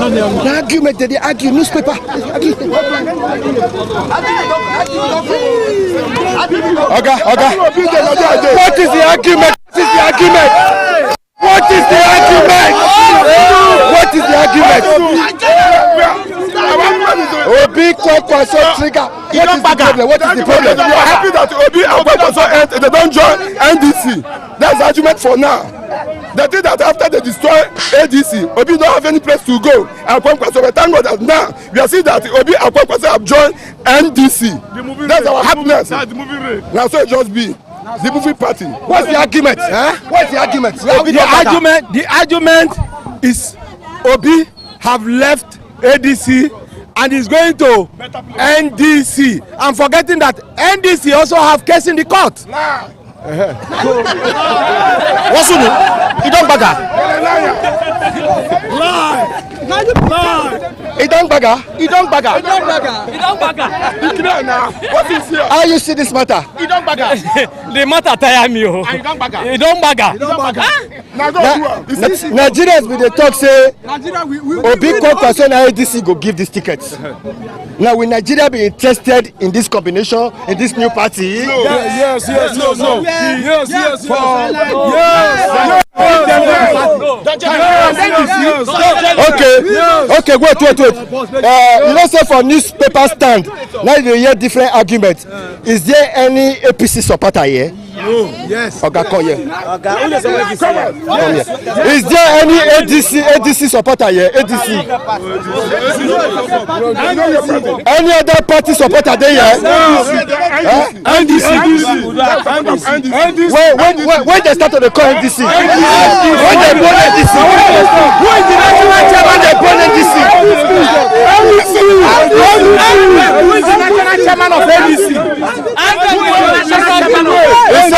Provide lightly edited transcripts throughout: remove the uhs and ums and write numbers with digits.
The argument that they argue, newspaper. Okay. What is the argument? What is the argument? Obi Kwankwaso trigger. What is the problem? We are happy that Obi and Kwankwaso they don't join NDC. That's the argument for now. They think that after they destroy ADC, Obi don't have any place to go. And Kwankwaso, but thank God that now we are seeing that Obi and Kwankwaso have joined NDC. That's our happiness. Now so it just be the moving party. What's the argument? What's the argument? The argument is Obi have left ADC and is going to NDC. I'm forgetting that NDC also have case in the court. What's it? You don't bagger. What is here? How you see this matter? The matter tire me. You don't bagger. Nigerians with the talk say Obi Kwankwaso and ADC go give these tickets. Now will Nigeria be interested in this combination, in this new party? Yes. Okay, wait. You know, say for newspaper stand, now you hear different arguments. Is there any APC supporter here? Yes. Okay, come here. Is there any ADC supporter here? ADC. Any other party supporter there here? NDC. When they start to call NDC? When they born NDC? Who is the national chairman they born NDC? Who is the national chairman of ADC? Wait.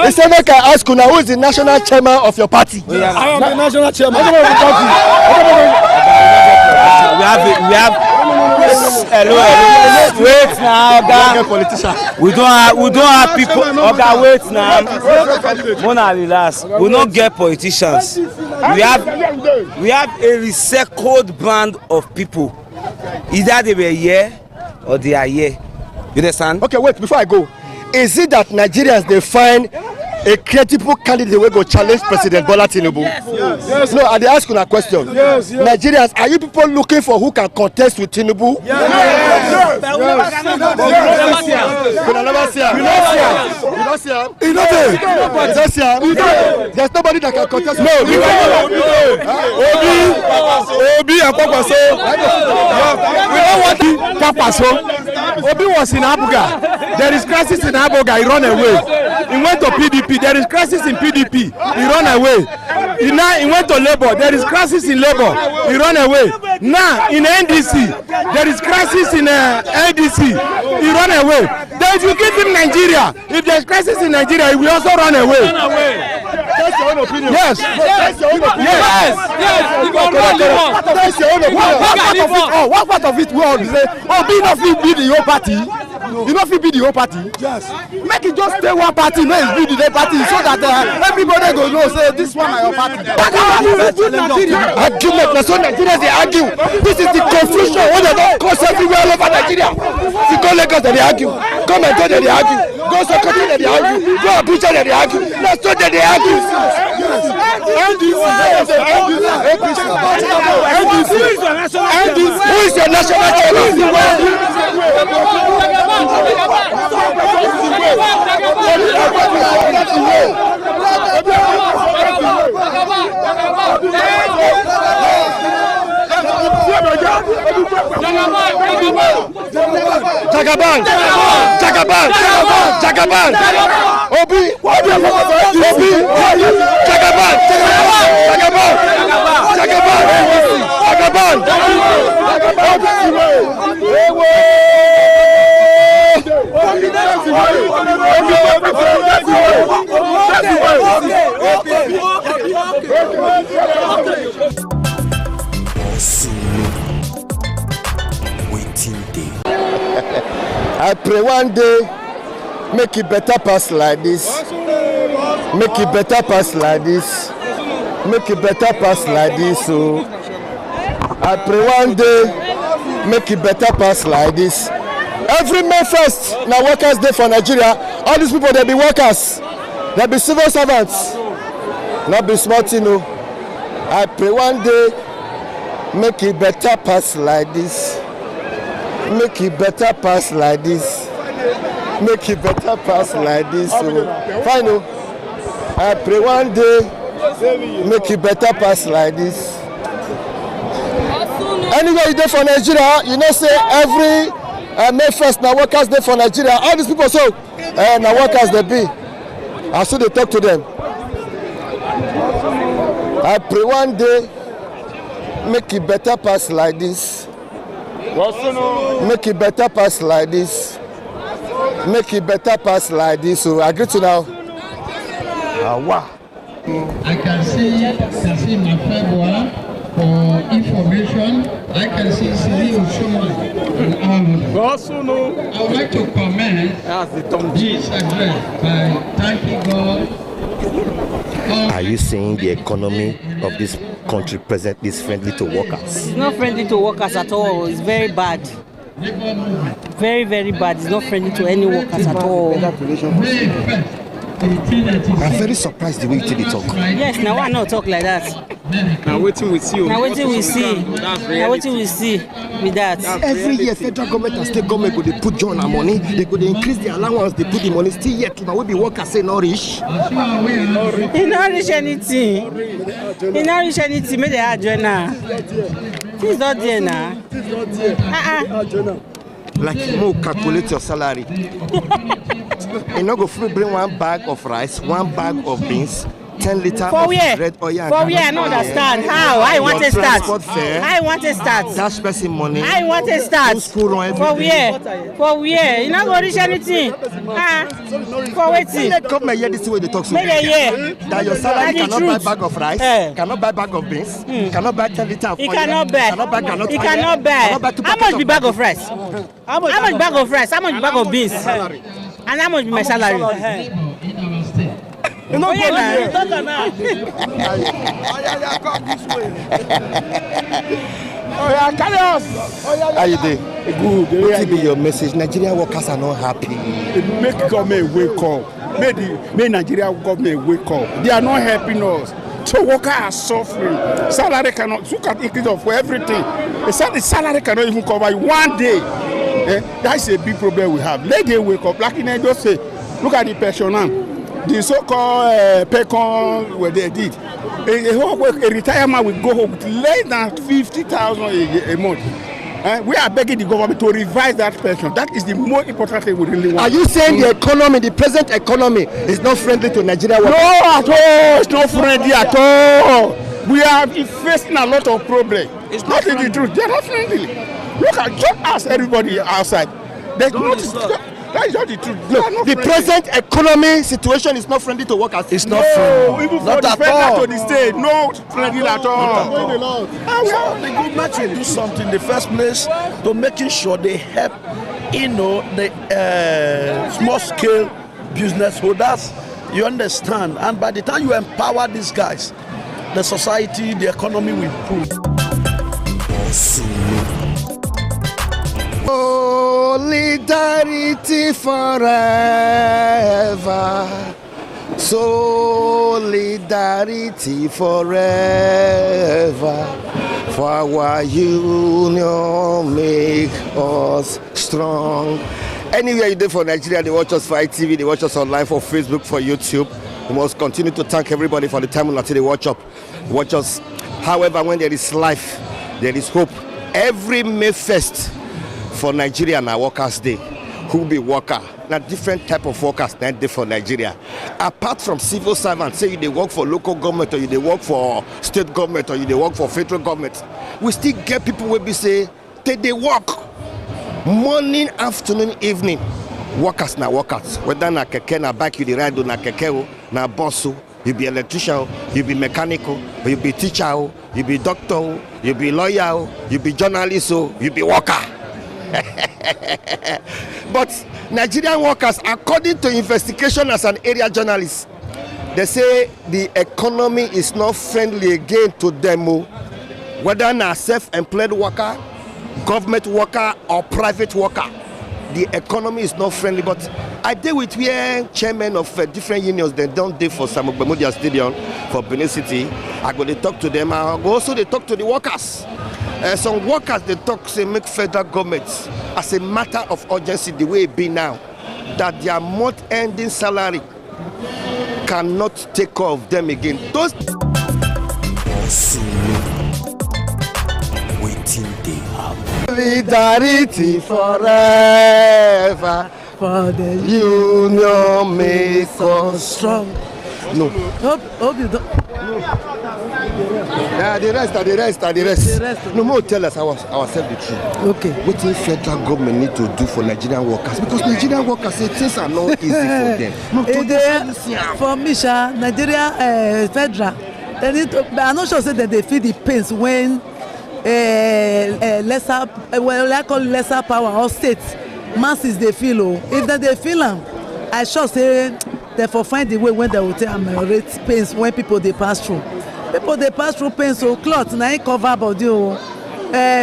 He said, make I ask you now, who is the national chairman of your party? I am the national chairman. We have. Hello. Wait now, Oga. We don't have people. Oga, wait now. Mona, relax. We don't get politicians. We have a recycled band of people. Either they were here or they are here. You understand? Okay, wait, before I go. Is it that Nigerians they find a credible candidate will go challenge President Bola Tinubu? Yes. No, I ask you a question. Yes. Nigerians, are you people looking for who can contest with Tinubu? Yes. There's nobody that can contest. No, Obi and Kwankwaso. We don't want Kwankwaso. Obi was in Abuja. There is crisis in Abuja. He run away. He went to PDP. There is crisis in PDP. He run away. He went to Labour. There is crisis in Labour. He run away. Now in NDC, there is crisis in NDC. He run away. Then if you give him Nigeria, if there is crisis in Nigeria, he will also run away. That's your own opinion. Yes. That's your own opinion. Yes. That's your own opinion. What part of it we all say? Obi no fit be the whole party. You no fit be the whole party. Yes. Make it just stay one party, no it be the whole party, so that everybody go know say this one na your party. Argument, na so Nigerians dey argue. This is the confusion wey dey don cause everywhere all over Nigeria. You go Lagos dey argue, go Maiduguri dey argue, go Sokoto dey argue, go Abuja dey argue. Na so dey argue. Who is your national chairman? Jagaban. Obi. Jagaban. I pray one day make it better pass like this. Make it better pass like this. make it better pass like this. So I pray one day make it better pass like this. Every May 1st, now workers day for Nigeria. All these people, they be workers, they be civil servants, not be smart, you know. I pray one day make it better pass like this. Make it better pass like this. Make it better pass like this. So, final. I pray one day make it better pass like this. Anyway, you there for Nigeria, you know, say every May 1st now workers day for Nigeria. All these people so now workers they be. I saw they talk to them. I pray one day make it better pass like this. Make it better pass like this. Make it better pass like this. So I agree to now. Wow. I can see my friend for information. I can see Cyril Shoma. I would like to comment this address by thanking God. Are you saying the economy of this country presently is friendly to workers? It's not friendly to workers at all. It's very bad. Very, very bad. It's not friendly to any workers at all. I'm very surprised the way you tell it talk. Yes, now why not talk like that? Now waiting we see. Now waiting we see. Now waiting we see with that. Every year, federal government and state government go they put John money. They go they increase the allowance. They put the money still yet. Now we be workers say not rich. He not reach anything. He not reach anything. Make the hard join now. He's not there now. Like more calculate your salary. You know, go free bring 1 bag of rice, 1 bag of beans, 10 liters of red oil. For where? I don't understand. How? I want to start. I want to start. Dash person money. I want to start. School run every For where? For where? You not going to reach anything. For waiting. Let government hear this way they talk so. That your salary cannot buy bag of rice, cannot buy bag of beans, cannot buy 10 liters of oil. He cannot buy. He cannot buy. How much be bag of rice? How much bag of rice? How much bag of beans? And how much be my salary? You know, how you doing? Good. What will be your message? Nigerian workers are not happy. Make government wake up. Make Nigerian government wake up. They are not helping us. So workers are suffering. Salary cannot look at increase of everything. The salary cannot even cover one day. That's a big problem we have. Let them wake up. Like in just say, look at the pensioner. The so-called PECON where they did. A retirement will go home with less than 50,000 a month. We are begging the government to revise that pension. That is the most important thing we really want. Are you saying the economy, the present economy, is not friendly to Nigeria workers? No, at all. It's not friendly at all. We are facing a lot of problems. It's not the truth. They are not friendly. Look at, just ask everybody outside. There's not. That is not the truth. Look, the present economy situation is not friendly to workers. It's not friendly. Even for the federal to the state, no friendly at all. The government should do something in the first place to making sure they help, the small scale business holders. You understand? And by the time you empower these guys, the society, the economy will improve. Solidarity forever. Solidarity forever. For our union make us strong. Anywhere you do for Nigeria, they watch us for ITV, they watch us online for Facebook, for YouTube. We must continue to thank everybody for the time until they watch us. However, when there is life, there is hope. Every May 1st for Nigeria na Workers' Day. Who be worker? Now different type of workers that day for Nigeria. Apart from civil servants, say you they work for local government or you they work for state government or you they work for federal government, we still get people where we say they work morning, afternoon, evening. Workers na workers. Whether na keke na bike you dey ride na keke na bus, you be electrician, you be mechanical, you be teacher, you be doctor, you be lawyer, you be journalist, you be worker. But Nigerian workers, according to investigation as an area journalist, They say the economy is not friendly again to them, whether na self-employed worker, government worker, or private worker. The economy is not friendly. But I deal with chairmen of different unions. They don't deal for Samuel Gbemudia Stadium for Benin City. I go to talk to them. I go also they talk to the workers. Some workers they talk say make federal governments as a matter of urgency the way it be now, that their month-ending salary cannot take care of them again. Those solidarity forever, for the union make us strong. No. Hope you don't. Yeah, the rest. No more tell us ourselves the truth. Okay. What the federal government need to do for Nigerian workers? Because Nigerian workers say things are not easy for them. No, for me, Nigeria federal, they need to, I'm not sure say that they feel the pains when lesser, well, I call lesser power or states masses they feel. If they feel them, I sure say therefore find the way when they will take ameliorate pains when people they pass through. People they pass through pains, so cloth na cover body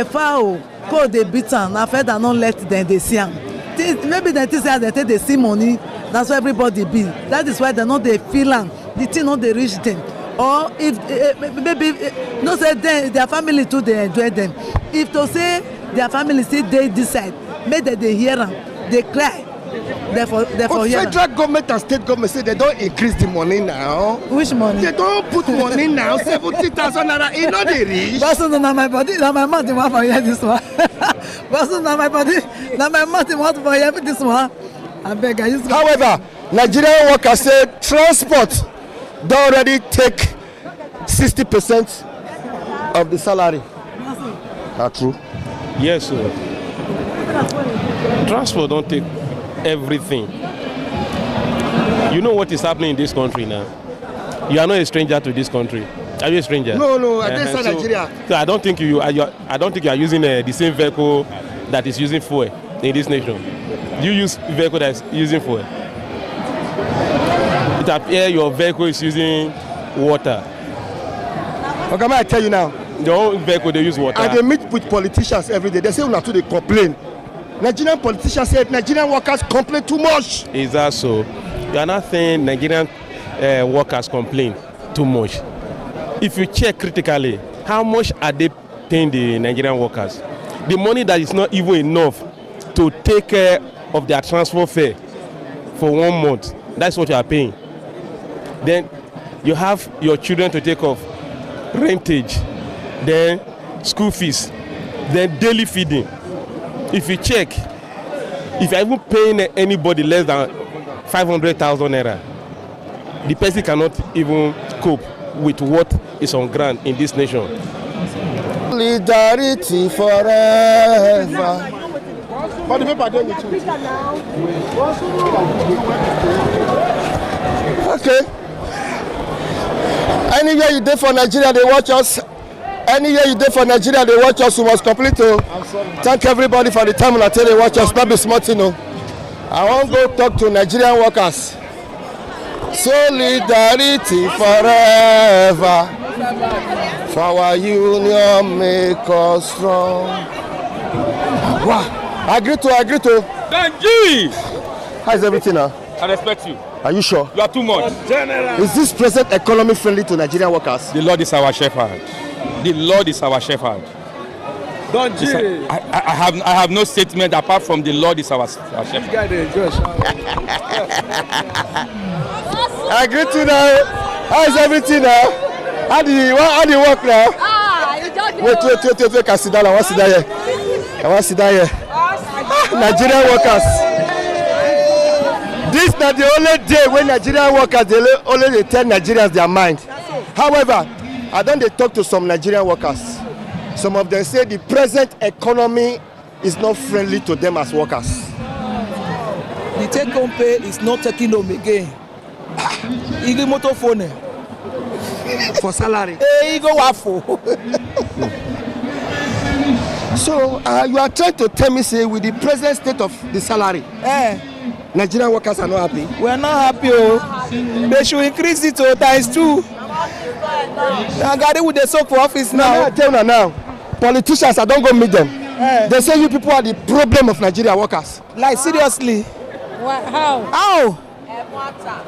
fowl cold they beat am na fed and not let them they see am. Maybe they think say they take they see money, that's why everybody be. That is why they know they feel am, the thing not they reach them. Or if maybe no say their family too they enjoy them. If to say their family still they decide, make that they hear them, they cry. Therefore federal government and state government say they don't increase the money now. Which money? They don't put money now. 70,000 naira. You know they reach. Person na my body, na my mouth want for hear this one. Person na my body, na my mouth want for hear this one. I beg I use. However, Nigerian workers say transport don't already take 60% of the salary. That's true. Yes, sir. Transport don't take everything. You know what is happening in this country now. You are not a stranger to this country. Are you a stranger? No, I didn't say Nigeria. So I don't think you are using the same vehicle that is using fuel in this nation. You use vehicle that is using fuel. It appears your vehicle is using water. Okay, I tell you now. Your own vehicle they use water. And they meet with politicians every day. They say una too they complain. Nigerian politicians said Nigerian workers complain too much. Is that so? You are not saying Nigerian workers complain too much. If you check critically, how much are they paying the Nigerian workers? The money that is not even enough to take care of their transport fare for 1 month. That's what you are paying. Then you have your children to take off, rentage, then school fees, then daily feeding. If you check, if you're even paying anybody less than 500,000 naira, the person cannot even cope with what is on ground in this nation. Solidarity forever. But the paper there with you. Okay. Anywhere you did for Nigeria, they watch us. Anywhere you did for Nigeria, they watch us. We must complete. Thank everybody for the time until they watch us. Not be smart, you know. I want to go talk to Nigerian workers. Solidarity forever. For our union make us strong. Wow. Agree to. Ganji! How is everything now? I respect you. Are you sure? You are too much. Is this present economy friendly to Nigerian workers? The Lord is our shepherd. The Lord is our shepherd. I have no statement apart from the Lord is our shepherd. I agree to now. How is everything now? How do you work now? Wait, can sit down. I want to sit down here. Nigerian workers. This is not the only day when Nigerian workers only tell Nigerians their mind. However, I don't talk to some Nigerian workers. Some of them say the present economy is not friendly to them as workers. The take-home pay is not taking home again. Igi motor phone. For salary. Ego wafo. So you are trying to tell me, say, with the present state of the salary, Nigerian workers are not happy? We are not happy. they should increase it to ×2. And Gary would they soak for office now. I tell you now, politicians, I don't go meet them. They say you people are the problem of Nigeria workers. Like seriously. What? How? How?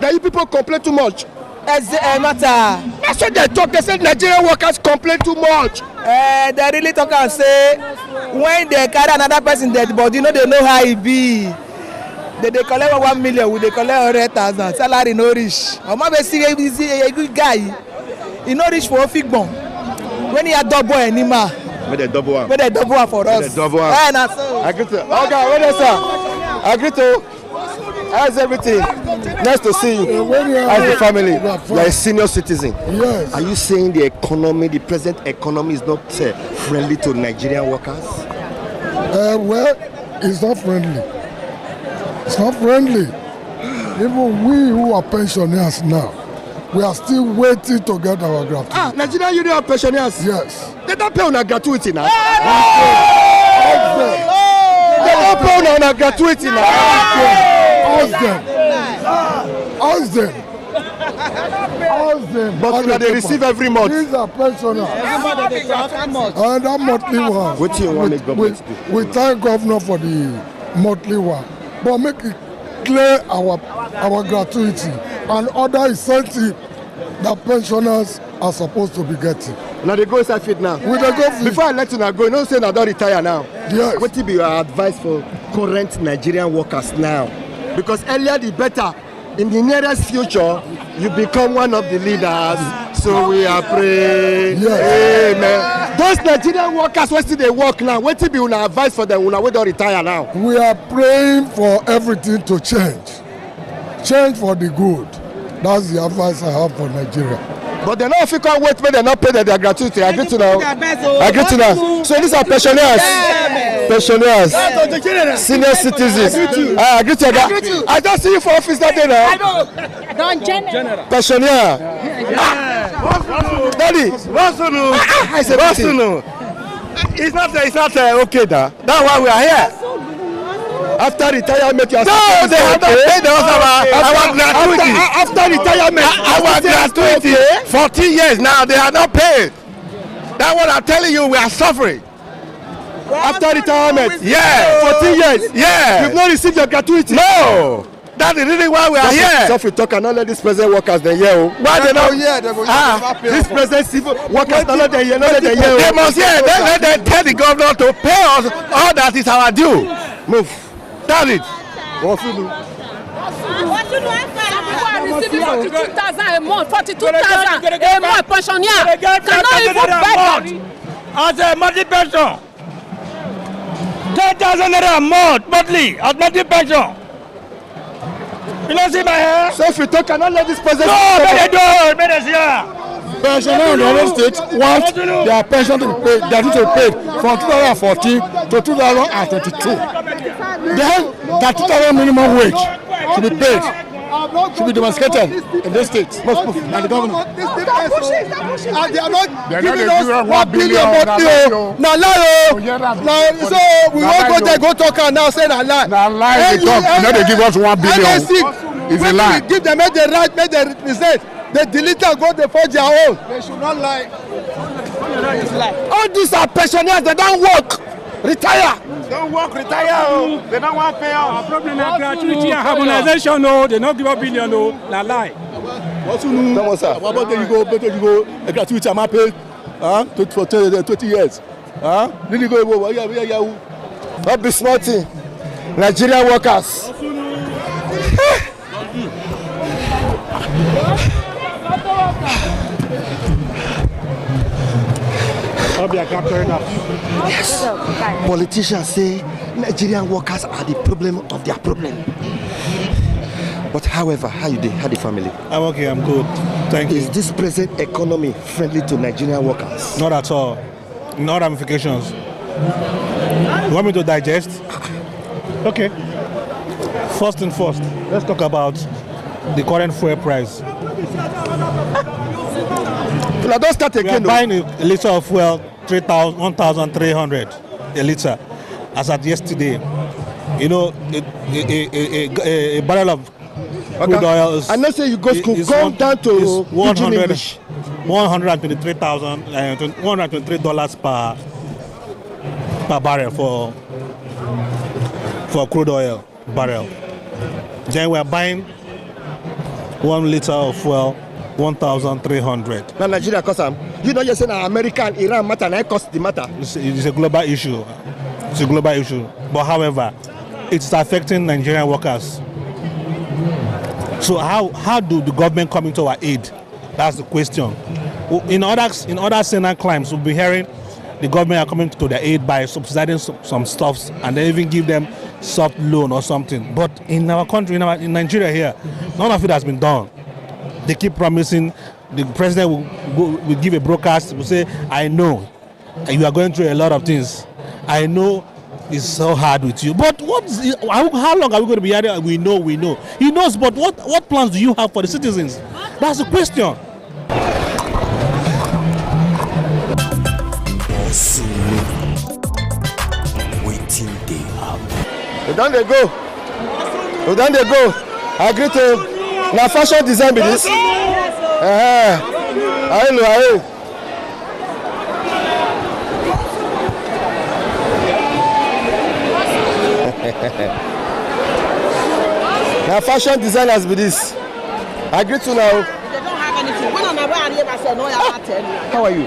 That you people complain too much. Matter. That's what they talk. They say Nigerian workers complain too much. They really talk and say when they carry another person dead body, they know how it be. They collect 1 million, we they collect 100,000. Salary no reach. Omaba see a good guy. He no reach for a fig bomb. When he a double anymore. When they double one. When they double one for us. Double one. I agree to. Okay, what is that? I agree to. How's everything? Nice to see you. As the family, you are a senior citizen. Yes. Are you saying the economy, the present economy, is not friendly to Nigerian workers? Well, it's not friendly. It's not friendly. Even we who are pensioners now, we are still waiting to get our gratuity. Nigerian Union of Pensioners? Yes. They don't pay on a gratuity now. They don't pay on a gratuity now. Ask them. But they receive every month. These are pensioners. And that monthly one. What do you want to make government do? We thank governor for the monthly one. But make it clear our gratuity and other incentive that pensioners are supposed to be getting. Now they go inside fit now. We go fit. Before I let you now go, you know say I don't retire now. Yes. What will be your advice for current Nigerian workers now? Because earlier the better. In the nearest future, you become one of the leaders. So we are praying. Yes. Amen. Those Nigerian workers, what still they work now? What will be your advice for them when we don't retire now? We are praying for everything to change. Change for the good. That's the advice I have for Nigeria. But they know if you can't wait, but they not pay their gratuity. I agree to now. I agree to now. So these are pensioners. Pensioners. Senior citizens. I agree to that. I don't see you for office that day now. Don't general. Pensioner. Daddy. I said, it's not okay that. That's why we are here. After retirement, you are no, they have not paid us our gratuity. After retirement, our gratuity. 14 years now, they are not paid. That's what I'm telling you. We are suffering. After retirement, yeah, 14 years, yeah, you've not received your gratuity. No, that's the reason why we are here. So if you talk and not let these present workers they hear. Why they not? This present civil workers not they hear. They must hear. Then let them tell the governor to pay us all that is our due. Move. That's it. What you do? Receiving 42,000 a month, 42,000 a month, pensioner cannot even buy as a monthly pension. 10,000 naira a month, monthly, as monthly pension. You don't see my hair? So if you talk, cannot let this president. No, they don't. They see. Pensioners in the United States want their pension to be paid, their to be paid from 2014 to 2022. Then 30,000 minimum wage should be paid, should be demonstrated in this state by the government. And they are not giving us 1 billion monthly. Now lie. Now so we won't go there, go talk and now say that lie. Now lie they talk. Now they give us 1 billion. It's a lie. Give them make the right, make the represent. They delete and go they forge their own. They should not lie. All these are pensioners, they don't work. Retire. Don't work, retire. They don't want to pay out. Our problem is gratuity and harmonization. No, they don't give a billion. No, na lie. What about you go gratuity and pay for 20 years? Really go Not be smarting. Nigerian workers. Yes. Politicians say Nigerian workers are the problem of their problem. But however, how the family? I'm okay, I'm good. Thank you. Is this present economy friendly to Nigerian workers? Not at all. No ramifications. You want me to digest? Okay. First and first, let's talk about the current fuel price. Now don't start again. We are buying a liter of fuel 1,300 a liter as at yesterday. You know, a barrel of Crude oil is. I know say you go school. Go down to 123,000, $123 per barrel for crude oil barrel. Then we are buying 1 liter of fuel, 1,300. Now Nigeria cost them. You know you're saying America and Iran matter, and I cost the matter. It's a global issue. It's a global issue. But however, it's affecting Nigerian workers. So how do the government come into our aid? That's the question. In other Senate climes, we'll be hearing the government are coming to their aid by subsidizing some stuffs and they even give them soft loan or something. But in our country, in Nigeria here, none of it has been done. They keep promising. The president will give a broadcast, will say, I know you are going through a lot of things. I know it's so hard with you. But how long are we going to be here? We know. He knows, but what plans do you have for the citizens? That's the question. We done they go. I agree to now fashion design be this. I know. Now fashion designers be this. I agree to now. They don't have anything. When I'm about here, I said, no, I'll tell you. How are you?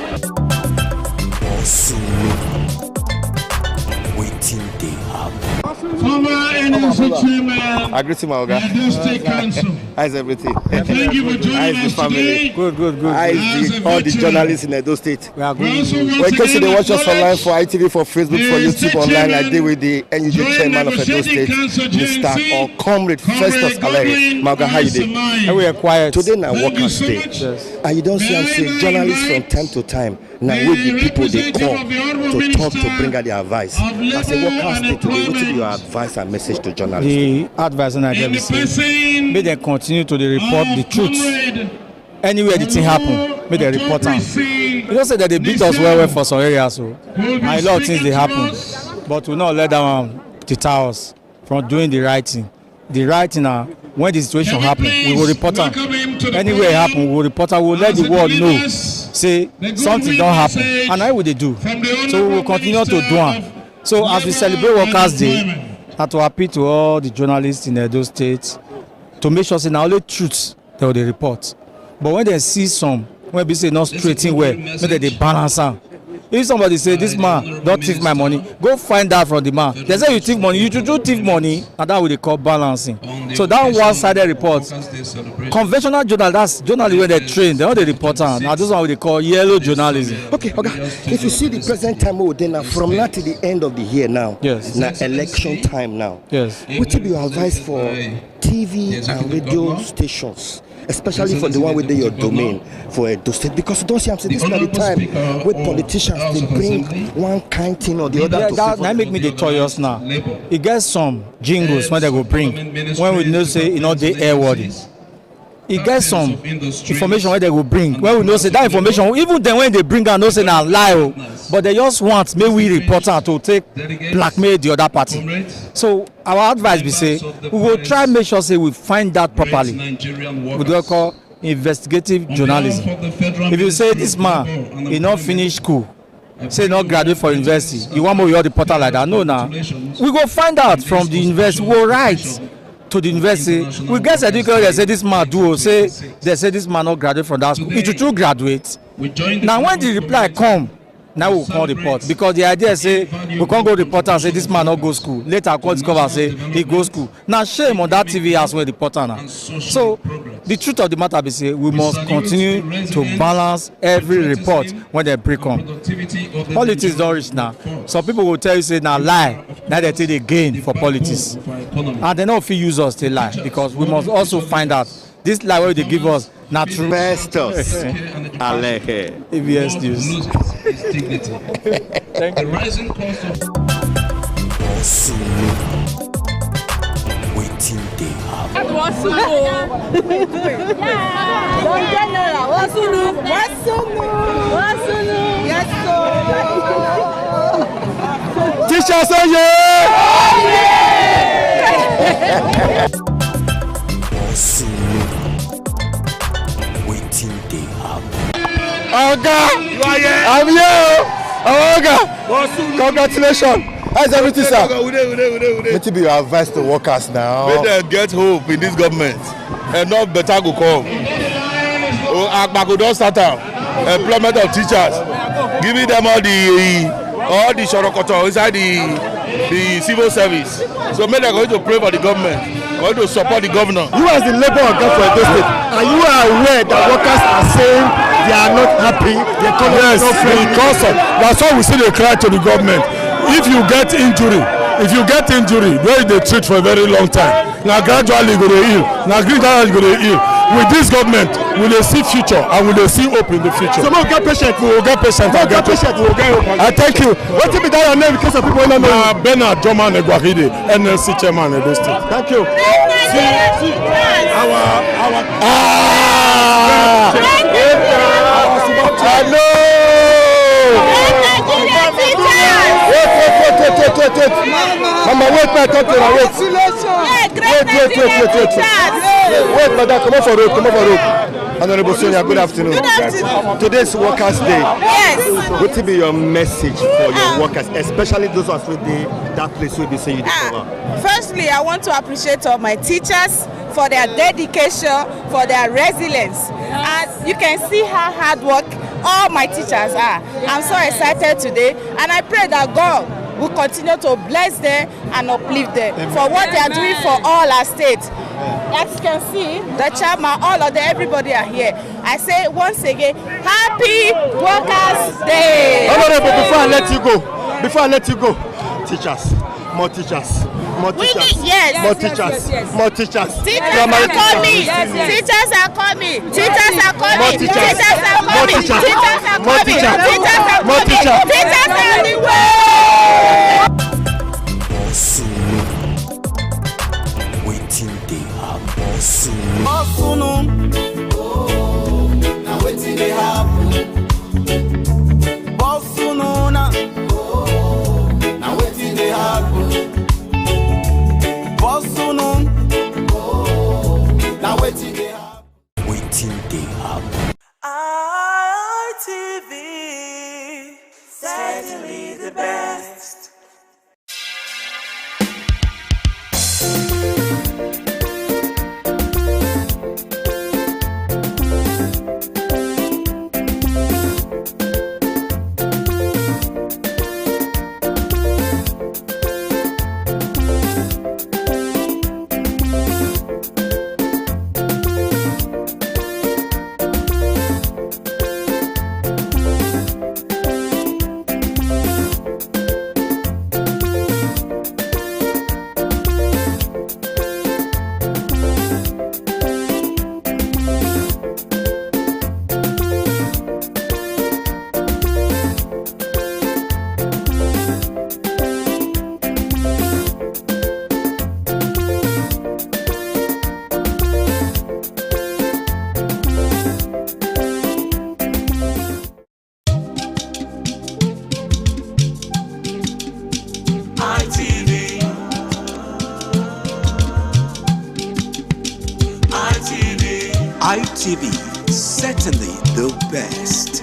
Former NSC chairman. I agree to my Oga. Edo State Council. How's everything? Thank you for joining us today. Good. How's all the journalists in Edo State? We are good. Well, in case they watch us online for ITV, for Facebook, for YouTube, online, I did with the NUJ chairman of Edo State, Mr. or Comrade Festus Aleri. Maga, how you doing? We are quiet. Today now Workers' Day. And you don't see I'm saying journalists from time to time. Now with the people they come to talk to bring out their advice. I say Workers' Day today, what is your advice and message to journalists? The advice I give say, may they continue to report the truth. Anywhere the thing happen, may they report them. You don't say that they beat us well for some areas, so and a lot of things they happen, but we not let them deter us from doing the right thing. The right thing now, when the situation happen, we will report them. Anywhere it happen, we will report them. We will let the world know. Say something don't happen, and how will they do? So we will continue to do it. So as we celebrate Workers' Day, I to appeal to all the journalists in Edo State to make sure say na only truth they will report. But when they see some, when they say not straight in well, make they balance am. If somebody say this man don't thief my money, go find out from the man. They say you thief money, you do thief money, and that what they call balancing. So that one-sided report, conventional journal, that's journalists when they train, they all the report on. Now this one what they call yellow journalism. Okay. If you see the present time then from now to the end of the year now, yes, now election time now, yes, what will be your advice for TV and radio stations? Especially for the one with your domain for Edo State, because you don't see I'm saying this is not the time where politicians they bring one kind thing or the other. Yeah, that make me notorious now. It gets some jingles when they go bring when we know say they airworthy. It gets some information when they go bring when we know say that information even then when they bring out no say na lie but they just want make we report am to take blackmail the other party. So our advice be say we will try make sure say we find that properly. We do call investigative journalism. If you say this man he not finish school, say not graduate for university, you want more your reporter like that? No, now we go find out from the university. We go write to the university. We get certificate. They say this man do. Say they say this man not graduate from that school. It should graduate. Now when the reply come, now we call report because the idea say we can't go report and say this man not go school. Later I call discover say he go school. Now shame on that TV as well reporter now. So the truth of the matter be say we must continue to balance every report when they break on. Politics don't reach now. Some people will tell you say now lie. Now they take the gain for politics, and they don't feel use us to lie because we must also find out this lie where they give us not true. Festus Aleri, ABS News. Thank you. The rising cost of waiting day happen. Teacher say yeah. Oga, You are here. I'm here. Oga, congratulations. How's everything, sir? What will be your advice to workers now? Make them get hope in this government. Enough better go come. Agbago don start am. Employment of teachers. Giving them all the shorokoto inside the civil service. So make them going to pray for the government. Going to support the governor. You as the labor organ for Edo State, are you aware that workers are saying they are not happy? The economy is not friendly? Because that's why we see they cry to the government. If you get injury, where they treat for a very long time, now gradually go to heal. Now gradually go to heal. With this government, we will see future and we will see hope in the future. So we will get patient. We will get patient. We will get patient. We will get hope. I thank you. What will be that your name in case of people don't know? Bernard Joma Negwahide, NLC chairman Edo State. Thank you. Wait. Mama, wait, my talk to her. Wait, madam, come on for road. Honorable Sonia, good afternoon. Good afternoon. Today's Workers' Day. Yes. What will be your message for your workers, especially those who are that place where they say you discover? Firstly, I want to appreciate all my teachers for their dedication, for their resilience. And you can see how hard work all my teachers are. I'm so excited today, and I pray that God will continue to bless them and uplift them for what they are doing for all our states. As you can see, the chairman, all of them, everybody are here. I say once again, Happy Workers' Day! Honorable, before I let you go, teachers, more teachers. More teachers. Yes. More teachers. More teachers. Teachers are coming. Teachers are coming. Teachers are coming. Teachers are coming. Teachers are coming. Teachers are coming. Teachers are on the way. Waiting they happen soon. Now waiting they happen. Now waiting they happen. Now waiting they happen. Waiting they happen. ITV, certainly the best. ITV, certainly the best.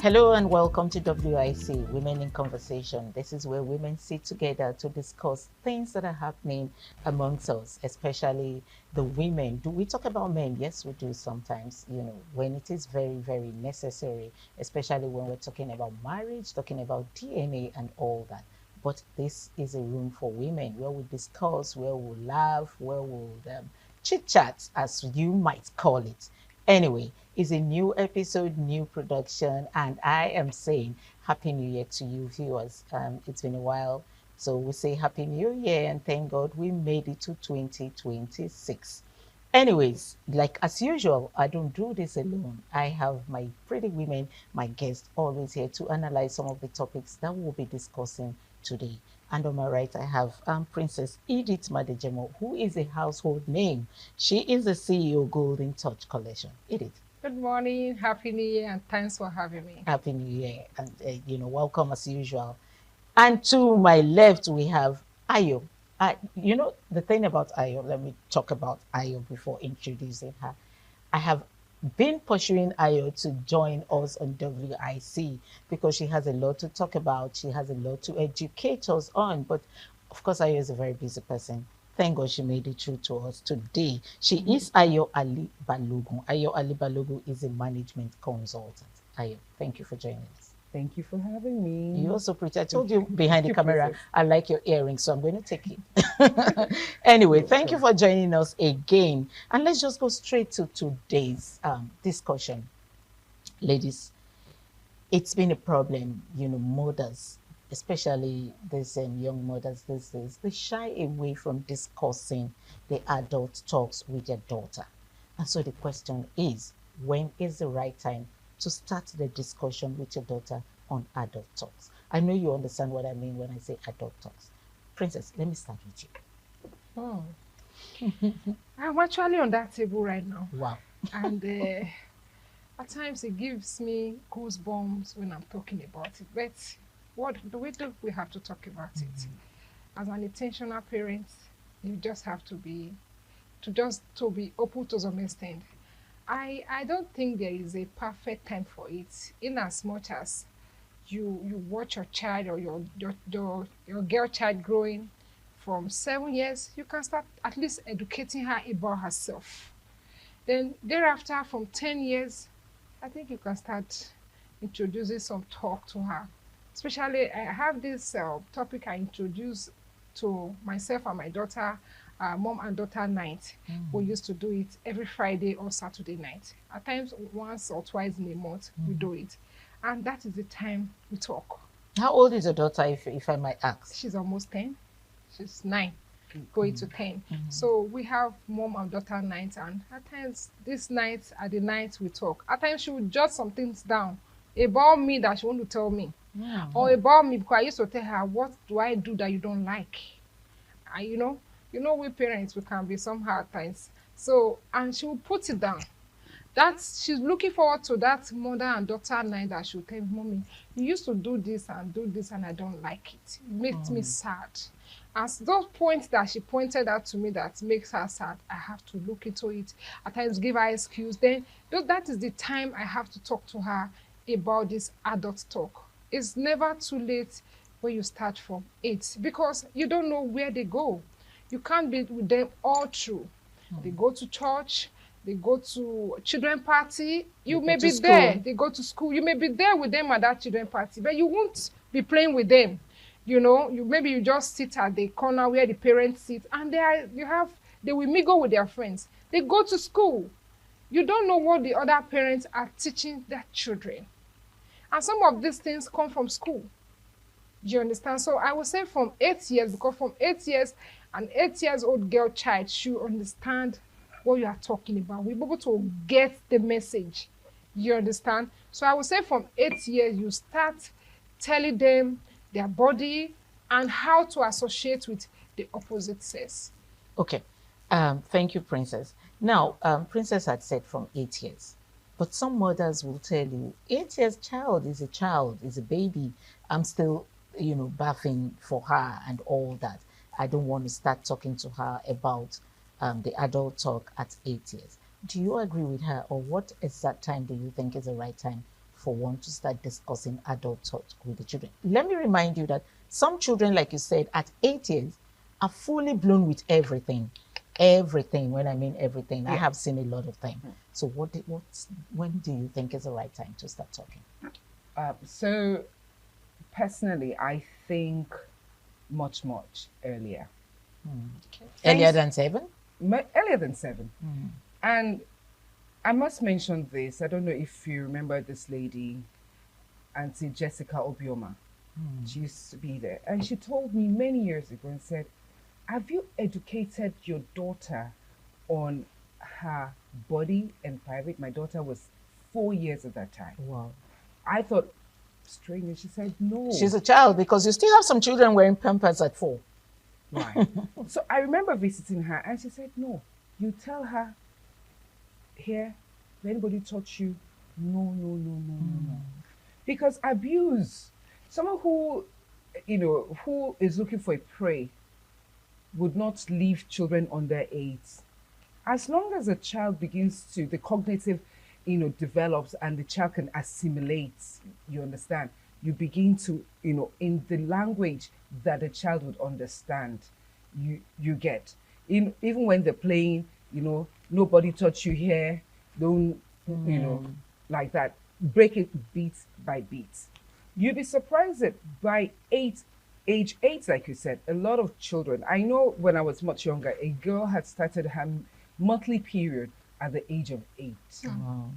Hello and welcome to WIC, Women in Conversation. This is where women sit together to discuss things that are happening amongst us, especially the women. Do we talk about men? Yes, we do sometimes, when it is very, very necessary, especially when we're talking about marriage, talking about DNA and all that. But this is a room for women where we discuss, where we'll laugh, where we'll chit-chat, as you might call it. Anyway, it's a new episode, new production, and I am saying Happy New Year to you viewers. It's been a while, so we say Happy New Year and thank God we made it to 2026. Anyways, like as usual, I don't do this alone. I have my pretty women, my guests, always here to analyze some of the topics that we'll be discussing today. And on my right, I have Princess Edith Madejemo, who is a household name. She is the CEO Golden Touch Collection. Edith. Good morning, Happy New Year, and thanks for having me. Happy New Year, and welcome as usual. And to my left, we have Ayo. The thing about Ayo, let me talk about Ayo before introducing her. I have been pursuing Ayo to join us on WIC because she has a lot to talk about. She has a lot to educate us on. But of course, Ayo is a very busy person. Thank God she made it through to us today. She is Ayo Ali Balogun. Ayo Ali Balogun is a management consultant. Ayo, thank you for joining us. Thank you for having me. You're so pretty. I told you behind the camera, I like your earrings, so I'm going to take it. Anyway, thank you for joining us again. And let's just go straight to today's discussion. Ladies, it's been a problem, mothers, especially these young mothers these days, they shy away from discussing the adult talks with their daughter. And so the question is, when is the right time to start the discussion with your daughter on adult talks? I know you understand what I mean when I say adult talks. Princess, let me start with you. I'm actually on that table right now. Wow. And at times it gives me goosebumps when I'm talking about it. But what do we have to talk about it? As an intentional parent, you just have to be open to some extent. I don't think there is a perfect time for it, in as much as you watch your child or your girl child growing from 7 years, you can start at least educating her about herself. Then thereafter, from 10 years, I think you can start introducing some talk to her. Especially, I have this topic I introduced to myself and my daughter, mom and daughter night. We used to do it every Friday or Saturday night. At times, once or twice in a month, we do it. And that is the time we talk. How old is your daughter, if I might ask? She's almost 10. She's 9, going to 10. So we have mom and daughter nights, and at times, these nights are the nights we talk. At times, she would jot some things down about me that she want to tell me. Or about me, because I used to tell her, what do I do that you don't like? We parents, we can be somehow at times. So, and she will put it down. She's looking forward to that mother and daughter night that she'll tell me, Mommy, you used to do this and I don't like it. It makes me sad. As those points that she pointed out to me that makes her sad, I have to look into it. At times give her excuse. Then that is the time I have to talk to her about this adult talk. It's never too late when you start from 8, because you don't know where they go. You can't be with them all through. They go to church, they go to children party, you may be there. They go to school, you may be there with them at that children party, but you won't be playing with them. Maybe you just sit at the corner where the parents sit, and they will mingle with their friends. They go to school. You don't know what the other parents are teaching their children. And some of these things come from school. Do you understand? So I would say from 8 years, because from 8 years, an 8-year-old girl child should understand what you are talking about. We're able to get the message. You understand? So I would say from 8 years, you start telling them their body and how to associate with the opposite sex. Okay. Thank you, Princess. Now, Princess had said from 8 years. But some mothers will tell you, 8 years child, is a baby. I'm still, bathing for her and all that. I don't want to start talking to her about the adult talk at 8 years. Do you agree with her, or what exact time do you think is the right time for one to start discussing adult talk with the children? Let me remind you that some children, like you said, at 8 years, are fully blown with everything. Everything. When I mean everything, I have seen a lot of them. So when do you think is the right time to start talking? So personally, I think much earlier. Earlier than 7? Earlier than 7. And I must mention this. I don't know if you remember this lady, Auntie Jessica Obioma. She used to be there. And she told me many years ago and said, have you educated your daughter on her body and private? My daughter was 4 years at that time. Wow. I thought, strange. She said, no. She's a child, because you still have some children wearing Pampers at 4. Right. So I remember visiting her and she said, no, you tell her, here, if anybody touch you, no. Because abuse, someone who, who is looking for a prey would not leave children under 8. As long as a child begins to, the cognitive, develops and the child can assimilate, you understand, you begin to, in the language that the child would understand, you get. Even when they're playing, nobody touch you here, don't, like that. Break it beat by beat. You'd be surprised that by age 8, like you said, a lot of children, I know when I was much younger, a girl had started her monthly period at the age of 8. Wow.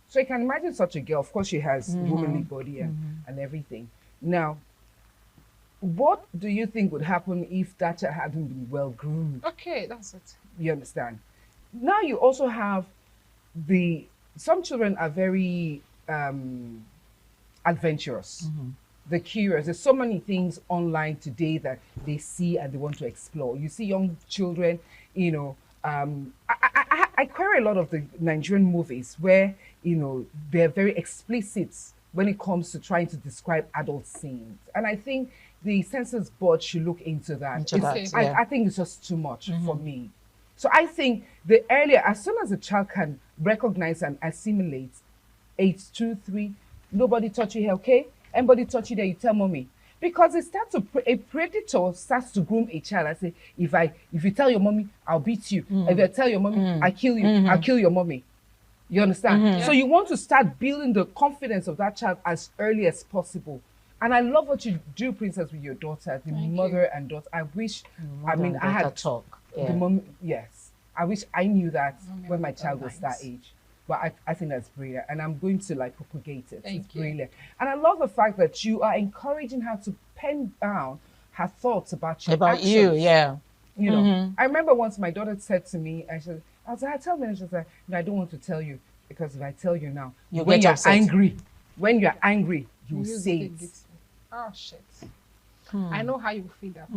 So you can imagine such a girl. Of course, she has womanly body and everything. Now, what do you think would happen if that child hadn't been well groomed? Okay, that's it. You understand? Now you also have some children are very adventurous. They're curious. There's so many things online today that they see and they want to explore. You see young children, I query a lot of the Nigerian movies where, they're very explicit when it comes to trying to describe adult scenes. And I think the Census Board should look into that. I think it's just too much for me. So I think the earlier, as soon as a child can recognize and assimilate, 8, 2, 3, nobody touch you here, okay? Anybody touch you there, you tell mommy. Because it starts a predator starts to groom a child. I say, if you tell your mommy, I'll beat you. If you tell your mommy, I kill you, I'll kill your mommy. You understand? So you want to start building the confidence of that child as early as possible. And I love what you do, Princess, with your daughter, the mother and daughter. I wish, I had talk. The mom, yes. I wish I knew that when my child was that age. But I think that's brilliant. And I'm going to propagate it. It's brilliant. And I love the fact that you are encouraging her to pen down her thoughts about your actions. You, yeah. I remember once my daughter said to me, I was like, tell me, and she said, no, I don't want to tell you, because if I tell you now, when you're angry, you will say it. Oh, shit. I know how you feel that.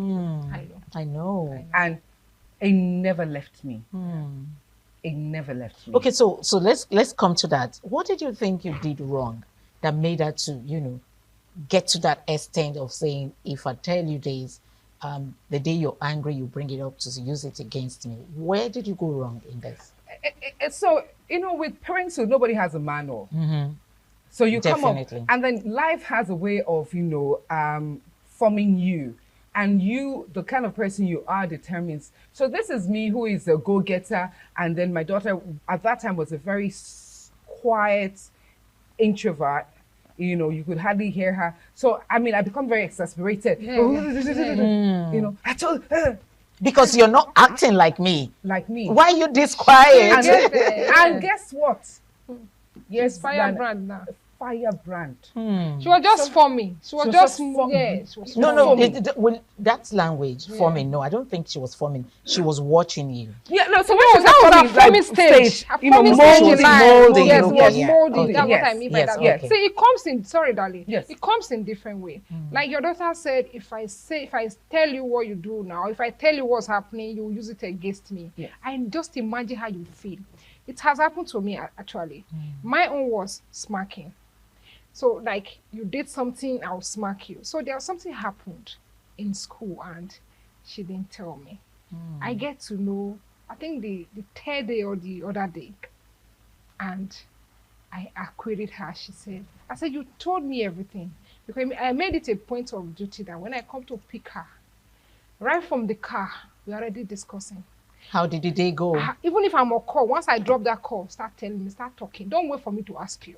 I know. And it never left me. It never left me. Okay, so let's come to that. What did you think you did wrong that made her to, get to that extent of saying, if I tell you this, the day you're angry, you bring it up to use it against me? Where did you go wrong in this? So, with parenthood, nobody has a manual. So you come up, and then life has a way of, forming you. And you, the kind of person you are, determines. So this is me, who is a go-getter. And then my daughter, at that time, was a very quiet introvert. You could hardly hear her. So, I become very exasperated. I told her. Because you're not acting like me. Like me. Why are you this quiet? And guess what? Yes, firebrand now. Firebrand. She was just forming. She was just forming. No, that's language. Forming. No, I don't think she was forming. She was watching you. Yeah, no. So that was her forming stage. Molding. Yes, molding. That's what I mean by that. Okay. See, it comes in. Sorry, darling. Yes. It comes in different way. Like your daughter said, if I tell you what you do now, if I tell you what's happening, you will use it against me. Yeah. I just imagine how you feel. It has happened to me actually. My own was smacking. So like you did something, I'll smack you. So there something happened in school and she didn't tell me. I get to know, I think the third day or the other day. And I queried her. She said, I said, you told me everything. Because I made it a point of duty that when I come to pick her, right from the car, we're already discussing. How did the day go? Even if I'm on call, once I drop that call, start telling me, start talking. Don't wait for me to ask you.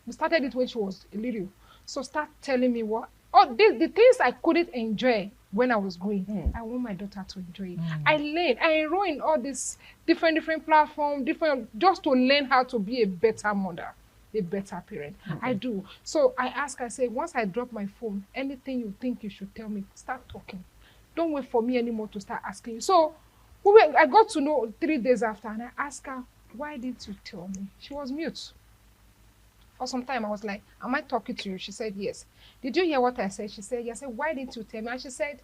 We started it when she was a little. So start telling me what, the things I couldn't enjoy when I was growing. I want my daughter to enjoy it. I learned, I enroll in all these different platforms, just to learn how to be a better mother, a better parent. I do. So I ask, I say, once I drop my phone, anything you think you should tell me, start talking. Don't wait for me anymore to start asking you. So I got to know 3 days after, and I asked her, why didn't you tell me? She was mute. For some time, I was like, am I talking to you? She said, yes. Did you hear what I said? She said, yes. I said, why didn't you tell me? And she said,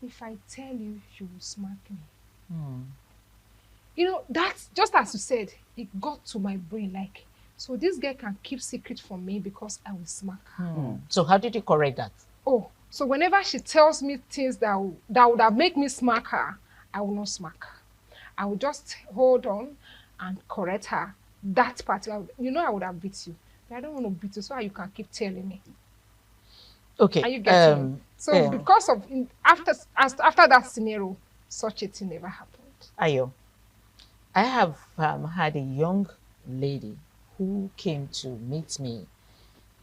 if I tell you, you will smack me. You know, that's just as you said, it got to my brain like, so this girl can keep secret from me because I will smack her. So how did you correct that? Oh, so whenever she tells me things that would have made me smack her, I will not smack her. I will just hold on and correct her. That part, you know, I would have beat you. But I don't want to beat you so you can keep telling me. Okay. Are you getting me? So because of, after that scenario, such a thing never happened. Ayo, I have had a young lady who came to meet me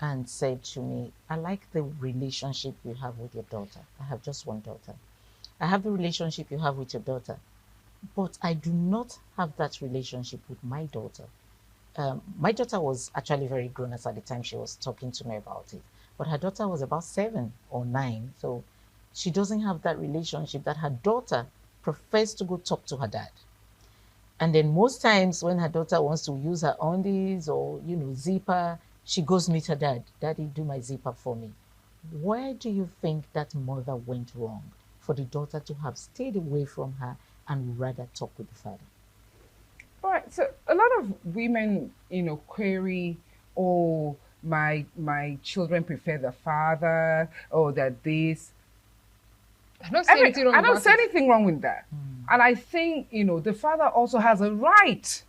and said to me, I like the relationship you have with your daughter. I have just one daughter. I have the relationship you have with your daughter, but I do not have that relationship with my daughter. My daughter was actually very grown as at the time she was talking to me about it, but her daughter was about 7 or 9, so she doesn't have that relationship that her daughter prefers to go talk to her dad. And then most times when her daughter wants to use her undies or, you know, zipper, she goes meet her dad. Daddy, do my zipper for me. Where do you think that mother went wrong for the daughter to have stayed away from her and rather talk with the father? All right, so a lot of women, you know, query, oh, my children prefer the father, or that this. I don't say anything wrong. I don't say anything wrong with that. And I think, you know, the father also has a right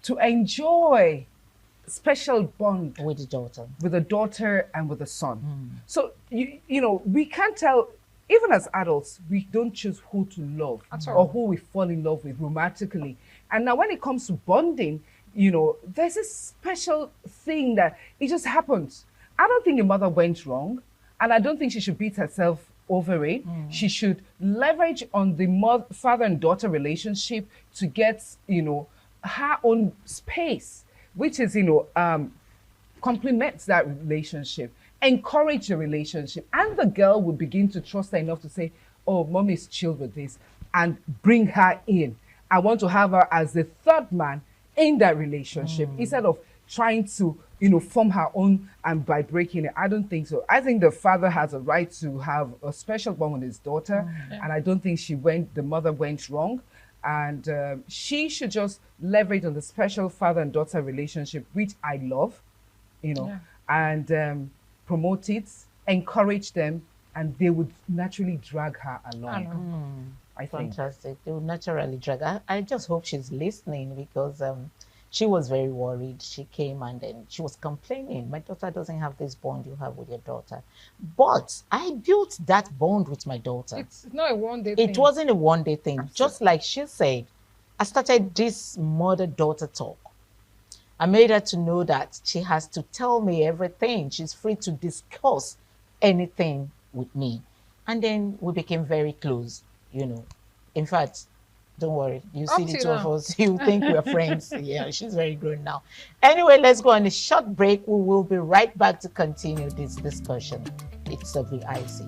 to enjoy special bond with the daughter and with the son. So, you know, we can't tell, even as adults, we don't choose who to love or who we fall in love with romantically. And now when it comes to bonding, you know, there's this special thing that it just happens. I don't think your mother went wrong, and I don't think she should beat herself over it. She should leverage on the father and daughter relationship to get, you know, her own space, which is, you know, complements that relationship, encourage the relationship, and the girl will begin to trust her enough to say, oh, mommy's chill with this, and bring her in. I want to have her as the third man in that relationship instead of trying to, you know, form her own and by breaking it. I don't think so. I think the father has a right to have a special bond with his daughter, and I don't think the mother went wrong. And she should just leverage on the special father and daughter relationship, which I love, you know, and promote it, encourage them, and they would naturally drag her along. I think. Fantastic. They would naturally drag her. I just hope she's listening, because she was very worried. She came and then she was complaining, my daughter doesn't have this bond you have with your daughter. But I built that bond with my daughter. It's not a one-day thing. It wasn't a one-day thing. Absolutely. Just like she said, I started this mother-daughter talk. I made her to know that she has to tell me everything. She's free to discuss anything with me. And then we became very close, you know. In fact, don't worry. You see the two of us, you think we're friends. Yeah, she's very grown now. Anyway, let's go on a short break. We will be right back to continue this discussion. It's WIC.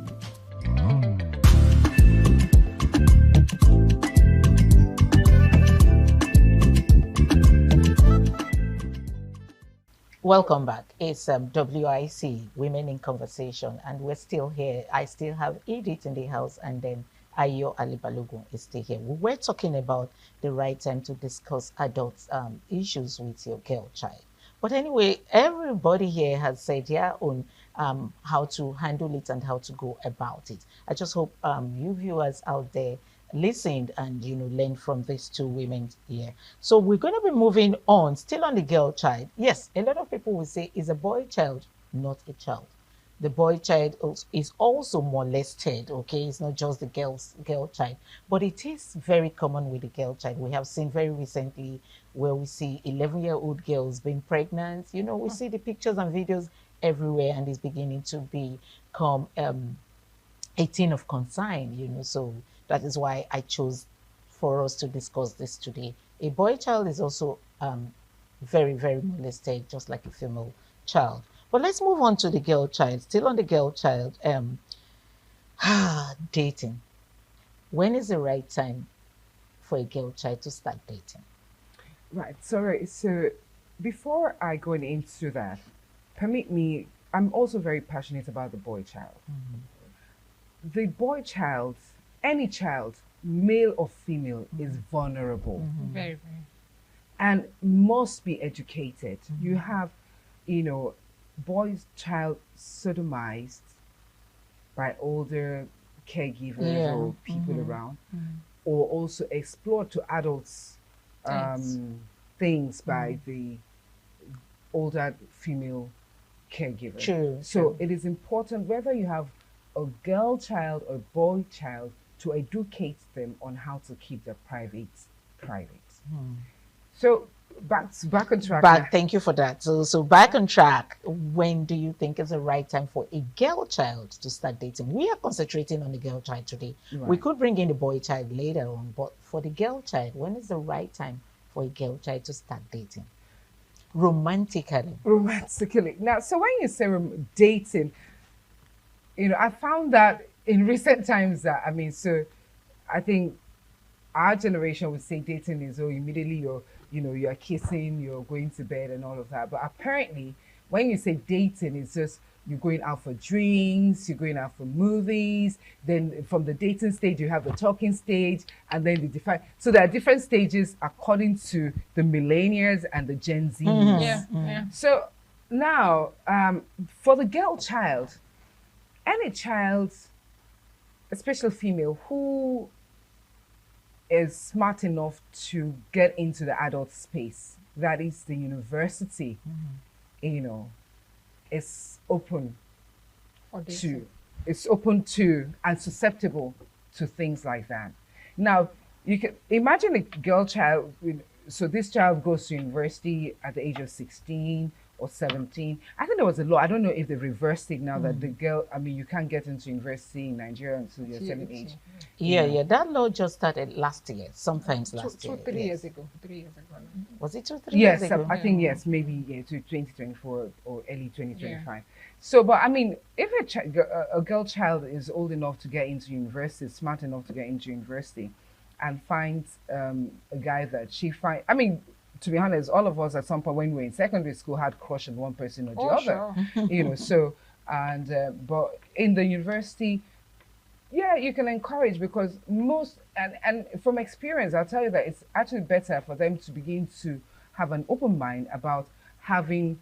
Welcome back. It's WIC, Women in Conversation, and we're still here. I still have Edith in the house, and then Ayo Alibalogun is still here. We were talking about the right time to discuss adult issues with your girl child. But anyway, everybody here has said their own how to handle it and how to go about it. I just hope you viewers out there listened and learned from these two women here. So we're going to be moving on, still on the girl child. Yes, a lot of people will say is a boy child, not a child. The boy child is also molested, okay? It's not just the girl child, but it is very common with the girl child. We have seen very recently where we see 11-year-old girls being pregnant. We see the pictures and videos everywhere, and it's beginning to become a thing of concern, so that is why I chose for us to discuss this today. A boy child is also very, very molested, just like a female child. But let's move on to the girl child. Still on the girl child, dating. When is the right time for a girl child to start dating? Right. Sorry. So before I go into that, permit me, I'm also very passionate about the boy child. The boy child, any child, male or female, is vulnerable. Very, very. And must be educated. You have, boys child sodomized by older caregivers or people around, or also explored to adults things by the older female caregiver. So it is important, whether you have a girl child or boy child, to educate them on how to keep their private. So back on track. Thank you for that. So back on track. When do you think is the right time for a girl child to start dating? We are concentrating on the girl child today. Right. We could bring in the boy child later on, but for the girl child, when is the right time for a girl child to start dating? Romantically. Now, so when you say dating, I found that in recent times that, I think our generation would say dating is, immediately you're kissing, you're going to bed and all of that. But apparently, when you say dating, it's just you're going out for drinks, you're going out for movies. Then from the dating stage, you have the talking stage, and then so there are different stages according to the millennials and the Gen Zs. So now, for the girl child, any child, especially female, who is smart enough to get into the adult space, that is the university, is open to and susceptible to things like that. Now, you can imagine a girl child, so this child goes to university at the age of 16 or 17. I think there was a law. I don't know if they reversed it now that the girl, you can't get into university in Nigeria until you're 7 age. Yeah. That law just started last year, sometimes last year. 3 years ago. Was it 2 or 3 years ago? Yes, I think yes, maybe to 2024 or early 2025. So, but if a girl child is old enough to get into university, smart enough to get into university, and finds a guy that she finds, to be honest, all of us at some point when we were in secondary school had crush on one person or the other. Sure. But in the university, you can encourage, because most, and from experience, I'll tell you that it's actually better for them to begin to have an open mind about having,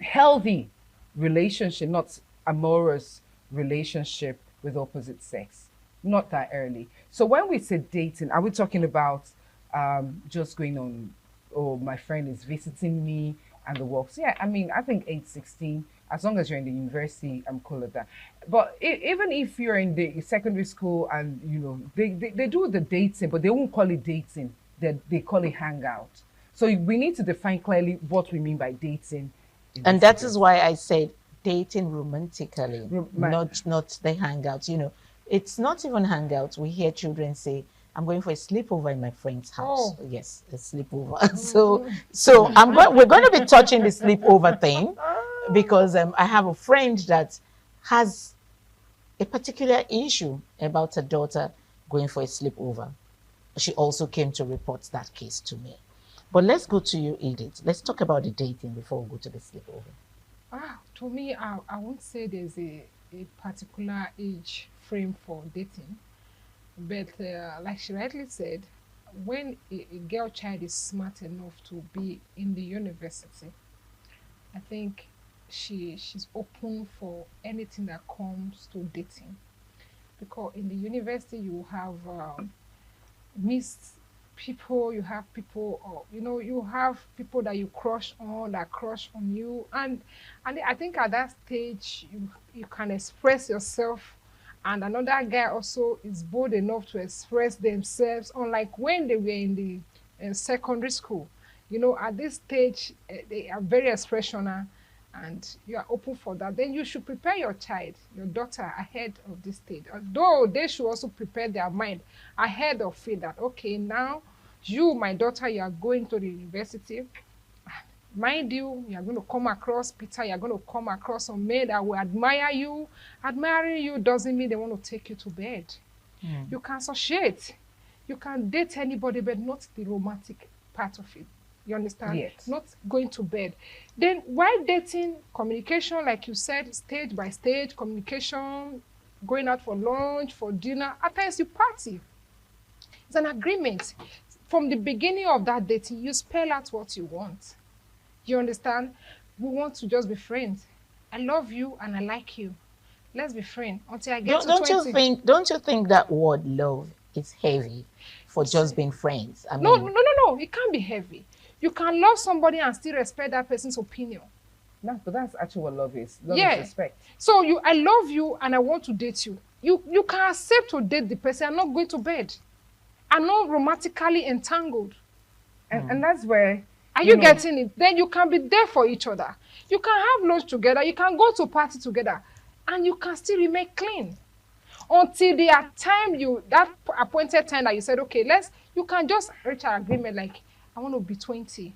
healthy relationship, not amorous relationship with opposite sex, not that early. So when we say dating, are we talking about just going on, my friend is visiting me and the works? I think 8, 16, as long as you're in the university, I'm cool with that. But even if you're in the secondary school and, they do the dating, but they won't call it dating, they call it hangout. So we need to define clearly what we mean by dating. And that is why I said dating romantically, not the hangouts. It's not even hangouts. We hear children say, I'm going for a sleepover in my friend's house. Yes, a sleepover. So we're going to be touching the sleepover thing, because I have a friend that has a particular issue about her daughter going for a sleepover. She also came to report that case to me. But let's go to you, Edith. Let's talk about the dating before we go to the sleepover. To me, I won't say there's a particular age frame for dating. But like she rightly said, when a girl child is smart enough to be in the university, I think she's open for anything that comes to dating. because in the university you have missed people, you have people, you have people that you crush on, that crush on you, and I think at that stage you can express yourself, and another guy also is bold enough to express themselves, unlike when they were in the secondary school. At this stage they are very expressional, and you are open for that. Then you should prepare your child, your daughter, ahead of this stage. Although they should also prepare their mind ahead of it, that okay, now you, my daughter, you are going to the university. Mind you, are going to come across Peter, you're going to come across some men that will admire you. Admiring you doesn't mean they want to take you to bed. You can associate, you can date anybody, but not the romantic part of it. You understand? Yes. Not going to bed. Then while dating, communication, like you said, stage by stage, communication, going out for lunch, for dinner, at times you party. It's an agreement. From the beginning of that dating, you spell out what you want. You understand? We want to just be friends. I love you and I like you. Let's be friends until I get to 20. Don't you think that word love is heavy for just being friends? I mean, No. It can't be heavy. You can love somebody and still respect that person's opinion. No, but that's actually what love is. Love is respect. So I love you and I want to date you. You can accept to date the person. I'm not going to bed. I'm not romantically entangled. And that's where... Are you getting it? Then you can be there for each other. You can have lunch together. You can go to party together. And you can still remain clean. Until the time that appointed time that you said, okay, you can just reach an agreement like, I want to be 20.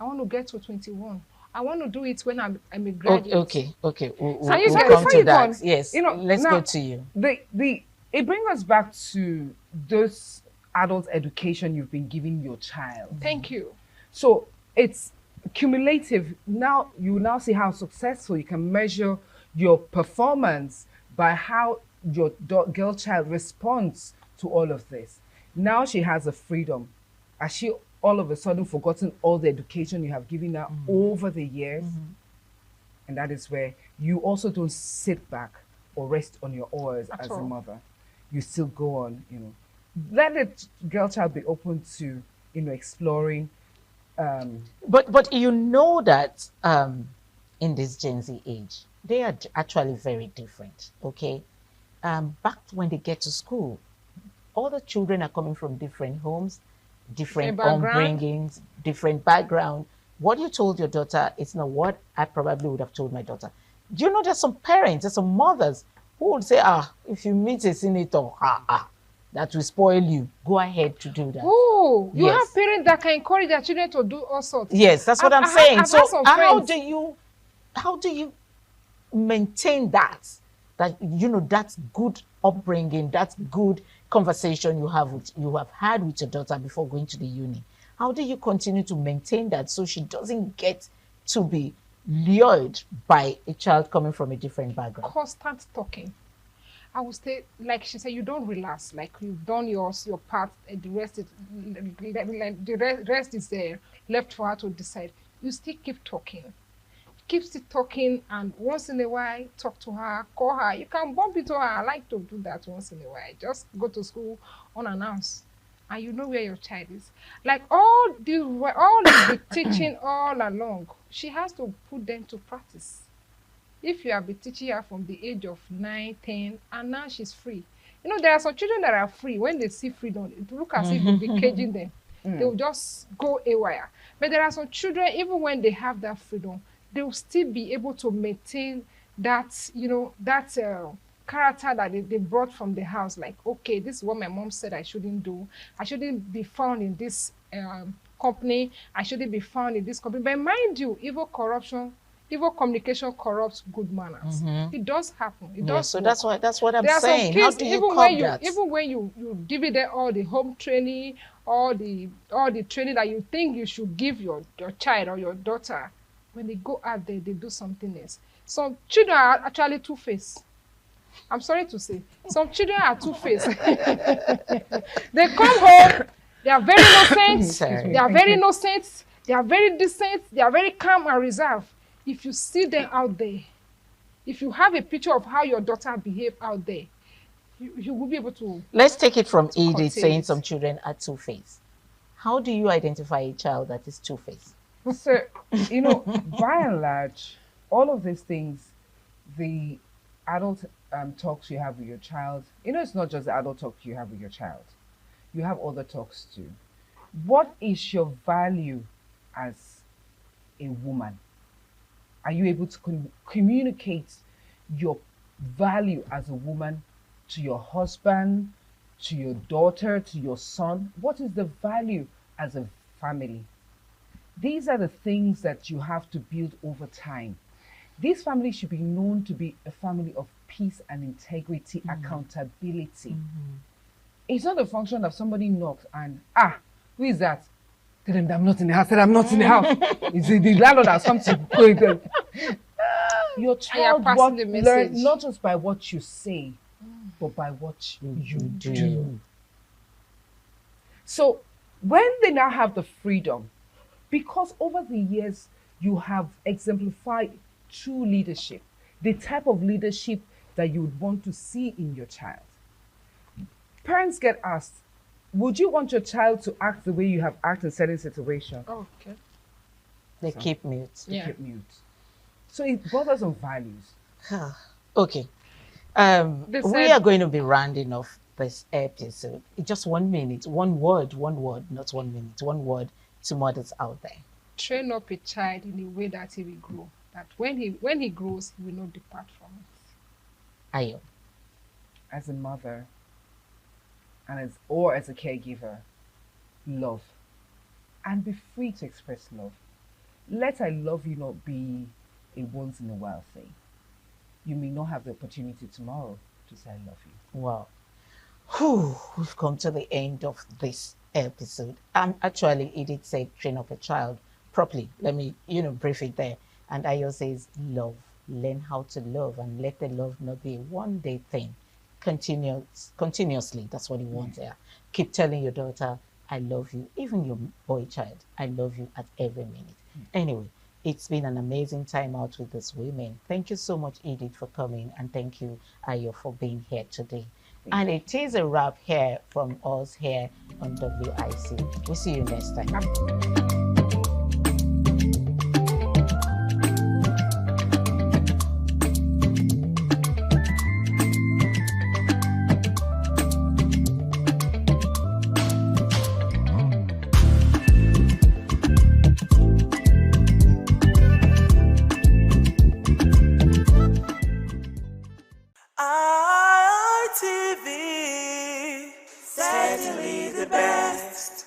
I want to get to 21. I want to do it when I'm a graduate. Okay. We'll come to that. Yes, let's go to you. It brings us back to those adult education you've been giving your child. Thank you. So it's cumulative. Now you now see how successful you can measure your performance by how your girl child responds to all of this. Now she has a freedom. Has she all of a sudden forgotten all the education you have given her over the years? And that is where you also don't sit back or rest on your oars as a mother. You still go on, Let the girl child be open to, exploring. But you know that in this Gen Z age, they are actually very different, okay? Back when they get to school, all the children are coming from different homes, different upbringings, different background. What you told your daughter is not what I probably would have told my daughter. Do you know there's some parents, there's some mothers who would say, if you meet a senator, that will spoil you. Go ahead to do that. Oh, you have parents that can encourage their children to do all sorts. Yes, that's what I'm saying. So how do you maintain that that's good upbringing, that's good conversation you have had with your daughter before going to the uni? How do you continue to maintain that so she doesn't get to be lured by a child coming from a different background? Constant talking. I would say, like she said, you don't relax. Like you've done your part, and the rest is left for her to decide. You still keep talking. Keep still talking, and once in a while, talk to her, call her. You can bump into her. I like to do that once in a while. Just go to school unannounced, and you know where your child is. Like all the teaching all along, she has to put them to practice. If you have been teaching her from the age of 9, 10, and now she's free. There are some children that are free. When they see freedom, it look as if you'll be caging them. They will just go haywire. But there are some children, even when they have that freedom, they will still be able to maintain that, character that they brought from the house. Like, okay, this is what my mom said I shouldn't do. I shouldn't be found in this company. I shouldn't be found in this company. But mind you, evil communication corrupts good manners. It does happen. It does. So that's what I'm saying. How do you curb that? Even when you give them all the home training, all the training that you think you should give your child or your daughter, when they go out there, they do something else. Some children are actually two-faced. I'm sorry to say, some children are two-faced. They come home, they are very innocent. They are very innocent. They are very decent. They are very calm and reserved. If you see them out there, if you have a picture of how your daughter behaved out there, you will be able to. Let's take it from Edith contain saying it. some children are two-faced. How do you identify a child that is two-faced? So, by and large, all of these things, the adult talks you have with your child, it's not just the adult talk you have with your child. You have other talks too. What is your value as a woman? Are you able to communicate your value as a woman to your husband, to your daughter, to your son? What is the value as a family? These are the things that you have to build over time. This family should be known to be a family of peace and integrity, accountability. It's not a function of somebody knocks and, who is that? Tell them that I'm not in the house. Tell them I'm not in the house. It's the landlord has come to go. Your child passing the learn message. not just by what you say, but by what you do. So when they now have the freedom, because over the years you have exemplified true leadership, the type of leadership that you would want to see in your child. Parents get asked, would you want your child to act the way you have acted in certain situations? Oh, okay. They keep mute. They keep mute. So it borders on values. Okay. We said- are going to be rounding off this episode. Just 1 minute, one word, not 1 minute, one word to mothers out there. Train up a child in a way that he will grow. That when he grows, he will not depart from it. Ayo. As a mother and as a caregiver, love. And be free to express love. Let I love you not be a once in a while thing. You may not have the opportunity tomorrow to say I love you. Wow. We've come to the end of this episode. Actually, Edith said train up a child properly. Let me, brief it there. And Ayo says love. Learn how to love and let the love not be a one-day thing. Continuously. That's what he wants there. Keep telling your daughter, I love you. Even your boy child, I love you at every minute. Anyway, it's been an amazing time out with these women. Thank you so much, Edith, for coming. And thank you, Ayo, for being here today. And it is a wrap here from us here on WIC. We'll see you next time. ITV, certainly the best.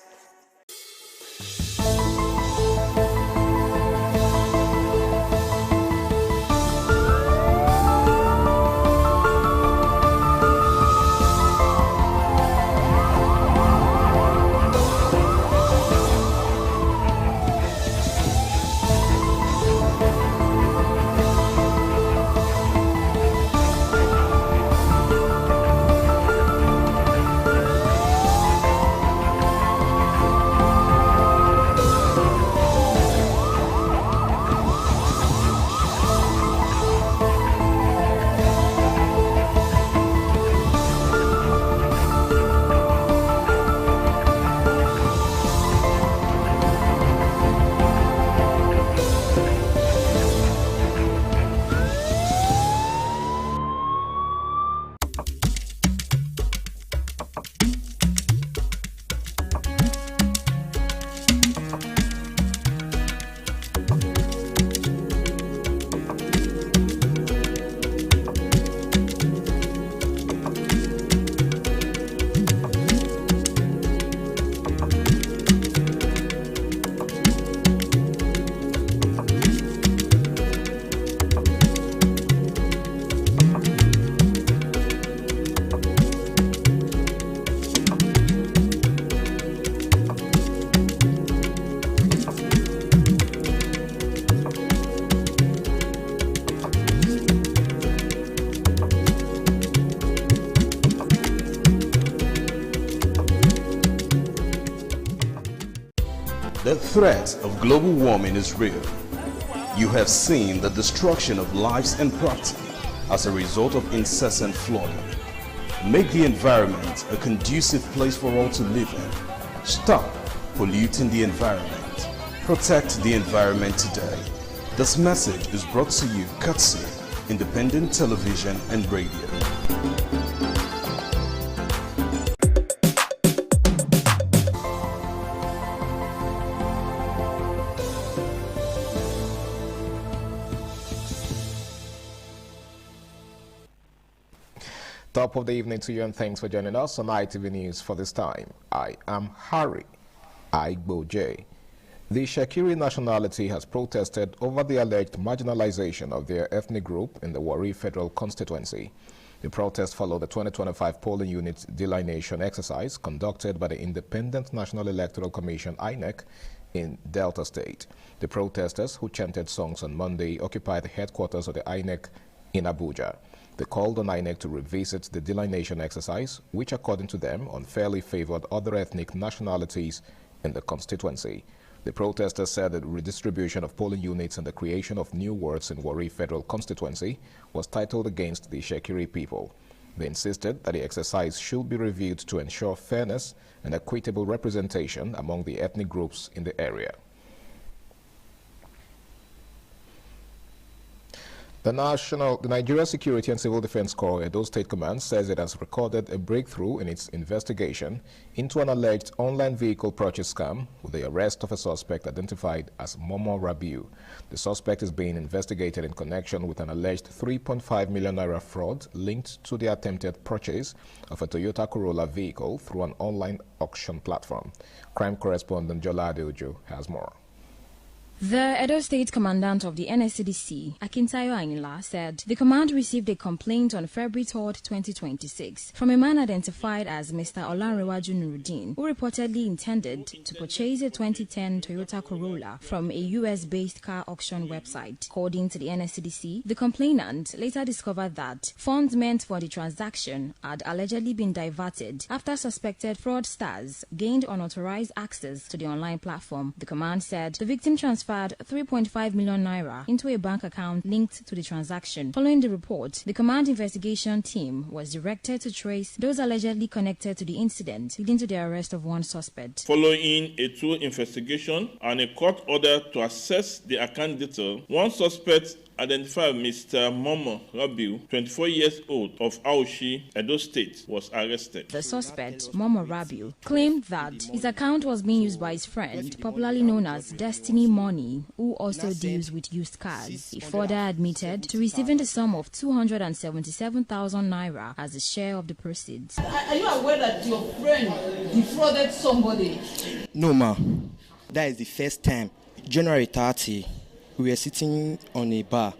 The threat of global warming is real. You have seen the destruction of lives and property as a result of incessant flooding. Make the environment a conducive place for all to live in. Stop polluting the environment. Protect the environment today. This message is brought to you courtesy Independent Television and Radio. Top of the evening to you, and thanks for joining us on ITV News for this time. I am Harry Aigboje. The Shekiri nationality has protested over the alleged marginalization of their ethnic group in the Warri Federal Constituency. The protest followed the 2025 polling unit delineation exercise conducted by the Independent National Electoral Commission (INEC) in Delta State. The protesters, who chanted songs on Monday, occupied the headquarters of the INEC in Abuja. They called on INEC to revisit the delineation exercise, which according to them unfairly favored other ethnic nationalities in the constituency. The protesters said that the redistribution of polling units and the creation of new wards in Warri Federal Constituency was titled against the Shekiri people. They insisted that the exercise should be reviewed to ensure fairness and equitable representation among the ethnic groups in the area. The Nigeria Security and Civil Defense Corps Edo State Command says it has recorded a breakthrough in its investigation into an alleged online vehicle purchase scam with the arrest of a suspect identified as Momo Rabiu. The suspect is being investigated in connection with an alleged 3.5 million naira fraud linked to the attempted purchase of a Toyota Corolla vehicle through an online auction platform. Crime correspondent Jola Adeojo has more. The Edo State Commandant of the NSCDC, Akintayo Ayinla, said the command received a complaint on February 3, 2026 from a man identified as Mr. Olanrewaju Nuruddin, who reportedly intended to purchase a 2010 Toyota Corolla from a US-based car auction website. According to the NSCDC, the complainant later discovered that funds meant for the transaction had allegedly been diverted after suspected fraudsters gained unauthorized access to the online platform. The command said the victim transferred 3.5 million naira into a bank account linked to the transaction. Following the report, the command investigation team was directed to trace those allegedly connected to the incident, leading to the arrest of one suspect. Following a thorough investigation and a court order to assess the account detail, one suspect identified Mr. Momo Rabiu, 24 years old, of Aushi, Edo State, was arrested. The suspect, Momo Rabiu, claimed that his account was being used by his friend, popularly known as Destiny Money, who also deals with used cars. He further admitted to receiving the sum of 277,000 naira as a share of the proceeds. Are you aware that your friend defrauded somebody? No, ma. That is the first time. January 30. We were sitting on a bar,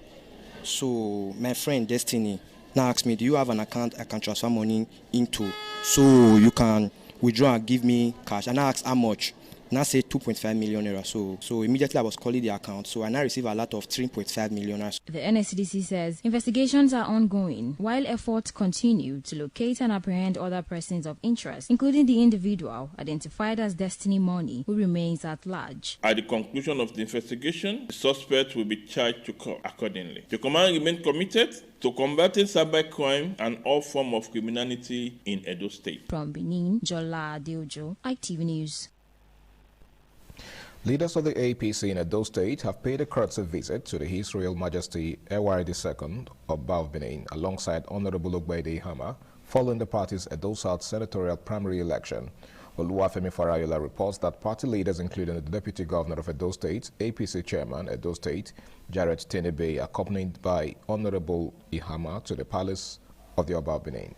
so my friend Destiny now asked me, do you have an account I can transfer money into so you can withdraw and give me cash? And I asked how much. Now say 2.5 million naira. So immediately I was calling the account. So I now receive a lot of 3.5 million naira. The NSCDC says investigations are ongoing while efforts continue to locate and apprehend other persons of interest, including the individual identified as Destiny Money, who remains at large. At the conclusion of the investigation, the suspect will be charged to court accordingly. The command remains committed to combating cybercrime and all forms of criminality in Edo State. From Benin, Jola Adeojo, ITV News. Leaders of the APC in Edo State have paid a courtesy visit to His Royal Majesty Ewari II of Benin alongside Honorable Ogbaide Ihama following the party's Edo South senatorial primary election. Oluwafemi Farayola reports that party leaders, including the Deputy Governor of Edo State, APC Chairman Edo State, Jared Tenebe, accompanied by Honorable Ihama to the palace of the Oba Benin.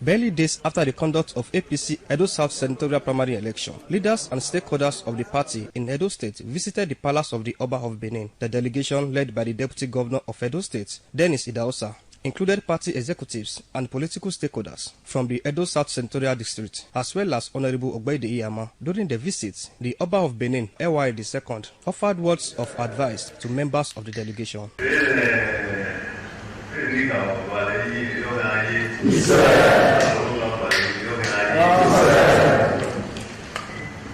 Barely days after the conduct of APC Edo South senatorial primary election, leaders and stakeholders of the party in Edo State visited the palace of the Oba of Benin. The delegation, led by the Deputy Governor of Edo State, Dennis Idahosa, included party executives and political stakeholders from the Edo South Senatorial District, as well as Honorable Ogbaide Ihama. During the visit, the Oba of Benin, Ewari II, offered words of advice to members of the delegation.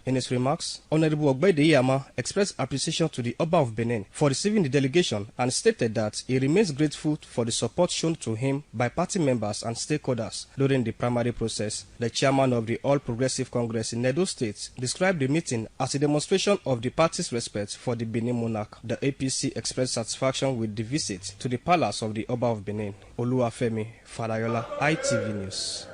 In his remarks, Honorable Ogbede Iyama expressed appreciation to the Oba of Benin for receiving the delegation and stated that he remains grateful for the support shown to him by party members and stakeholders during the primary process. The chairman of the All Progressive Congress in Edo State described the meeting as a demonstration of the party's respect for the Benin monarch. The APC expressed satisfaction with the visit to the palace of the Oba of Benin. Oluwafemi Fadayola, ITV News.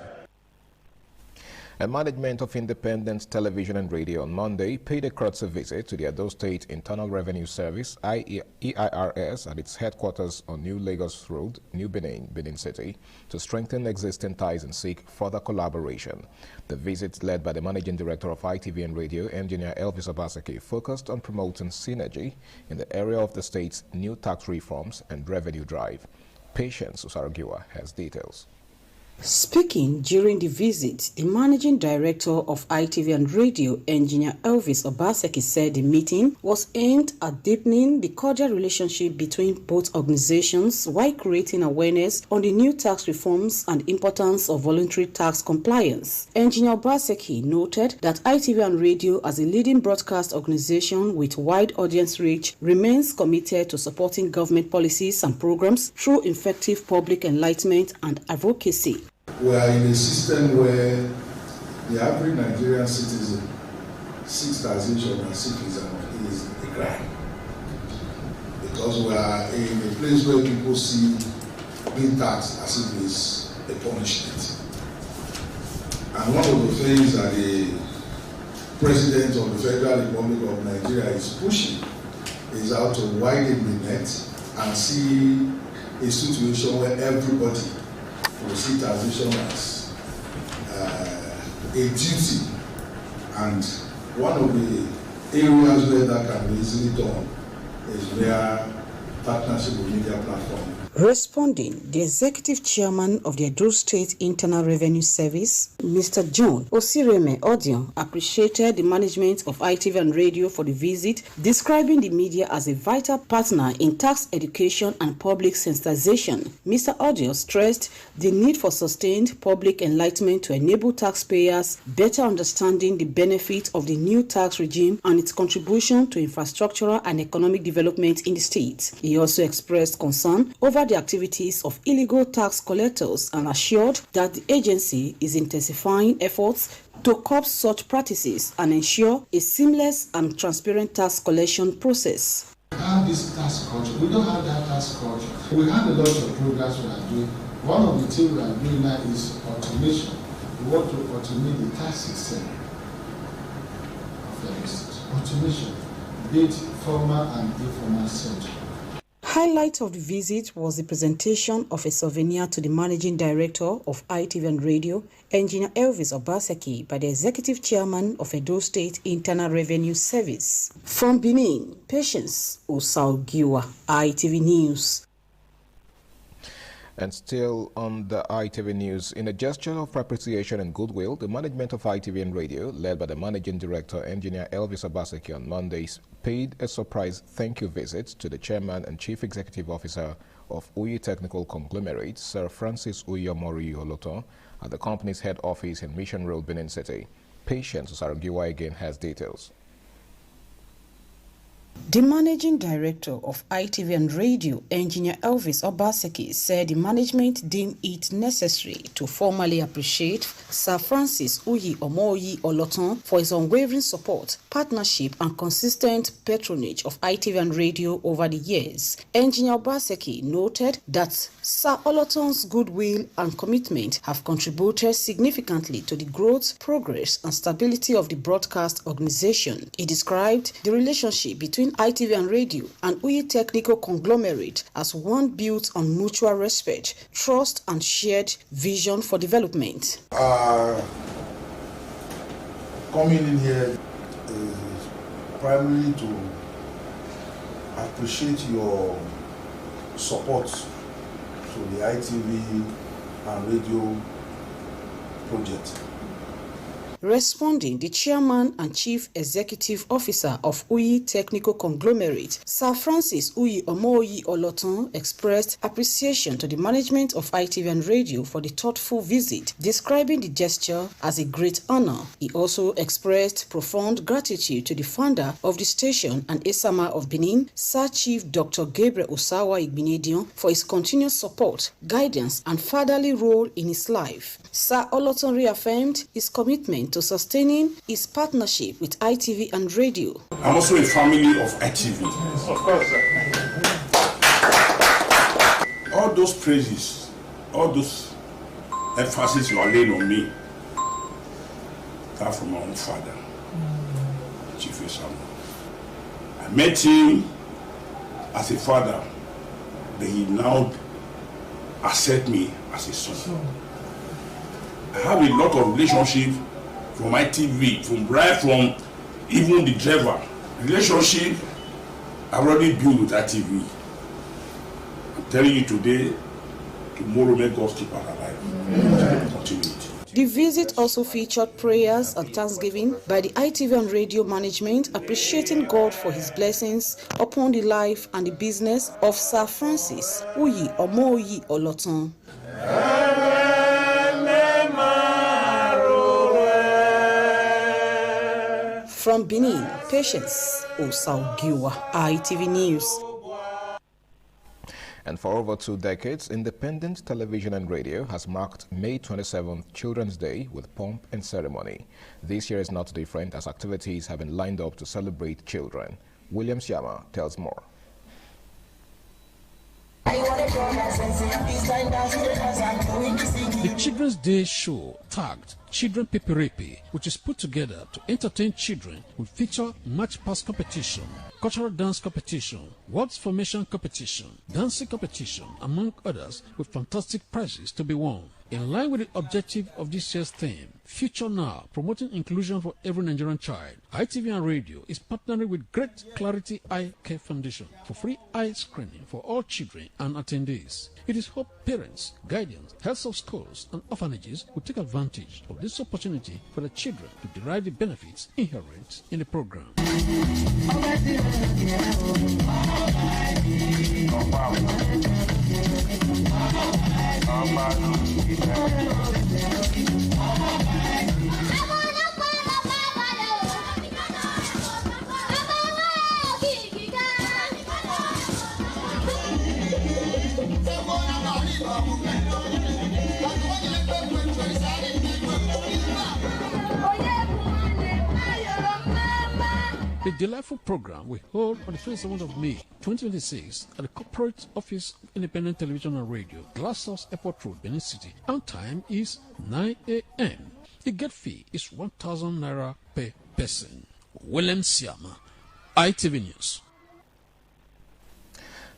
A management of Independent Television and Radio on Monday paid a courtesy visit to the Edo State Internal Revenue Service (EIRS) at its headquarters on New Lagos Road, New Benin, Benin City, to strengthen existing ties and seek further collaboration. The visit, led by the Managing Director of ITV and Radio, Engineer Elvis Obaseki, focused on promoting synergy in the area of the state's new tax reforms and revenue drive. Patience Usaragiwa has details. Speaking during the visit, the Managing Director of ITV and Radio, Engineer Elvis Obaseki, said the meeting was aimed at deepening the cordial relationship between both organizations while creating awareness on the new tax reforms and importance of voluntary tax compliance. Engineer Obaseki noted that ITV and Radio, as a leading broadcast organization with wide audience reach, remains committed to supporting government policies and programs through effective public enlightenment and advocacy. We are in a system where the average Nigerian citizen seeks taxation and citizen is a crime. Because we are in a place where people see being taxed as if it's a punishment. And one of the things that the President of the Federal Republic of Nigeria is pushing is how to widen the net and see a situation where everybody will see taxation as a duty, and one of the areas where that can be easily done is via partnership with media platform. Responding, the Executive Chairman of the Edo State Internal Revenue Service, Mr. John Osireme Odion, appreciated the management of ITV and Radio for the visit, describing the media as a vital partner in tax education and public sensitization. Mr. Odion stressed the need for sustained public enlightenment to enable taxpayers better understanding the benefits of the new tax regime and its contribution to infrastructural and economic development in the state. He also expressed concern over the activities of illegal tax collectors and assured that the agency is intensifying efforts to curb such practices and ensure a seamless and transparent tax collection process. We have this tax culture. We don't have that tax culture. We have a lot of programs we are doing. One of the things we are doing now is automation. We want to automate the tax system of the state. Automation, be it formal and informal sector. Highlight of the visit was the presentation of a souvenir to the Managing Director of ITV and Radio, Engineer Elvis Obaseki, by the Executive Chairman of Edo State Internal Revenue Service. From Benin, Patience Usaragiwa, ITV News. And still on the ITV News, in a gesture of appreciation and goodwill, the management of ITV and Radio, led by the Managing Director, Engineer Elvis Obaseki, on Mondays, paid a surprise thank you visit to the Chairman and Chief Executive Officer of Uyi Technical Conglomerate, Sir Francis Uyomori Oloton, at the company's head office in Mission Road, Benin City. Patience Usaragiwa again has details. The Managing Director of ITV and Radio, Engineer Elvis Obaseki, said the management deemed it necessary to formally appreciate Sir Francis Uyomori Oloton for his unwavering support, partnership and consistent patronage of ITV and Radio over the years. Engineer Obaseki noted that Sir Oloton's goodwill and commitment have contributed significantly to the growth, progress and stability of the broadcast organization. He described the relationship between ITV and Radio and Uyi Technical Conglomerate as one built on mutual respect, trust and shared vision for development. Coming in here is primarily to appreciate your support to the ITV and Radio project. Responding, the chairman and chief executive officer of Uyi Technical Conglomerate, Sir Francis Uyi Omoyi Oloton, expressed appreciation to the management of ITV and Radio for the thoughtful visit, describing the gesture as a great honor. He also expressed profound gratitude to the founder of the station and Esama of Benin, Sir Chief Dr. Gabriel Osawa Igbinedion, for his continuous support, guidance, and fatherly role in his life. Sir Oloton reaffirmed his commitment to sustaining his partnership with ITV and Radio. I'm also a family of ITV. Of course, sir. All those praises, all those emphasis you are laying on me, come from my own father, Chief Esama. I met him as a father, but he now accepts me as a son. I have a lot of relationship from ITV, from even the driver. Relationship I've already built with ITV. I'm telling you today, tomorrow may God keep us alive. Continuity. The visit also featured prayers and thanksgiving by the ITV and Radio management, appreciating God for his blessings upon the life and the business of Sir Francis Uyi Omoyi Oloton. From Benin, Patience Osaugiwa, ITV News. And for over 2 decades, independent television and radio has marked May 27th Children's Day with pomp and ceremony. This year is not different, as activities have been lined up to celebrate children. William Siama tells more. The Children's Day show, tagged Children Peperepe, which is put together to entertain children, will feature match pass competition, cultural dance competition, words formation competition, dancing competition, among others, with fantastic prizes to be won. In line with the objective of this year's theme, Future Now, promoting inclusion for every Nigerian child, ITV and Radio is partnering with Great Clarity Eye Care Foundation for free eye screening for all children and attendees. It is hoped parents, guardians, heads of schools, and orphanages will take advantage of this opportunity for the children to derive the benefits inherent in the program. The delightful program will hold on the 27th of May 2026 at the Corporate Office of Independent Television and Radio, Glasshouse Airport Road, Benin City. And time is 9 a.m. The gate fee is 1,000 naira per person. William Siama, ITV News.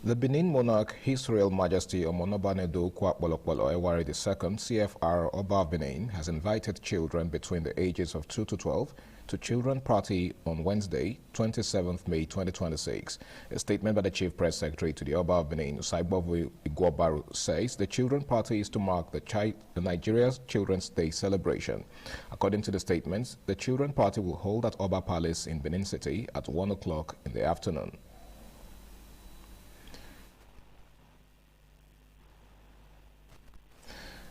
The Benin monarch, His Royal Majesty Omonobanedo Kwakbolokbolo Ewari II, CFR Oba of Benin, has invited children between the ages of 2 to 12 to Children Party on Wednesday, 27th May 2026. A statement by the Chief Press Secretary to the Oba of Benin, Saibovu Igwobaru, says the Children Party is to mark the Nigeria's Children's Day celebration. According to the statements, the Children Party will hold at Oba Palace in Benin City at 1 o'clock in the afternoon.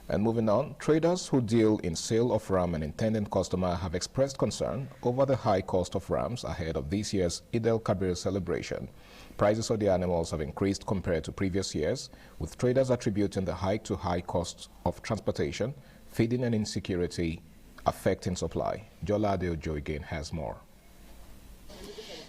And moving on, traders who deal in sale of ram and intended customer have expressed concern over the high cost of rams ahead of this year's Eid al-Kabir celebration. Prices of the animals have increased compared to previous years, with traders attributing the hike to high costs of transportation, feeding and insecurity affecting supply. Jolade Ojo again has more.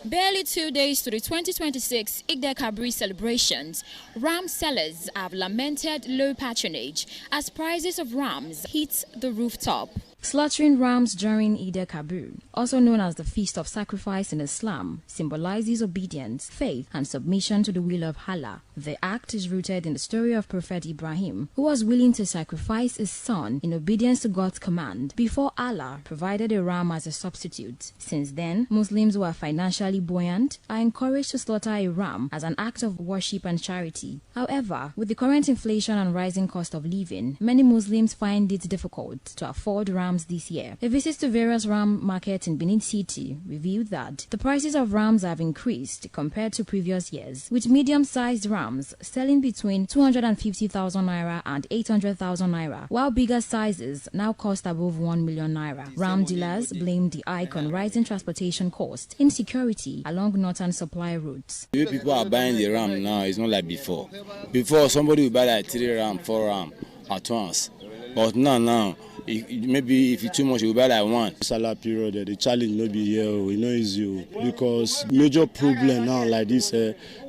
Barely 2 days to the 2026 Eid al-Kabir celebrations, ram sellers have lamented low patronage as prices of rams hit the rooftop. Slaughtering rams during Eid al-Kabir, also known as the Feast of Sacrifice in Islam, symbolizes obedience, faith, and submission to the will of Allah. The act is rooted in the story of Prophet Ibrahim, who was willing to sacrifice his son in obedience to God's command before Allah provided a ram as a substitute. Since then, Muslims who are financially buoyant are encouraged to slaughter a ram as an act of worship and charity. However, with the current inflation and rising cost of living, many Muslims find it difficult to afford rams rams this year. A visit to various ram markets in Benin City revealed that the prices of rams have increased compared to previous years, with medium-sized rams selling between 250,000 naira and 800,000 naira, while bigger sizes now cost above 1 million naira. Ram dealers blame the hike on rising transportation costs, insecurity along northern supply routes. The way people are buying the ram now is not like before. Before, somebody would buy like 3 ram, 4 ram at once. But now, maybe if it's too much, you will buy like 1. Salah period, the challenge will be here, we know easy because major problem now like this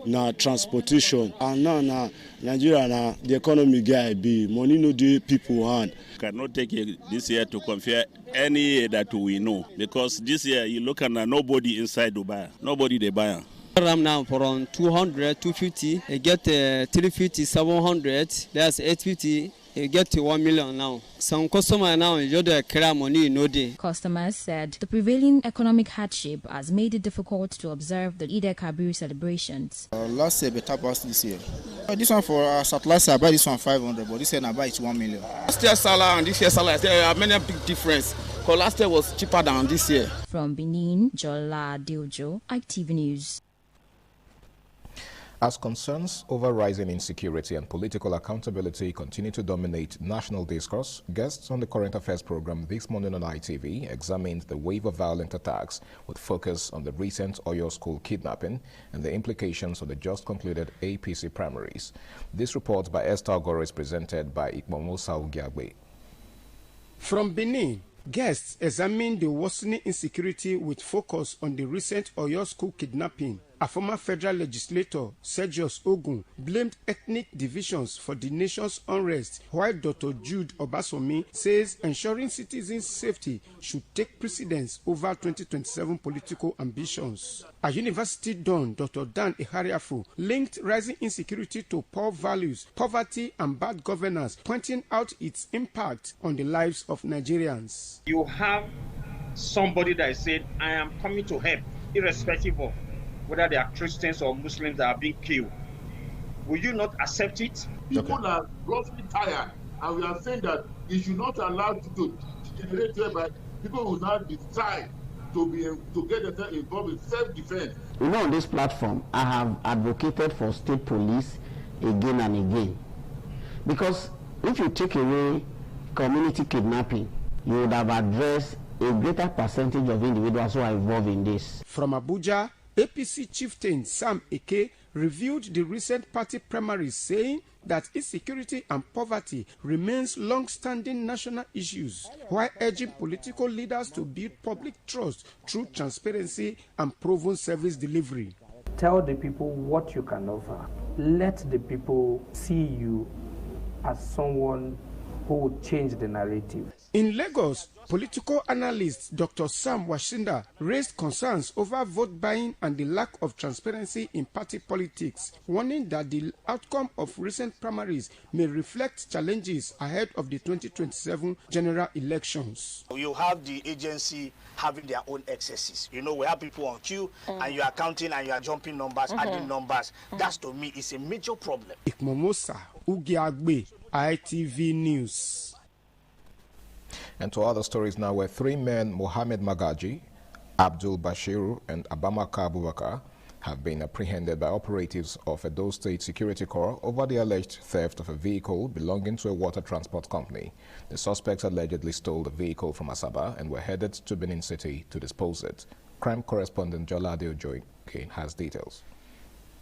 now transportation. And now Nigeria now the economy guy be money no do people hand. Cannot take it this year to compare any year that we know because this year you look at nobody inside Dubai, nobody they buy. Ram now from 200, 250, you get 350, 700, that's 850. You get to 1 million now. Some customers now enjoy their credit money in day. Customers said the prevailing economic hardship has made it difficult to observe the Eid-el-Kabir celebrations. Last year better pass this year. This one for last year I buy this one 500, but this year I buy it 1 million. Last year's salary and this year's salary, there are many big difference. Because last year was cheaper than this year. From Benin, Jola Diojo, ITV News. As concerns over rising insecurity and political accountability continue to dominate national discourse, guests on the Current Affairs program this morning on ITV examined the wave of violent attacks with focus on the recent Oyo school kidnapping and the implications of the just concluded APC primaries. This report by Esther Ogoro is presented by Ikmomosa Ugiagwe. From Benin, guests examined the worsening insecurity with focus on the recent Oyo school kidnapping. A former federal legislator, Sergius Ogun, blamed ethnic divisions for the nation's unrest, while Dr. Jude Obasomi says ensuring citizens' safety should take precedence over 2027 political ambitions. A university don, Dr. Dan Ihariafu, linked rising insecurity to poor values, poverty, and bad governance, pointing out its impact on the lives of Nigerians. You have somebody that said, I am coming to help, irrespective of whether they are Christians or Muslims that are being killed. Will you not accept it? People are grossly tired, and we are saying that it should not allow to generate whereby people will not decide to get themselves involved in self-defense. You know, on this platform, I have advocated for state police again and again. Because if you take away community kidnapping, you would have addressed a greater percentage of individuals who are involved in this. From Abuja, APC chieftain Sam Eke reviewed the recent party primaries, saying that insecurity and poverty remains long-standing national issues, while urging political leaders to build public trust through transparency and proven service delivery. Tell the people what you can offer. Let the people see you as someone who will change the narrative. In Lagos, political analyst Dr. Sam Washinda raised concerns over vote buying and the lack of transparency in party politics, warning that the outcome of recent primaries may reflect challenges ahead of the 2027 general elections. You have the agency having their own excesses. You know, we have people on queue and you are counting and you are jumping numbers, adding numbers. That's, to me, is a major problem. Ikmomosa Ugiagbe, ITV News. And to other stories now, where 3 men, Mohamed Magaji, Abdul Bashiru, and Abamaka Abubakar, have been apprehended by operatives of Edo State Security Corps over the alleged theft of a vehicle belonging to a water transport company. The suspects allegedly stole the vehicle from Asaba and were headed to Benin City to dispose it. Crime correspondent Jola Diojo has details.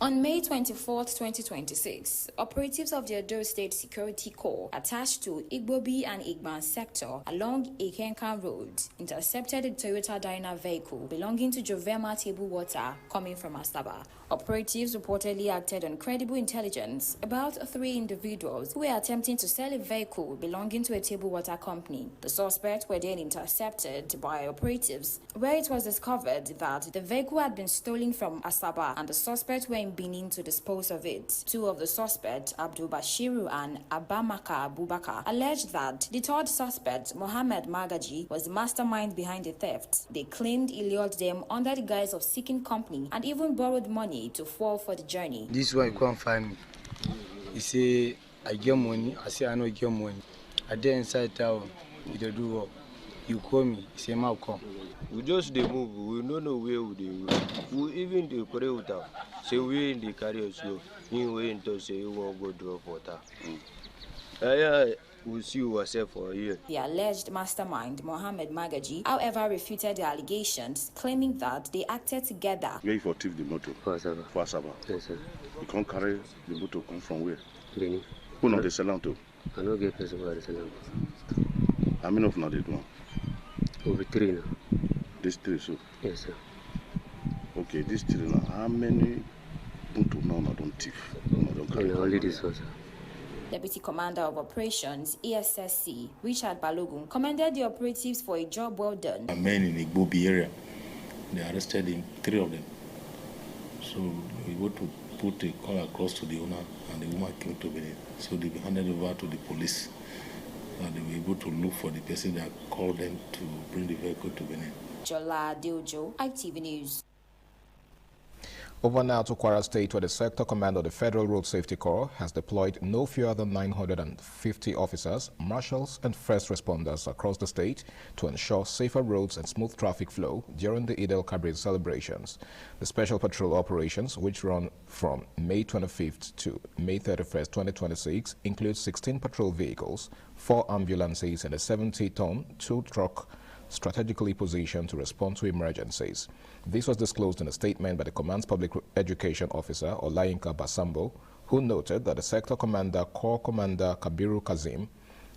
On May 24, 2026, operatives of the Edo State Security Corps attached to Igbobi and Igban sector along Ikenkan Road intercepted a Toyota Dyna vehicle belonging to Jovema Table Water coming from Asaba. Operatives reportedly acted on credible intelligence about 3 individuals who were attempting to sell a vehicle belonging to a table water company. The suspects were then intercepted by operatives, where it was discovered that the vehicle had been stolen from Asaba and the suspects were in Benin to dispose of it. 2 of the suspects, Abdul Bashiru and Abamaka Abubakar, alleged that the 3rd suspect, Mohamed Magaji, was the mastermind behind the theft. They claimed he lured them under the guise of seeking company and even borrowed money to fall for the journey. This one you can't find me. He say I get money. I say I know get money. I dey inside town. We dey do work. You call me, say ma come. We just dey move, we don't know where we dey go. We even dey pray with her. Say we in the carry us go. Him wey to say he won't go drop water. Yeah, we'll see yourself for here. The alleged mastermind, Mohammed Magaji, however, refuted the allegations, claiming that they acted together. Where you for thief the motor? For Asaba. Yes, sir. You can't carry the motor come from where? Benin. Who not they sell out to? I don't get person where they sell out. How many of them they do? Over 3 now. This 3 so? Yes, sir. Okay, this 3 now. How many motor now don't thief? Don't carry only this one, sir. Deputy Commander of Operations, ESSC, Richard Balogun, commended the operatives for a job well done. Men in the Igbobi area, they arrested 3 of them. So we were to put a call across to the owner, and the woman came to Benin. So they were handed over to the police, and they were able to look for the person that called them to bring the vehicle to Benin. Jola Diojo, ITV News. Over now to Kwara State, where the Sector Command of the Federal Road Safety Corps has deployed no fewer than 950 officers, marshals, and first responders across the state to ensure safer roads and smooth traffic flow during the Eid al-Kabir celebrations. The special patrol operations, which run from May 25th to May 31st, 2026, include 16 patrol vehicles, 4 ambulances, and a 70-ton 2-truck strategically positioned to respond to emergencies. This was disclosed in a statement by the Command's Public Education Officer, Olayinka Basambo, who noted that the Sector Commander, Corps Commander Kabiru Kazim,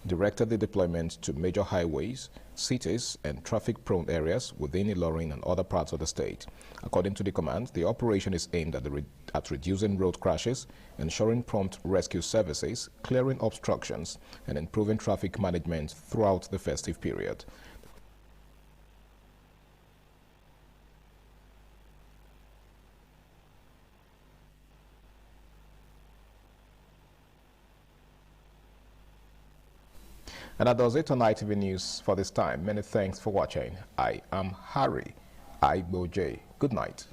directed the deployment to major highways, cities, and traffic-prone areas within Ilorin and other parts of the state. According to the command, the operation is aimed at reducing road crashes, ensuring prompt rescue services, clearing obstructions, and improving traffic management throughout the festive period. And that does it on ITV News for this time. Many thanks for watching. I am Harry Igboje. Good night.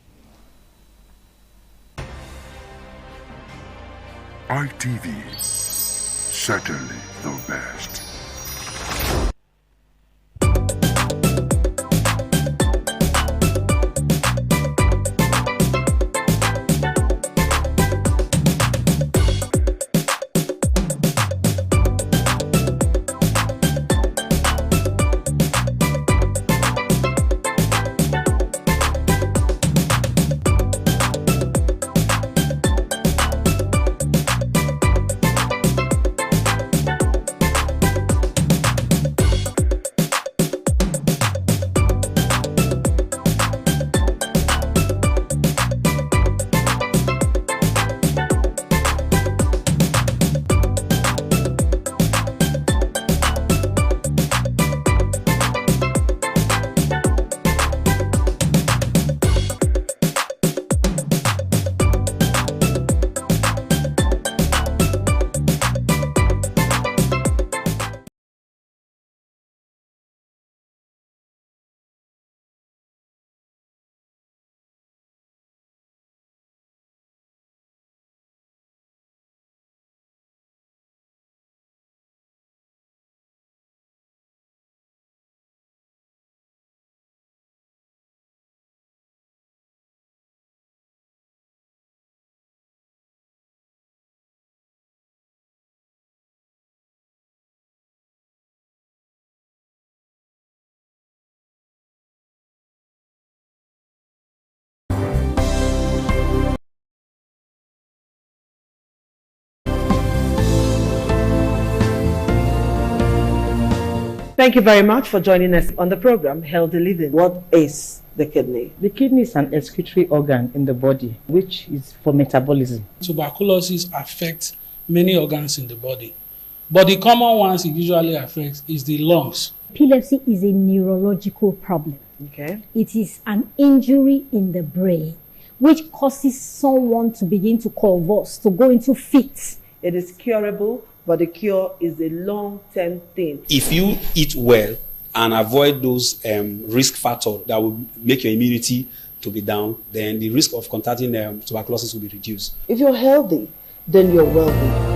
ITV, certainly the best. Thank you very much for joining us on the program, Healthy Living. What is the kidney? The kidney is an excretory organ in the body, which is for metabolism. Tuberculosis affects many organs in the body, but the common ones it usually affects is the lungs. Epilepsy is a neurological problem. Okay. It is an injury in the brain, which causes someone to begin to convulse, to go into fits. It is curable, but the cure is a long-term thing. If you eat well and avoid those risk factors that will make your immunity to be down, then the risk of contracting tuberculosis will be reduced. If you're healthy, then you're wealthy.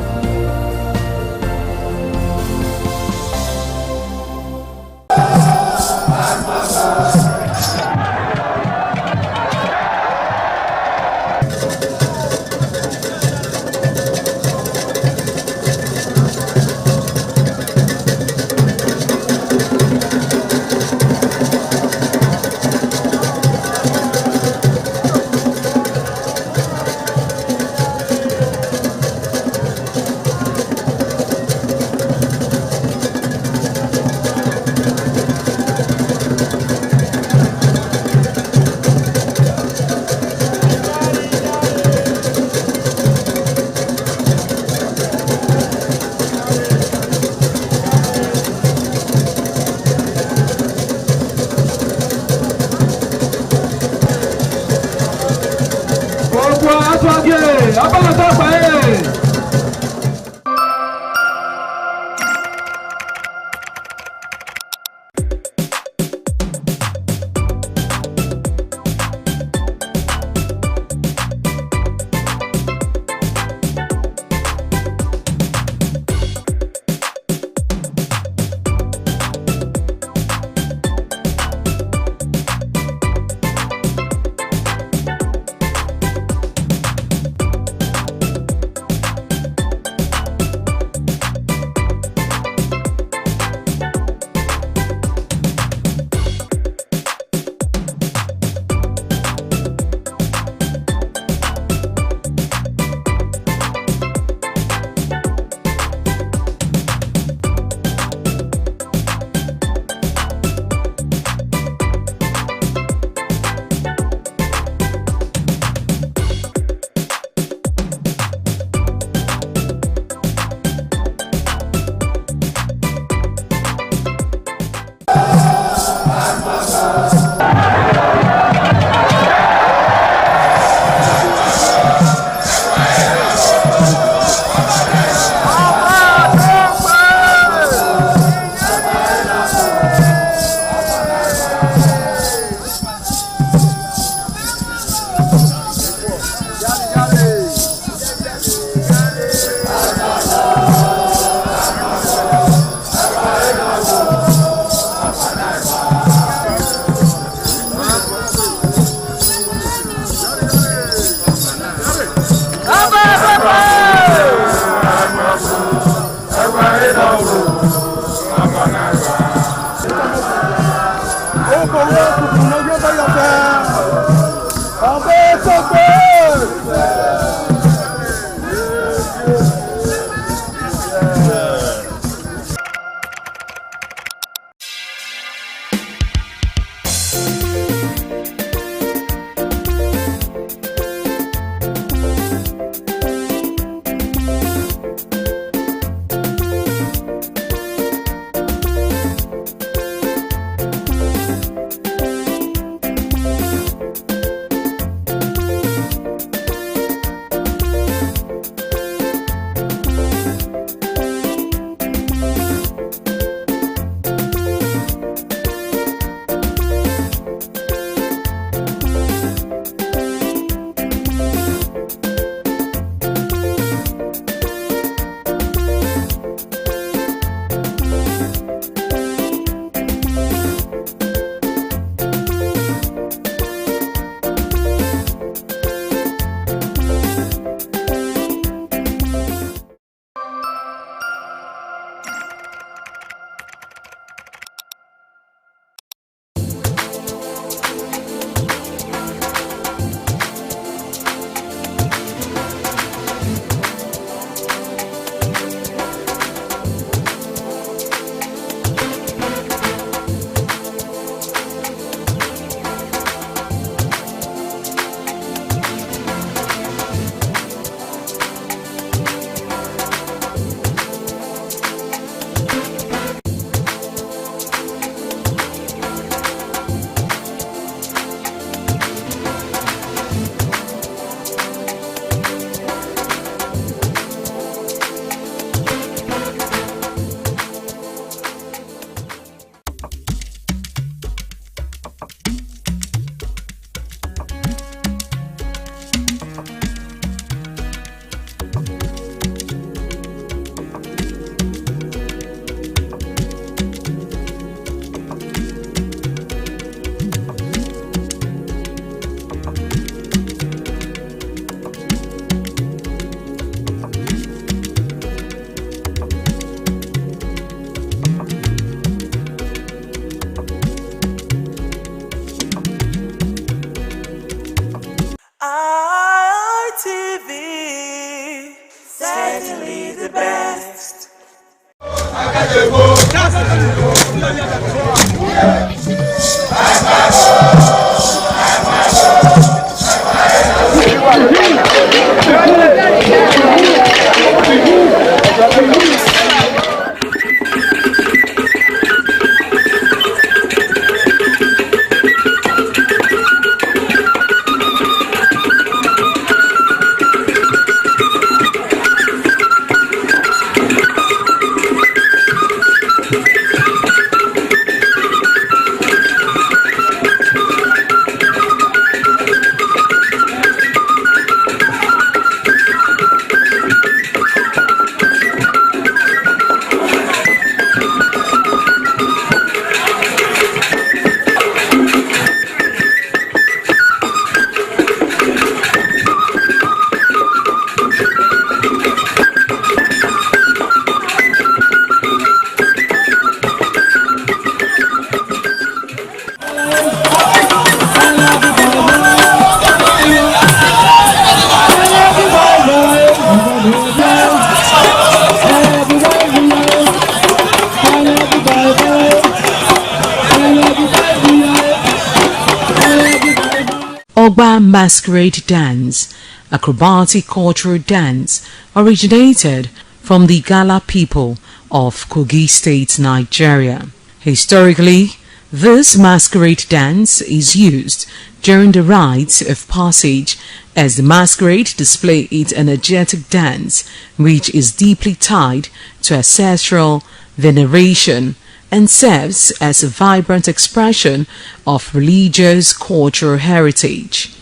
Ogba masquerade dance, acrobatic cultural dance, originated from the Gala people of Kogi State, Nigeria. Historically, this masquerade dance is used during the rites of passage, as the masquerade display its energetic dance, which is deeply tied to ancestral veneration and serves as a vibrant expression of religious cultural heritage.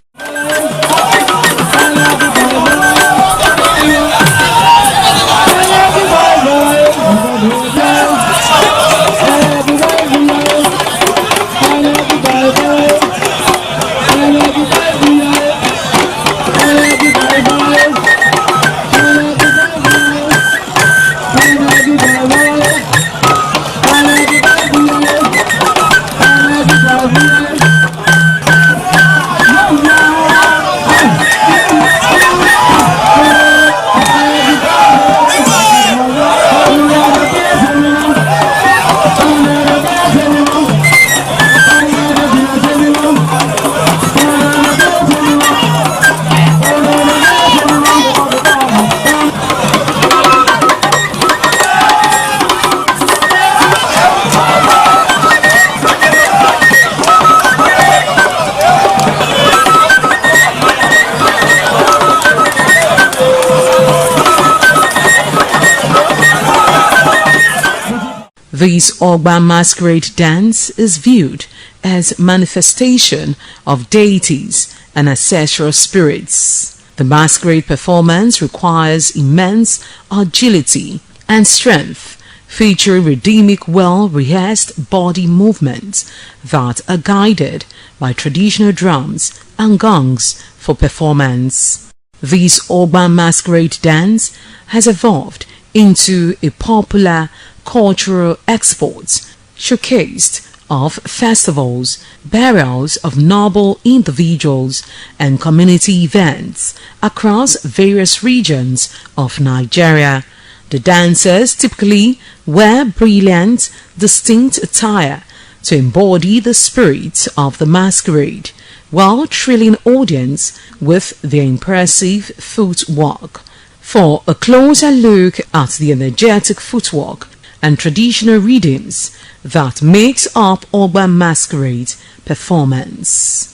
This Ogba masquerade dance is viewed as manifestation of deities and ancestral spirits. The masquerade performance requires immense agility and strength, featuring rhythmic, well-rehearsed body movements that are guided by traditional drums and gongs for performance. This Ogba masquerade dance has evolved into a popular cultural exports, showcased of festivals, burials of noble individuals, and community events across various regions of Nigeria. The dancers typically wear brilliant, distinct attire to embody the spirit of the masquerade, while thrilling audience with their impressive footwork. For a closer look at the energetic footwork and traditional rhythms that makes up Ogba masquerade performance.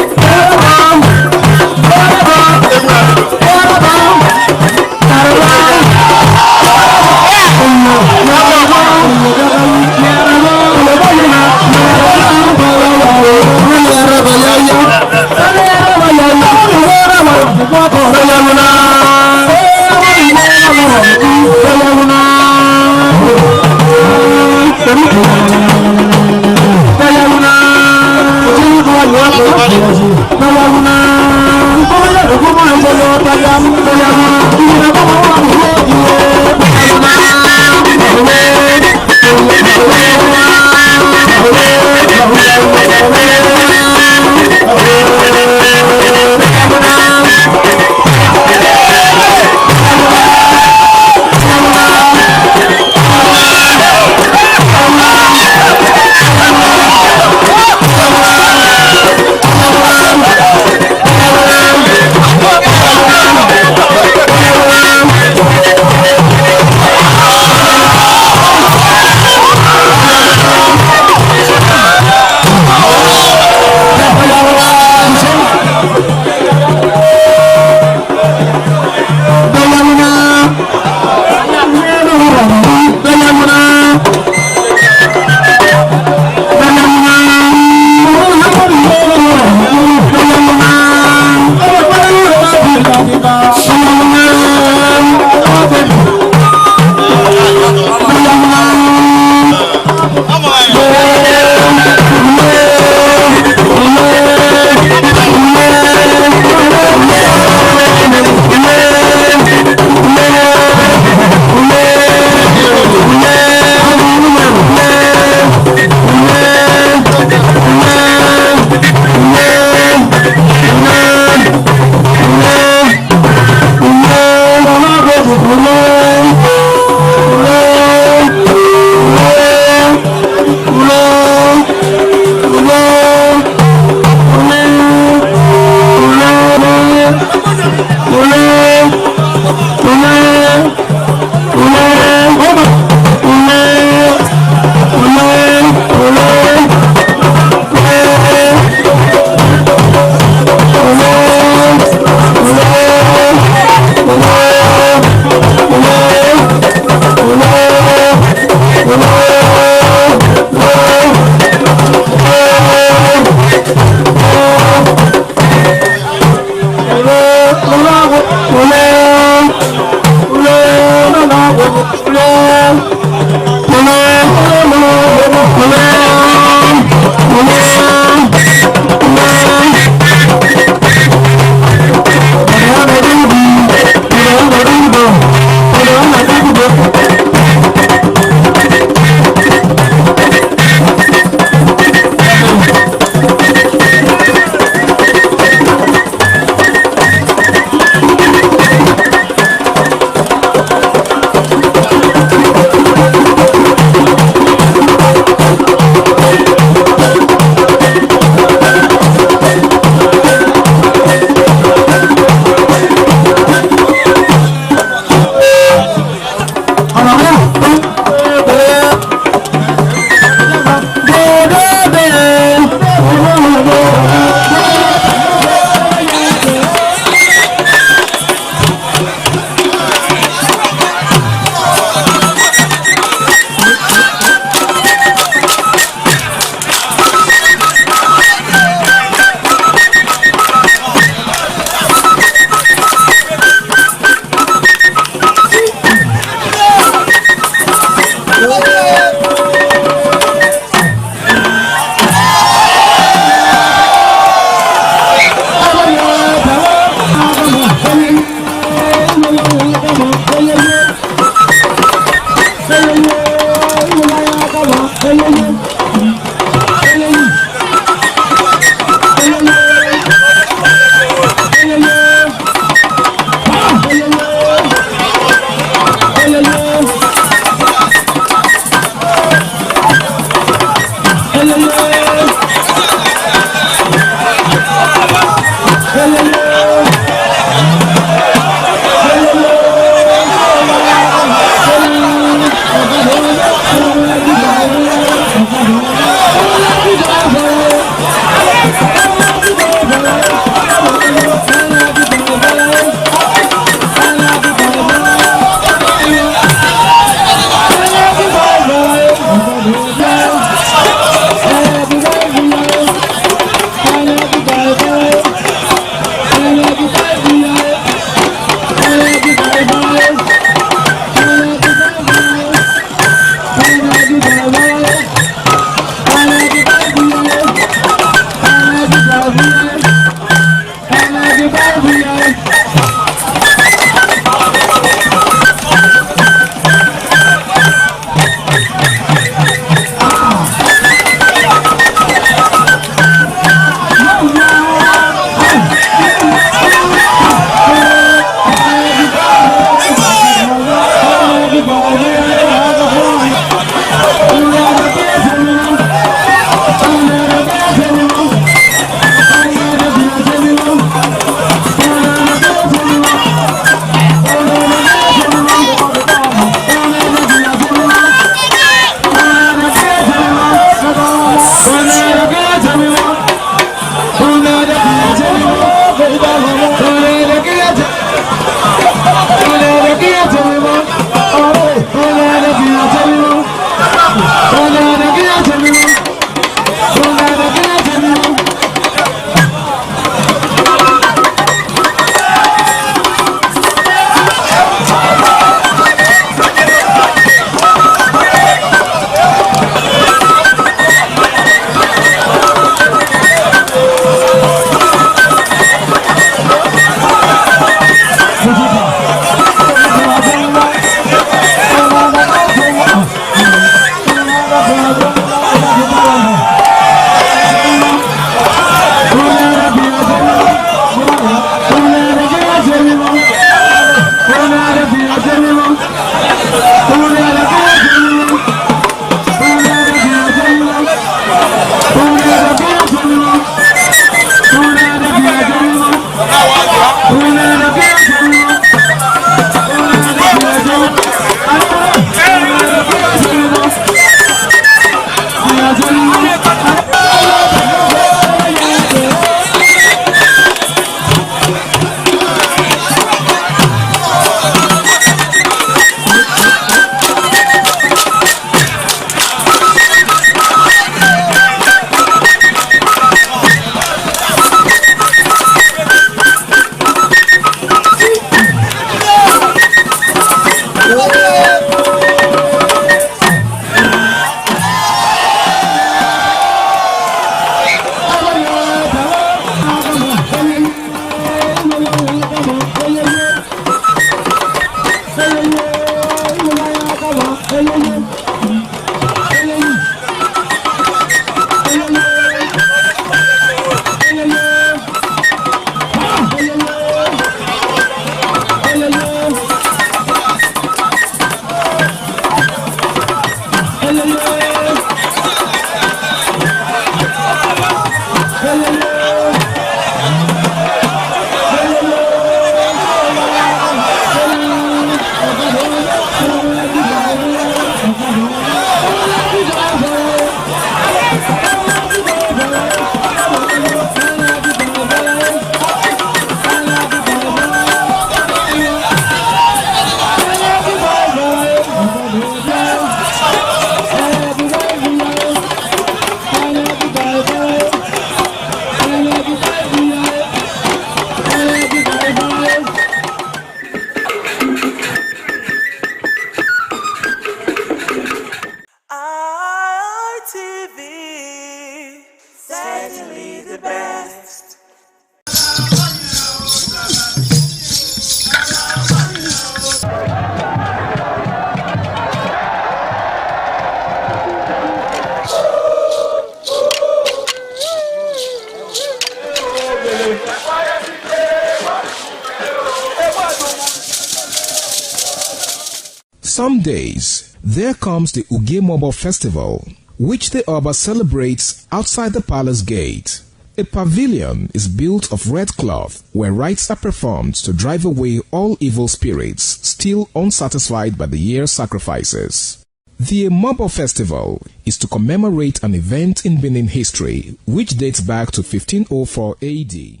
Some days, there comes the Uge Mobo Festival, which the Oba celebrates outside the palace gate. A pavilion is built of red cloth where rites are performed to drive away all evil spirits still unsatisfied by the year's sacrifices. The Emobo Festival is to commemorate an event in Benin history which dates back to 1504 AD.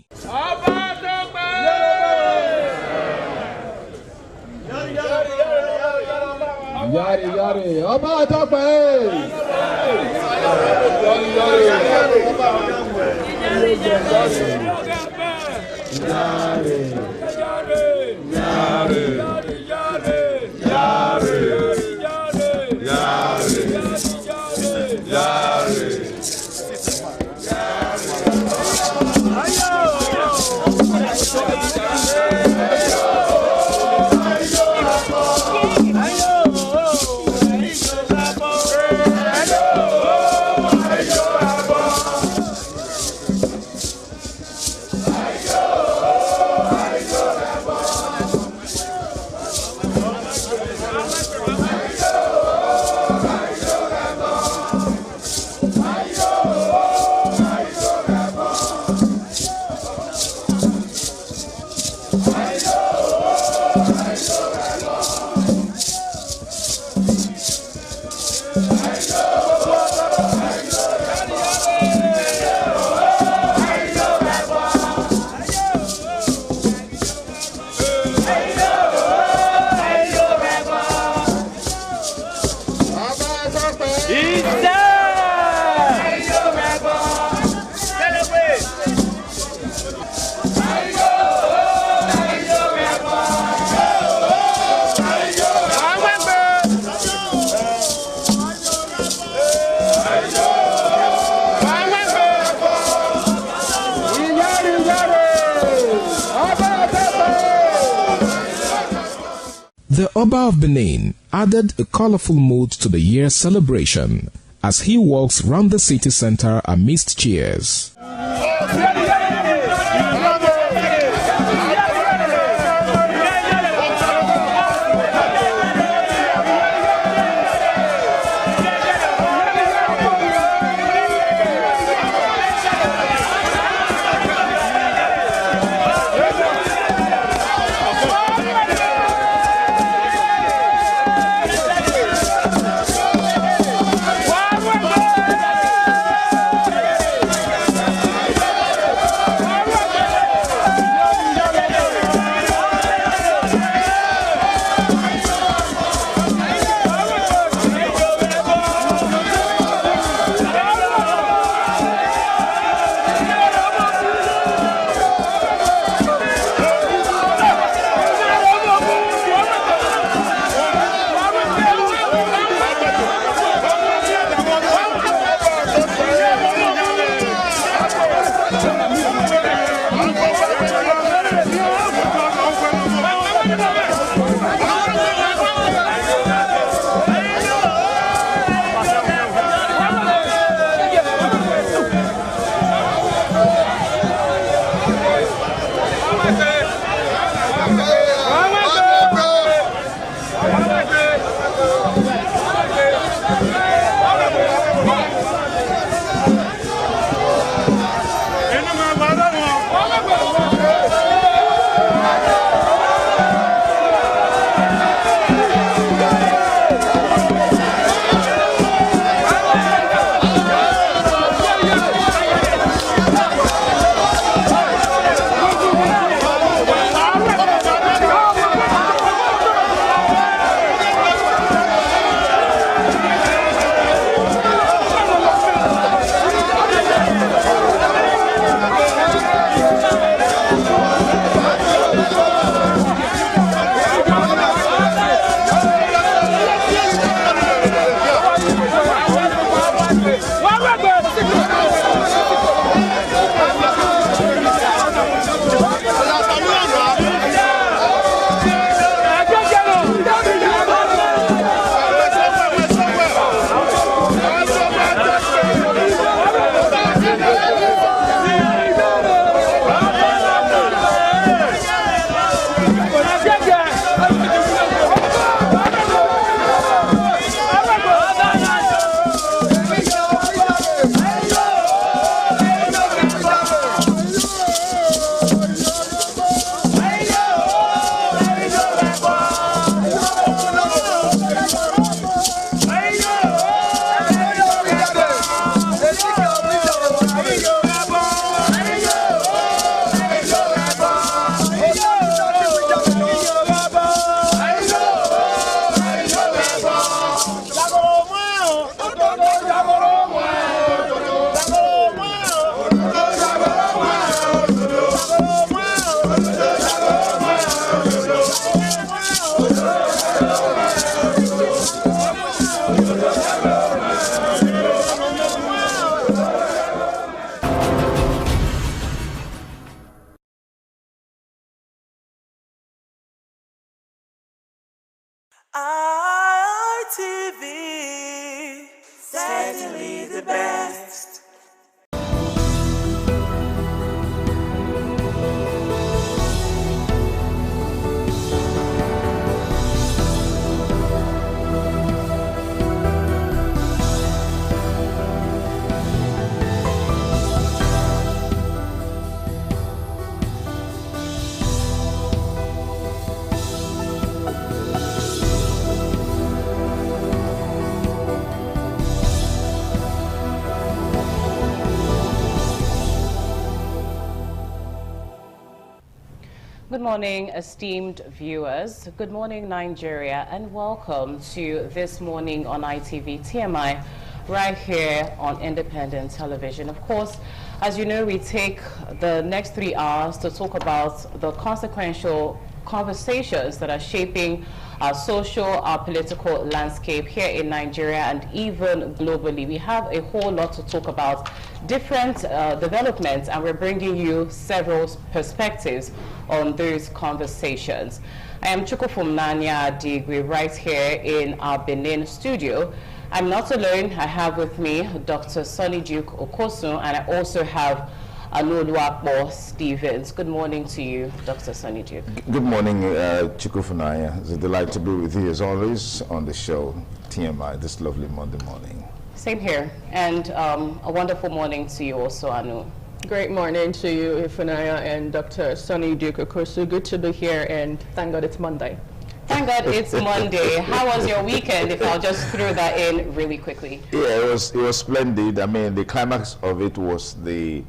Yari, yari, Oba Tope! The Oba of Benin added a colorful mood to the year's celebration as he walks round the city center amidst cheers. ITV, certainly the best. Good morning, esteemed viewers. Good morning, Nigeria, and welcome to This Morning on ITV TMI, right here on Independent Television. Of course, as you know, we take the next 3 hours to talk about the consequential conversations that are shaping our social, our political landscape here in Nigeria and even globally. We have a whole lot to talk about, different developments, and we're bringing you several perspectives on those conversations. I am Chukwufumnanya Adigwe, right here in our Benin studio. I'm not alone. I have with me Dr. Sonny Duke Okosun, and I also have Oluwapo Stevens. Good morning to you, Dr. Sonny Duke. Good morning, Chukwufumnanya. It's a delight to be with you as always on the show TMI this lovely Monday morning. Same here, and a wonderful morning to you also, Anu. Great morning to you, Ifunaya and Dr. Sonny Duke Okosun. Good to be here, and thank God it's Monday. Thank God it's Monday. How was your weekend, if I'll just throw that in really quickly? Yeah, it was splendid. I mean, the climax of it was the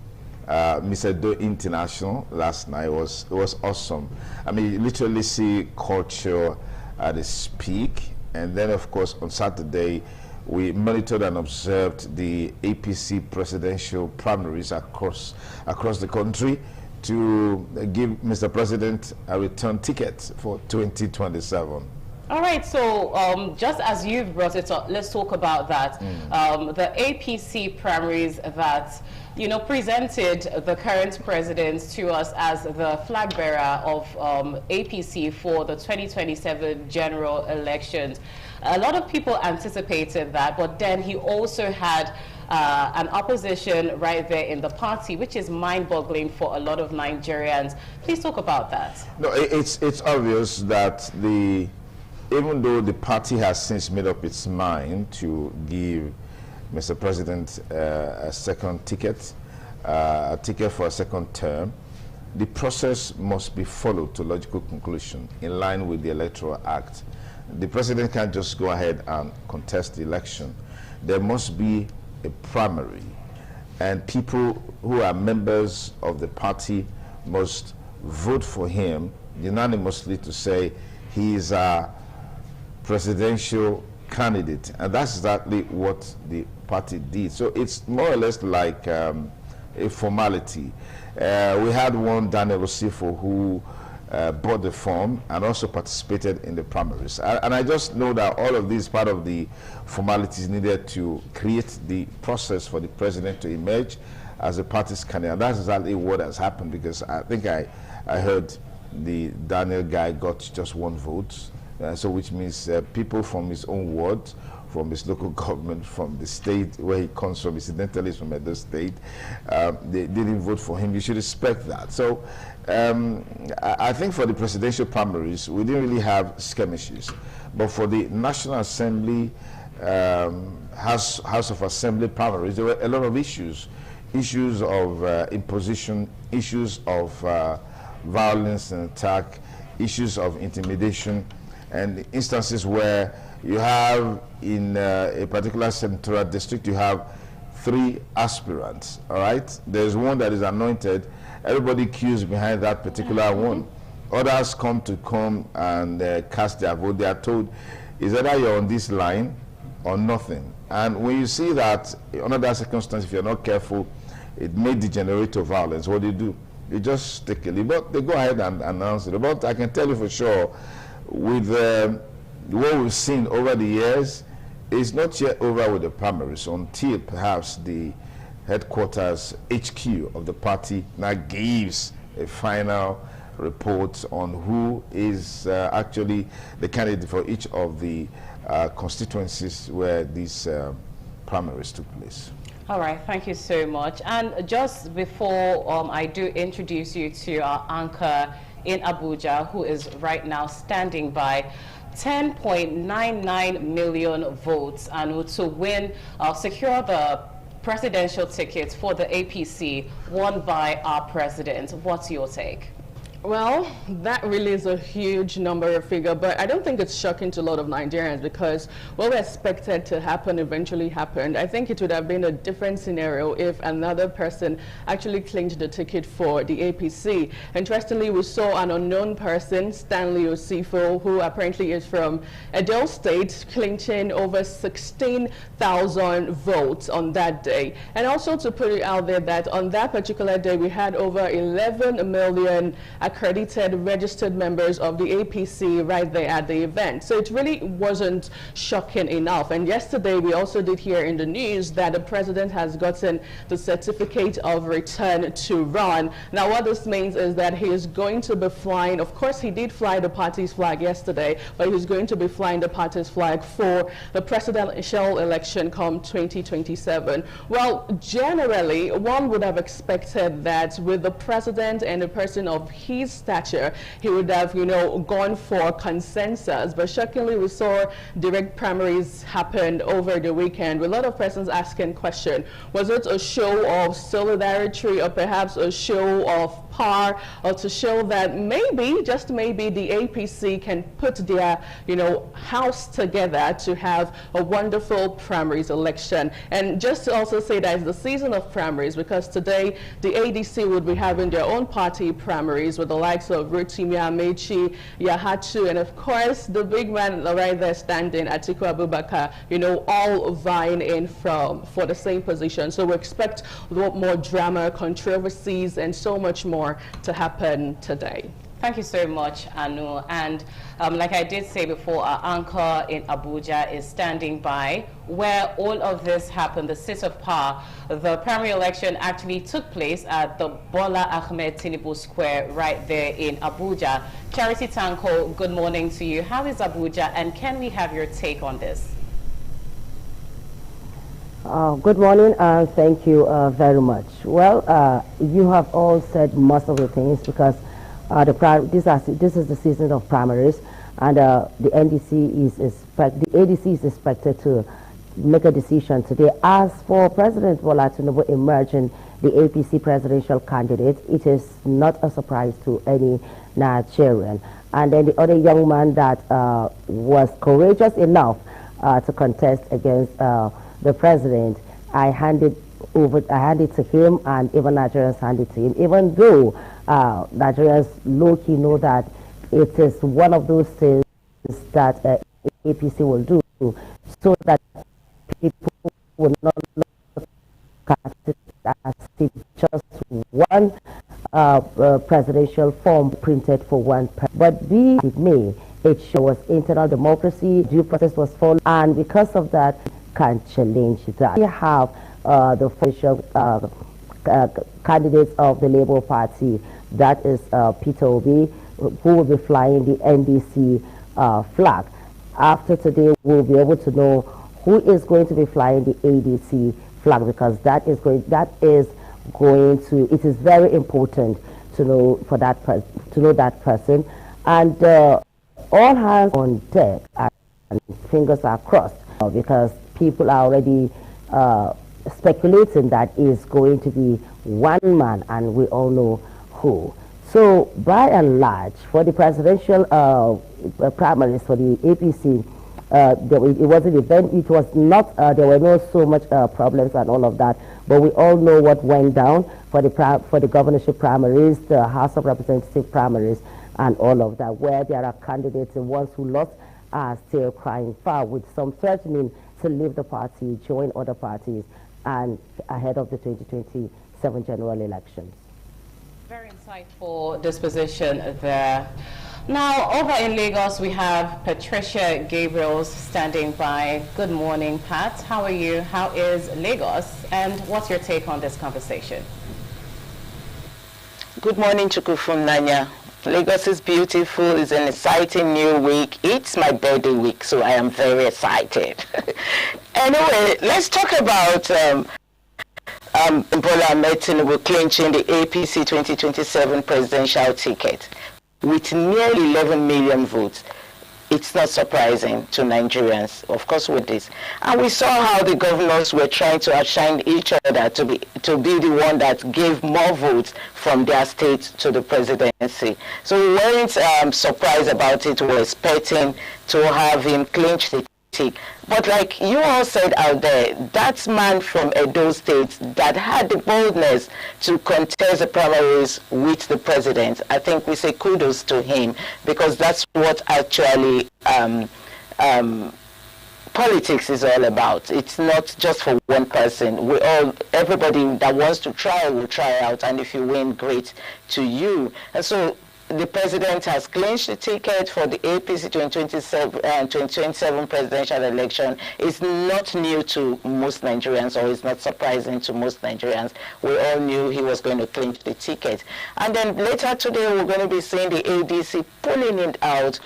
Miss Edo International last night. It was awesome. I mean, you literally see culture at its peak. And then, of course, on Saturday, we monitored and observed the APC presidential primaries across the country to give Mr. President a return ticket for 2027. All right, so just as you've brought it up, let's talk about that. The APC primaries that, you know, presented the current president to us as the flag bearer of APC for the 2027 general elections. A lot of people anticipated that, but then he also had an opposition right there in the party, which is mind-boggling for a lot of Nigerians. Please talk about that. No, it's obvious that even though the party has since made up its mind to give Mr. President a second ticket, a ticket for a second term, the process must be followed to logical conclusion in line with the Electoral Act. The president can't just go ahead and contest the election. There must be a primary, and people who are members of the party must vote for him unanimously to say he is a presidential candidate, and that's exactly what the party did. So it's more or less like a formality. We had one, Daniel Osifo, who bought the form and also participated in the primaries. And I just know that all of these part of the formalities needed to create the process for the president to emerge as a party's candidate. And that's exactly what has happened, because I think I heard the Daniel guy got just one vote. So which means people from his own ward, from his local government, from the state where he comes from, incidentally from Edo State, they didn't vote for him. You should respect that. So I think for the presidential primaries, we didn't really have skirmishes. But for the National Assembly, House of Assembly primaries, there were a lot of issues. Issues of imposition, issues of violence and attack, issues of intimidation, and instances where you have in a particular senatorial district, you have 3 aspirants, all right? There's one that is anointed. Everybody queues behind that particular one. Others come and cast their vote. They are told, is either you're on this line or nothing. And when you see that under that circumstance, if you're not careful, it may degenerate to violence, what do? You just take a leave. But they go ahead and announce it. But I can tell you for sure, with what we've seen over the years, it's not yet over with the primaries until perhaps the headquarters HQ of the party now gives a final report on who is actually the candidate for each of the constituencies where these primaries took place. All right, thank you so much. And just before I do introduce you to our anchor in Abuja, who is right now standing by, 10.99 million votes and to win, secure the presidential ticket for the APC won by our president. What's your take? Well, that really is a huge number of figure, but I don't think it's shocking to a lot of Nigerians because what we expected to happen eventually happened. I think it would have been a different scenario if another person actually claimed the ticket for the APC. Interestingly, we saw an unknown person, Stanley Osifo, who apparently is from Edo State, clinching over 16,000 votes on that day. And also to put it out there that on that particular day, we had over 11 million accredited registered members of the APC right there at the event. So it really wasn't shocking enough. And yesterday we also did hear in the news that the president has gotten the certificate of return to run. Now what this means is that he is going to be flying, of course he did fly the party's flag yesterday, but he's going to be flying the party's flag for the presidential election come 2027. Well, generally one would have expected that with the president and a person of his stature, he would have, gone for consensus. But shockingly, we saw direct primaries happen over the weekend with a lot of persons asking question, was it a show of solidarity or perhaps a show of power, or to show that maybe, just maybe, the APC can put their, house together to have a wonderful primaries election. And just to also say that it's the season of primaries because today the ADC would be having their own party primaries with the likes of Rotimi Amechi, Yahatu, and of course the big man right there standing, Atiku Abubakar, all vying in for the same position. So we expect a lot more drama, controversies, and so much more to happen today. Thank you so much, Anu. And like I did say before, our anchor in Abuja is standing by where all of this happened, the seat of power. The primary election actually took place at the Bola Ahmed Tinubu Square right there in Abuja. Charity Tanko, good morning to you. How is Abuja, and can we have your take on this? Good morning, and thank you very much. Well, you have all said most of the things because this is the season of primaries, and the ADC is expected to make a decision today. As for President Bola Tinubu emerging the APC presidential candidate, it is not a surprise to any Nigerian. And then the other young man that was courageous enough to contest against the president, I handed to him, and even Nigerians handed to him, even though Nigerians low-key know that it is one of those things that APC will do so that people will not look at it as just one presidential form printed for one person. But be it may, it shows internal democracy, due process was followed, and because of that, can challenge that. We have the official candidates of the Labour Party, that is Peter Obi, who will be flying the NDC flag. After today, we'll be able to know who is going to be flying the ADC flag, because it is very important to know for that that person, and all hands on deck and fingers are crossed because people are already speculating that is going to be one man, and we all know who. So by and large, for the presidential primaries for the APC, it was an event. It was not. There were no so much problems and all of that. But we all know what went down for the governorship primaries, the House of Representatives primaries, and all of that, where there are candidates, the ones who lost are still crying foul, with some threatening to leave the party, join other parties, and ahead of the 2027 general elections. Very insightful disposition there. Now, over in Lagos, we have Patricia Gabriels standing by. Good morning, Pat. How are you? How is Lagos? And what's your take on this conversation? Good morning, Chukwufunanya. Lagos is beautiful. It's an exciting new week. It's my birthday week, so I am very excited. Anyway, let's talk about Bola Ahmed Tinubu clinching the APC 2027 presidential ticket with nearly 11 million votes. It's not surprising to Nigerians, of course, with this. And we saw how the governors were trying to outshine each other to be the one that gave more votes from their state to the presidency. So we weren't surprised about it. We were expecting to have him clinch the ticket. But like you all said out there, that man from Edo State that had the boldness to contest the primaries with the president, I think we say kudos to him, because that's what actually politics is all about. It's not just for one person. Everybody that wants to try will try out, and if you win, great to you. And so the president has clinched the ticket for the APC 2027 presidential election. It's not new to most Nigerians, or it's not surprising to most Nigerians. We all knew he was going to clinch the ticket. And then later today, we're going to be seeing the ADC pulling it out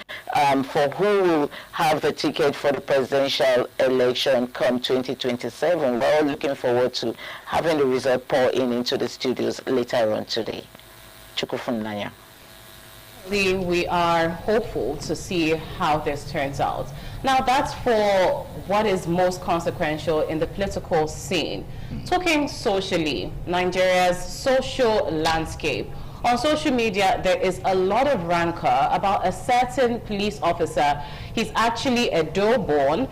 for who will have the ticket for the presidential election come 2027. We're all looking forward to having the result pour into the studios later on today. Chukwufunanya. We are hopeful to see how this turns out. Now, that's for what is most consequential in the political scene. Talking socially, Nigeria's social landscape. On social media, there is a lot of rancor about a certain police officer. He's actually Edo-born.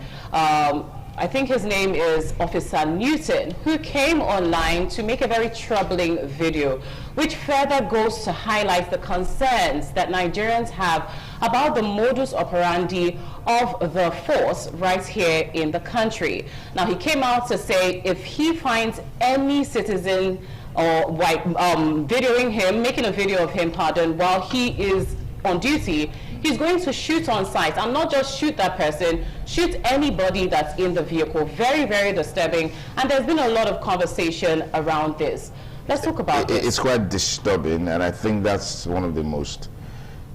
I think his name is Officer Newton, who came online to make a very troubling video, which further goes to highlight the concerns that Nigerians have about the modus operandi of the force right here in the country. Now, he came out to say if he finds any citizen or videoing him, making a video of him, while he is on duty, he's going to shoot on sight, and not just shoot that person, shoot anybody that's in the vehicle. Very, very disturbing, and there's been a lot of conversation around this. Let's talk about this. It's quite disturbing, and I think that's one of the most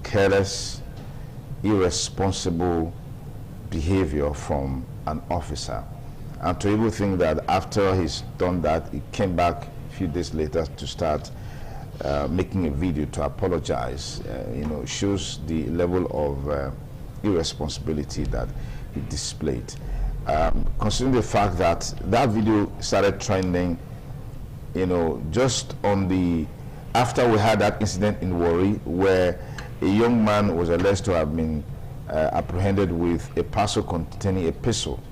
careless, irresponsible behavior from an officer. And to even think that after he's done that, he came back a few days later to start making a video to apologize, shows the level of irresponsibility that he displayed. Considering the fact that that video started trending, just on after we had that incident in Warri, where a young man was alleged to have been apprehended with a parcel containing a pistol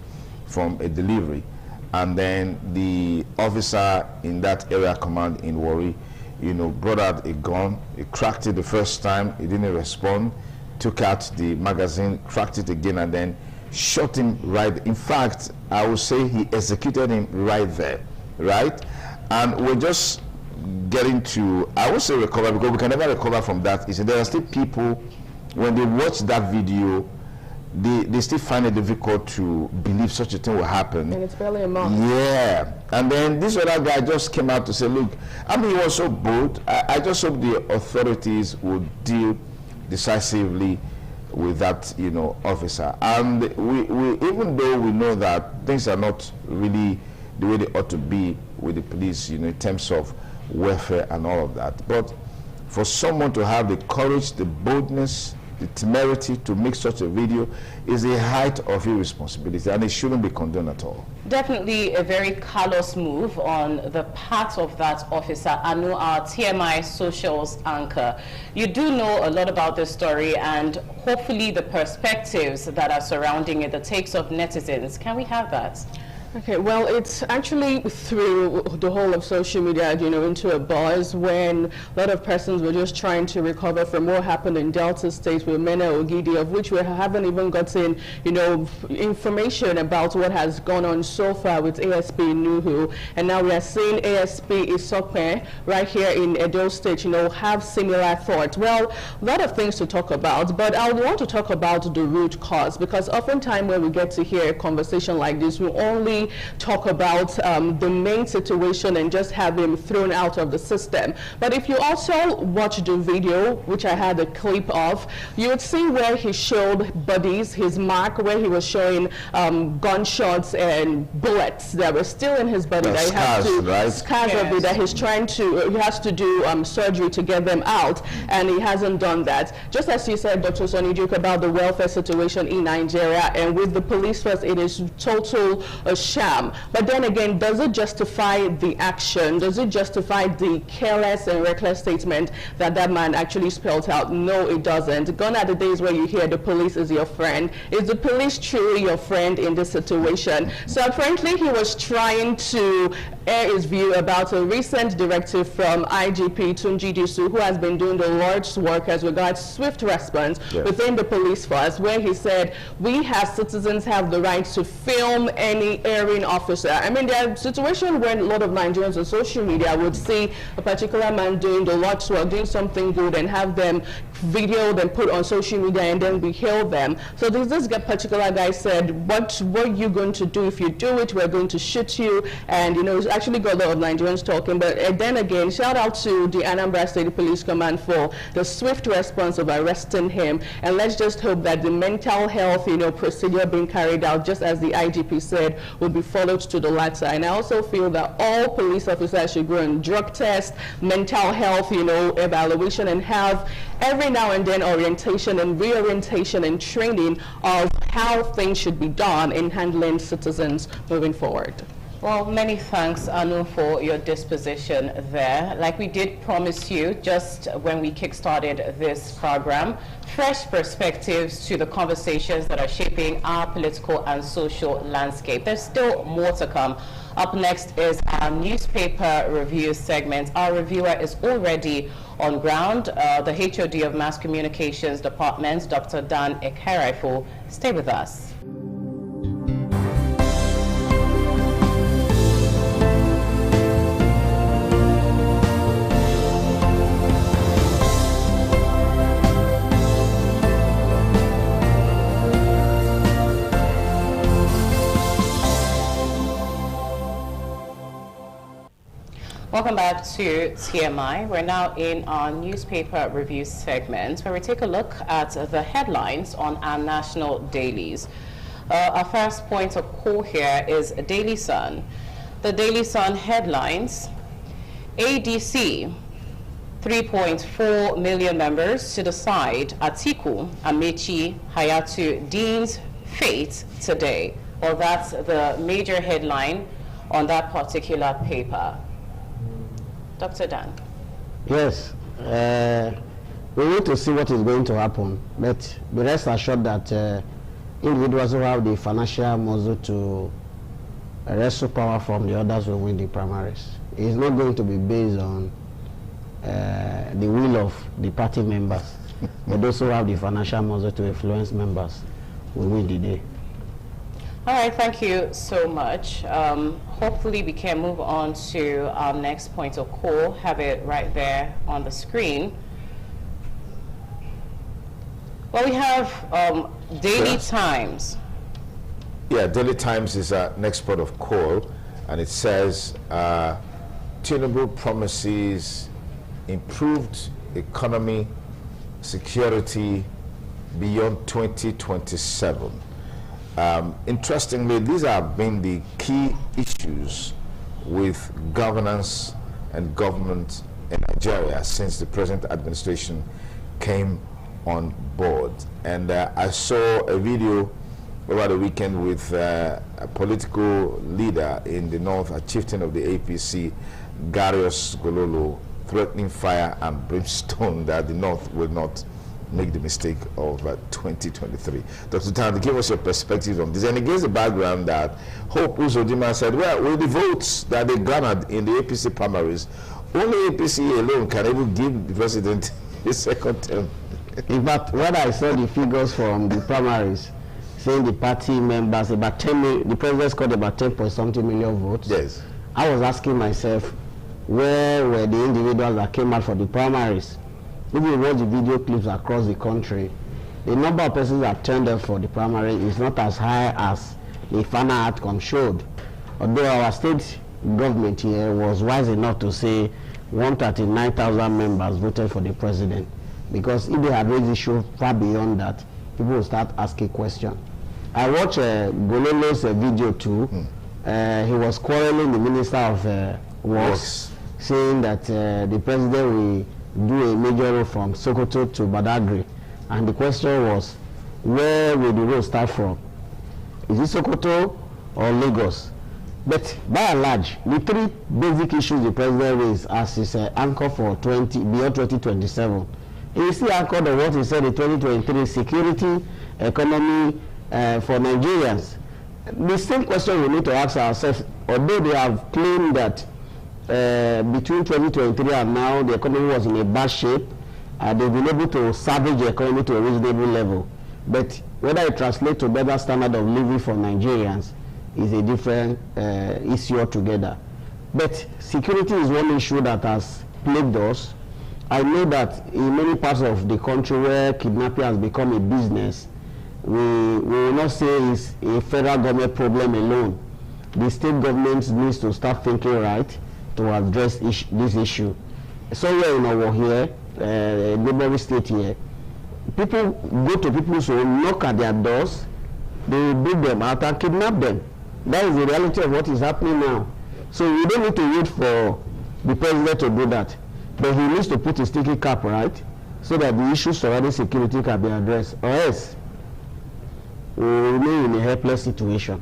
from a delivery, and then the officer in that area command in Warri brought out a gun. He cracked it the first time, he didn't respond, took out the magazine, cracked it again, and then shot him right. In fact, I would say he executed him right there, right? And we're just getting to, I would say recover, because we can never recover from that. There are still people, when they watch that video, they still find it difficult to believe such a thing will happen. And it's barely a month. Yeah. And then this other guy just came out to say, look, he was so bold. I just hope the authorities would deal decisively with that, officer. And we even though we know that things are not really the way they ought to be with the police, in terms of welfare and all of that. But for someone to have the courage, the boldness, the temerity to make such a video is a height of irresponsibility, and it shouldn't be condoned at all. Definitely a very callous move on the part of that officer, Anu, our TMI Socials anchor. You do know a lot about this story, and hopefully the perspectives that are surrounding it, the takes of netizens. Can we have that? Okay, well, it's actually through the whole of social media, into a buzz when a lot of persons were just trying to recover from what happened in Delta State with Mena Ogidi, of which we haven't even gotten, information about what has gone on so far with ASP Nuhu. And now we are seeing ASP Isokpe right here in Edo State, have similar thoughts. Well, a lot of things to talk about, but I want to talk about the root cause, because oftentimes when we get to hear a conversation like this, we only talk about the main situation and just have him thrown out of the system. But if you also watch the video, which I had a clip of, you would see where he showed bodies, his mark, where he was showing gunshots and bullets that were still in his body. That he has to, right? Scars of it, that he's trying to, he has to do surgery to get them out, and he hasn't done that. Just as you said, Dr. Sonny Duke, about the welfare situation in Nigeria, and with the police force, it is total sham. But then again, does it justify the action? Does it justify the careless and reckless statement that that man actually spelled out? No, it doesn't. Gone are the days where you hear the police is your friend. Is the police truly your friend in this situation? So apparently he was trying to air his view about a recent directive from IGP Tunji Disu, who has been doing the Lord's work as regards swift response within the police force, where he said, we as citizens have the right to film any erring officer. I mean, there are situations when a lot of Nigerians on social media would see a particular man doing the Lord's work, doing something good, and have them videoed and put on social media, and then we hail them. So this particular guy said, what are you going to do? If you do it, we're going to shoot you. And it's actually got a lot of Nigerians talking. But then again, shout out to the Anambra State Police Command for the swift response of arresting him. And let's just hope that the mental health procedure being carried out, just as the IGP said, will be followed to the latter. And I also feel that all police officers should go on drug test, mental health, evaluation, and have every now and then orientation and reorientation and training of how things should be done in handling citizens moving forward. Well, many thanks, Anu, for your disposition there. Like we did promise you just when we kickstarted this program, fresh perspectives to the conversations that are shaping our political and social landscape. There's still more to come. Up next is our newspaper review segment. Our reviewer is already on ground, the HOD of Mass Communications Department, Dr. Dan Ekeraifu. Stay with us. Welcome back to TMI. We're now in our newspaper review segment where we take a look at the headlines on our national dailies. Our first point of call here is Daily Sun. The Daily Sun headlines: ADC, 3.4 million members to decide Atiku, Amechi, Hayatu Dean's fate today. Well, that's the major headline on that particular paper. Dr. Dan. Yes, we need to see what is going to happen, but be rest assured that individuals who have the financial muscle to wrestle power from the others will win the primaries. It's not going to be based on the will of the party members, but those who have the financial muscle to influence members will win the day. All right, thank you so much. Hopefully we can move on to our next point of call. Have it right there on the screen. Well, we have Daily Times. Yeah, Daily Times is our next port of call, and it says Tinubu promises improved economy, security beyond 2027. Interestingly, these have been the key issues with governance and government in Nigeria since the present administration came on board. And I saw a video over the weekend with a political leader in the north, a chieftain of the APC, Garius Gololo, threatening fire and brimstone that the north will not make the mistake of 2023. Dr. Dan, give us your perspective on this. And against the background that Hope Uzodinma said, well, with the votes that they garnered in the APC primaries, only APC alone can even give the president his second term. In fact, when I saw the figures from the primaries, saying the party members, about 10 million, the president scored about 10.something million votes. Yes. I was asking myself, where were the individuals that came out for the primaries? If you watch the video clips across the country, the number of persons that turned up for the primary is not as high as the final outcome showed. Although our state government here was wise enough to say 139,000 members voted for the president, because if they had raised the issue far beyond that, people will start asking questions. I watched Gololo's video too. He was quarreling the Minister of Works, saying that the president will do a major road from Sokoto to Badagry. And the question was, where will the road start from? Is it Sokoto or Lagos? But by and large, the three basic issues the president raised as his anchor for beyond 2027, he still anchored on what he said in 2023, security, economy for Nigerians. The same question we need to ask ourselves, although they have claimed that between 2023 and now the economy was in a bad shape, they've been able to salvage the economy to a reasonable level. But whether it translates to better standard of living for Nigerians is a different issue altogether. But security is one issue that has plagued us. I know that in many parts of the country where kidnapping has become a business, we will not say it's a federal government problem alone. The state government needs to start thinking right to address this issue. Somewhere in our here, neighboring state here, people go to people's home, knock at their doors, they bring them out and kidnap them. That is the reality of what is happening now. So we don't need to wait for the president to do that. But he needs to put his sticky cap right so that the issues surrounding security can be addressed. Or else, we will remain in a helpless situation.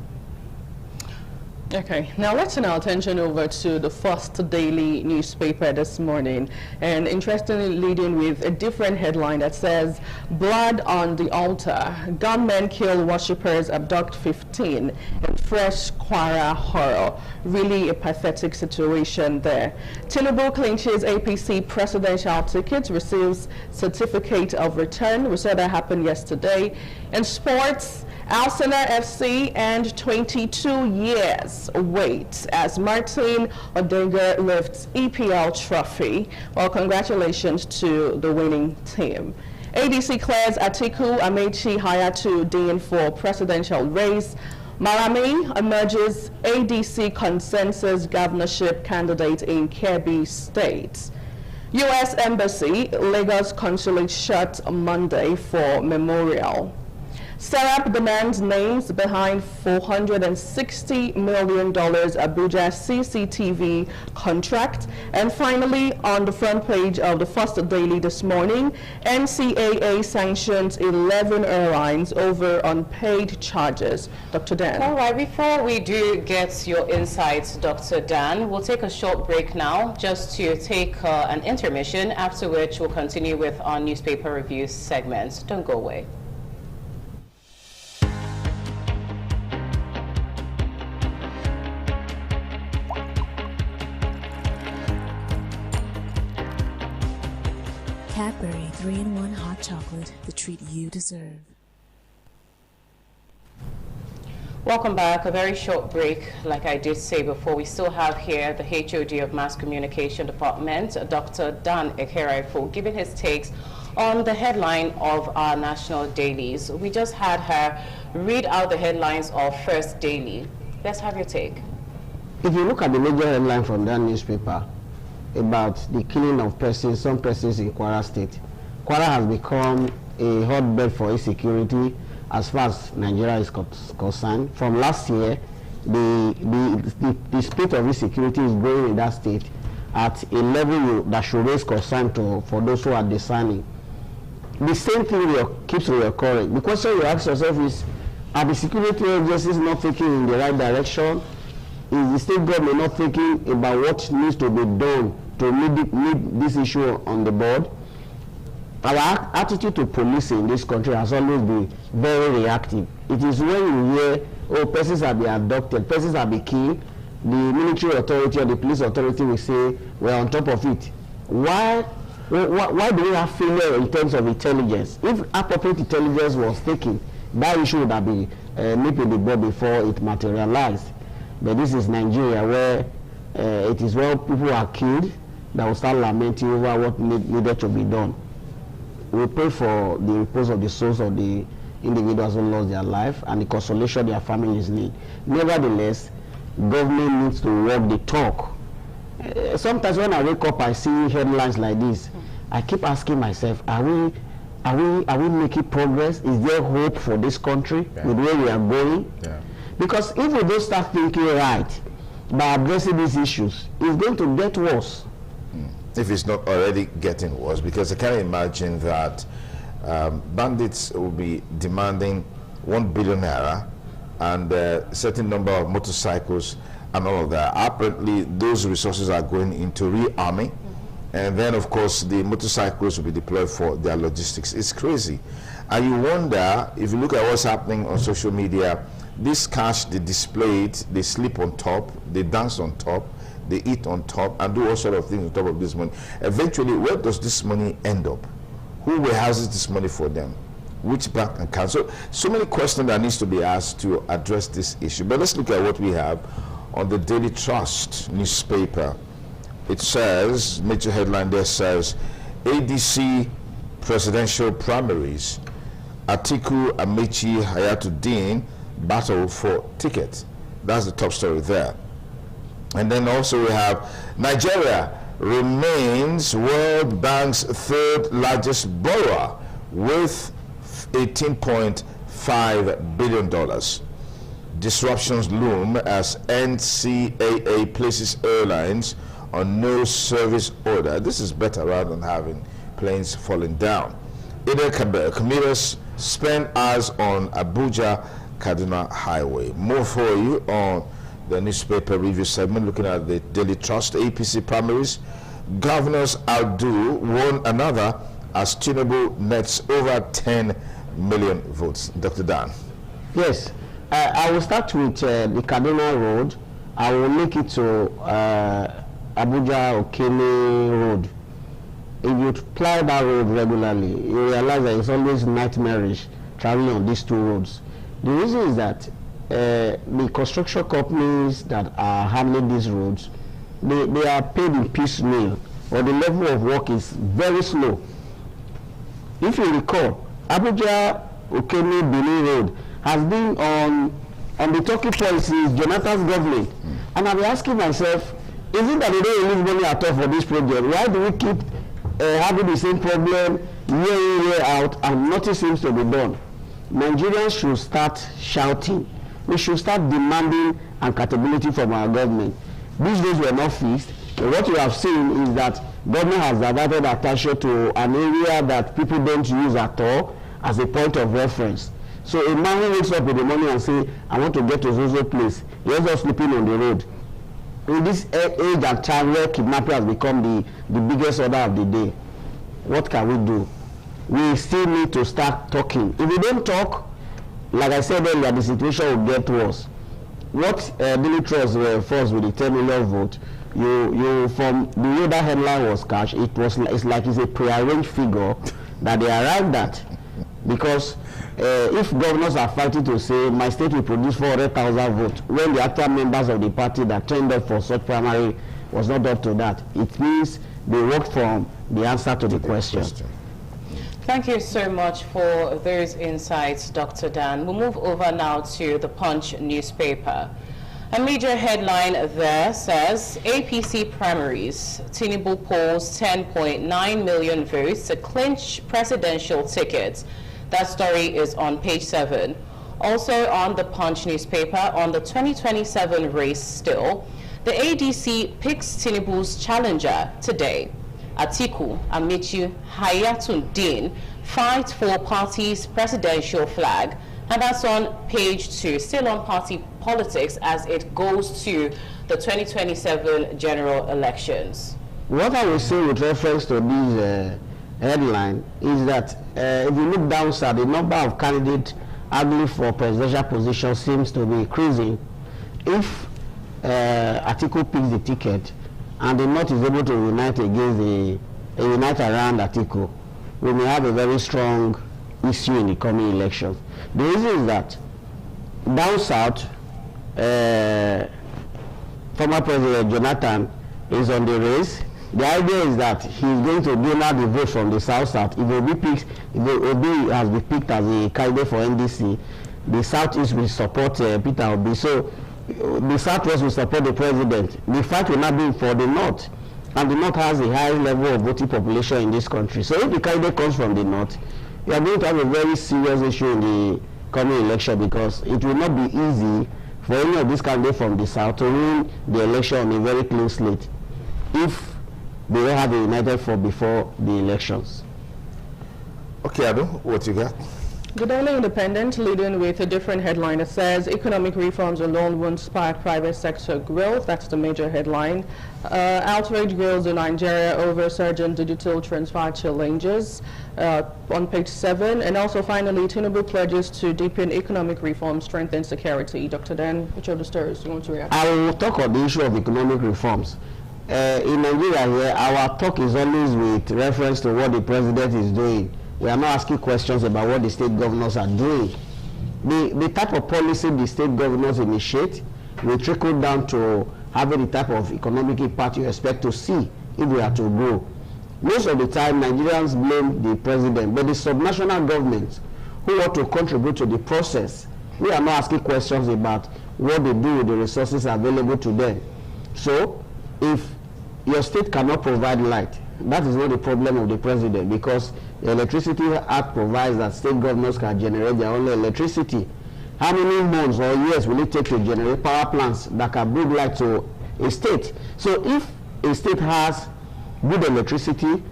Okay, now let's turn our attention over to the first daily newspaper this morning, and interestingly leading with a different headline that says, "Blood on the altar, gunmen kill worshippers, abduct 15, and fresh Kwara horror." Really a pathetic situation there. Tinubu clinches APC presidential ticket, receives certificate of return. We saw that happen yesterday. In sports, Arsenal FC and 22 years wait as Martin Odegaard lifts EPL trophy. Well, congratulations to the winning team. ADC clears Atiku Amechi Hayatu Dean for presidential race. Malami emerges ADC consensus governorship candidate in Kebbi State. U.S. Embassy, Lagos Consulate shut Monday for memorial. Serap demands names behind $460 million Abuja CCTV contract. And finally, on the front page of the First Daily this morning, NCAA sanctions 11 airlines over unpaid charges. Dr. Dan. All right, before we do get your insights, Dr. Dan, we'll take a short break now just to take an intermission, after which we'll continue with our newspaper review segments. Don't go away. Cadbury 3-in-1 hot chocolate, the treat you deserve. Welcome back. A very short break, like I did say before. We still have here the HOD of Mass Communication Department, Dr. Dan Ekeraifu, giving his takes on the headline of our national dailies. We just had her read out the headlines of First Daily. Let's have your take. If you look at the major headline from that newspaper about the killing of persons, some persons in Kwara State, Kwara has become a hotbed for insecurity as far as Nigeria is concerned. From last year, the state of insecurity is growing in that state at a level that should raise concern for those who are discerning. The same thing keeps reoccurring. The question you ask yourself is, are the security agencies not thinking in the right direction? Is the state government not thinking about what needs to be done to meet this issue on the board? our attitude to policing in this country has always been very reactive. It is when you hear, oh, persons have been abducted, persons have been killed, the military authority or the police authority will say, we're on top of it. Why do we have failure in terms of intelligence? If appropriate intelligence was taken, that issue would have been nipped in the bud before it materialized. But this is Nigeria, where it is when people are killed that will start lamenting over what needed to be done. We pray for the repose of the souls of the individuals who lost their life and the consolation their families need. Nevertheless, government needs to walk the talk. Sometimes when I wake up, I see headlines like this. I keep asking myself, are we making progress? Is there hope for this country with where we are going? Because if we don't start thinking right by addressing these issues, it's going to get worse. If it's not already getting worse, because I can imagine that bandits will be demanding 1 billion naira and a certain number of motorcycles and all of that. Apparently, those resources are going into rearming, and then, of course, the motorcycles will be deployed for their logistics. It's crazy. And you wonder, if you look at what's happening on social media, this cash, they display it, they sleep on top, they dance on top, they eat on top, and do all sort of things on top of this money. Eventually, where does this money end up? Who warehouses this money for them? Which bank account? So many questions that needs to be asked to address this issue. But let's look at what we have on the Daily Trust newspaper. It says, major headline there says, ADC presidential primaries, Atiku, Amaechi, Hayatuddin battle for ticket. That's the top story there. And then also we have Nigeria remains World Bank's third largest borrower with $18.5 billion. Disruptions loom as NCAA places airlines on no service order. This is better rather than having planes falling down. Either commuters spend hours on Abuja-Kaduna Highway. More for you on the newspaper review segment, looking at the Daily Trust APC primaries. Governors outdo one another as Tinubu nets over 10 million votes. Dr. Dan. Yes, I will start with the Kaduna Road. I will link it to Abuja-Okene Road. If you ply that road regularly, you realize that it's always nightmarish traveling on these two roads. The reason is that the construction companies that are handling these roads, they are paid in piecemeal, or the level of work is very slow. If you recall, Abuja-Okene Benin Road has been on the talking point since Jonathan's government. And I've been asking myself, is it that they don't release money at all for this project? Why do we keep having the same problem year in, year out, and nothing seems to be done? Nigerians should start shouting. We should start demanding accountability from our government. These days were not fixed. But what you have seen is that government has diverted attention to an area that people don't use at all as a point of reference. So a man who wakes up in the morning and say, I want to get to Zozo place, he ends up sleeping on the road. In this age and time where kidnapping has become the biggest order of the day, what can we do? We still need to start talking. If we don't talk, like I said earlier, the situation will get worse. What Daily Trust first with the 10 million vote, you from the way that headline was cashed, it's like it's a prearranged figure that they arrived at. Because if governors are fighting to say my state will produce 400,000 votes, when the actual members of the party that turned up for such primary was not up to that, it means they worked from the answer to the question. Thank you so much for those insights, Dr. Dan. We'll move over now to the Punch newspaper. A major headline there says, APC primaries, Tinubu polls 10.9 million votes to clinch presidential tickets. That story is on page 7. Also on the Punch newspaper, on the 2027 race still, the ADC picks Tinubu's challenger today. Atiku, Amaechi, Hayatuddin fight for party's presidential flag. And that's on page 2, still on party politics as it goes to the 2027 general elections. What I will say with reference to these headline is that if you look down south, the number of candidates arguing for presidential position seems to be increasing. If Atiku picks the ticket and the North is able to unite against unite around Atiku, we may have a very strong issue in the coming elections. The reason is that down south, former President Jonathan is on the race. The idea is that he's going to gain out the vote from the south-south. If Obi has been picked as a candidate for NDC, the southeast will support Peter Obi. So the southwest will support the president. The fight will not be for the north. And the north has the highest level of voting population in this country. So if the candidate comes from the north, we are going to have a very serious issue in the coming election, because it will not be easy for any of these candidates from the south to win the election on a very clean slate if they don't have a united front before the elections. Okay, Adu, what you got? The Daily Independent, leading with a different headline. It says economic reforms alone won't spark private sector growth. That's the major headline. Outrage grows in Nigeria over surgent digital transfer challenges on page 7. And also finally, Tinubu pledges to deepen economic reform, strengthen security. Dr. Dan, which of the stories you want to react to? I will talk on the issue of economic reforms. In Nigeria here, our talk is always with reference to what the president is doing. We are not asking questions about what the state governors are doing. The type of policy the state governors initiate will trickle down to having the type of economic impact you expect to see if we are to grow. Most of the time, Nigerians blame the president, but the subnational governments who want to contribute to the process, we are not asking questions about what they do with the resources available to them. So, if your state cannot provide light, that is not the problem of the president, because the Electricity Act provides that state governors can generate their own electricity. How many months or years will it take to generate power plants that can bring light to a state? So if a state has good electricity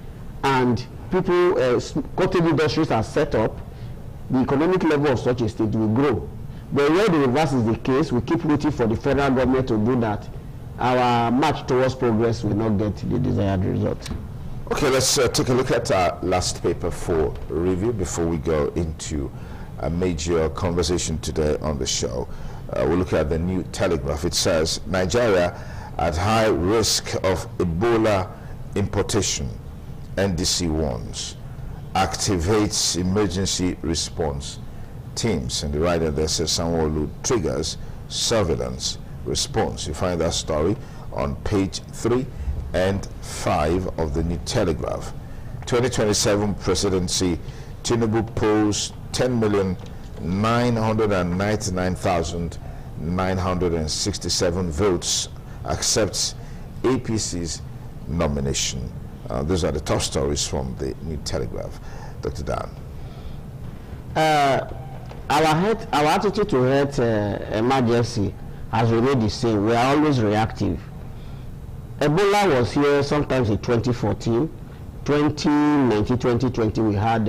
and people, cottage industries are set up, the economic level of such a state will grow. But where the reverse is the case, we keep waiting for the federal government to do that. Our march towards progress will not get the desired result. Okay, let's take a look at our last paper for review before we go into a major conversation today on the show. We'll look at the New Telegraph. It says, Nigeria at high risk of Ebola importation. NDC warns. Activates emergency response teams. And the writer there says Sanwo-Olu triggers surveillance response. You find that story on page 3 and 5 of the New Telegraph. 2027 presidency, Tinubu polls 10,999,967 votes, accepts APC's nomination. Those are the top stories from the New Telegraph. Dr. Dan. Our attitude to health emergency has remained the same. We are always reactive. Ebola was here sometimes in 2014, 2019, 2020 we had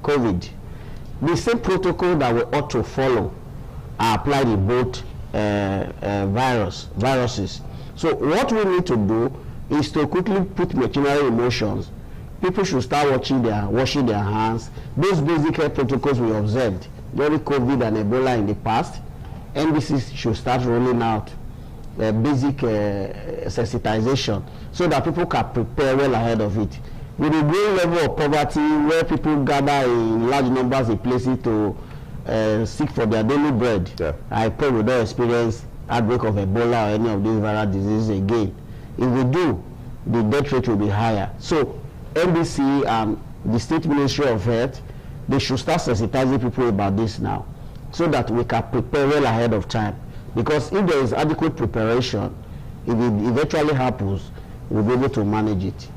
COVID. The same protocol that we ought to follow are applied in both viruses. So what we need to do is to quickly put machinery in motion. People should start washing their hands. Those basic health protocols we observed during COVID and Ebola in the past, NBC should start rolling out basic sensitization so that people can prepare well ahead of it. With the growing level of poverty, where people gather in large numbers in places to seek for their daily bread, I pray we don't experience outbreak of Ebola or any of these viral diseases again. If we do, the death rate will be higher. So NBC and the State Ministry of Health, they should start sensitizing people about this now, so that we can prepare well ahead of time. Because if there is adequate preparation, if it eventually happens, we'll be able to manage it.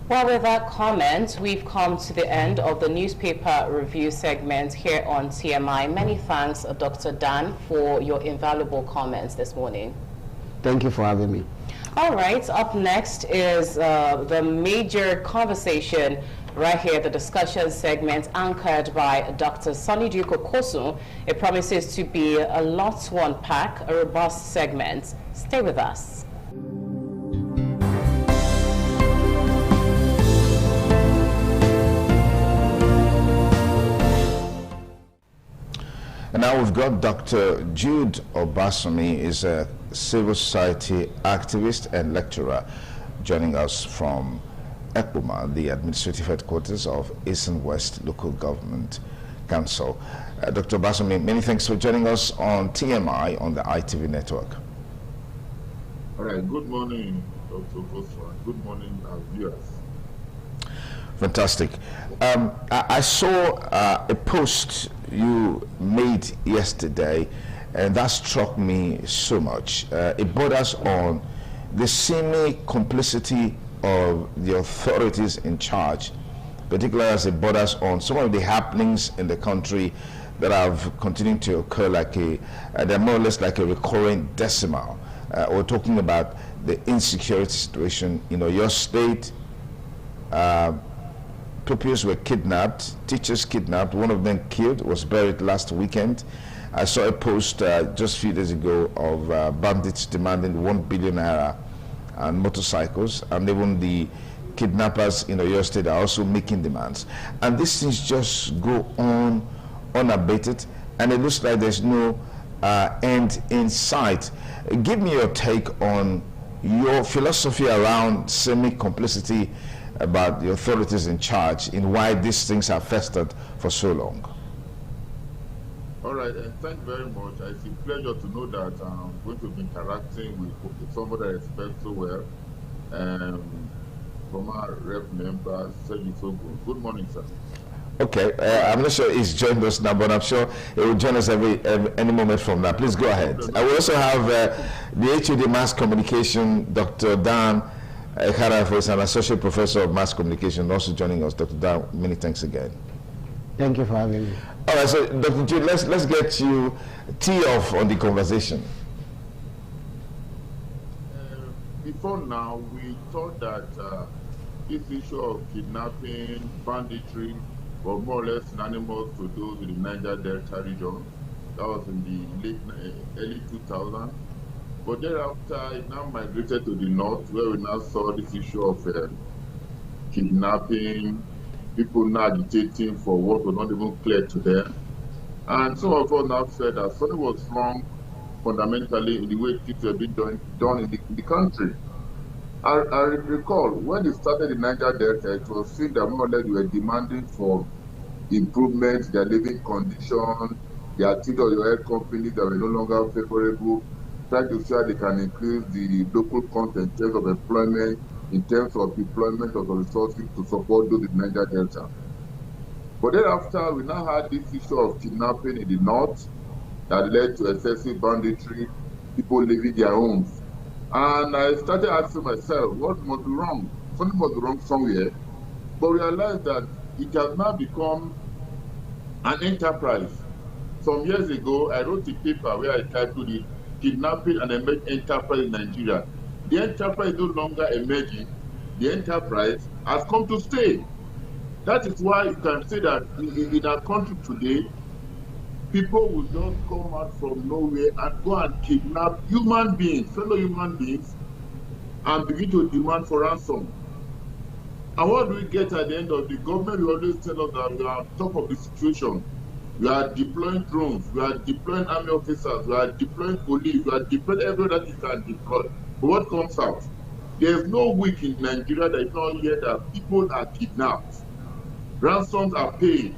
Well, with that comment, we've come to the end of the newspaper review segment here on TMI. Many thanks, Dr. Dan, for your invaluable comments this morning. Thank you for having me. All right, up next is the major conversation right here, the discussion segment anchored by Dr. Sonny Duke Okosun. It promises to be a lot to unpack, a robust segment. Stay with us. And now we've got Dr. Jude Obasumi, is a civil society activist and lecturer, joining us from Ekpoma, the administrative headquarters of Eastern West Local Government Council. Dr. Obasumi, many thanks for joining us on TMI on the ITV network. All right, good morning, Dr. Bosman. Good morning, our viewers. Fantastic. I saw a post you made yesterday, and that struck me so much. It borders on the semi-complicity of the authorities in charge, particularly as it borders on some of the happenings in the country that have continued to occur like they're more or less like a recurring decimal. We're talking about the insecurity situation in your state. Pupils were kidnapped, teachers kidnapped, one of them killed, was buried last weekend. I saw a post just a few days ago of bandits demanding 1 billion naira and motorcycles, and even the kidnappers in your state are also making demands. And these things just go on unabated, and it looks like there's no end in sight. Give me your take on your philosophy around semi-complicity about the authorities in charge and why these things have festered for so long. All right, and thank you very much. It's a pleasure to know that I'm going to be interacting with somebody I respect so well, former rep member Sergi Sogo. Good morning, sir. Okay, I'm not sure he's joined us now, but I'm sure he will join us any moment from now. Please go ahead. I will also have the HOD Mass Communication, Dr. Dan Ekara, is an associate professor of mass communication, also joining us. Dr. Dan, many thanks again. Thank you for having me. All right, so Dr. Jude, let's get you tee off on the conversation. Before now, we thought that this issue of kidnapping, banditry, were more or less synonymous to those in the Niger Delta region. That was in the early 2000s. But thereafter, it now migrated to the north, where we now saw this issue of kidnapping, people now agitating for what was not even clear to them. And some of us now said that something was wrong fundamentally in the way things were being done in the country. I recall when it started in Niger Delta, it was seen that more or less they were demanding for improvements, their living conditions, the activity of your air companies that were no longer favorable, trying to see how they can increase the local content in terms of employment, in terms of deployment of the resources to support those in Niger Delta. But thereafter, we now had this issue of kidnapping in the north that led to excessive banditry, people leaving their homes. And I started asking myself, what must be wrong? Something must be wrong somewhere. But realized that it has now become an enterprise. Some years ago, I wrote a paper where I titled it Kidnapping and Emerging Enterprise in Nigeria. The enterprise is no longer emerging. The enterprise has come to stay. That is why you can say that in our country today, people will just come out from nowhere and go and kidnap human beings, fellow human beings, and begin to demand for ransom. And what do we get at the end of the government? We always tell us that we are on top of the situation. We are deploying drones, we are deploying army officers, we are deploying police, we are deploying everything that you can deploy. But what comes out? There is no week in Nigeria that is not hear that people are kidnapped, ransoms are paid,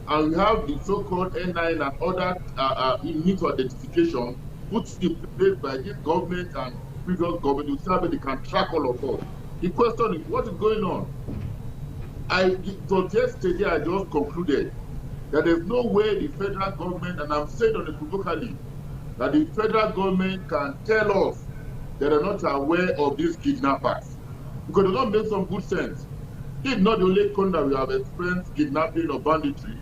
and we have the so-called N9 and other unit of identification put in place by this government and previous government to see how they can track all of us. The question is, what is going on? So yesterday I just concluded that there's no way the federal government, and I'm saying unequivocally, that the federal government can tell us that they're not aware of these kidnappers. Because they don't make some good sense. It's not the only country that we have experienced kidnapping or banditry.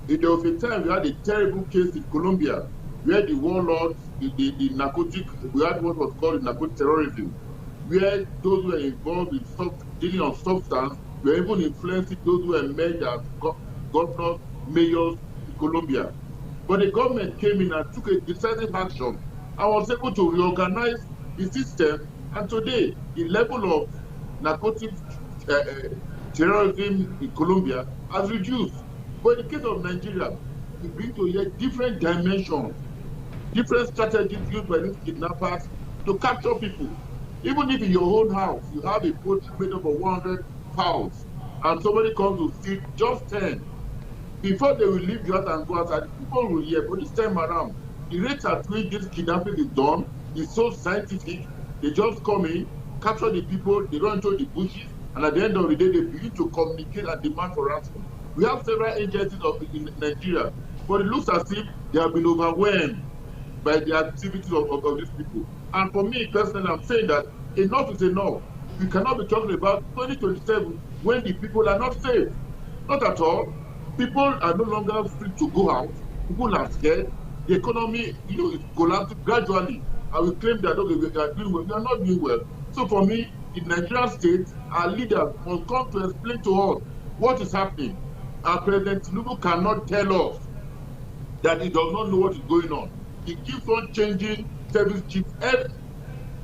There was a time we had a terrible case in Colombia where the warlords, the narcotic, we had what was called narcotic terrorism, where those who were involved in dealing on substance were even influencing those who emerged as governors, mayors in Colombia. But the government came in and took a decisive action and was able to reorganize the system. And today, the level of narcotic terrorism in Colombia has reduced. But in the case of Nigeria, we bring to a different dimension, different strategies used by these kidnappers to capture people. Even if in your own house you have a poultry made up of 100 fowls and somebody comes to steal just 10, before they will leave the house and go outside, people will hear. But this time around, the rate at which this kidnapping is done is so scientific. They just come in, capture the people, they run into the bushes, and at the end of the day, they begin to communicate and demand for ransom. We have several agencies in Nigeria, but it looks as if they have been overwhelmed by the activities of these people. And for me personally, I'm saying that enough is enough. We cannot be talking about 2027 when the people are not safe. Not at all. People are no longer free to go out. People are scared. The economy, is collapsing gradually. I will claim that we are doing well. We are not doing well. So for me, in Nigerian state, our leaders must come to explain to us what is happening. Our President Tinubu cannot tell us that he does not know what is going on. He keeps on changing service chiefs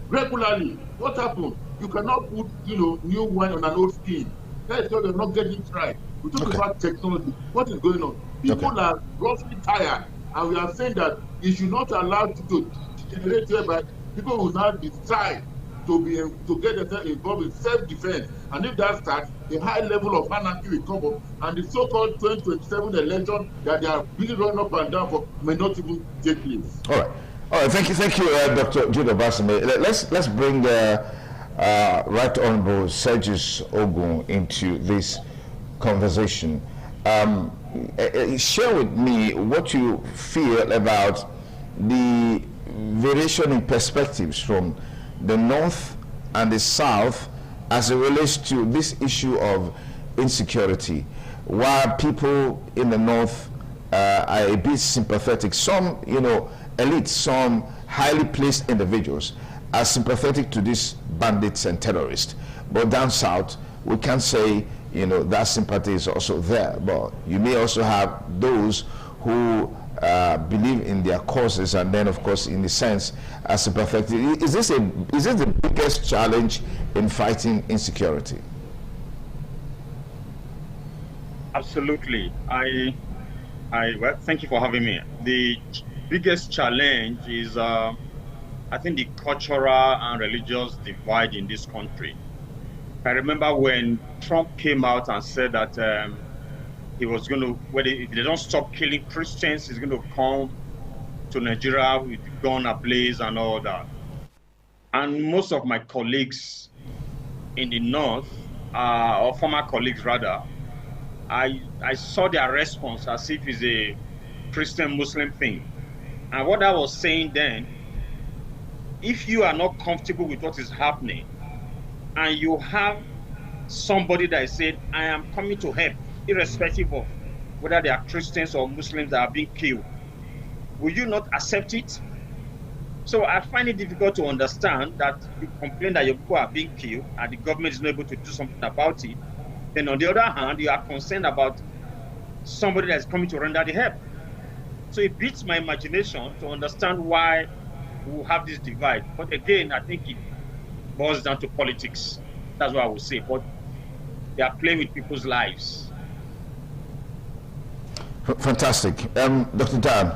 regularly. What happened? You cannot put, new wine on an old skin. That is why we are not getting it right. We talk about technology. What is going on? People are grossly tired, and we are saying that it should not allow to generate whereby people will now decide to get themselves involved in self-defense. And if that starts, a high level of anarchy will come up, and the so-called 2027 election that they are really running up and down for may not even take place. All right. Thank you, Dr. Jude Obasame. Let's bring Right Honorable Sergius Ogun into this conversation. Share with me what you feel about the variation in perspectives from the North and the South as it relates to this issue of insecurity. While people in the North are a bit sympathetic, some, elites, some highly placed individuals are sympathetic to these bandits and terrorists. But down South, we can't say, that sympathy is also there. But you may also have those who believe in their causes, and then, of course, in the sense, are sympathetic. Is this the biggest challenge in fighting insecurity? Absolutely. Well, thank you for having me. The biggest challenge is, I think, the cultural and religious divide in this country. I remember when Trump came out and said that he was going to, if they don't stop killing Christians, he's going to come to Nigeria with gun ablaze and all that. And most of my colleagues in the North, or former colleagues rather, I saw their response as if it's a Christian-Muslim thing. And what I was saying then, if you are not comfortable with what is happening, and you have somebody that is saying, I am coming to help, irrespective of whether they are Christians or Muslims that are being killed, will you not accept it? So I find it difficult to understand that you complain that your people are being killed and the government is not able to do something about it. Then on the other hand, you are concerned about somebody that is coming to render the help. So it beats my imagination to understand why we have this divide. But again, I think it boils down to politics. That's what I would say. But they are playing with people's lives. Fantastic. Dr. Dan,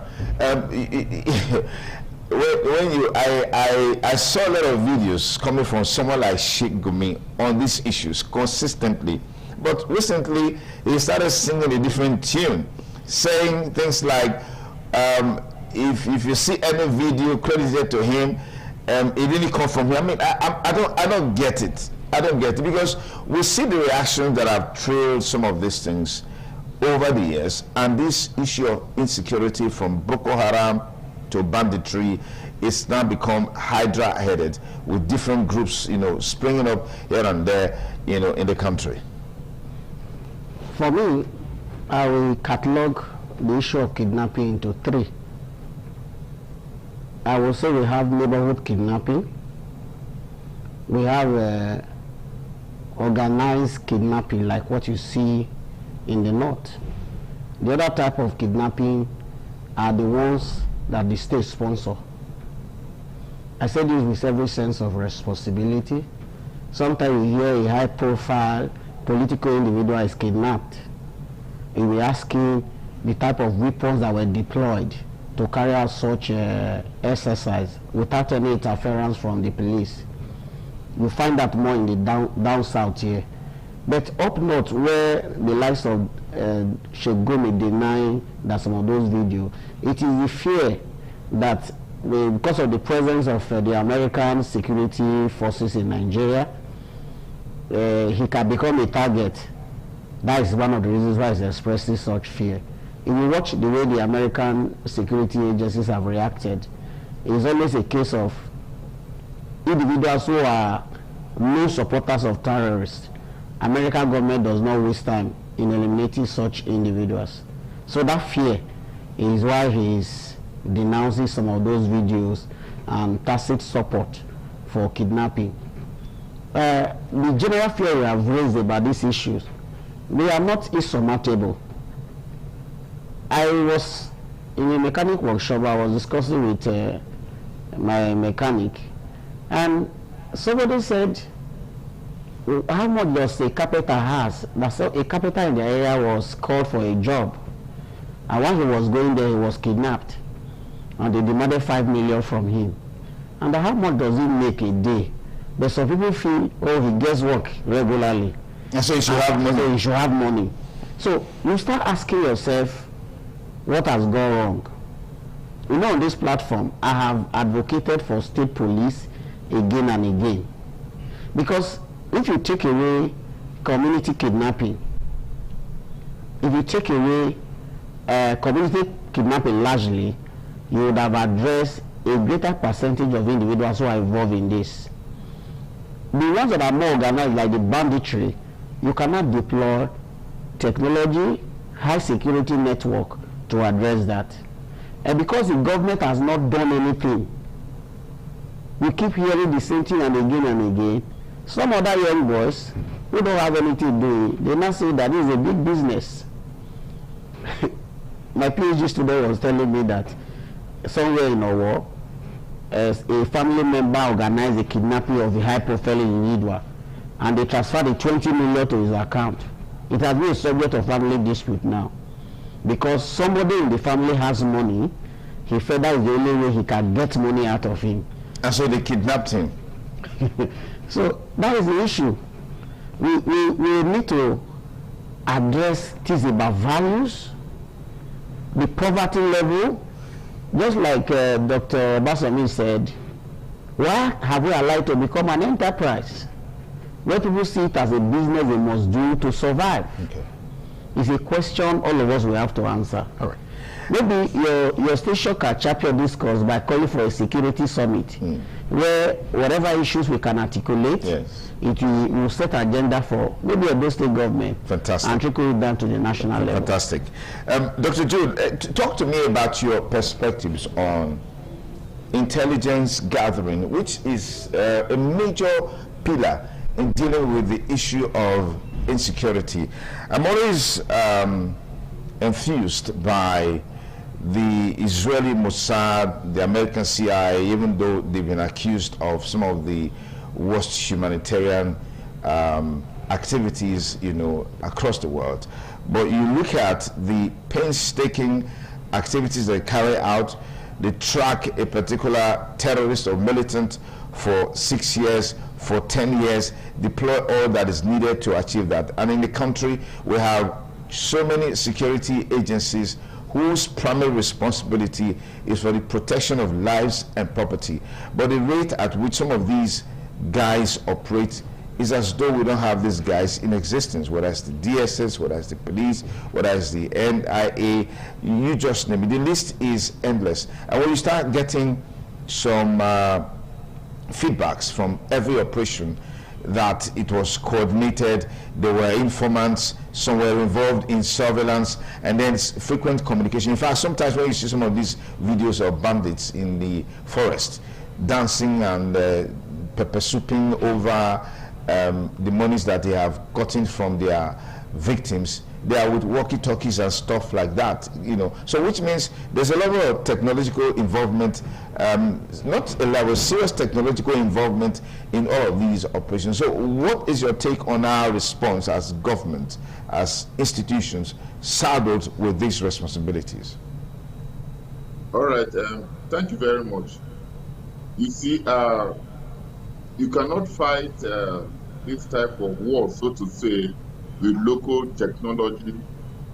I saw a lot of videos coming from someone like Sheikh Gumi on these issues consistently. But recently, he started singing a different tune, saying things like, if you see any video credited to him, it didn't come from him. I mean, I don't get it. I don't get it, because we see the reactions that have trailed some of these things over the years, and this issue of insecurity from Boko Haram to banditry is now become hydra-headed, with different groups, springing up here and there, in the country. For me, I will catalog the issue of kidnapping into three. I will say we have neighborhood kidnapping, we have organized kidnapping like what you see in the North. The other type of kidnapping are the ones that the state sponsor. I say this with every sense of responsibility. Sometimes you hear a high-profile political individual is kidnapped. You'll be asking, the type of weapons that were deployed to carry out such exercise without any interference from the police. You find that more in the down south here. But up north, where the likes of Sheikh Gumi deny that some of those videos, it is the fear that because of the presence of the American security forces in Nigeria, he can become a target. That is one of the reasons why he's expressing such fear. If you watch the way the American security agencies have reacted, it's always a case of individuals who are no supporters of terrorists. American government does not waste time in eliminating such individuals. So that fear is why he is denouncing some of those videos and tacit support for kidnapping. The general fear we have raised about these issues, they are not insurmountable. I was in a mechanic workshop. I was discussing with my mechanic, and somebody said, how much does a carpenter has? A carpenter in the area was called for a job, and when he was going there, he was kidnapped, and they demanded 5 million from him. And how much does he make a day? But some people feel, oh, he gets work regularly, and so he should have money. So he should have money. So you start asking yourself, what has gone wrong? You know, on this platform, I have advocated for state police again and again, because if you take away community kidnapping, if you take away community kidnapping largely, you would have addressed a greater percentage of individuals who are involved in this. The ones that are more organized, like the banditry, you cannot deploy technology, high security network to address that. And because the government has not done anything, we keep hearing the same thing and again. Some other young boys who don't have anything to do, they now say that this is a big business. My PhD student was telling me that somewhere in Owo, as a family member organized a kidnapping of a high-profile individual, and they transferred the 20 million to his account. It has been a subject of family dispute now, because somebody in the family has money. He felt that is the only way he can get money out of him, and so they kidnapped him. So that is the issue. We need to address things about values, the poverty level. Just like Dr. Basami said, why have we allowed to become an enterprise where people see it as a business they must do to survive? Okay. It's a question all of us will have to answer. All right. Maybe your station can champion this cause by calling for a security summit where whatever issues we can articulate, it will set an agenda for maybe a state government. Fantastic. And trickle it down to the national level. Fantastic. Dr. Jude, talk to me about your perspectives on intelligence gathering, which is a major pillar in dealing with the issue of insecurity. I'm always enthused by the Israeli Mossad, the American CIA, even though they've been accused of some of the worst humanitarian activities, you know, across the world. But you look at the painstaking activities they carry out. They track a particular terrorist or militant for 6 years, for 10 years, deploy all that is needed to achieve that. And in the country, we have so many security agencies whose primary responsibility is for the protection of lives and property. But the rate at which some of these guys operate is as though we don't have these guys in existence, whether it's the DSS, whether it's the police, whether it's the NIA, you just name it. The list is endless. And when you start getting some feedbacks from every operation, that it was coordinated, there were informants, some were involved in surveillance, and then frequent communication. In fact, sometimes when you see some of these videos of bandits in the forest dancing and pepper souping over the monies that they have gotten from their victims, they are with walkie-talkies and stuff like that, you know. So which means there's a level of technological involvement, not a level of serious technological involvement in all of these operations. So what is your take on our response as government, as institutions, saddled with these responsibilities? All right, thank you very much. You see, you cannot fight this type of war, so to say, with local technology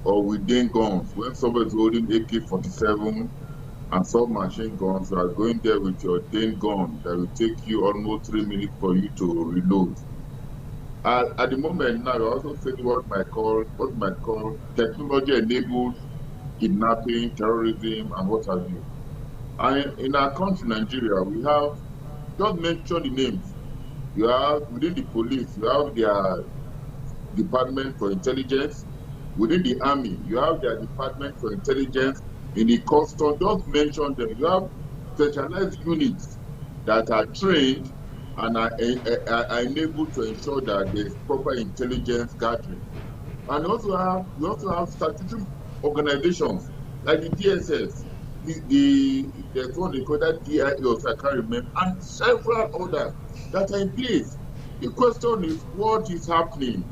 or with guns. When somebody is holding AK-47 and submachine guns, you are going there with your gun that will take you almost 3 minutes for you to reload. At the moment now, you're also saying what might call technology-enabled kidnapping, terrorism, and what have you. And in our country, Nigeria, we have, just mention the names. You have, within the police, you have their Department for Intelligence. Within the Army, you have their Department for Intelligence. In the Custom, just mention them. You have specialized units that are trained and are enabled to ensure that there is proper intelligence gathering. And we also have statutory organizations like the DSS, there's one they call that DIO, I can't remember, and several others that are in place. The question is, what is happening?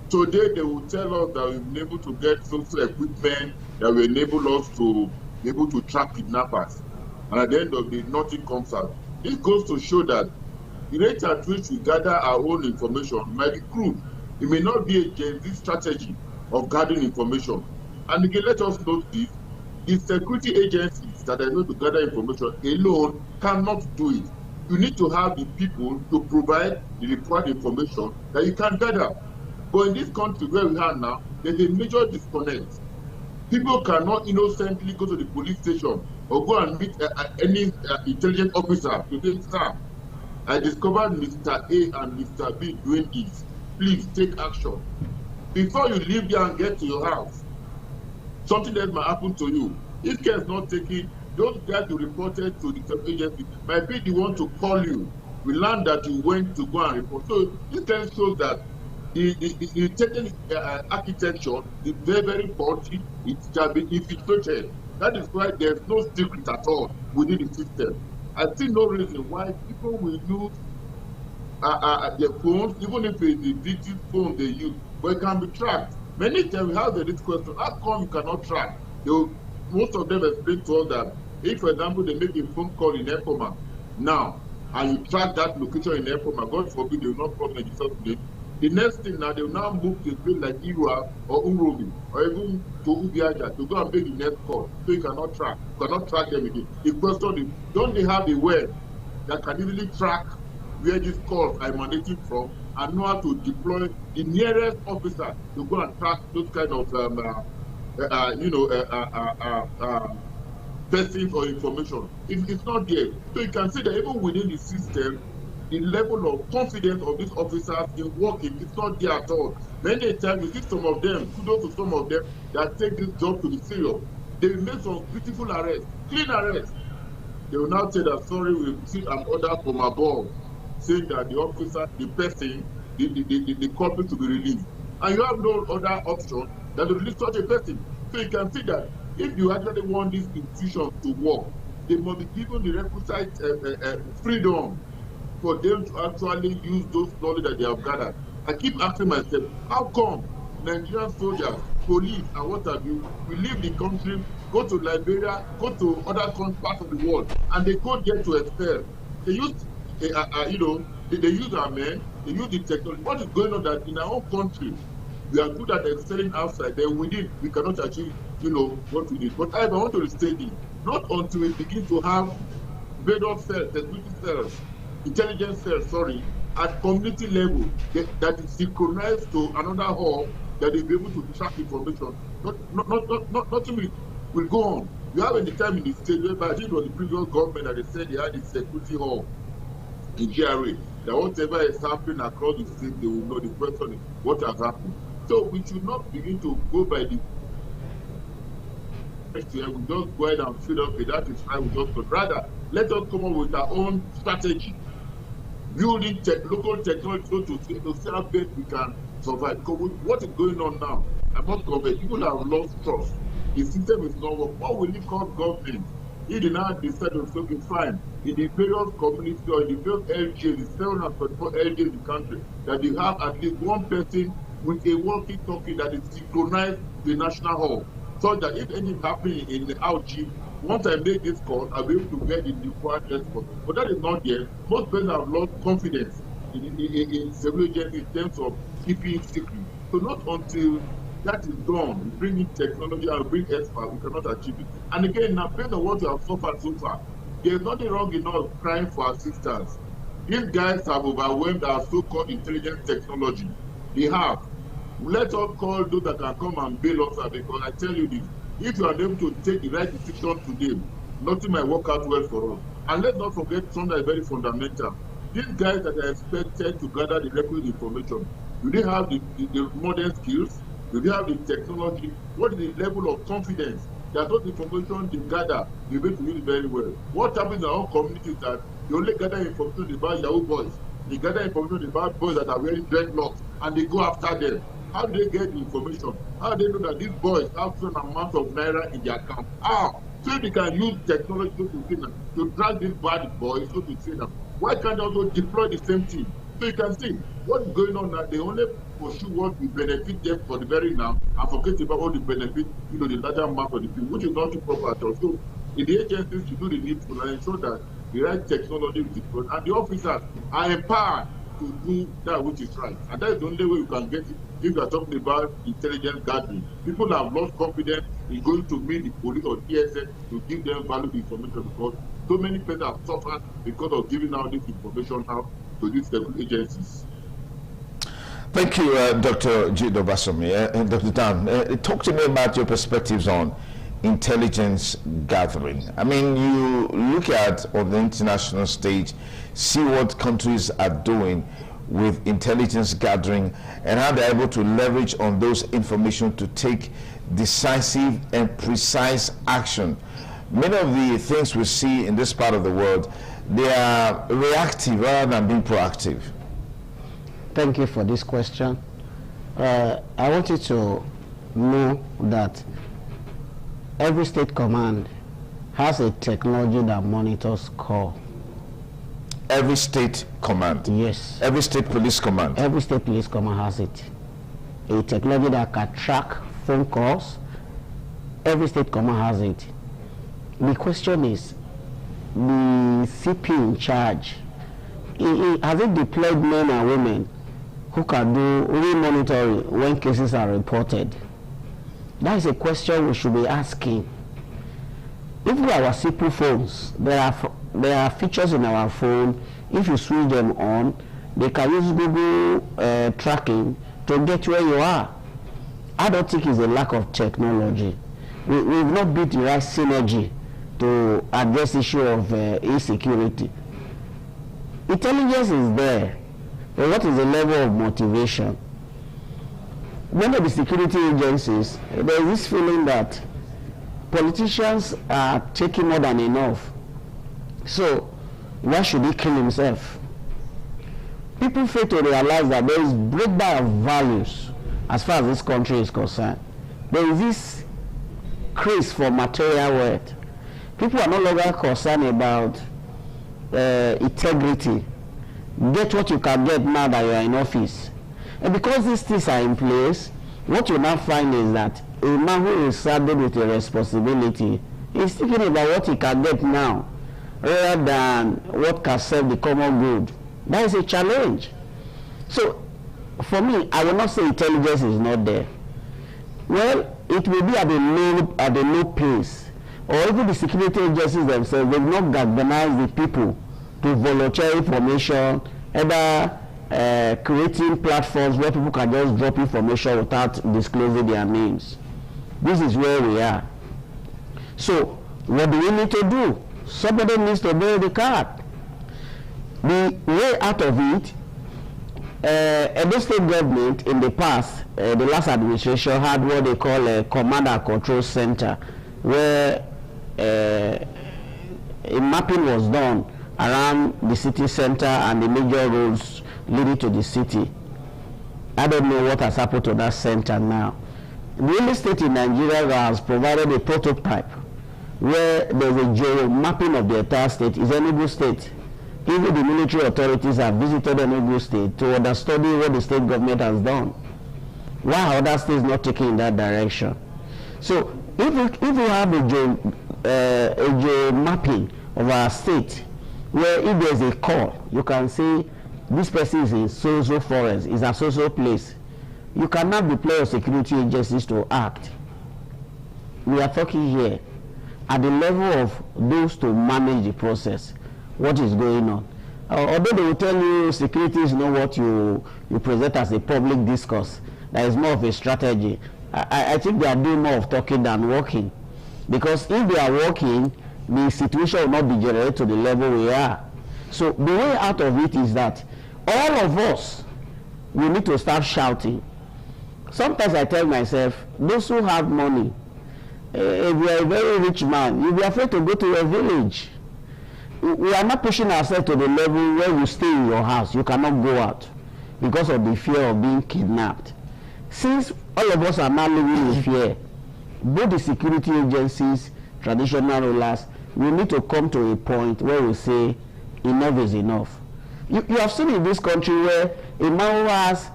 Today they will tell us that we've been able to get social equipment that will enable us to be able to track kidnappers. And at the end of the day, nothing comes out. This goes to show that the rate at which we gather our own information might be crude. It may not be a Gen Z strategy of gathering information. And again, let us note this. The security agencies that are going to gather information alone cannot do it. You need to have the people to provide the required information that you can gather. But in this country where we are now, there's a major disconnect. People cannot innocently go to the police station or go and meet any intelligence officer to say, sir, I discovered Mr. A and Mr. B doing this. Please take action. Before you leave there and get to your house, something else might happen to you. If care is not taken, those guys you reported to the agency might be the one to call you. We learned that you went to go and report. So this kind of shows that the technical architecture is very, very faulty. It can be infiltrated. That is why there's no secret at all within the system. I see no reason why people will use their phones, even if it's the digital phone they use, but it can be tracked. Many times we have this question, how come you cannot track? Most of them explain to us that if, for example, they make a phone call in Epoma now, and you track that location in Epoma, God forbid they will not come in Jesus' name. The next thing now, they will now move to a place like Irua or Urobi or even to Ubiaja to go and make the next call. So you cannot track. You cannot track them again. The question is, don't they have a web that can easily track where these calls are emanating from and know how to deploy the nearest officer to go and track those kind of persons or information? It's not there. So you can see that even within the system, the level of confidence of these officers in working is not there at all. Many times you see some of them, kudos to some of them, that take this job to be serious. They will make some beautiful arrests, clean arrests. They will now say that, sorry, we received an order from above saying that the officer, the person, the culprit to be released. And you have no other option than to release such a person. So you can see that if you actually want these institutions to work, they must be given the requisite freedom for them to actually use those knowledge that they have gathered. I keep asking myself, how come Nigerian soldiers, police, and what have you, we leave the country, go to Liberia, go to other parts of the world, and they go there to excel? They use, they use our men, they use the technology. What is going on that in our own country, we are good at excelling outside, then within, we cannot achieve, what we need. But I want to restate it, not until we begin to have various cells, security cells, intelligence cells, at community level that is synchronized to another hall that will be able to track information. Nothing will go on. You have any time in the state whereby I think it was the previous government that they said they had a security hall in GRA, that whatever is happening across the state, they will know. The question is what has happened. So we should not begin to go by the we just go ahead and fill up with that is how we just, but rather let us come up with our own strategy building local technology to see how best we can survive. Because with what is going on now, I must convey, people have lost trust. The system is not working. What will it cost government? If they now decide to say, okay, fine, in the various communities or in the various LGAs, the 734 LGAs in the country, that they have at least one person with a walkie-talkie that is synchronized to the national hall, so that if anything happens in the LG, once I make this call, I'll be able to get the required response. But that is not yet. Most people have lost confidence in civil agencies in terms of keeping it secret. So not until that is done, bringing technology and bring experts, we cannot achieve it. And again, now based on what we have suffered so far, there's nothing wrong in us crying for assistance. These guys have overwhelmed our so-called intelligence technology. They have. Let us call those that can come and bail us out, because I tell you this, if you are able to take the right decision today, nothing might work out well for us. And let's not forget something that is very fundamental. These guys that are expected to gather the requisite information, do they have the modern skills? Do they have the technology? What is the level of confidence that those information they gather, they'll be able to use it very well? What happens in our own community is that they only gather information about Yahoo boys. They gather information about boys that are wearing dreadlocks, and they go after them. How do they get the information? How do they know that these boys have certain amount of naira in their account? How? So they can use technology to drag these bad boys, so to say them. Why can't they also deploy the same thing? So you can see what's going on now. They only pursue what will benefit them for the very now and forget about all the benefit, the larger amount of the people, which is not too proper at all. So in the agencies to do the needful and ensure that the right technology is deployed, and the officers are empowered to do that which is right. And that is the only way you can get it. If you are talking about intelligence gathering, people have lost confidence in going to meet the police or DSS to give them valuable information, because so many people have suffered because of giving out this information out to these agencies. Thank you, Dr. Jido Basomi. Dr. Dan, talk to me about your perspectives on intelligence gathering. I mean, you look at on the international stage, see what countries are doing with intelligence gathering and how they're able to leverage on those information to take decisive and precise action. Many of the things we see in this part of the world, they are reactive rather than being proactive. Thank you for this question. I want you to know that every state command has a technology that monitors call. Every state command? Yes. Every state police command? Every state police command has it. A technology that can track phone calls. Every state command has it. The question is, the CP in charge, has it deployed men and women who can do re-monitoring when cases are reported? That is a question we should be asking. If we have our CP phones, there are features in our phone. If you switch them on, they can use Google tracking to get where you are. I don't think it's a lack of technology. We've not built the right synergy to address the issue of insecurity. Intelligence is there, but what is the level of motivation? One of the security agencies, there is this feeling that politicians are taking more than enough. So why should he kill himself? People fail to realize that there is breakdown of values as far as this country is concerned. There is this craze for material wealth. People are no longer concerned about integrity. Get what you can get now that you are in office. And because these things are in place, what you now find is that a man who is saddled with a responsibility is thinking about what he can get now rather than what can serve the common good. That is a challenge. So for me, I will not say intelligence is not there. Well, it will be at a low pace. Or even the security agencies themselves, they've not galvanized the people to volunteer information, either creating platforms where people can just drop information without disclosing their names. This is where we are. So what do we need to do? Somebody needs to bear the card. The way out of it, Edo State government in the past, the last administration had what they call a command and control center, where a mapping was done around the city center and the major roads leading to the city. I don't know what has happened to that center now. The only state in Nigeria that has provided a prototype where there's a geo-mapping of the entire state is Enugu State. Even the military authorities have visited Enugu State to understudy what the state government has done. Why are other states not taking in that direction? So if you have a geo-mapping of our state, where if there's a call, you can say this person is in so-so forest, is a so-so place. You cannot deploy your security agencies to act. We are talking here at the level of those to manage the process. What is going on? Although they will tell you security is not what you present as a public discourse, that is more of a strategy. I think they are doing more of talking than walking. Because if they are walking, the situation will not degenerate to the level we are. So the way out of it is that all of us, we need to start shouting. Sometimes I tell myself, those who have money, if you are a very rich man, you'll be afraid to go to your village. We are not pushing ourselves to the level where you stay in your house. You cannot go out because of the fear of being kidnapped. Since all of us are now living in fear, both the security agencies, traditional rulers, we need to come to a point where we say enough is enough. You have seen in this country where a man who has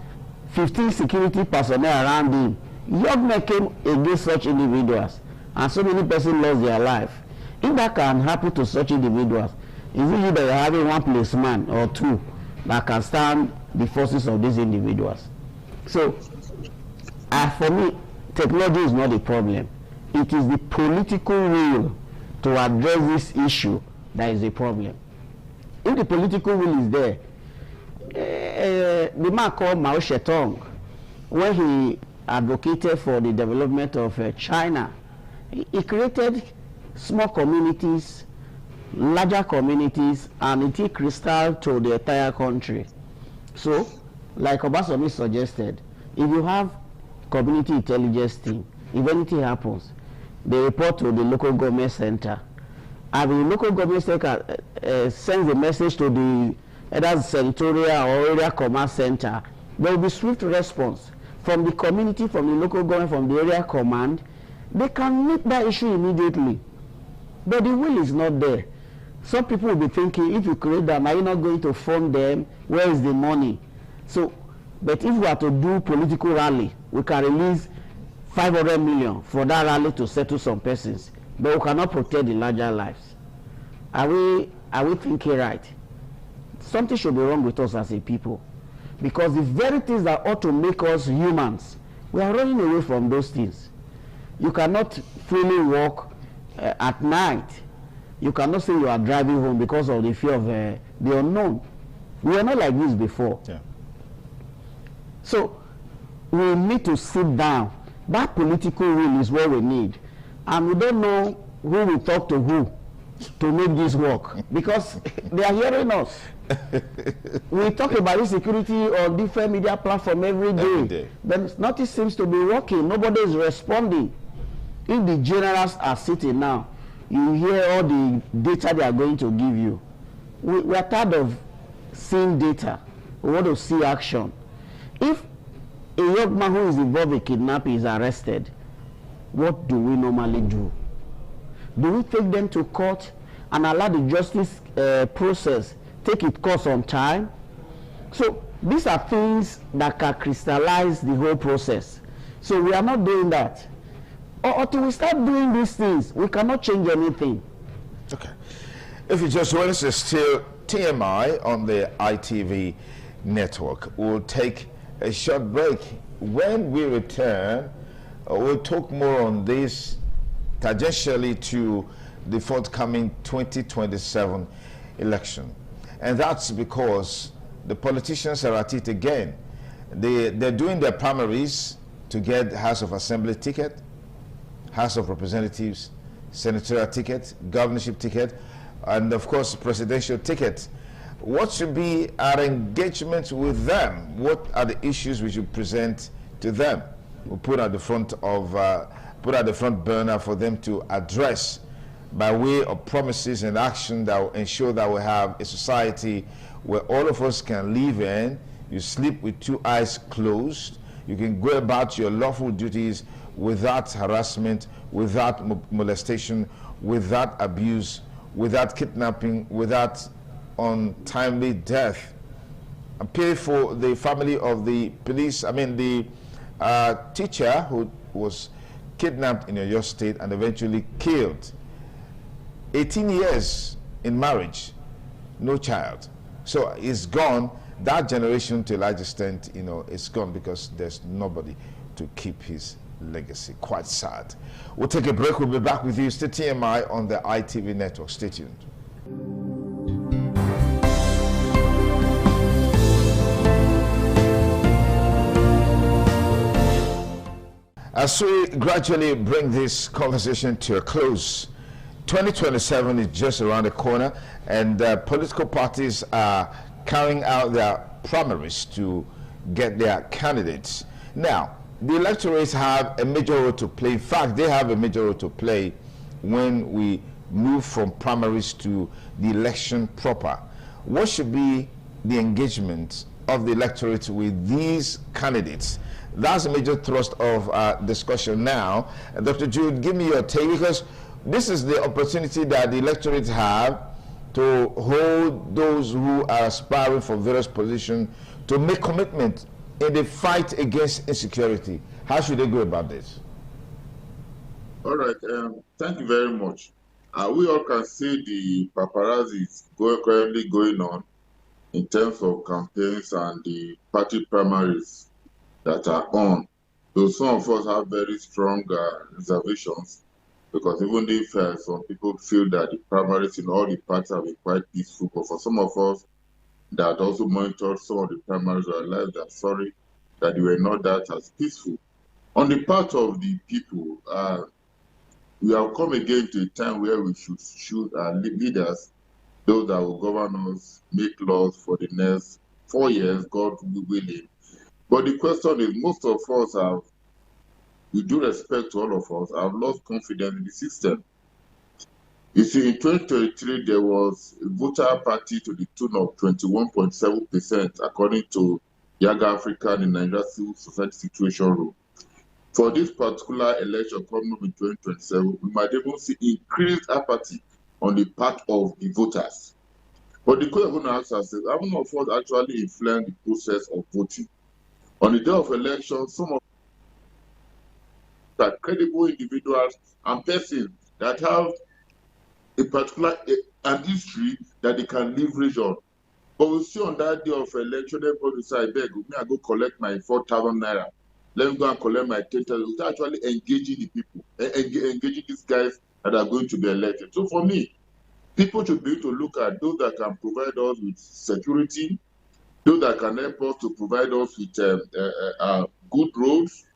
15 security personnel around him, young men came against such individuals, and so many persons lost their life. If that can happen to such individuals, it's usually that you're having one policeman or two that can stand the forces of these individuals. So, for me, technology is not the problem. It is the political will to address this issue that is the problem. If the political will is there, the man called Mao Zedong, when he advocated for the development of China, he created small communities, larger communities, and it took crystal to the entire country. So, like Obasanjo suggested, if you have community intelligence team, if anything happens, they report to the local government center. And the local government center sends a message to the either senatorial or area command center. There will be swift response from the community, from the local government, from the area command. They can meet that issue immediately. But the will is not there. Some people will be thinking, if you create them, are you not going to fund them? Where is the money? So, but if we are to do political rally, we can release 500 million for that rally to settle some persons, but we cannot protect the larger lives. Are we thinking right? Something should be wrong with us as a people, because the very things that ought to make us humans, we are running away from those things. You cannot freely walk at night. You cannot say you are driving home because of the fear of the unknown. We were not like this before. Yeah. So we need to sit down. That political will is what we need. And we don't know who will talk to who to make this work, because they are hearing us. We talk about insecurity on different media platforms every day. But nothing seems to be working. Nobody is responding. If the generals are sitting now, you hear all the data they are going to give you. We are tired of seeing data. We want to see action. If a young man who is involved in kidnapping is arrested, what do we normally do? Do we take them to court and allow the justice process take its course on time? So these are things that can crystallize the whole process. So we are not doing that. Until we start doing these things, we cannot change anything. Okay. If you just join us, it's still TMI on the ITV network. We'll take a short break. When we return, we'll talk more on this tangentially to the forthcoming 2027 election. And that's because the politicians are at it again. They're doing their primaries to get House of Assembly ticket, House of Representatives, senatorial ticket, governorship ticket, and of course presidential ticket. What should be our engagement with them? What are the issues we should present to them? We'll put at the front burner for them to address. by way of promises and action that will ensure that we have a society where all of us can live in. You sleep with two eyes closed. You can go about your lawful duties without harassment, without molestation, without abuse, without kidnapping, without untimely death. And pay for the family of the the teacher who was kidnapped in your state and eventually killed. 18 years in marriage, no child. So it's gone. That generation, to a large extent, it's gone because there's nobody to keep his legacy. Quite sad. We'll take a break. We'll be back with you. Stay TMI on the ITV network. Stay tuned. As we gradually bring this conversation to a close, 2027 is just around the corner, and political parties are carrying out their primaries to get their candidates. Now, the electorates have a major role to play. In fact, they have a major role to play when we move from primaries to the election proper. What should be the engagement of the electorate with these candidates? That's a major thrust of discussion now. Dr. Jude, give me your take, because this is the opportunity that the electorate have to hold those who are aspiring for various positions to make commitment in the fight against insecurity. How should they go about this? All right, thank you very much. We all can see the paparazzi currently going on in terms of campaigns and the party primaries that are on. So some of us have very strong reservations, because even if some people feel that the primaries in all the parties have been quite peaceful, but for some of us that also monitored some of the primaries realized that, sorry, that they were not that as peaceful. On the part of the people, we have come again to a time where we should choose our leaders, those that will govern us, make laws for the next 4 years, God willing. But the question is, most of us have, with due respect to all of us, have lost confidence in the system. You see, in 2023, there was a voter apathy to the tune of 21.7%, according to Yaga Africa and the Nigeria Civil Society Situation Room. For this particular election coming up in 2027, we might even see increased apathy on the part of the voters. But the question I'm going to ask ourselves, how many of us actually influence the process of voting? On the day of election, some of that credible individuals and persons that have a particular an history that they can leverage on. But we see on that day of election, everybody say, I beg, I go collect my 4,000 naira. Let me go and collect my 10,000. Without actually engaging the people, engaging these guys that are going to be elected. So for me, people should be able to look at those that can provide us with security, those that can help us to provide us with good roads,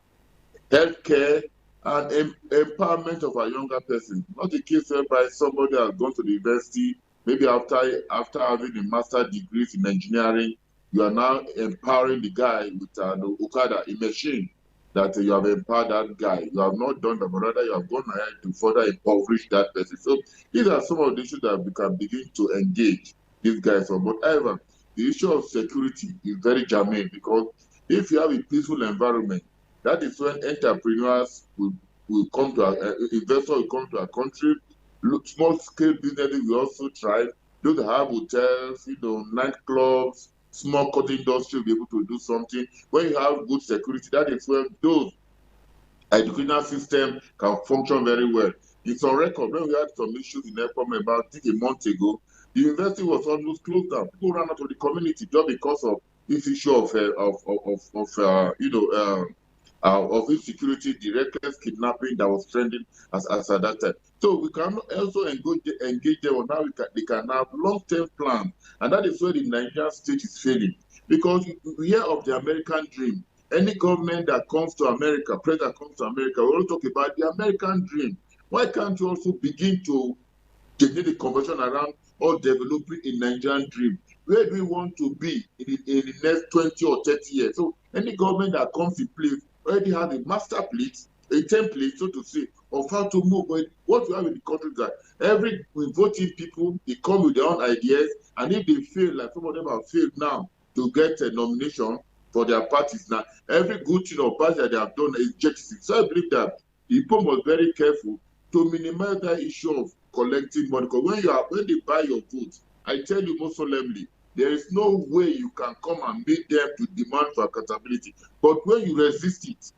healthcare, and empowerment of our younger person. Not a case whereby somebody has gone to the university, maybe after having a master's degree in engineering, you are now empowering the guy with an Okada, a machine, that you have empowered that guy. You have not done that, but rather you have gone ahead to further impoverish that person. So these are some of the issues that we can begin to engage these guys on. But however, the issue of security is very germane, because if you have a peaceful environment, that is when entrepreneurs will come to investors will come to our country. Small scale businesses will also thrive. Those that have hotels, nightclubs, small cottage industry will be able to do something. When you have good security, that is when those educational system can function very well. It's on record when we had some issues in Ekpom about a month ago. The university was almost closed down. People ran out of the community just because of this issue of insecurity, the reckless kidnapping that was trending as at that time. So we can also engage them on how they can have long-term plans, and that is where the Nigerian state is failing. Because we hear of the American dream. Any government that comes to America, president comes to America, we all talk about the American dream. Why can't you also begin to generate the conversation around or developing a Nigerian dream? Where do we want to be in the next 20 or 30 years? So any government that comes in place already has a master plate a template, so to say, of how to move. But what we have in the country is that every voting people, they come with their own ideas, and if they fail, like some of them have failed now to get a nomination for their parties now, every good thing or bad that they have done is jettisoned. So I believe that the people must be very careful to minimize that issue of collecting money. Because when they buy your vote, I tell you most solemnly, there is no way you can come and meet them to demand for accountability. But when you resist it,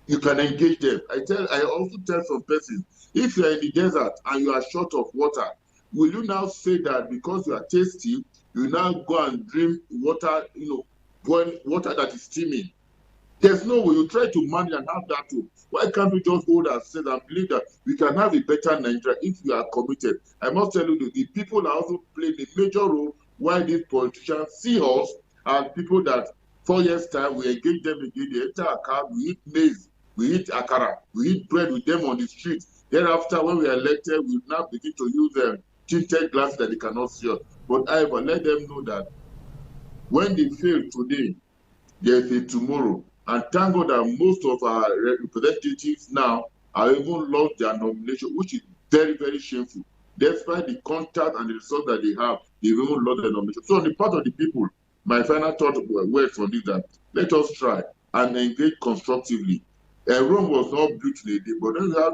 you can engage them. I also tell some persons, if you are in the desert and you are short of water, will you now say that because you are thirsty, you now go and drink water, boiling water that is steaming? There's no way. You try to manage and have that too. Why can't we just hold ourselves and believe that we can have a better Nigeria if we are committed? I must tell you that the people are also playing a major role why these politicians see us as people that 4 years' time we engage them again, they enter a car, we eat maize, we eat akara, we eat bread with them on the street. Thereafter, when we are elected, we now begin to use tinted glasses that they cannot see us. But however, let them know that when they fail today, there is a tomorrow. And thank God that most of our representatives now are even lost their nomination, which is very, very shameful. Despite the contact and the results that they have, they've even lost their nomination. So on the part of the people, my final thought words on this that let us try and engage constructively. Rome was not built in a day, but then we have,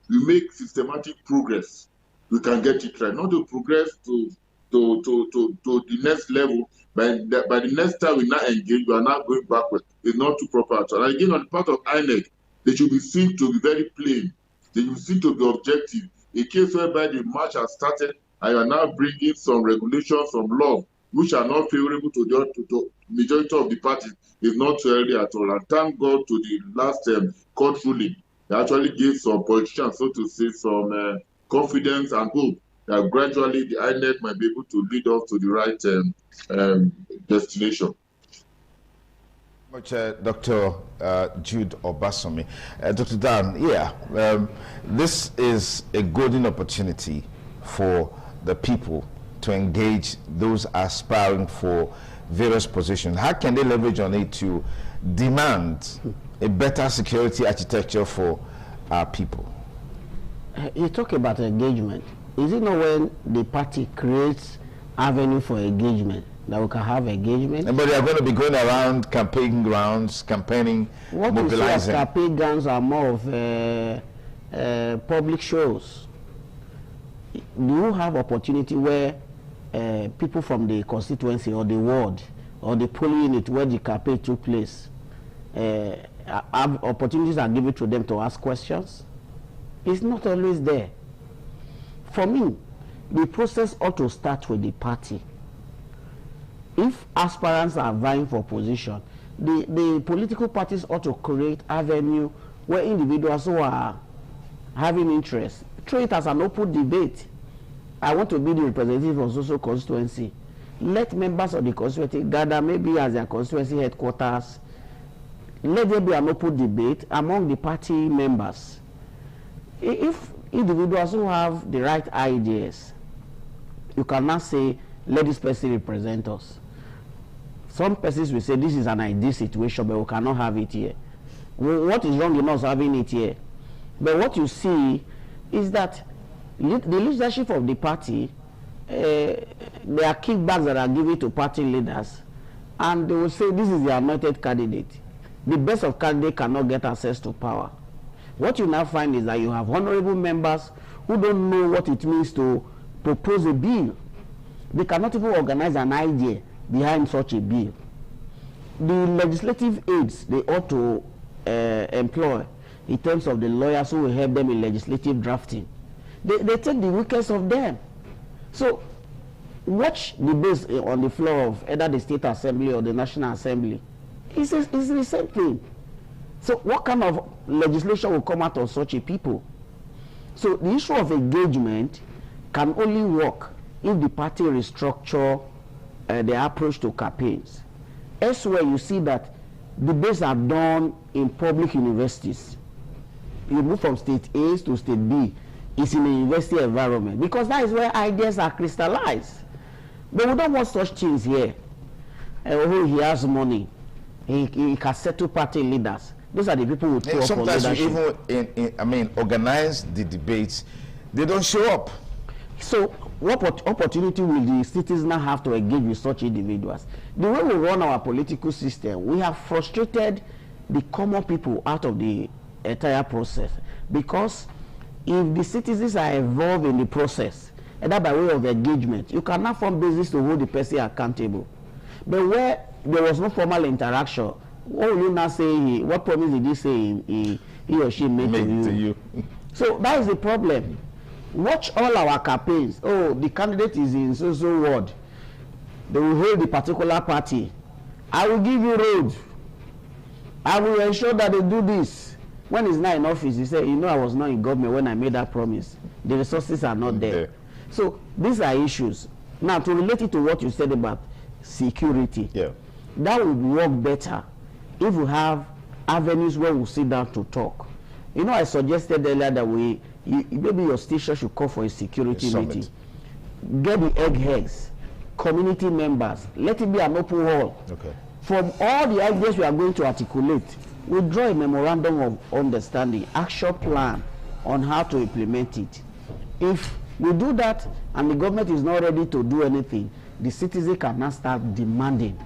we make systematic progress. We can get it right. Not to progress to the next level. By the next time we now engage, we are now going backwards. It's not too proper. And again, on the part of INEC, they should be seen to be very plain. They should be seen to be objective. A case whereby the march has started and you are now bringing some regulations, some laws, which are not favorable to the majority of the parties, is not too early at all. And thank God to the last court ruling, they actually gave some politicians, so to say, some confidence and hope that gradually the INEC might be able to lead us to the right destination. Dr. Jude Obasomi. Dr. Dan, this is a golden opportunity for the people to engage those aspiring for various positions. How can they leverage on it to demand a better security architecture for our people? You talk about engagement. Is it not when the party creates avenue for engagement that we can have engagement? But they are going to be going around campaign grounds, campaigning, what mobilizing. What you see as campaign grounds are more of public shows. Do you have opportunity where people from the constituency or the ward or the polling unit where the campaign took place, opportunities are given to them to ask questions? It's not always there. For me, the process ought to start with the party. If aspirants are vying for position, the political parties ought to create avenue where individuals who are having interest treat it as an open debate. I want to be the representative of social constituency. Let members of the constituency gather maybe as their constituency headquarters. Let there be an open debate among the party members. If individuals who have the right ideas, you cannot say, let this person represent us. Some persons will say, this is an ideal situation, but we cannot have it here. What is wrong in us having it here? But what you see is that the leadership of the party, there are kickbacks that are given to party leaders, and they will say, this is the anointed candidate. The best of candidates cannot get access to power. What you now find is that you have honorable members who don't know what it means to propose a bill. They cannot even organize an idea behind such a bill. The legislative aids they ought to employ in terms of the lawyers who will help them in legislative drafting, they take the weakest of them. So watch debates on the floor of either the State Assembly or the National Assembly. It's the same thing. So what kind of legislation will come out of such a people? So the issue of engagement can only work if the party restructure their approach to campaigns. Elsewhere, you see that debates are done in public universities. You move from state A to state B, it's in a university environment, because that is where ideas are crystallized. But we don't want such things here. Oh, he has money. He can settle party leaders. Those are the people who throw up on sometimes you leadership. even organize the debates, they don't show up. So what opportunity will the citizens now have to engage with such individuals? The way we run our political system, we have frustrated the common people out of the entire process, because if the citizens are involved in the process, either by way of engagement, you cannot form basis to hold the person accountable. But where there was no formal interaction, what will you now say? What promise did he say he or she made to you? So that is the problem. Watch all our campaigns. Oh, the candidate is in so ward. They will hold the particular party. I will give you road. I will ensure that they do this. When he's not in office, he said, you know, I was not in government when I made that promise. The resources are not there. So these are issues. Now, to relate it to what you said about security, that would work better if we have avenues where we sit down to talk. You know, I suggested earlier that maybe your station should call for a security meeting. Get the eggheads, community members, let it be an open hall. From all the ideas we are going to articulate, we draw a memorandum of understanding, action plan on how to implement it. If we do that and the government is not ready to do anything, the citizen can now start demanding.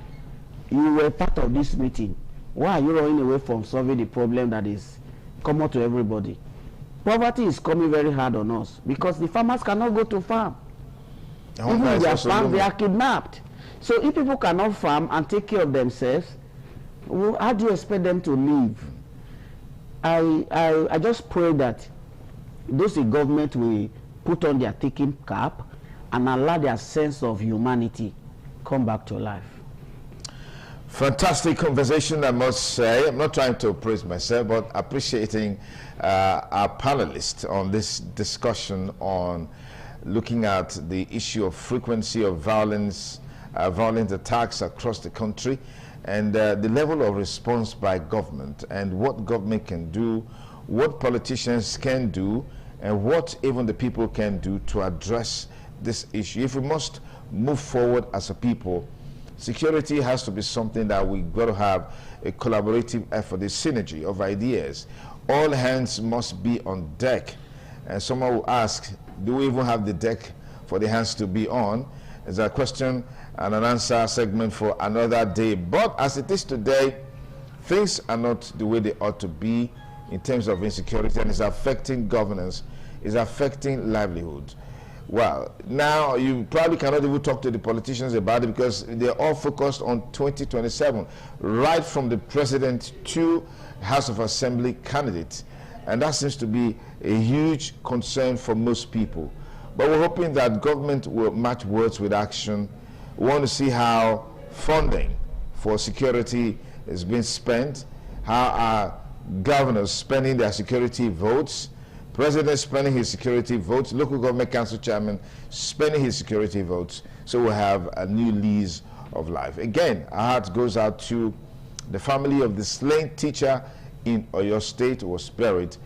You were part of this meeting. Why are you running away from solving the problem that is common to everybody? Poverty is coming very hard on us because the farmers cannot go to farm. Even if they are farmed, they are kidnapped. So if people cannot farm and take care of themselves, well, how do you expect them to live? I just pray that those in government will put on their thinking cap and allow their sense of humanity come back to life. Fantastic conversation, I must say. I'm not trying to praise myself, but appreciating our panelists on this discussion on looking at the issue of frequency of violent attacks across the country, and the level of response by government, and what government can do, what politicians can do, and what even the people can do to address this issue. If we must move forward as a people, security has to be something that we've got to have a collaborative effort, a synergy of ideas. All hands must be on deck. And someone will ask, do we even have the deck for the hands to be on? It's a question and an answer segment for another day. But as it is today, things are not the way they ought to be in terms of insecurity, and it's affecting governance, it's affecting livelihood. Well, now you probably cannot even talk to the politicians about it because they're all focused on 2027, right from the president to House of Assembly candidates. And that seems to be a huge concern for most people. But we're hoping that government will match words with action. We want to see how funding for security is being spent, how our governors spending their security votes, President spending his security votes, local government council chairman spending his security votes, so we'll have a new lease of life. Again, our heart goes out to the family of the slain teacher in Oyo State who was buried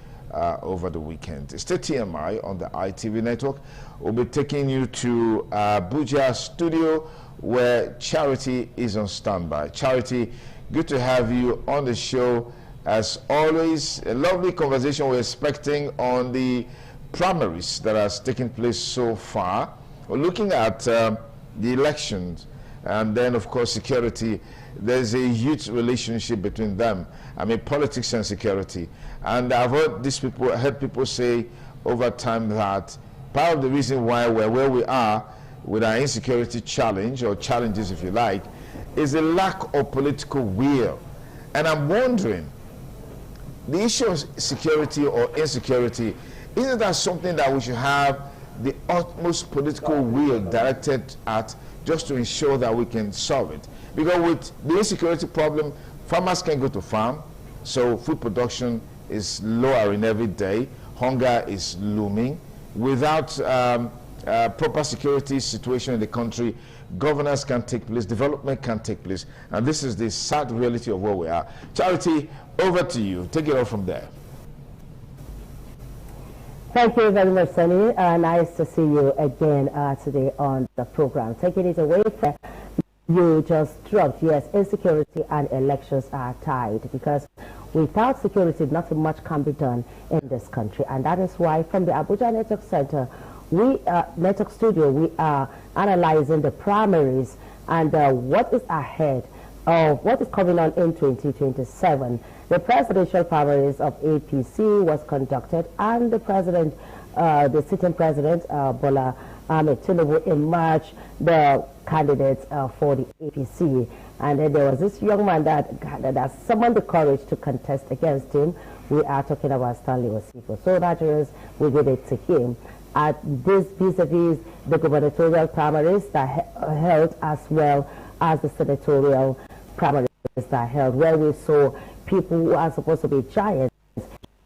over the weekend. Stay TMI on the ITV network. We'll be taking you to Abuja studio where Charity is on standby. Charity, good to have you on the show. As always, a lovely conversation we're expecting on the primaries that has taken place so far. We're looking at the elections and then, of course, security. There's a huge relationship between them. I mean, politics and security. And I've heard people say over time that part of the reason why we're where we are with our insecurity challenge, or challenges if you like, is the lack of political will. And I'm wondering, the issue of security or insecurity, isn't that something that we should have the utmost political will directed at just to ensure that we can solve it? Because with the insecurity problem, farmers can't go to farm, so food production is lowering every day, hunger is looming. Without proper security situation in the country, governance can't take place, development can't take place, and this is the sad reality of where we are. Charity, over to you. Take it off from there. Thank you very much, Sunny. Nice to see you again today on the program. Taking it away from you just dropped, yes, insecurity and elections are tied, because without security, nothing much can be done in this country. And that is why from the Abuja Network Center, Network Studio, we are analyzing the primaries and what is ahead of what is coming on in 2027. The presidential primaries of APC was conducted, and the president, the sitting president, Bola Ahmed Tinubu, emerged the candidates for the APC. And then there was this young man that summoned the courage to contest against him. We are talking about Stanley Osifo. So Nigerians will give it to him. At this vis-a-vis the gubernatorial primaries that held, as well as the senatorial primaries that held, where we saw people who are supposed to be giants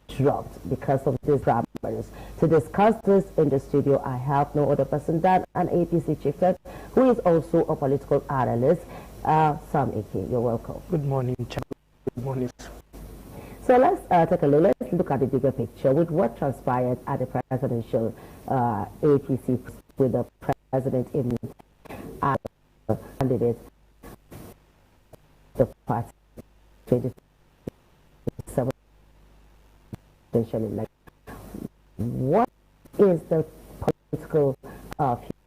dropped because of these primaries. To discuss this in the studio, I have no other person than an APC chieftain who is also a political analyst, Sam Eke. You're welcome. Good morning, Good morning. So let's take a look. Let's look at the bigger picture with what transpired at the presidential APC with the president in candidate the party 27 election. What is the political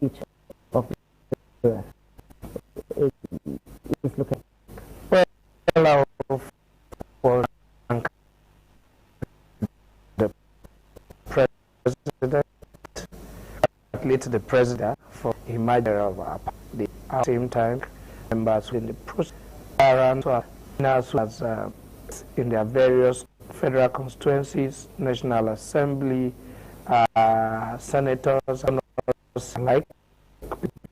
future of Nigeria? It's looking well for the president, the president for emergence of at the same time members in the process as in their various federal constituencies, National Assembly, senators, and like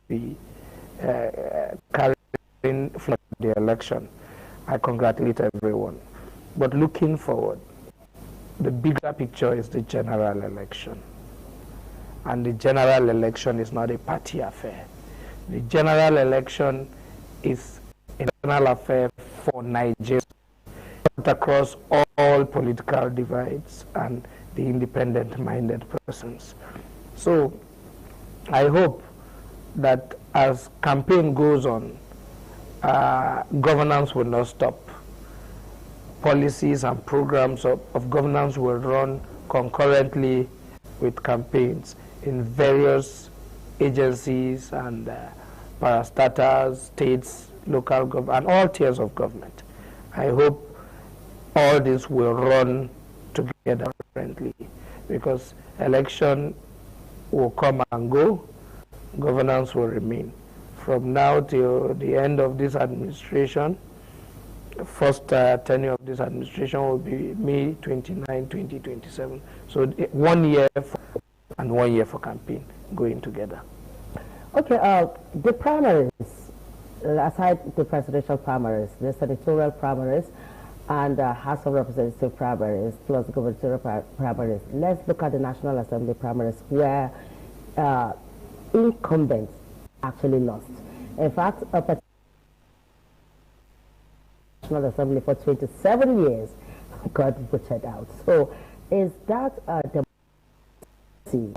the carrying for the election. I congratulate everyone. But looking forward, the bigger picture is the general election. And the general election is not a party affair. The general election is a national affair for Nigeria, across all political divides and the independent-minded persons. So I hope that as campaign goes on, governance will not stop. Policies and programs of governance will run concurrently with campaigns in various agencies and parastatals, states, local government, and all tiers of government. I hope all this will run together currently, because election will come and go, governance will remain. From now till the end of this administration, the first tenure of this administration will be May 29, 2027. So 1 year and 1 year for campaign going together. Okay, the primaries, aside the presidential primaries, the senatorial primaries, and House of Representatives primaries, plus gubernatorial primaries. Let's look at the National Assembly primaries, where incumbents actually lost. In fact, a National Assembly for 27 years got voted out. So is that a democracy?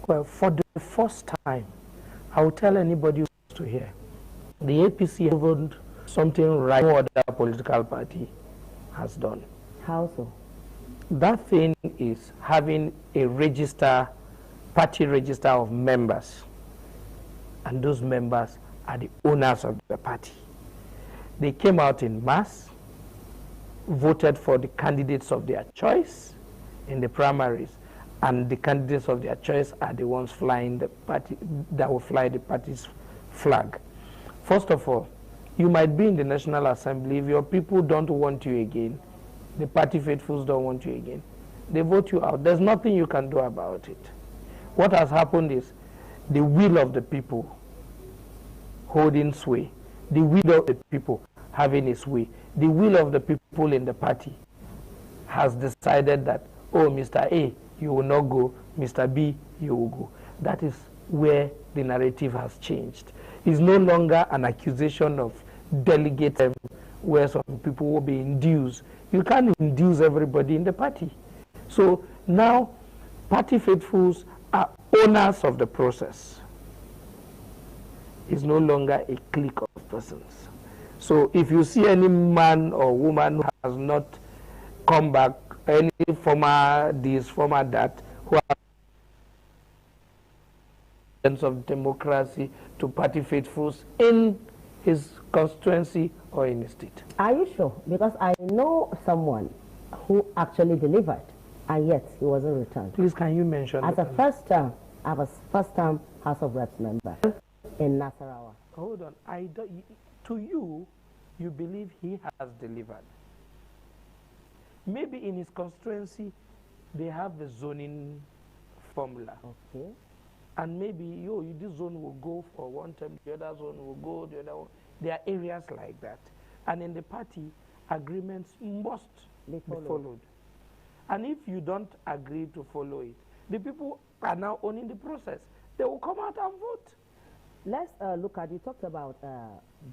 Well, for the first time, I will tell anybody who wants to hear, the APC haven't something right no other political party has done. How so? That thing is having a register, party register of members, and those members are the owners of the party. They came out in mass, voted for the candidates of their choice in the primaries, and the candidates of their choice are the ones flying the party, that will fly the party's flag. First of all, you might be in the National Assembly. If your people don't want you again, the party faithfuls don't want you again, they vote you out. There's nothing you can do about it. What has happened is the will of the people holding sway, the will of the people having its way, the will of the people in the party has decided that, oh, Mr. A, you will not go, Mr. B, you will go. That is where the narrative has changed. It's no longer an accusation of delegates where some people will be induced. You can't induce everybody in the party. So now party faithfuls are owners of the process. It's no longer a clique of persons. So if you see any man or woman who has not come back, any former this, former that, who has a sense of democracy to party faithfuls in his constituency or in his state. Are you sure? Because I know someone who actually delivered, and yet he wasn't returned. Please, can you mention? As a first-time, I was first-time House of Reps member in Nasarawa. Hold on. To you, you believe he has delivered. Maybe in his constituency, they have the zoning formula. Okay. And maybe this zone will go for one term, the other zone will go, the other one. There are areas like that. And in the party, agreements must be followed. And if you don't agree to follow it, the people are now owning the process. They will come out and vote. Let's look at, you talked about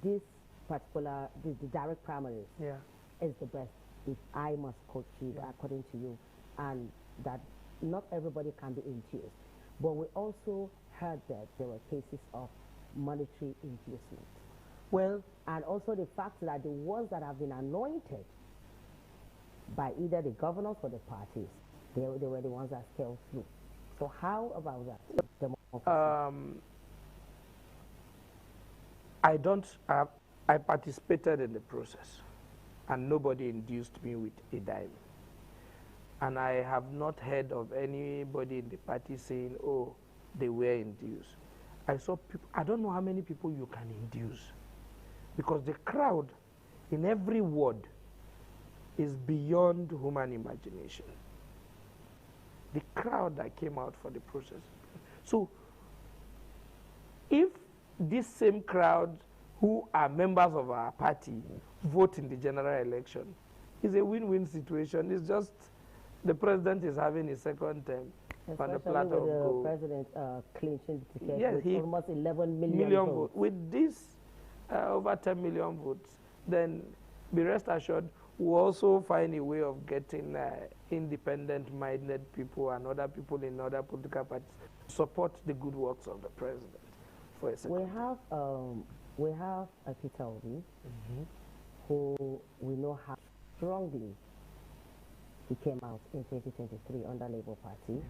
this particular, the direct primaries. Yeah. Is the best, if I must coach you, according to you, and that not everybody can be induced. But we also heard that there were cases of monetary inducement. Well, and also the fact that the ones that have been anointed by either the governors or the parties, they were the ones that scaled through. So how about that? I participated in the process, and nobody induced me with a dime. And I have not heard of anybody in the party saying, oh, they were induced. I saw people, I don't know how many people you can induce, because the crowd in every ward is beyond human imagination. The crowd that came out for the process. So if this same crowd who are members of our party vote in the general election, it's a win-win situation. It's just the president is having his second term on the platter of gold. The president clinching the ticket yes, with almost 11 million votes. With this over 10 million votes, then be rest assured we'll also find a way of getting independent-minded people and other people in other political parties to support the good works of the president. For a second. We have a Peter Obi, who we know how strongly he came out in 2023 under Labour Party,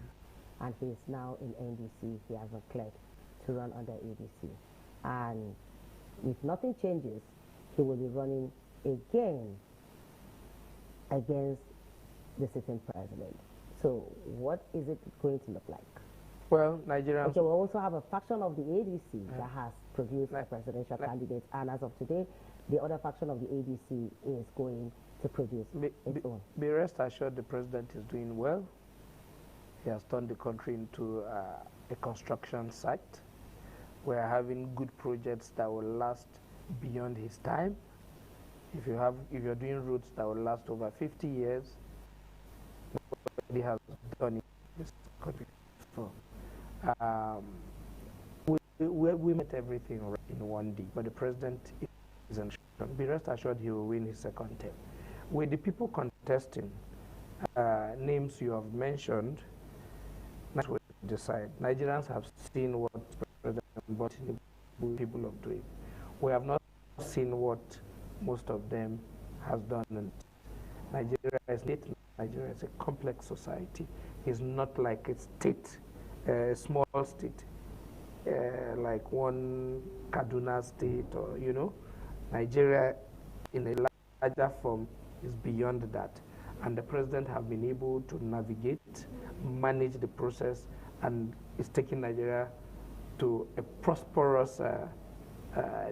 and he is now in NDC. He has declared to run under ADC. And if nothing changes, he will be running again against the sitting president. So what is it going to look like? Well, Nigerians... Okay, we also have a faction of the ADC that has produced a presidential candidate, and as of today, the other faction of the ADC is going to produce its own. Be rest assured the president is doing well. He has turned the country into a construction site. We are having good projects that will last beyond his time. If you're doing roads that will last over 50 years, nobody has done it in this country before. We met everything right in one day, but the president is in. Be rest assured he will win his second term. With the people contesting, names you have mentioned, that's what we decide. Nigerians have seen what President Tinubu is capable of doing. We have not seen what most of them has done. And Nigeria is a complex society. It's not like a state, a small state, like one Kaduna state, or Nigeria in a larger form is beyond that. And the president have been able to navigate, manage the process, and is taking Nigeria to a prosperous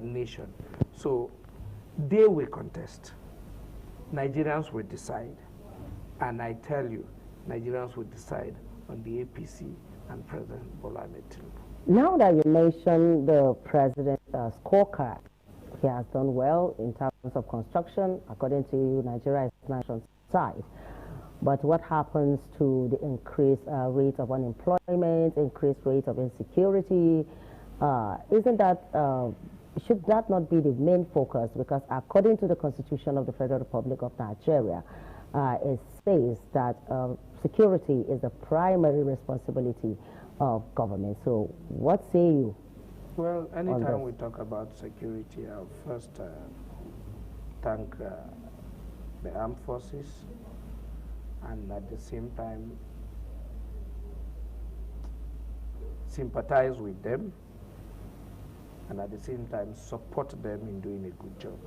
nation. So they will contest. Nigerians will decide. And I tell you, Nigerians will decide on the APC and President Bola Ahmed Tinubu. Now that you mentioned the president's scorecard, he has done well in terms of construction. According to you, Nigeria is national side. But what happens to the increased rate of unemployment, increased rate of insecurity? Isn't that, should that not be the main focus? Because according to the Constitution of the Federal Republic of Nigeria, it says that security is the primary responsibility of government. So what say you? Well, anytime we talk about security, I'll first thank the armed forces, and at the same time sympathize with them, and at the same time support them in doing a good job.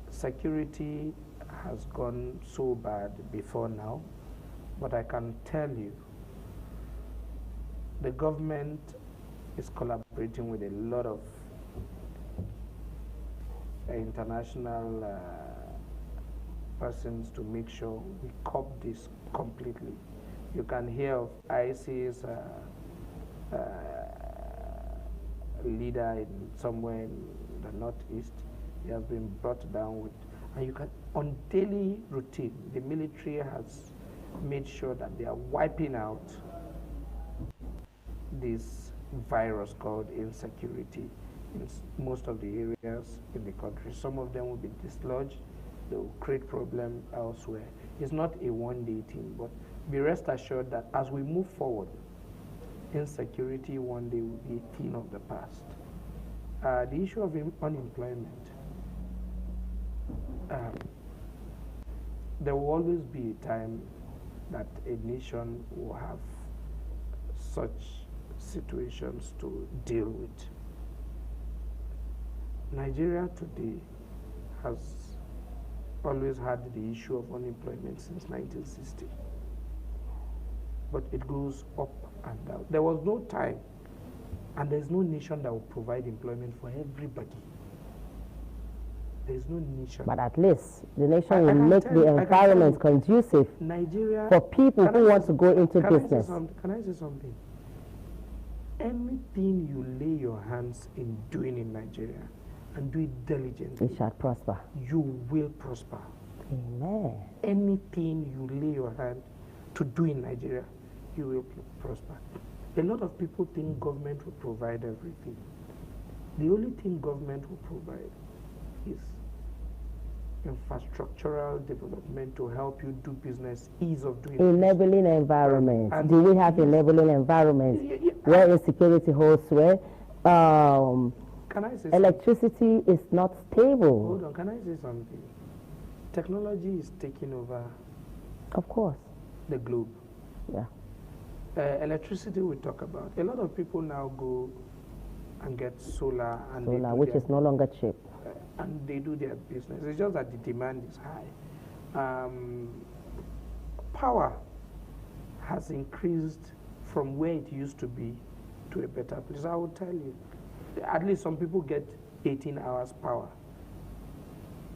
Security has gone so bad before now, but I can tell you the government is collaborating with a lot of international persons to make sure we curb this completely. You can hear of ISIS leader in somewhere in the northeast. He has been brought down with, and you can, on daily routine, the military has made sure that they are wiping out this virus called insecurity in most of the areas in the country. Some of them will be dislodged, they will create problem elsewhere. It's not a one-day thing, but be rest assured that as we move forward, insecurity one day will be a thing of the past. The issue of unemployment, there will always be a time that a nation will have such situations to deal with. Nigeria today has always had the issue of unemployment since 1960. But it goes up and down. There was no time, and there's no nation that will provide employment for everybody. There's no nation. But at least the nation will make the environment conducive Nigeria, for people who want to go into business. Can I say something? Anything you lay your hands in doing in Nigeria and do it diligently, it shall prosper. You will prosper. Amen. Anything you lay your hand to do in Nigeria, you will prosper. A lot of people think government will provide everything. The only thing government will provide is infrastructural development to help you do business, ease of doing enabling environment. Do we have enabling environment where insecurity holds sway? Can I say electricity is not stable. Hold on, can I say something? Technology is taking over. Of course. The globe. Yeah. Electricity we talk about. A lot of people now go and get solar, and which is no longer cheap. And they do their business. It's just that the demand is high. Power has increased from where it used to be to a better place. I will tell you, at least some people get 18 hours power.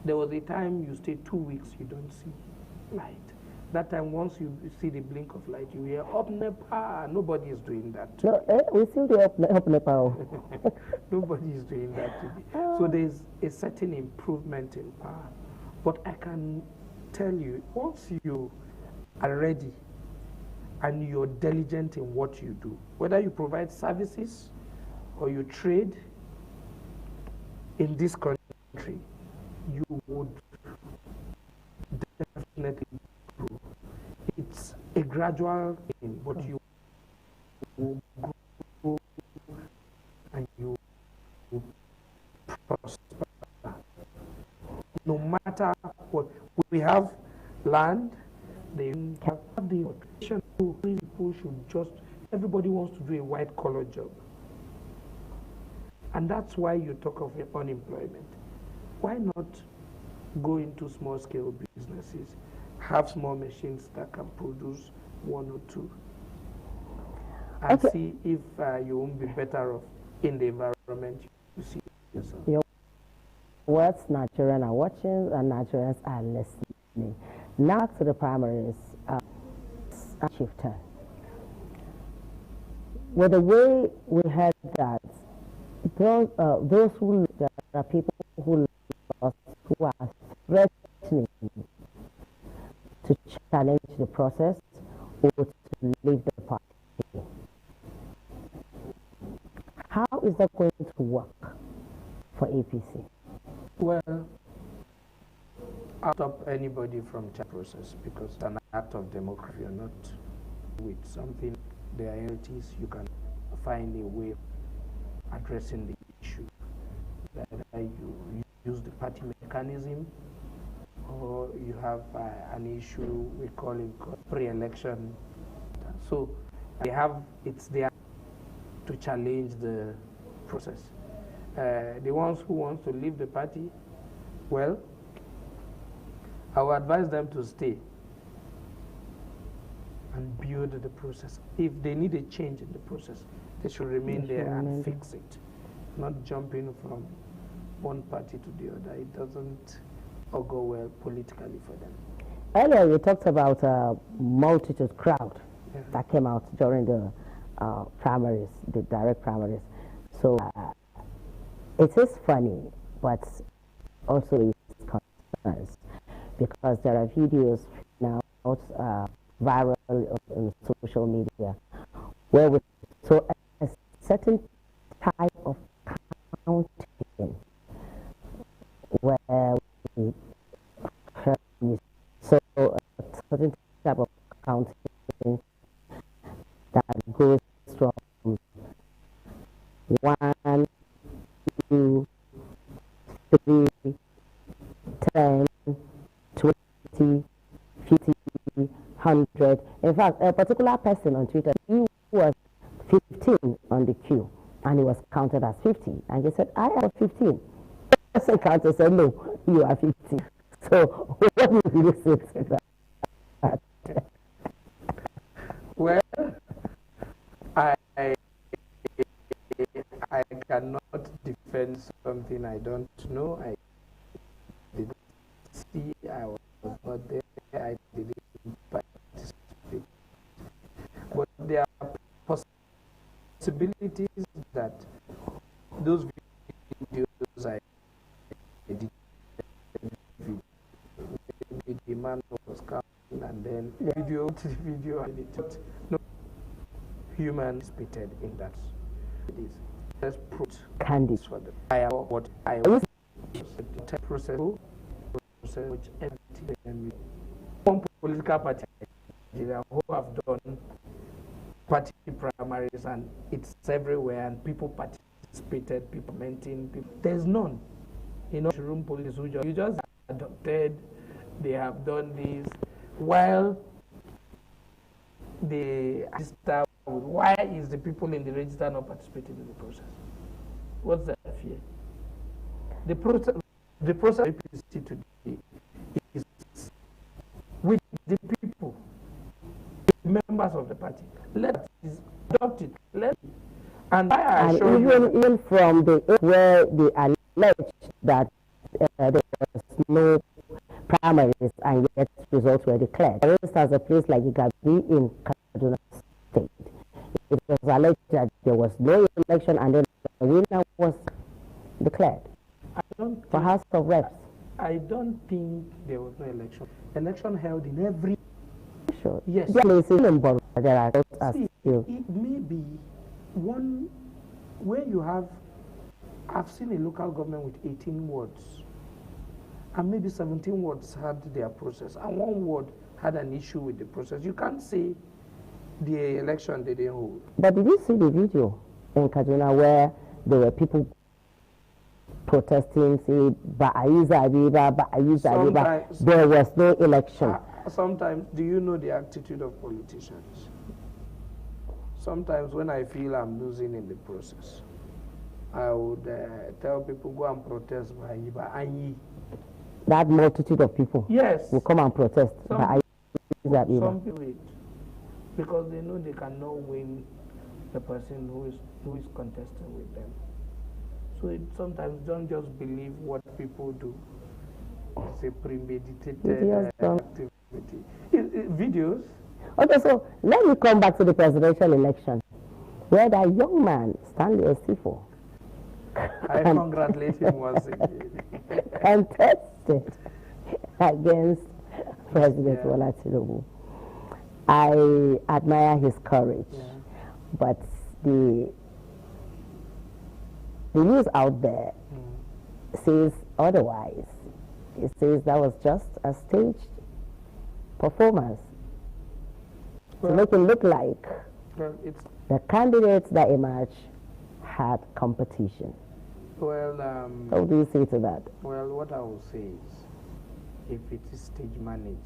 There was a time you stay 2 weeks, you don't see light. That time, once you see the blink of light, you hear, up NEPA. Nobody is doing that today. No, we still do up NEPA. Nobody is doing that today. So there's a certain improvement in power. But I can tell you, once you are ready and you're diligent in what you do, whether you provide services or you trade in this country, you would definitely grow. It's a gradual thing, but you will grow and you will prosper. No matter what, we have land, they have the occasion. People should just, everybody wants to do a white collar job. And that's why you talk of unemployment. Why not go into small scale businesses, have small machines that can produce 1 or 2, and see if you won't be better off in the environment you see yourself. Your words Nigerians are watching and Nigerians are listening. Now to the primaries, Chieftain. With the way we had that, those who, there are people who lost, who are threatening to challenge the process or to leave the party. How is that going to work for APC? Well, I'll stop anybody from the process because it's an act of democracy. You're not with something, there are entities, you can find a way of addressing the issue. That you use the party mechanism, or you have an issue we call it pre-election. So it's there to challenge the process. The ones who want to leave the party, well, I would advise them to stay and build the process. If they need a change in the process, they should remain there and fix it, not jumping from one party to the other. It doesn't go well politically for them. Earlier you talked about a multitude crowd that came out during the primaries, the direct primaries. So it is funny, but also it's concerns, because there are videos now viral on social media where we saw a certain type of counting where we saw a certain type of counting that goes from 1, 2, 3, 10, 20, 50, 100. In fact, a particular person on Twitter, he was 15 on the queue, and he was counted as 50. And he said, I am 15. The person counter said, no, you are 15. So what do you say to that? Well, I cannot defend something I don't know. I didn't see, I was not there, I didn't participate. But there are possibilities that those videos I did, the man was counting and then the video and it no human participated in that. It is. Let's put Candid for the what I was process which everything one political party who have done party primaries and it's everywhere and people participated, people menting, people. There's none. You know, room police who you just adopted, they have done this while the register. Why is the people in the register not participating in the process? What's the fear? The process APC today is with the people, the members of the party. Let's adopt it. And even from the where they allege that there was no primaries and yet results were declared. For instance, a place like Igabi in Kaduna State, it was alleged that there was no election and then the winner was declared for House of Reps. I don't think there was no election. Election held in every... Sure. Yes. There are it may be one where you have... I've seen a local government with 18 wards and maybe 17 wards had their process and one ward had an issue with the process. You can't say the election they didn't hold. But did you see the video in Kaduna where there were people protesting, say, there was no election? Sometimes, do you know the attitude of politicians? Sometimes when I feel I'm losing in the process, I would tell people, go and protest Baiza. That multitude of people will come and protest Baiza. Some people, because they know they cannot win the person who is contesting with them. So sometimes don't just believe what people do. It's a premeditated activity. Videos. Okay, so let me come back to the presidential election, where that young man, Stanley Osifo, I congratulate him once again. Contested against President Bola Tinubu. I admire his courage, but the news out there says otherwise. It says that was just a staged performance to make it look like the candidates that emerged had competition. Well, how do you say to that? Well, what I will say is, if it is stage managed,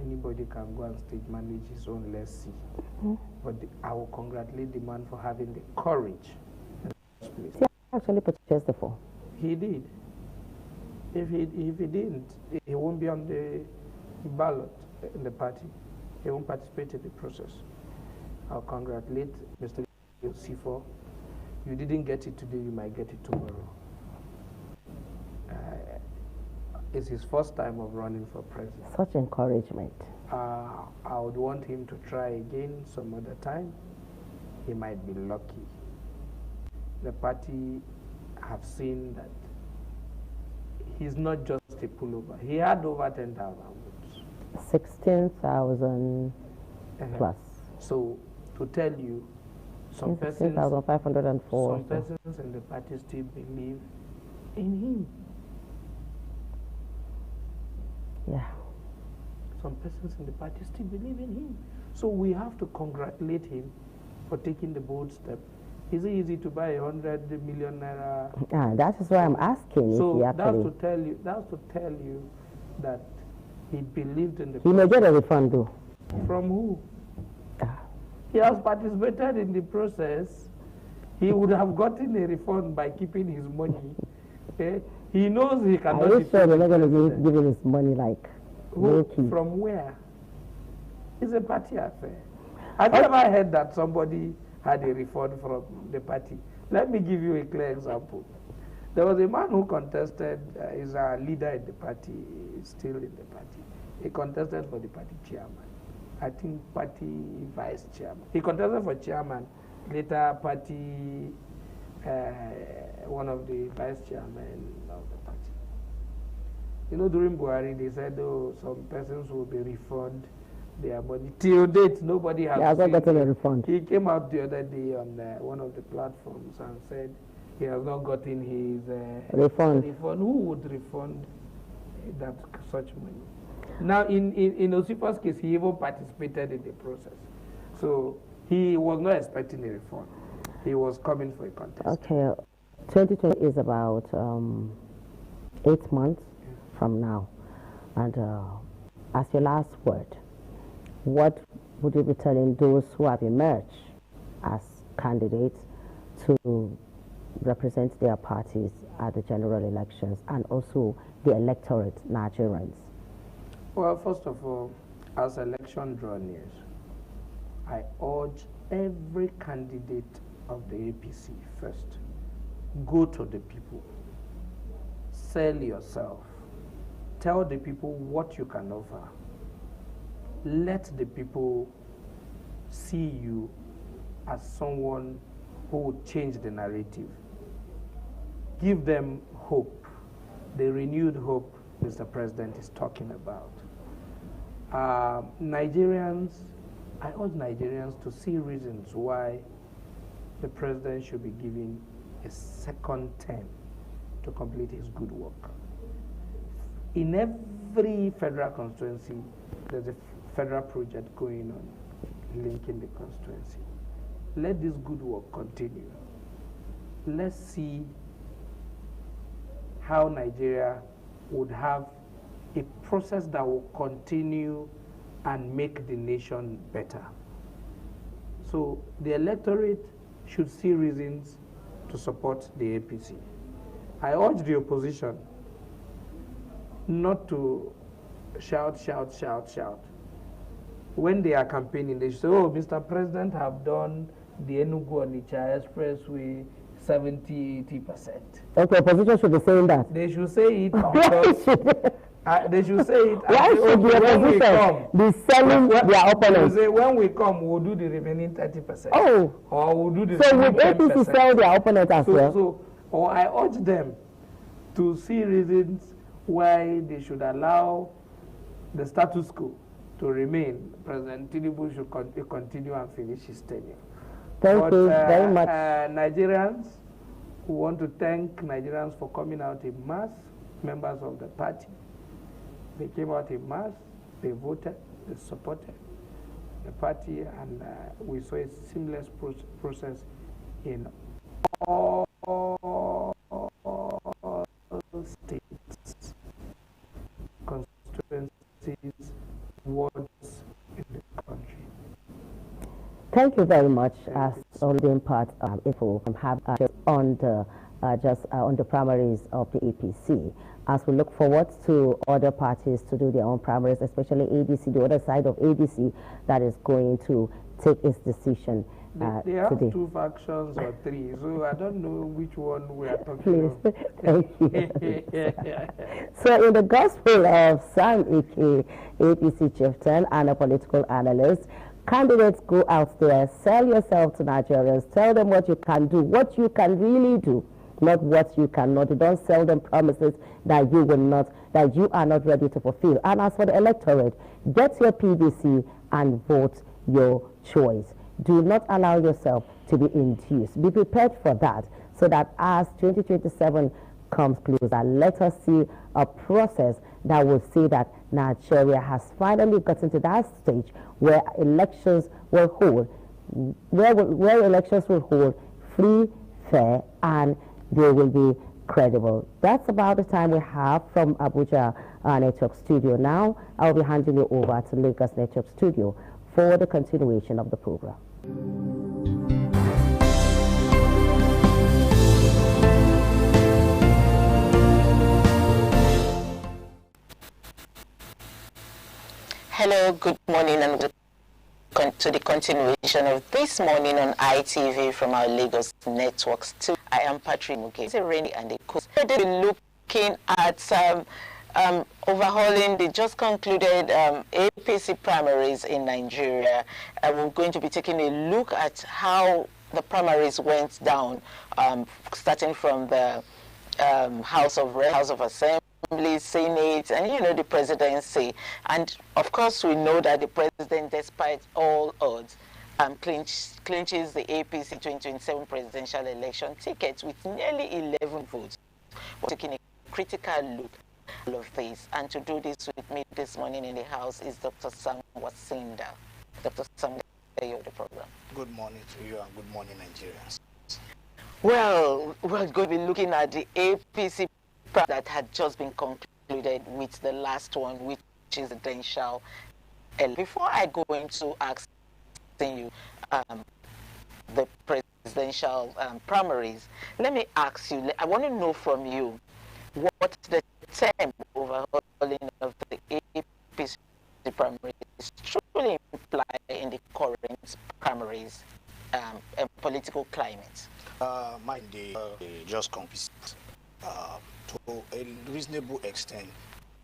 anybody can go and stage manage his own, let's see. But I will congratulate the man for having the courage. He actually purchased the phone. He did. If he didn't, he won't be on the ballot in the party. He won't participate in the process. I'll congratulate Mr. Sifo. You didn't get it today, you might get it tomorrow. It's his first time of running for president. Such encouragement. I would want him to try again some other time. He might be lucky. The party have seen that he's not just a pullover. He had over 10,000 votes. 16,000 plus. So, to tell you, some persons in the party still believe in him. Yeah. Some persons in the party still believe in him. So we have to congratulate him for taking the bold step. Is it easy to buy 100 million naira? That is why I'm asking. So if he actually... that's to tell you that he believed in the. He may get a refund though. From who? He has participated in the process. He would have gotten a refund by keeping his money. He knows he cannot. Are you sure they're not going to give him his money like? From where? It's a party affair. Have you ever heard that somebody had a refund from the party? Let me give you a clear example. There was a man who contested, is a leader in the party, still in the party. He contested for the party chairman. I think party vice chairman. He contested for chairman, later party, one of the vice chairmen of the party. You know, during Buhari, they said, oh, some persons will be refunded their money. Till date, nobody has not gotten a refund. He came out the other day on one of the platforms and said he has not gotten his refund. Who would refund that such money? Now, in Osipo's case, he even participated in the process. So he was not expecting a refund. He was coming for a contest. Okay, 2020 is about 8 months from now. And as your last word, what would you be telling those who have emerged as candidates to represent their parties at the general elections and also the electorate, Nigerians? Well, first of all, as election draws near, I urge every candidate of the APC first, go to the people, sell yourself, tell the people what you can offer, let the people see you as someone who will change the narrative. Give them hope, the renewed hope Mr. President is talking about. Nigerians, I urge Nigerians to see reasons why the president should be given a second term to complete his good work. In every federal constituency, there's a federal project going on linking the constituency. Let this good work continue. Let's see how Nigeria would have a process that will continue and make the nation better. So the electorate should see reasons to support the APC. I urge the opposition not to shout, shout, shout, shout. When they are campaigning, they should say, oh, Mr. President have done the Enugu-Onitsha Expressway 70–80%. Okay, opposition should be saying that. They should say it because they should say it. Why should the opposition be selling their opponents? They say when we come, we'll do the remaining 30%. Oh, or we'll do the. So would APC sell their opponents as well? Or I urge them to see reasons why they should allow the status quo to remain. President Tinubu should continue and finish his tenure. Thank you very much. Nigerians, we want to thank Nigerians for coming out in mass, members of the party. They came out in mass, they voted, they supported the party, and we saw a seamless process in all states, constituencies, wards in the country. Thank you very much. As already been part of info have on the primaries of the APC. As we look forward to other parties to do their own primaries, especially ADC, the other side of ADC that is going to take its decision. They have today. 2 factions or 3, so I don't know which one we are talking Please, of. thank you. So in the Gospel of Sam Ike, APC chieftain and a political analyst, candidates go out there, sell yourself to Nigerians, tell them what you can do, what you can really do, not what you cannot do. Don't sell them promises that you will not, that you are not ready to fulfill. And as for the electorate, get your PVC and vote your choice. Do not allow yourself to be induced. Be prepared for that, so that as 2027 comes closer, let us see a process that will say that Nigeria has finally gotten to that stage where elections will hold, where elections will hold free, fair, and they will be credible. That's about the time we have from Abuja Network Studio. Now I'll be handing you over to Lagos Network Studio for the continuation of the program. Hello, good morning, and to the continuation of This Morning on ITV from our Lagos networks. I am Patrick Muke. It's a rainy and a cool. We're looking at overhauling the just concluded APC primaries in Nigeria. We're going to be taking a look at how the primaries went down, starting from the House of Assembly, Senate, and the presidency. And of course, we know that the president, despite all odds, clinches the APC 2027 presidential election ticket with nearly 11 votes. We're taking a critical look at all of this. And to do this with me this morning in the house is Dr. Sam Wasinda. Dr. Sam, you're the program. Good morning to you and good morning, Nigerians. Well, we're going to be looking at the APC that had just been concluded with the last one, which is the presidential. Before I go into asking you the presidential primaries, let me ask you, I want to know from you what the term overhauling of the APC primaries truly imply in the current primaries and political climate. Just compete to a reasonable extent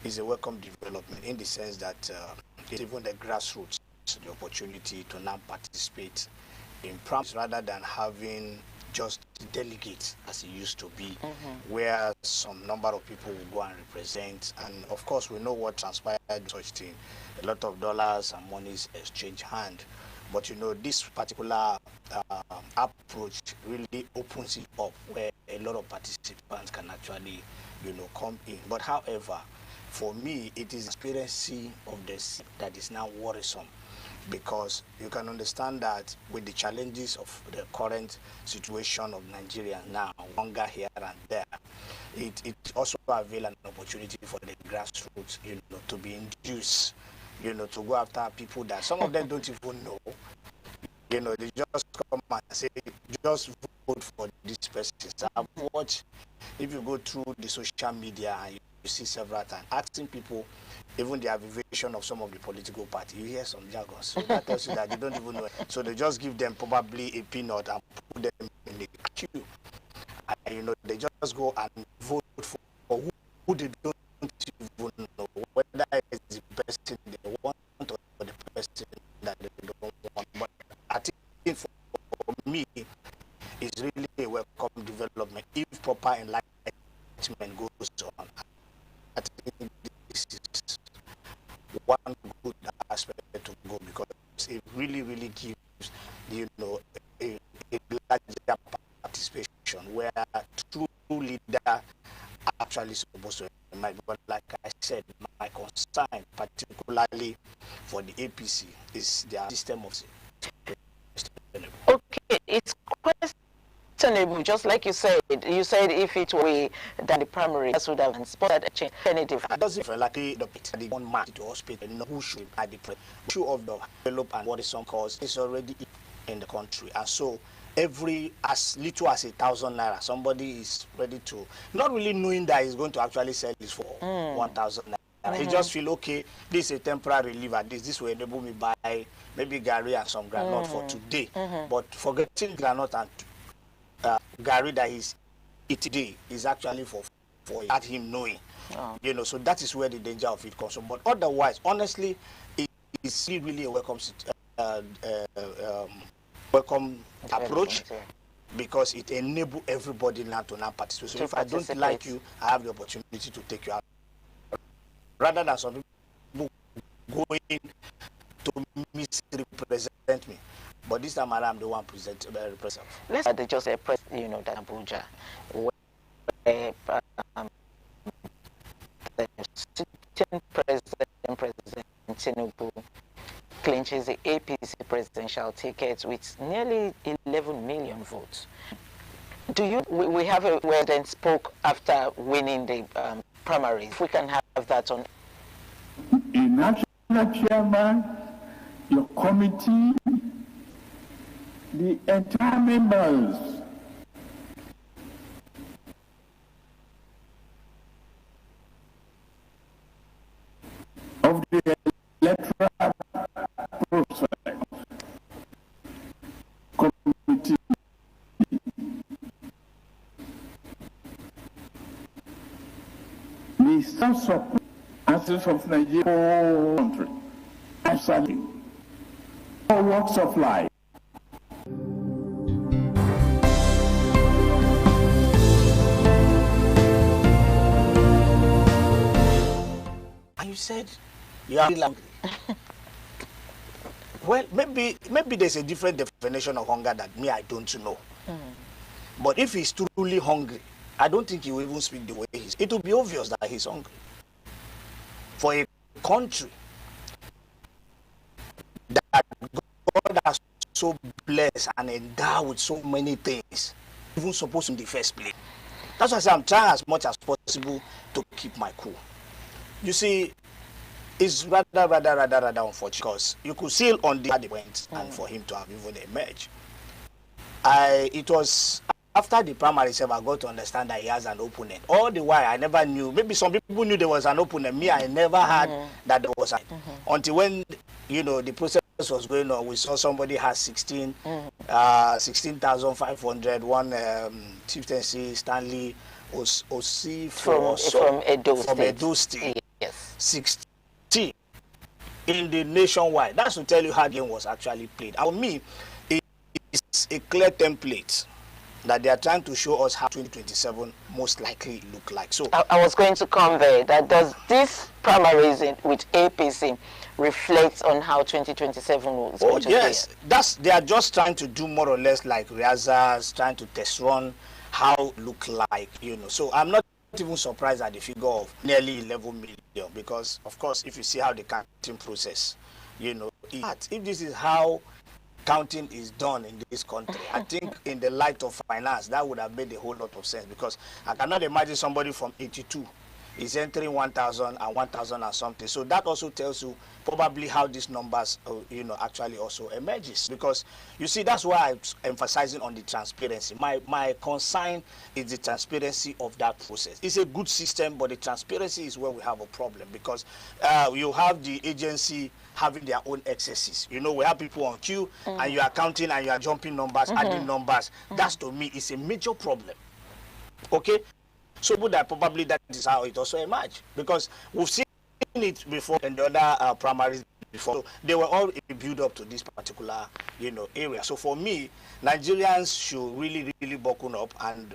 is a welcome development, in the sense that even the grassroots the opportunity to now participate in primaries rather than having just delegates as it used to be, where some number of people will go and represent. And of course, we know what transpired in such thing. A lot of dollars and monies exchange hand. But this particular approach really opens it up, where a lot of participants can actually, come in. But however, for me, it is the experience of this that is now worrisome, because you can understand that with the challenges of the current situation of Nigeria now, hunger here and there, it also avails an opportunity for the grassroots, to be induced, to go after people that some of them don't even know. They just come and say, just vote for this person. So I've watched, if you go through the social media and you see several times, asking people, even the abbreviation of some of the political parties, you hear some jargon. So that tells you that they don't even know it. So they just give them probably a peanut and put them in the queue. And, they just go and vote for who they don't even know, whether it's the person they want or the person that they don't want. But I think for me, it's really a welcome development if proper enlightenment goes on. I think this is one good aspect to go, because it really gives a larger participation, where true leader actually supposed to emerge. But like I said, my concern, particularly for the APC, is their system of. Okay, it's questionable questionable, just like you said if it were that the primary would have spotted a change. It doesn't feel like the one man to hospital, you know, who should at the issue of the develop and what is some cause is already in the country. And so every as little as 1,000 naira, somebody is ready to, not really knowing that he's going to actually sell this for 1,000 naira. He just feel, okay, this is a temporary relief at this will enable me buy maybe Gary and some granite for today. But forgetting granite and Gary that he's eating today is actually for at him knowing. You know, so that is where the danger of it comes from. But otherwise, honestly, it's really a welcome approach, because it enables everybody now to participate. So if I don't like you, I have the opportunity to take you out. Rather than some people going to misrepresent me. But this time I'm the one represent. Let's say just a press, you know, that Abuja, where the sitting President Tinubu clinches the APC presidential ticket with nearly 11 million votes. We have a word and spoke after winning the primaries. If we can have that on. A national chairman, your committee, the entire members of the electoral process committee the self-support assets of Nigeria country, actually, all walks of life. And you said you are hungry. Well, maybe there's a different definition of hunger that me I don't know. But if he's truly hungry, I don't think he will even speak the way he is. It will be obvious that he's hungry. For a country that God has so blessed and endowed with so many things, even supposed in the first place. That's why I say I'm trying as much as possible to keep my cool. You see, it's rather unfortunate, because you could see on the went and for him to have even emerged. It was after the primary itself, I got to understand that he has an opponent. All the while, I never knew. Maybe some people knew there was an opponent. Me, I never had that there was until when, you know, the process was going on. We saw somebody has 16,500. One chieftaincy, Stanley Osi from Edo State. Yes. 16 in the nationwide. That's to tell you how the game was actually played. And for me, it's a clear template that they are trying to show us how 2027 most likely look like. So I was going to come there. That does this primaries with APC reflect on how 2027 will go? Oh yes, they are just trying to do more or less like Riazas, trying to test run how look like, you know. So I'm not even surprised at the figure of nearly 11 million, because of course if you see how the counting process, you know, if this is how counting is done in this country, I think in the light of finance, that would have made a whole lot of sense, because I cannot imagine somebody from 82 is entering 1,000 and 1,000 and something. So that also tells you probably how these numbers, you know, actually also emerges. Because you see, that's why I'm emphasizing on the transparency. My concern is the transparency of that process. It's a good system, but the transparency is where we have a problem, because you have the agency having their own excesses. You know, we have people on queue and you are counting and you are jumping numbers, adding numbers. That's, to me, is a major problem. Okay? So that probably that is how it also emerged, because we've seen it before in the other primaries before. So they were all built up to this particular, you know, area. So for me, Nigerians should really buckle up and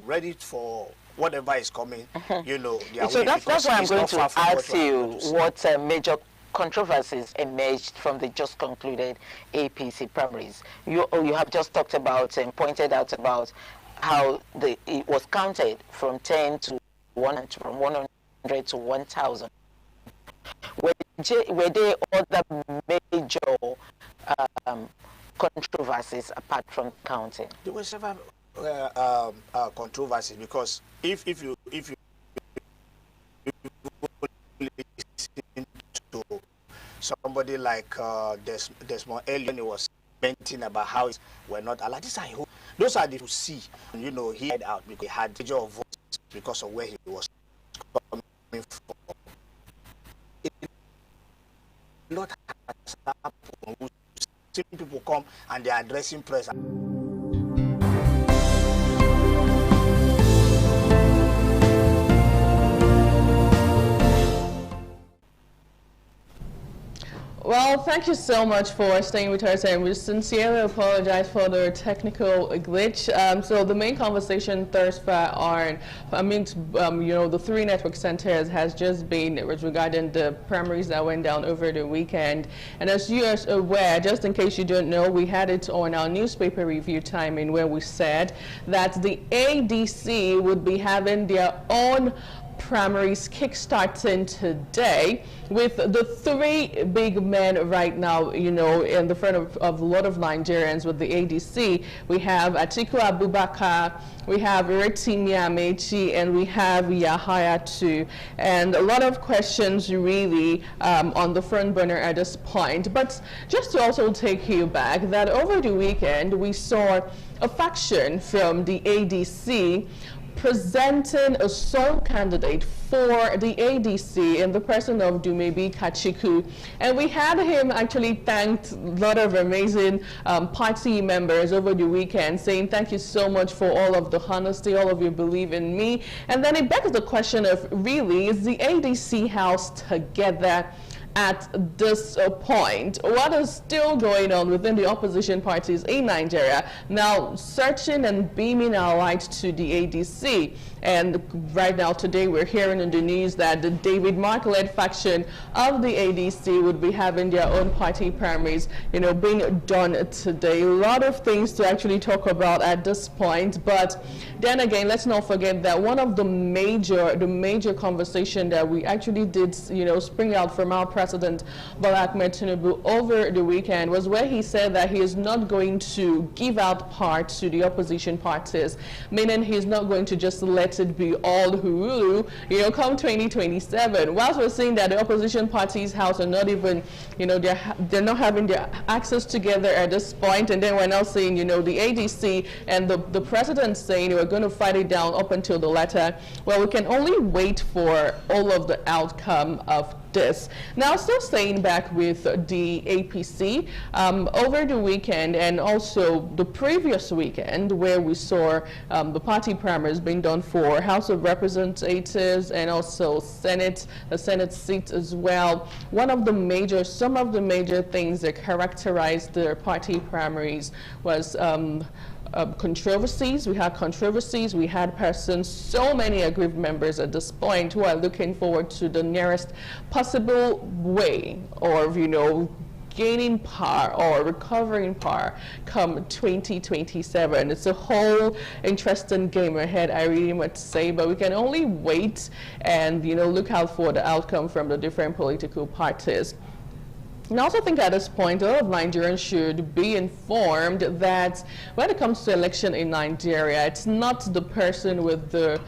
ready for whatever is coming. You know, so that's why I'm going to ask you what major controversies emerged from the just concluded APC primaries. You have just talked about and pointed out about how it was counted from 10 to 100, from 100 to 1,000. Were there other major controversies apart from counting? There were several controversy, because if you listen to somebody like Desmond Elliot, when he was mentioning about how we're not allowed, those are the to see, you know, he had out because he had major votes because of where he was coming from. A lot has happened. We've seen people come and they're addressing press. Well, thank you so much for staying with us, and we sincerely apologize for the technical glitch. So the main conversation thus far on, you know, the 3 network centers has just been regarding the primaries that went down over the weekend. And as you are aware, just in case you don't know, we had it on our newspaper review timing where we said that the ADC would be having their own primaries kickstarting today, with the 3 big men right now, you know, in the front of a lot of Nigerians with the ADC. We have Atiku Abubakar, we have Rotimi Amaechi, and we have Yahaya too. And a lot of questions really on the front burner at this point. But just to also take you back, that over the weekend we saw a faction from the ADC presenting a sole candidate for the ADC in the person of Dumebi Kachiku. And we had him actually thanked a lot of amazing party members over the weekend, saying thank you so much for all of the honesty, all of you believe in me. And then it begs the question of, really, is the ADC house together at this point? What is still going on within the opposition parties in Nigeria, now searching and beaming our light to the ADC? And right now, today, we're hearing in the news that the David Mark-led faction of the ADC would be having their own party primaries, you know, being done today. A lot of things to actually talk about at this point. But then again, let's not forget that one of the major conversation that we actually did, you know, spring out from our President Bola Ahmed Tinubu over the weekend was where he said that he is not going to give out power to the opposition parties, meaning he's not going to just let it be all Hulu, you know, come 2027. Whilst we're seeing that the opposition parties' house are not even, you know, they're not having their access together at this point, and then we're now seeing, you know, the ADC and the president saying we're going to fight it down up until the letter. Well, we can only wait for all of the outcome of this. Now, still staying back with the APC, over the weekend and also the previous weekend, where we saw the party primaries being done for House of Representatives and also Senate, the Senate seat as well. Some of the major things that characterized the party primaries was controversies. We had controversies. We had persons, so many aggrieved members at this point, who are looking forward to the nearest possible way of, you know, gaining power or recovering power come 2027. It's a whole interesting game ahead, I really must say, but we can only wait and, you know, look out for the outcome from the different political parties. And I also think at this point, a lot of Nigerians should be informed that when it comes to election in Nigeria, it's not the person with the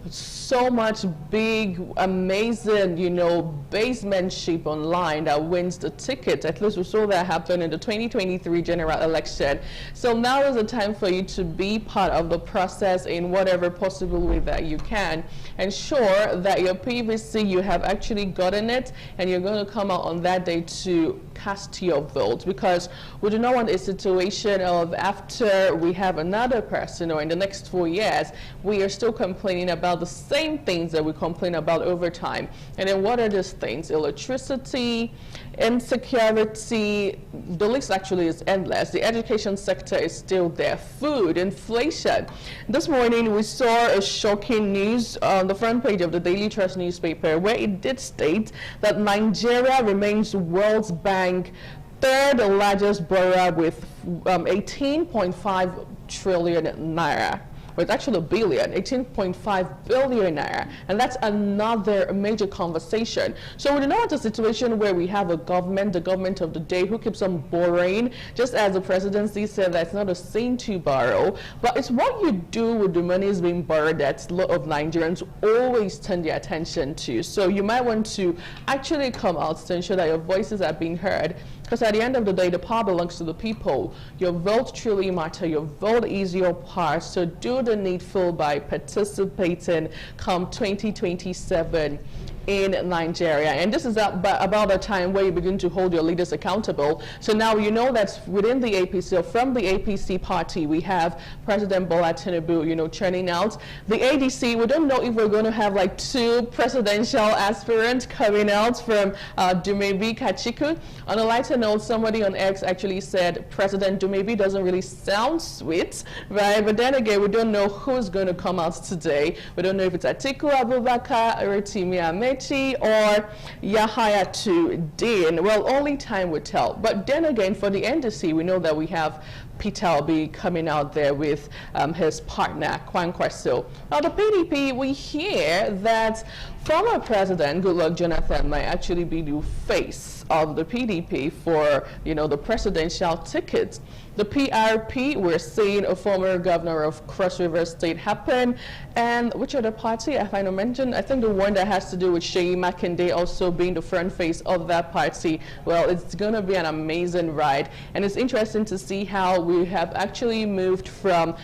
so much big, amazing, you know, basementship online that wins the ticket. At least we saw that happen in the 2023 general election. So now is the time for you to be part of the process in whatever possible way that you can. Ensure that your PVC, you have actually gotten it, and you're going to come out on that day to cast your vote, because we do not want a situation of after we have another person or in the next 4 years, we are still complaining about the same things that we complain about over time. And then what are these things? Electricity, insecurity, the list actually is endless. The education sector is still there. Food, inflation. This morning we saw a shocking news on the front page of the Daily Trust newspaper, where it did state that Nigeria remains World Bank third largest borrower with 18.5 trillion naira. Well, it's actually a billion, 18.5 billion naira. And that's another major conversation. So we're not in a situation where we have a government, the government of the day, who keeps on borrowing, just as the presidency said that's not a sin to borrow, but it's what you do with the money is being borrowed that a lot of Nigerians always turn their attention to. So you might want to actually come out to ensure that your voices are being heard, because at the end of the day, the power belongs to the people. Your vote truly matters. Your vote is your part. So do the needful by participating come 2027 in Nigeria. And this is about a time where you begin to hold your leaders accountable. So now you know that within the APC, or from the APC party, we have President Bola Tinubu, you know, churning out. The ADC, we don't know if we're going to have like 2 presidential aspirants coming out from Dumebi Kachiku. On a lighter note, somebody on X actually said President Dumebi doesn't really sound sweet, right? But then again, we don't know who's going to come out today. We don't know if it's Atiku Abubakar, Rotimi Ahmed, or Yahaya Tudin. Well, only time will tell. But then again, for the NDC, we know that we have Peter Obi coming out there with his partner, Kwankwaso. Now, the PDP, we hear that former President Goodluck Jonathan might actually be the face of the PDP for, you know, the presidential ticket. The PRP, we're seeing a former governor of Cross River State happen. And which other party I find to mention? I think the one that has to do with Sheyi Makinde also being the front face of that party. Well, it's going to be an amazing ride. And it's interesting to see how we have actually moved from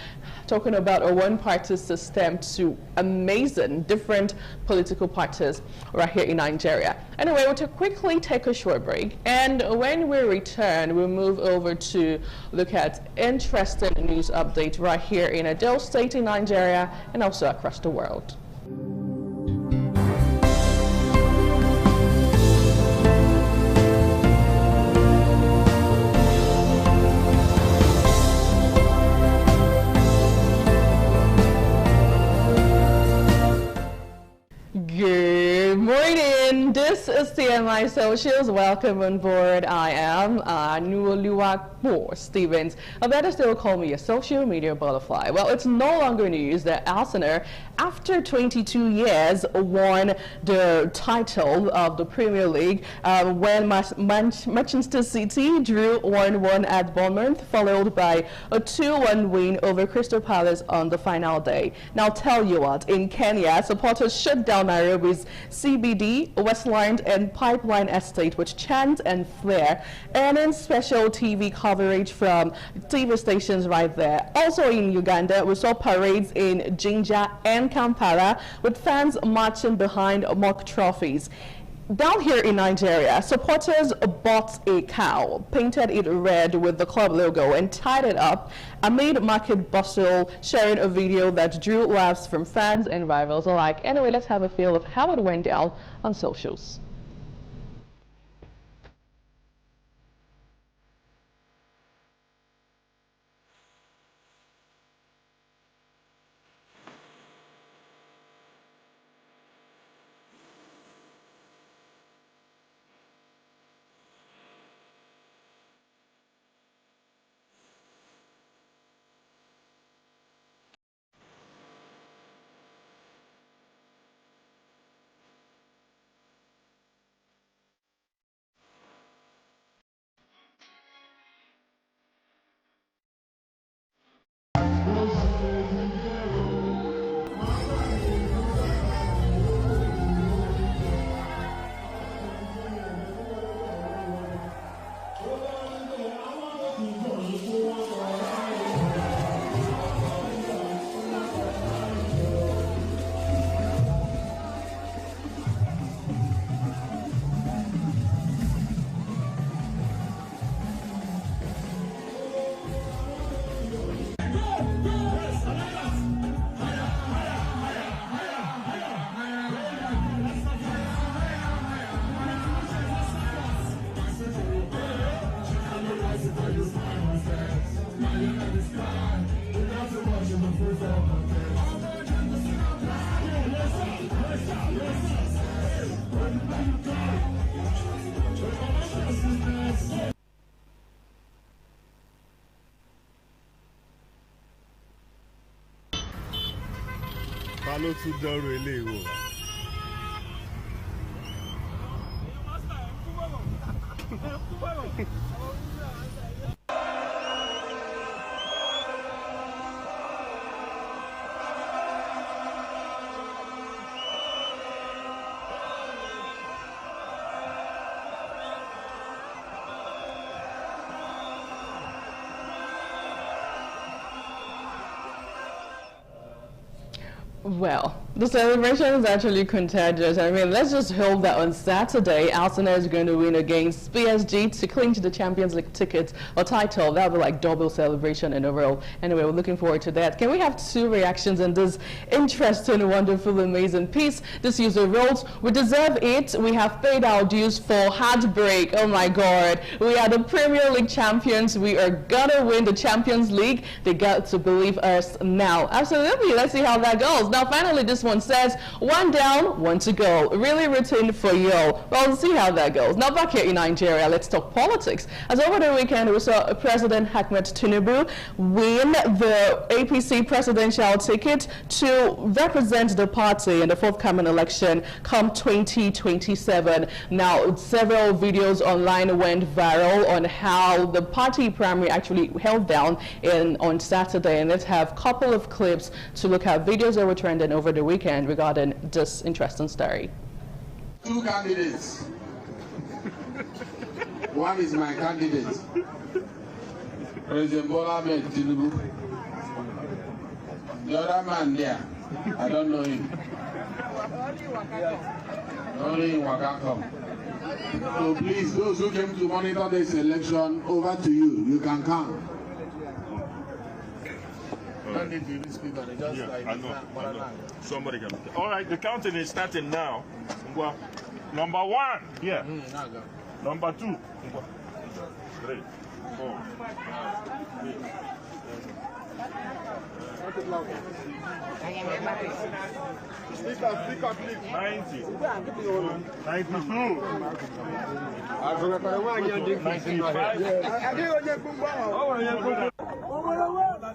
talking about a one-party system to amazing different political parties right here in Nigeria. Anyway, we'll quickly take a short break, and when we return, we'll move over to look at interesting news updates right here in Edo State in Nigeria and also across the world. Good morning. This is TMI Socials. Welcome on board. I am Nuoluwa Stevens. I better still call me a social media butterfly. Well, it's no longer news that Arsenal, after 22 years, won the title of the Premier League when Manchester City drew 1-1 at Bournemouth, followed by a 2-1 win over Crystal Palace on the final day. Now, tell you what, in Kenya, supporters shut down Nairobi's CBD, Westland and Pipeline Estate with chant and flair, earning special TV coverage from TV stations right there. Also in Uganda, we saw parades in Jinja and Kampala with fans marching behind mock trophies. Down here in Nigeria, supporters bought a cow, painted it red with the club logo and tied it up amid market bustle, sharing a video that drew laughs from fans and rivals alike. Anyway, let's have a feel of how it went down on socials. ta ló tún dọ́rọ̀ eléyìí wò. Well, the celebration is actually contagious. I mean, let's just hope that on Saturday, Arsenal is going to win against PSG to clinch the Champions League tickets or title. That would be like double celebration in a row. Anyway, we're looking forward to that. Can we have 2 reactions on this interesting, wonderful, amazing piece? This user wrote, "We deserve it. We have paid our dues for heartbreak. Oh my God. We are the Premier League champions. We are going to win the Champions League. They got to believe us now." Absolutely. Let's see how that goes. Now, finally, this one says, "1 down, 1 to go. Really written for you." Well, we'll see how that goes. Now, back here in Nigeria, let's talk politics. As over the weekend, we saw President Ahmed Tinubu win the APC presidential ticket to represent the party in the forthcoming election come 2027. Now, several videos online went viral on how the party primary actually held down on Saturday. And let's have a couple of clips to look at videos that were trending over the weekend regarding this interesting story. 2 candidates. One is my candidate, President Bola Ahmed Tinubu. The other man there, I don't know him. Only in Wakakom. So please, those who came to monitor this election, over to you. You can come. Don't need to speak on it, just like I know. Somebody can. All right, the counting is starting now. Number 1, here. Number 2, 3, 4. Speak up, please. 90. 92. 95.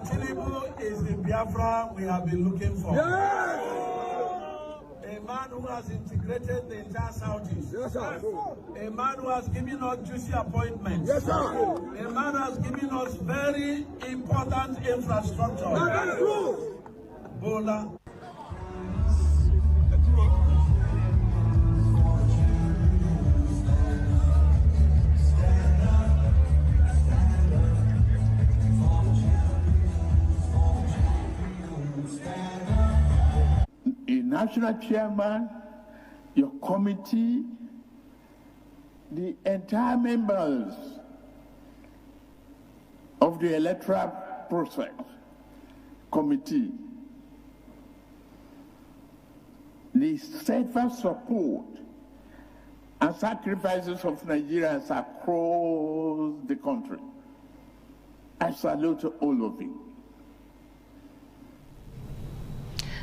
Tinubu is the Biafra we have been looking for. Yes! A man who has integrated the entire Southeast. Yes, sir. A man who has given us juicy appointments. Yes, sir. A man who has given us very important infrastructure. That's true. Bola. National chairman, your committee, the entire members of the electoral process committee, the steadfast support and sacrifices of Nigerians across the country. I salute all of you.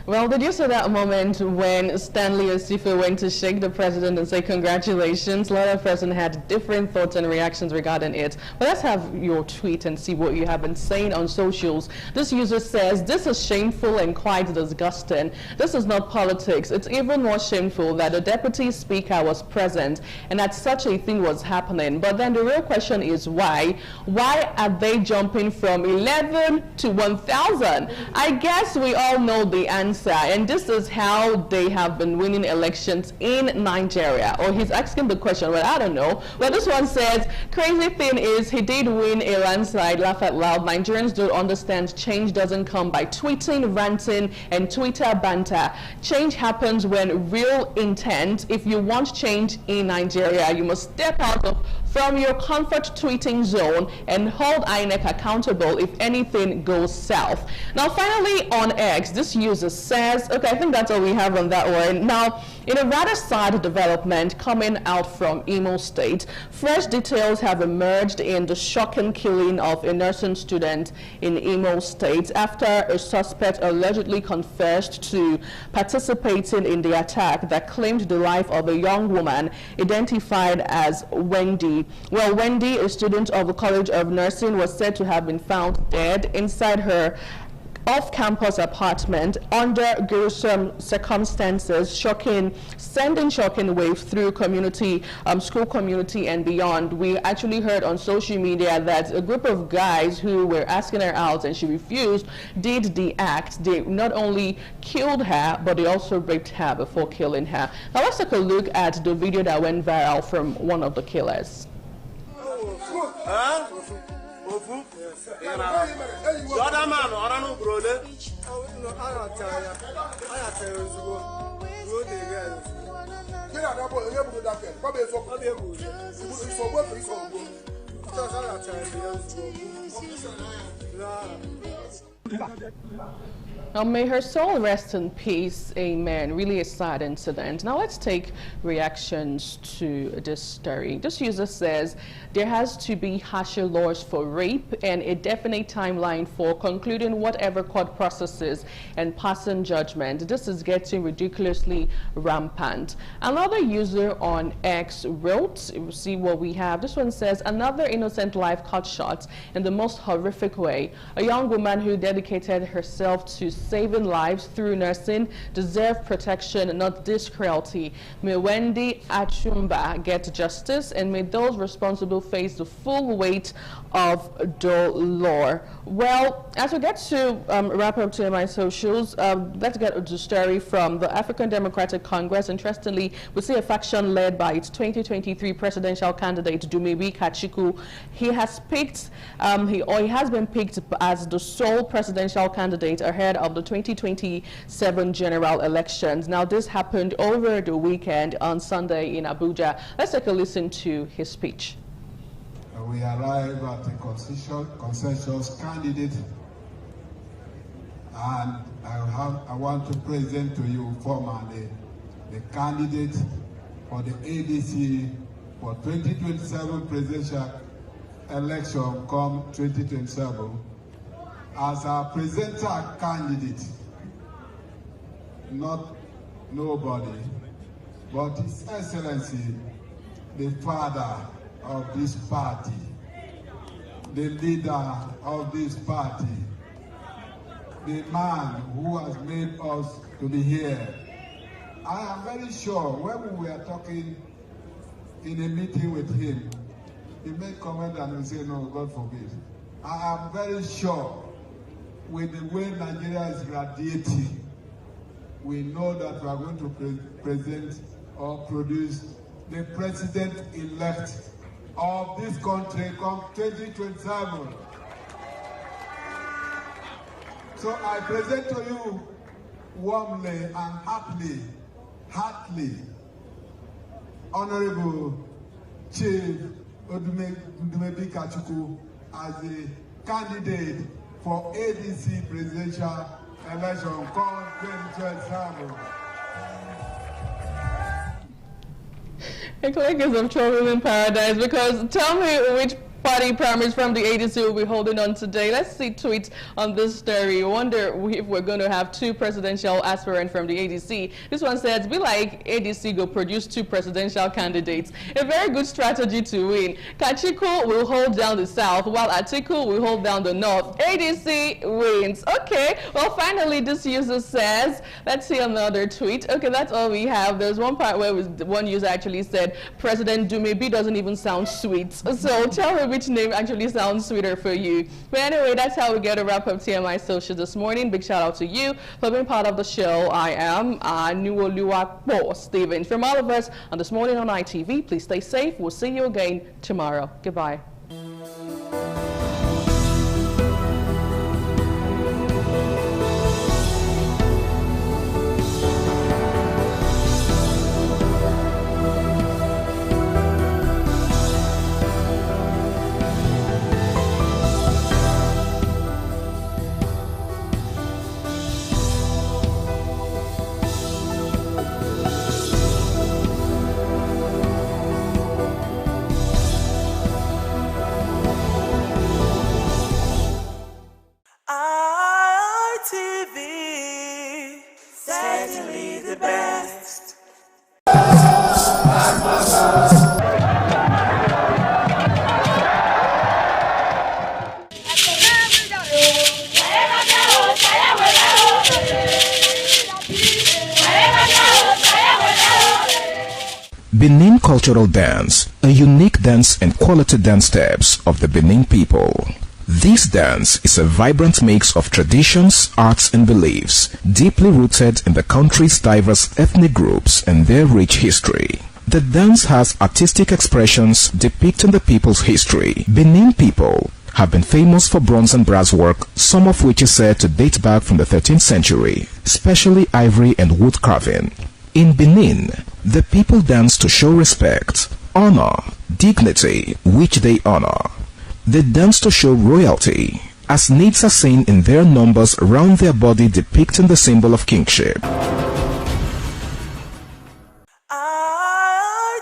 Well, did you see that moment when Stanley Osife went to shake the president and say congratulations? A lot of persons had different thoughts and reactions regarding it. But let's have your tweet and see what you have been saying on socials. This user says, "This is shameful and quite disgusting. This is not politics. It's even more shameful that the deputy speaker was present and that such a thing was happening. But then the real question is why? Why are they jumping from 11 to 1,000? I guess we all know the answer. And this is how they have been winning elections in Nigeria." Or he's asking the question, well, I don't know. Well, this one says, "Crazy thing is he did win a landslide. Laugh out loud. Nigerians don't understand change doesn't come by tweeting, ranting, and Twitter banter. Change happens when real intent. If you want change in Nigeria, you must step out from your comfort tweeting zone and hold INEC accountable if anything goes south." Now, finally, on X, this user says, okay, I think that's all we have on that one. Now, in a rather sad development coming out from Imo State, fresh details have emerged in the shocking killing of a nursing student in Imo State after a suspect allegedly confessed to participating in the attack that claimed the life of a young woman identified as Wendy. Well, Wendy, a student of the College of Nursing, was said to have been found dead inside her off-campus apartment under gruesome circumstances, sending shocking wave through community, school community and beyond. We actually heard on social media that a group of guys who were asking her out and she refused did the act. They not only killed her, but they also raped her before killing her. Now let's take a look at the video that went viral from one of the killers. Now may her soul rest in peace, amen. Really a sad incident. Now let's take reactions to this story. This user says there has to be harsher laws for rape and a definite timeline for concluding whatever court processes and passing judgment. This is getting ridiculously rampant. Another user on X wrote, we'll see what we have. This one says, another innocent life cut short in the most horrific way. A young woman who dedicated herself to saving lives through nursing deserve protection, not this cruelty. May Wendy Achumba get justice, and may those responsible face the full weight of the law. Well, as we get to wrap up to my socials, let's get to the story from the African Democratic Congress. Interestingly, we see a faction led by its 2023 presidential candidate Dumebi Kachiku. He has picked, he has been picked as the sole presidential candidate ahead of the 2027 general elections. Now, this happened over the weekend on Sunday in Abuja. Let's take a listen to his speech. We arrive at a consensus candidate, and I want to present to you formally the candidate for the ADC for 2027 presidential election come 2027. As our presenter candidate, not nobody, but His Excellency, the father of this party, the leader of this party, the man who has made us to be here. I am very sure when we were talking in a meeting with him, he made comment and he said, no, God forbid. I am very sure with the way Nigeria is radiating, we know that we are going to present or produce the president-elect of this country come 2027. So I present to you warmly and heartily, Honorable Chief Dumebi Kachiku as the candidate for ADC presidential election called 2027. A click is of trouble in paradise, because tell me which party primaries from the ADC will be holding on today. Let's see tweets on this story. Wonder if we're going to have two presidential aspirants from the ADC. This one says, be like ADC go produce two presidential candidates. A very good strategy to win. Kachiku will hold down the south, while Atiku will hold down the north. ADC wins. Okay, well, finally, this user says, let's see another tweet. Okay, that's all we have. There's one part where one user actually said, President Dumebi doesn't even sound sweet. So tell me which name actually sounds sweeter for you. But anyway, that's how we get to wrap up TMI Social this morning. Big shout out to you for being part of the show. I am Nuoluwa Stevens. From all of us on This Morning on ITV, please stay safe. We'll see you again tomorrow. Goodbye. cultural dance, a unique dance and quality dance steps of the Benin people. This dance is a vibrant mix of traditions, arts and beliefs, deeply rooted in the country's diverse ethnic groups and their rich history. The dance has artistic expressions depicting the people's history. Benin people have been famous for bronze and brass work, some of which is said to date back from the 13th century, especially ivory and wood carving. In Benin, the people dance to show respect, honor, dignity, which they honor. They dance to show royalty, as natives are seen in their numbers around their body depicting the symbol of kingship.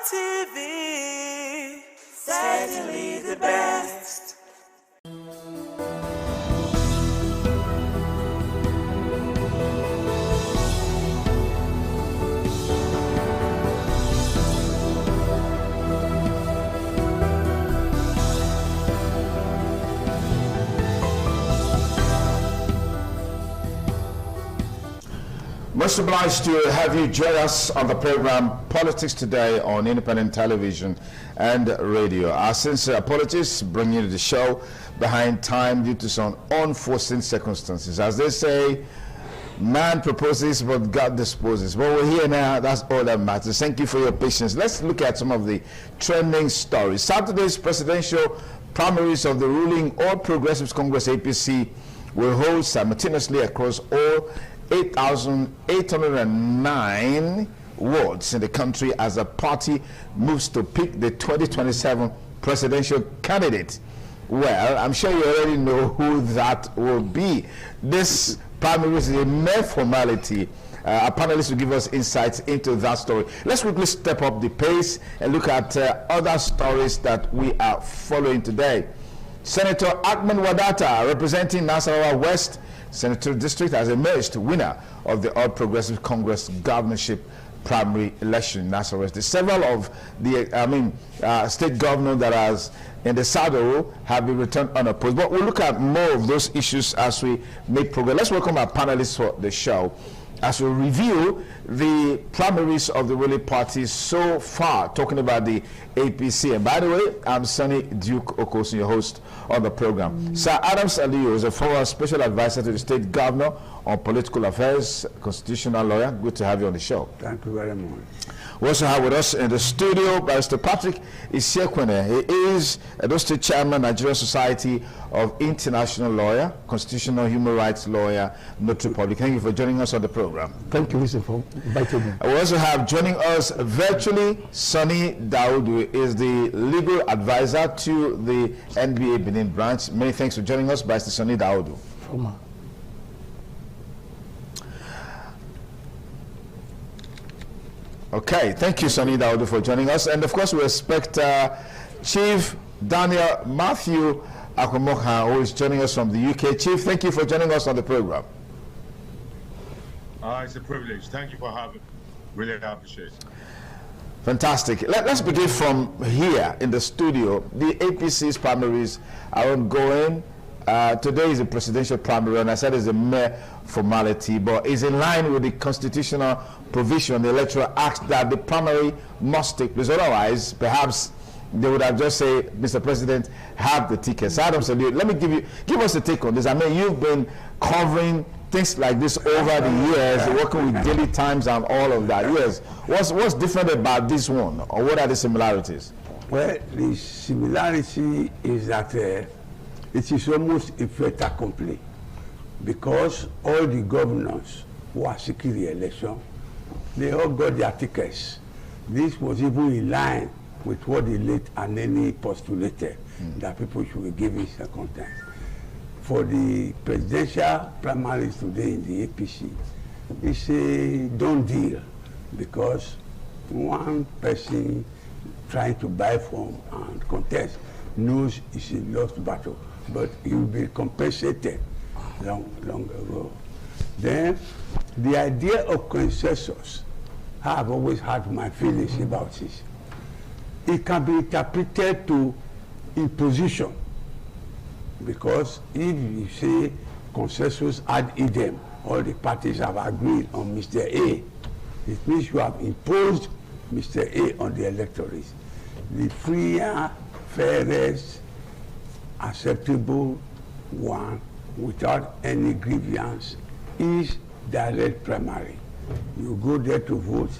ITV, certainly the best. Most obliged to have you join us on the program Politics Today on Independent Television and Radio. Our sincere apologies bringing you the show behind time due to some unforeseen circumstances. As they say, man proposes but God disposes. But we're here now, that's all that matters. Thank you for your patience. Let's look at some of the trending stories. Saturday's presidential primaries of the ruling All Progressives Congress APC will hold simultaneously across all 8,809 wards in the country as the party moves to pick the 2027 presidential candidate. Well, I'm sure you already know who that will be. This primary is a mere formality. Our panelists will give us insights into that story. Let's quickly step up the pace and look at other stories that we are following today. Senator Ahmed Wadata, representing Nasarawa West Senatorial District, has emerged winner of the All Progressive Congress governorship primary election in Nasarawa. Several of the state governors that are in the saddle have been returned unopposed. But we'll look at more of those issues as we make progress. Let's welcome our panelists for the show as we review the primaries of the ruling parties so far, talking about the APC. And by the way, I'm Sonny Duke Okosun, your host on the program. Sir Adams Aliyu is a former special advisor to the state governor on political affairs, constitutional lawyer. Good to have you on the show. Thank you very much. We also have with us in the studio Barrister Patrick Isiekwene. He is Edo State Chairman, Nigerian Society of International Lawyer, constitutional human rights lawyer, notary public. Thank you for joining us on the program. Thank you, Mr. for inviting me. We also have joining us virtually Sonny Daudu, is the legal advisor to the NBA Benin branch. Many thanks for joining us, Barrister Sonny Daudu. Okay, thank you, Sonny Daudu, for joining us. And of course, we expect Chief Daniel Matthew Akwamoka, who is joining us from the UK. Chief, thank you for joining us on the program. It's a privilege. Thank you for having me. Really appreciate it. Fantastic. Let's begin from here in the studio. The APC's primaries are ongoing. Today is a presidential primary, and I said it's a mere formality, but it's in line with the constitutional provision, the Electoral Act, that the primary must take place. Otherwise, perhaps they would have just said, Mr. President, have the tickets. Adams, let me give us a take on this. I mean, you've been covering things like this over the years, working with Daily Times and all of that. Yes. What's different about this one, or what are the similarities? Well, the similarity is that it is almost a fait accompli, because all the governors who are seeking the election, they all got their tickets. This was even in line with what the late Aneni postulated, that people should be given second time. For the presidential primaries today in the APC, it's a done deal, because one person trying to buy from and contest knows it's a lost battle, but he will be compensated long ago. Then the idea of consensus, I've always had my feelings about this. It can be interpreted to imposition, because if you say consensus ad idem, all the parties have agreed on Mr. A, it means you have imposed Mr. A on the electorate. The freer, fairest, acceptable one without any grievance is direct primary. You go there to vote.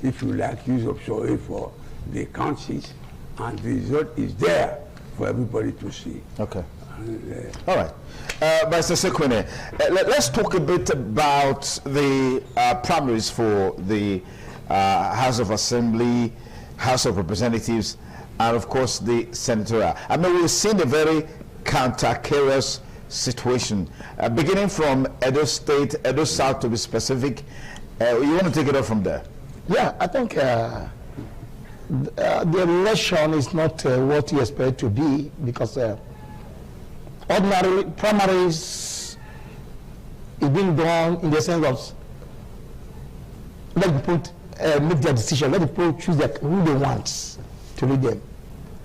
If you like, use option A for the counties, and the result is there for everybody to see. Okay. All right. Mr. Sekwene, let's talk a bit about the primaries for the House of Assembly, House of Representatives, and of course the senatorial. I mean, we've seen a very counter-chaos situation, beginning from Edo State, Edo South to be specific. You want to take it up from there? Yeah, I think the election is not what you expect it to be, because ordinarily primaries is being done in the sense of let people make their decision, let people choose who they want to lead them.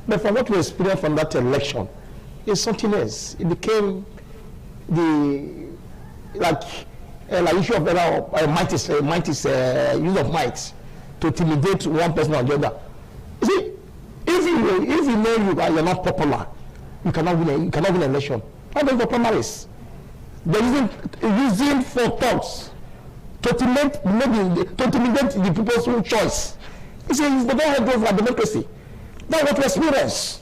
But from what we experienced from that election, it's something else. It became the issue of might is use of might to intimidate one person or the other. You see, if you know you're not popular, you cannot win an election. Not even for primaries. They're using for thoughts to intimidate the people's own choice. You see, it's the very goal for democracy. That's what we experience.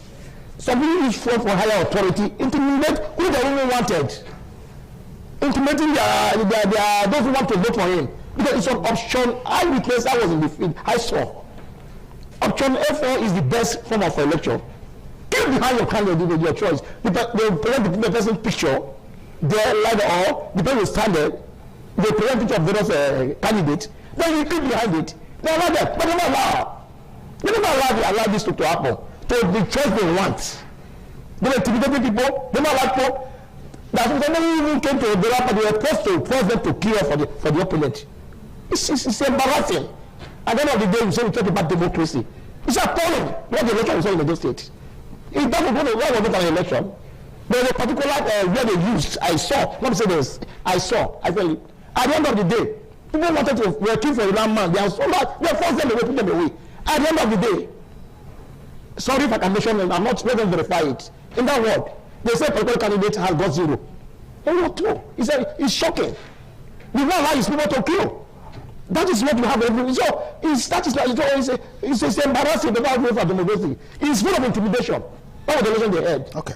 Some people use for higher authority, intimidate who they really wanted. Intimidating those who want to vote for him. Because it's an option. I witnessed, I was in the field, I saw. Option A4 is the best form of election. Get behind your candidate with your choice. They present the person's picture, there, like all, the person will stand there, they present picture of various candidates, then you keep behind it. They allow that, but they never allow. They never allow this to happen. So the choice they want. They intimidate people, they never allow people. That's why they even came to the rapper, they were supposed to force them to clear for the opponent. It's embarrassing. At the end of the day, we say we talk about democracy. It's appalling what the election is in the state. It doesn't go to where we an election. There's a particular where they used, I saw, let me say this, I felt at the end of the day, people wanted to work for a land man, they are so bad, they forced them away, put them away. At the end of the day, sorry if I can mention it, I'm not going to verify it. In that word, they say political candidate has got 0. They got 2. It's shocking. We don't allow these people to kill. That is what we have every. So it's embarrassing about way for democracy. It's full of intimidation. All the election they had. Okay.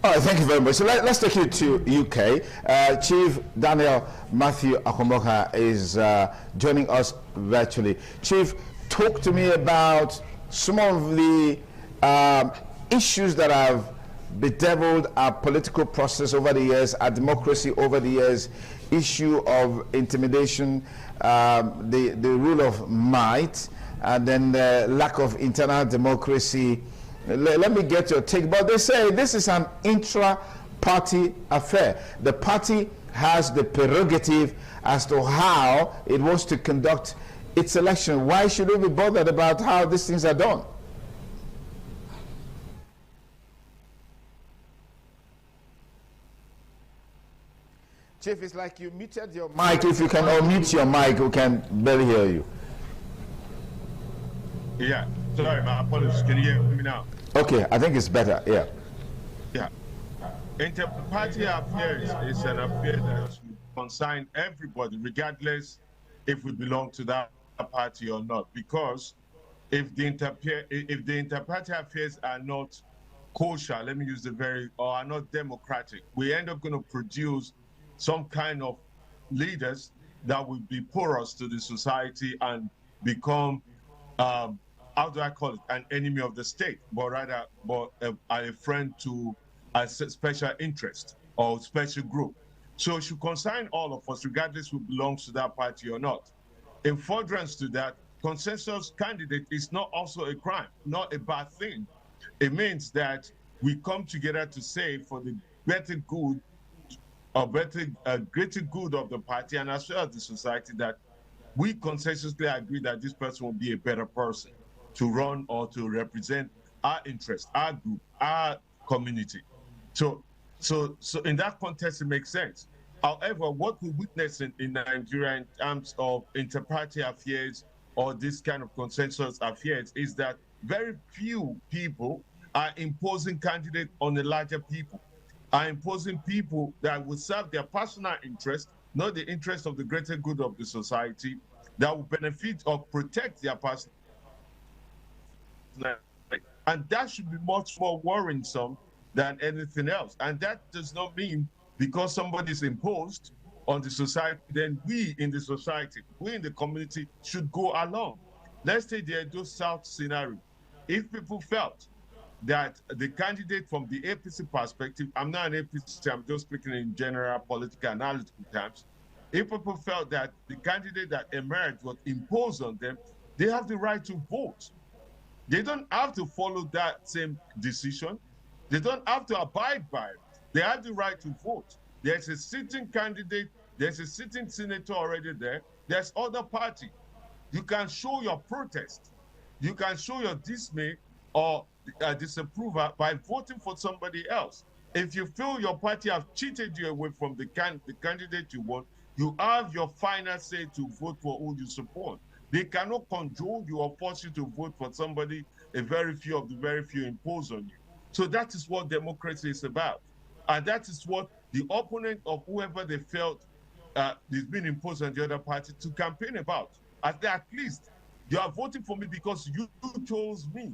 All right, thank you very much. So let's take you to UK. Chief Daniel Matthew Akwamoka is joining us virtually. Chief, talk to me about some of the issues that have bedeviled our political process over the years, our democracy over the years, issue of intimidation, the rule of might, and then the lack of internal democracy. Let me get your take. But they say this is an intra-party affair. The party has the prerogative as to how it wants to conduct its election. Why should we be bothered about how these things are done? Chief, it's like you muted your mic. If you can unmute your mic, we can barely hear you. Yeah, sorry, my apologies. Can you hear me now? Okay, I think it's better, yeah. Yeah. Inter-party affairs is an affair that concerns everybody, regardless if we belong to that party or not. Because if the inter-party affairs are not kosher, let me use or are not democratic, we end up going to produce some kind of leaders that will be porous to the society and become, how do I call it, an enemy of the state, but rather a friend to a special interest or special group. So it should concern all of us, regardless who belongs to that party or not. In furtherance to that, consensus candidate is not also a crime, not a bad thing. It means that we come together to say for the better good greater good of the party and as well as the society, that we consensuously agree that this person will be a better person to run or to represent our interest, our group, our community. So in that context, it makes sense. However, what we witness in Nigeria in terms of inter-party affairs or this kind of consensus affairs is that very few people are imposing candidates on the larger people, are imposing people that will serve their personal interest, not the interest of the greater good of the society, that will benefit or protect their personal. And that should be much more worrisome than anything else. And that does not mean because somebody is imposed on the society, then we in the society, we in the community should go along. Let's take the Edo South scenario. If people felt that the candidate from the APC perspective, I'm not an APC, I'm just speaking in general political analytical terms. If people felt that the candidate that emerged was imposed on them, they have the right to vote. They don't have to follow that same decision. They don't have to abide by it. They have the right to vote. There's a sitting candidate, there's a sitting senator already there, there's other party. You can show your protest. You can show your dismay or disapproval by voting for somebody else. If you feel your party have cheated you away from the candidate you want, you have your final say to vote for who you support. They cannot control you or force you to vote for somebody a very few of the very few impose on you. So that is what democracy is about. And that is what the opponent of whoever they felt is being imposed on the other party to campaign about. At least you are voting for me because you chose me.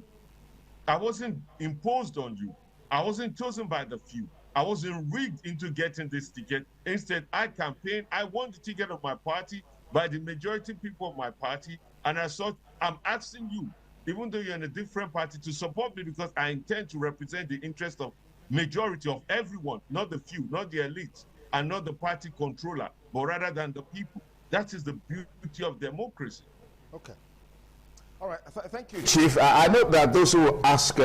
I wasn't imposed on you. I wasn't chosen by the few. I wasn't rigged into getting this ticket. Instead, I campaigned. I won the ticket of my party by the majority people of my party. And I thought, I'm asking you, even though you're in a different party, to support me because I intend to represent the interest of majority of everyone, not the few, not the elites, and not the party controller, but rather than the people. That is the beauty of democracy. Okay. All right, thank you, Chief. I know that those who ask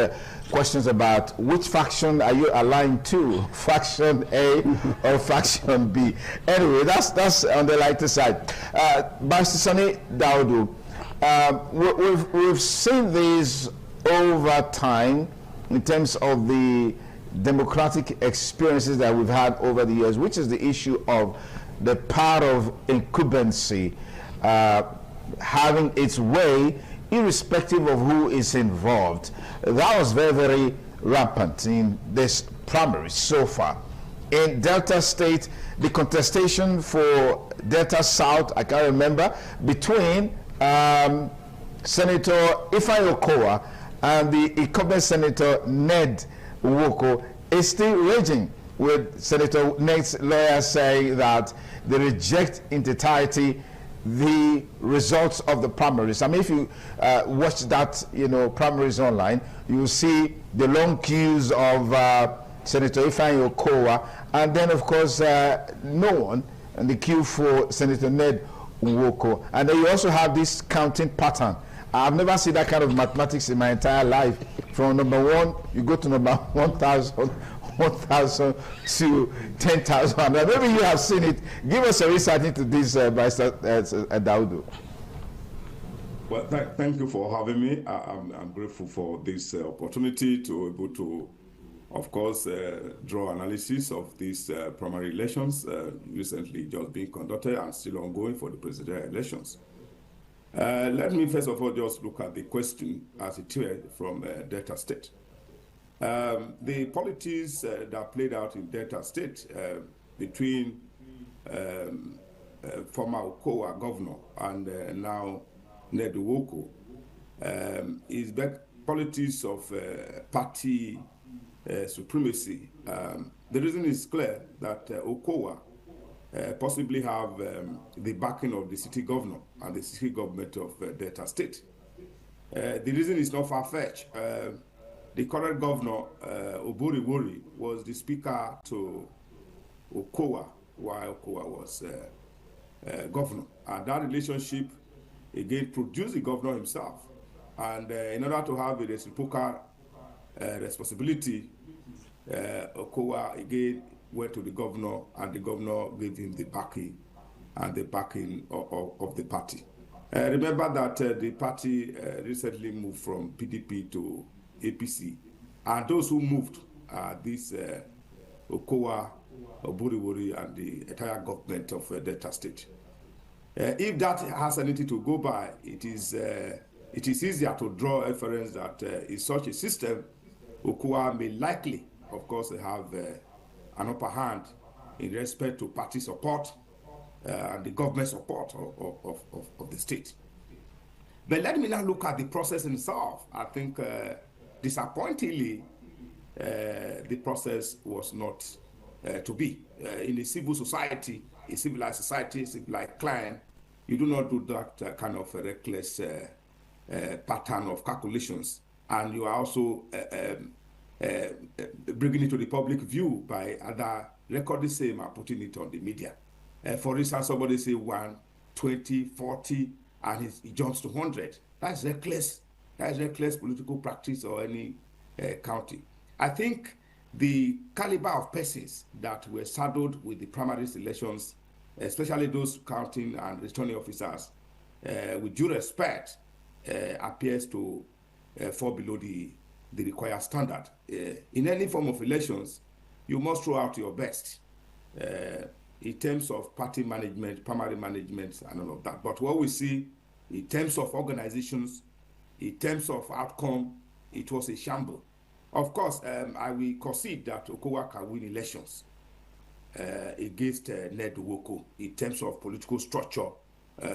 questions about which faction are you aligned to, faction A or faction B. Anyway, that's on the lighter side. Barrister Sani Daudu, we've seen this over time in terms of the democratic experiences that we've had over the years, which is the issue of the power of incumbency having its way irrespective of who is involved. That was very, very rampant in this primary so far. In Delta State, the contestation for Delta South, I can't remember, between Senator Ifeanyi Okowa and the incumbent Senator Ned Nwoko is still raging, with Senator Ned's lawyer saying that they reject in entirety the results of the primaries. I mean, if you watch that, primaries online, you will see the long queues of Senator Ifeanyi Okowa, and then, of course, no one in the queue for Senator Ned Nwoko. And then you also have this counting pattern. I've never seen that kind of mathematics in my entire life. From number 1, you go to number 1,000 to 10,000. Maybe you have seen it. Give us a research into this, Barrister Daudu. Well, thank you for having me. I'm grateful for this opportunity to able to, of course, draw analysis of these primary elections recently just being conducted and still ongoing for the presidential elections. Let me first of all just look at the question as it were from Delta State. The politics that played out in Delta State between former Okowa governor and now Ned Nwoko is politics of party supremacy. The reason is clear that Okowa possibly have the backing of the city governor and the city government of Delta State. The reason is not far-fetched. The current governor, Oburiwori, was the speaker to Okowa while Okowa was governor. And that relationship, again, produced the governor himself. And in order to have a reciprocal responsibility, Okowa, again, went to the governor, and the governor gave him the backing and the backing of the party. Remember that the party recently moved from PDP to APC, and those who moved are this Okowa, Oburiwori, and the entire government of Delta State. If that has anything to go by, it is easier to draw inference that in such a system, Okowa may likely, of course, have an upper hand in respect to party support and the government support of the state. But let me now look at the process itself. I think disappointingly, the process was not to be. In a civil society, a civilized society, a civilized client, you do not do that kind of reckless pattern of calculations. And you are also bringing it to the public view by either recording the same and putting it on the media. For instance, somebody say 1, 20, 40, and he jumps to 100. That's reckless. That's reckless political practice or any county. I think the caliber of persons that were saddled with the primary elections, especially those counting and returning officers, with due respect, appears to fall below the required standard. In any form of elections, you must throw out your best in terms of party management, primary management, and all of that. But what we see in terms of organizations, in terms of outcome, it was a shamble. Of course, I will concede that Okowa can win elections against Ned Nwoko in terms of political structure,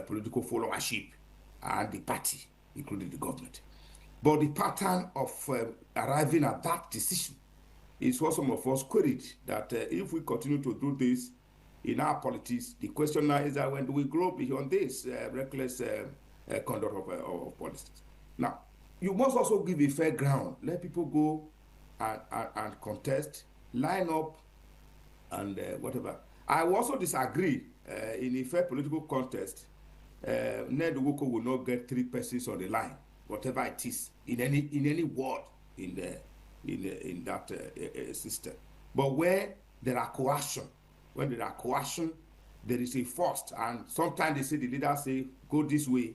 political followership, and the party, including the government. But the pattern of arriving at that decision is what some of us queried, that if we continue to do this in our politics, the question now is that when do we grow beyond this reckless conduct of politics? Now, you must also give a fair ground. Let people go and contest, line up, and whatever. I also disagree in a fair political contest. Ned Nwoko will not get 3 persons on the line, whatever it is, in any ward in that system. But where there are coercion, when there are coercion, there is a force, and sometimes they say the leaders say go this way,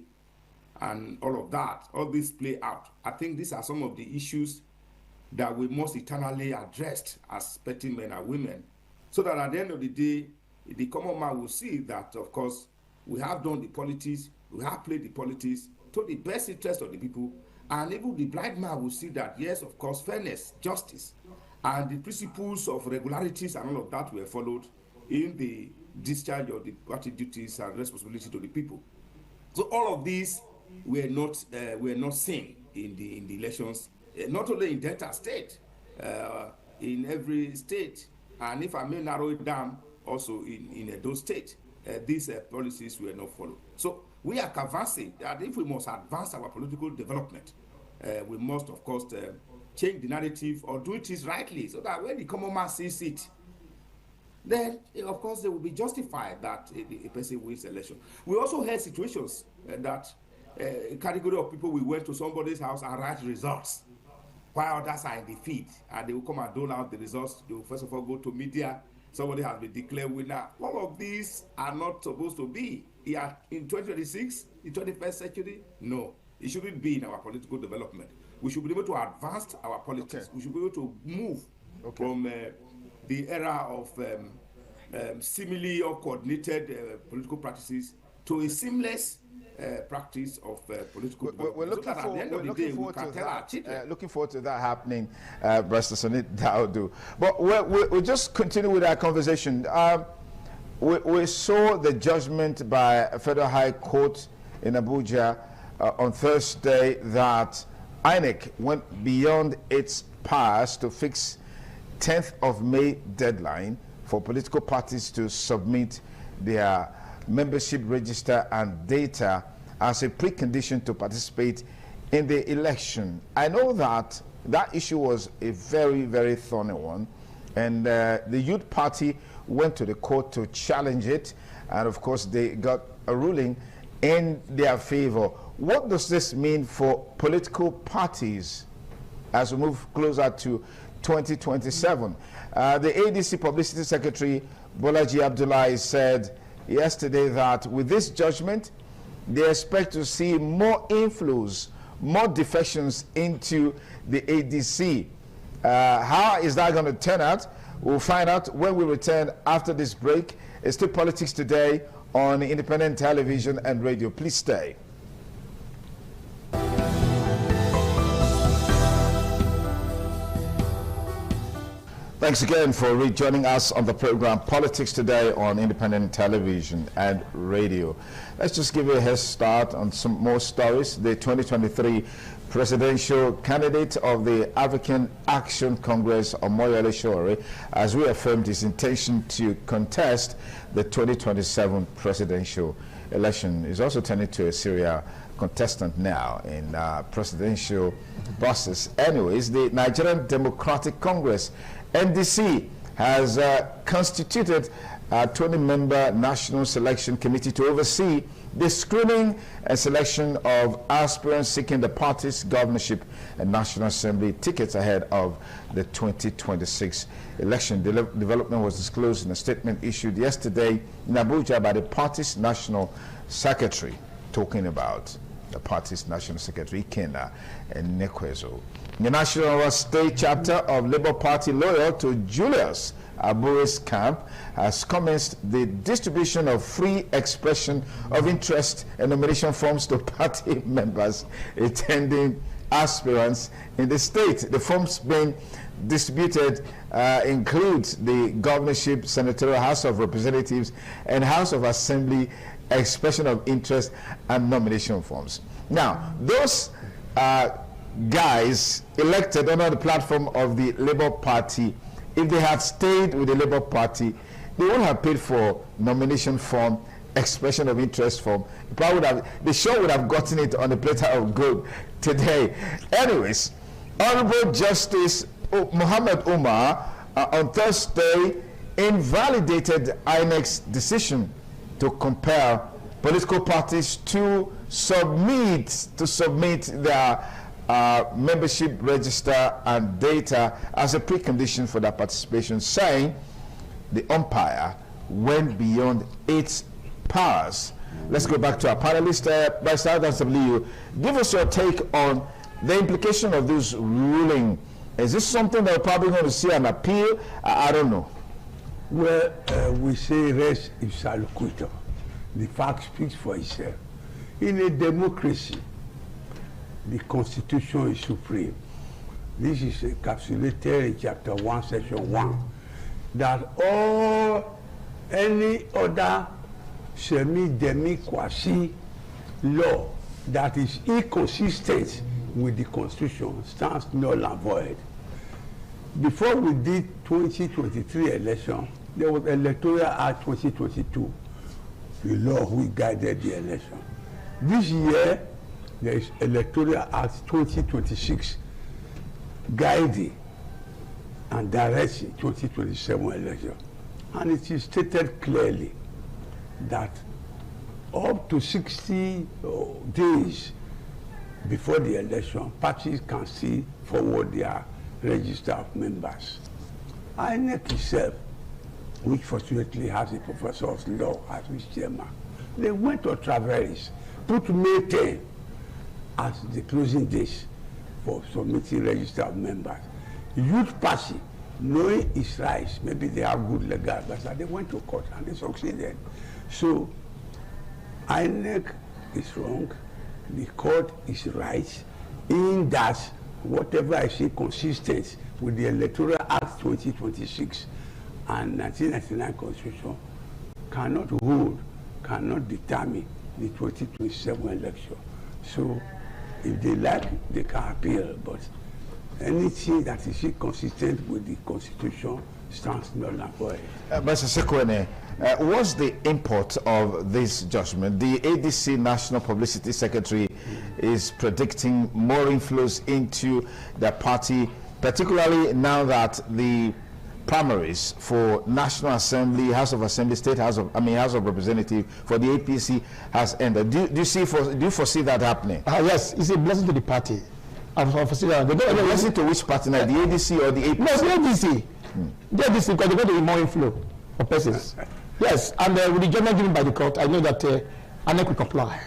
and all of that, all this play out. I think these are some of the issues that we must eternally address as petty men and women, so that at the end of the day, the common man will see that, of course, we have done the politics, we have played the politics to the best interest of the people, and even the blind man will see that, yes, of course, fairness, justice, and the principles of regularities and all of that were followed in the discharge of the party duties and responsibility to the people. So all of these were not seen in the elections, not only in Delta State, in every state, and if I may narrow it down, also in Edo State, these policies were not followed. So we are canvassing that if we must advance our political development, we must, of course, change the narrative or do it rightly, so that when the common man sees it, then, of course, they will be justified that a person wins election. We also had situations that a category of people, we went to somebody's house and write results, while others are in the feed, and they will come and dole out the results. They will first of all go to media. Somebody has been declared winner. All of these are not supposed to be. In 2026, in 21st century, no. It shouldn't be in our political development. We should be able to advance our politics. Okay. We should be able to move from the era of seemingly or coordinated political practices to a seamless practice of political development. We're looking forward to that happening, Brother Sonny Daudu. But we'll just continue with our conversation. We saw the judgment by a Federal High Court in Abuja on Thursday that INEC went beyond its powers to fix 10th of May deadline for political parties to submit their membership register and data as a precondition to participate in the election. I know that that issue was a very, very thorny one, and the Youth Party went to the court to challenge it, and of course they got a ruling in their favor. What does this mean for political parties as we move closer to 2027? The ADC Publicity Secretary Bolaji Abdullahi said yesterday that with this judgment, they expect to see more inflows, more defections into the ADC. How is that going to turn out? We'll find out when we return after this break. It's still Politics Today on independent television and radio. Please stay. Thanks again for rejoining us on the program Politics Today on independent television and radio. Let's just give you a head start on some more stories. The 2023 presidential candidate of the African Action Congress, Omoyele Sowore, has reaffirmed his intention to contest the 2027 presidential election. He's also turning to a serial contestant now in presidential process. Anyways, the Nigerian Democratic Congress, NDC, has constituted a 20-member National Selection Committee to oversee the screening and selection of aspirants seeking the party's governorship and National Assembly tickets ahead of the 2026 election. The development was disclosed in a statement issued yesterday in Abuja by the party's National Secretary, talking about the party's National Secretary, Ikenna Nekwezo. The National State Chapter of Labour Party, loyal to Julius Abure's camp, has commenced the distribution of free expression of interest and nomination forms to party members attending aspirants in the state. The forms being distributed include the governorship, senatorial, House of Representatives, and House of Assembly expression of interest and nomination forms. Now, those guys elected under the platform of the Labour Party, if they had stayed with the Labour Party, they would have paid for nomination form, expression of interest form. The show would have gotten it on a platter of gold today. Anyways, Honorable Justice Muhammad Umar on Thursday invalidated INEC's decision to compel political parties to submit their membership register and data as a precondition for their participation, saying the umpire went beyond its powers. Let's go back to our panelist, Barrister Adams W. Give us your take on the implication of this ruling. Is this something that we're probably going to see an appeal? I don't know. Well, we say res ipsa loquitur. The fact speaks for itself. In a democracy, the Constitution is supreme. This is encapsulated in Chapter 1, Section 1, that any other semi-demi-quasi law that is inconsistent with the Constitution stands null and void. Before we did 2023 election, there was Electoral Act 2022, the law which guided the election. This year, there is Electoral Act 2026 guiding and directing 2027 election. And it is stated clearly that up to 60 days before the election, parties can still forward their register of members. INEC itself, which fortunately has a professor of law as its chairman, they went to Traveris, put May 10 as the closing date for submitting register of members. Youth Party, knowing its rights, maybe they have good legal advice, they went to court and they succeeded. So INEC is wrong, the court is right, in that whatever I say consistent with the Electoral Act 2026 and 1999 Constitution cannot hold, cannot determine the 2027 election. So if they like, they can appeal, but anything that is inconsistent with the Constitution stands null and void. Mr. Sekwene, what's the import of this judgment? The ADC National Publicity Secretary is predicting more inflows into the party, particularly now that the primaries for National Assembly, House of Assembly, House of Representatives for the APC has ended. Do you foresee that happening? Yes, it's a blessing to the party. I foresee that. A blessing to which party now, the ADC or the APC? No, the ADC. The ADC, because they're going to be more inflow of persons. Yes, and with the judgment given by the court, I know that INEC will comply.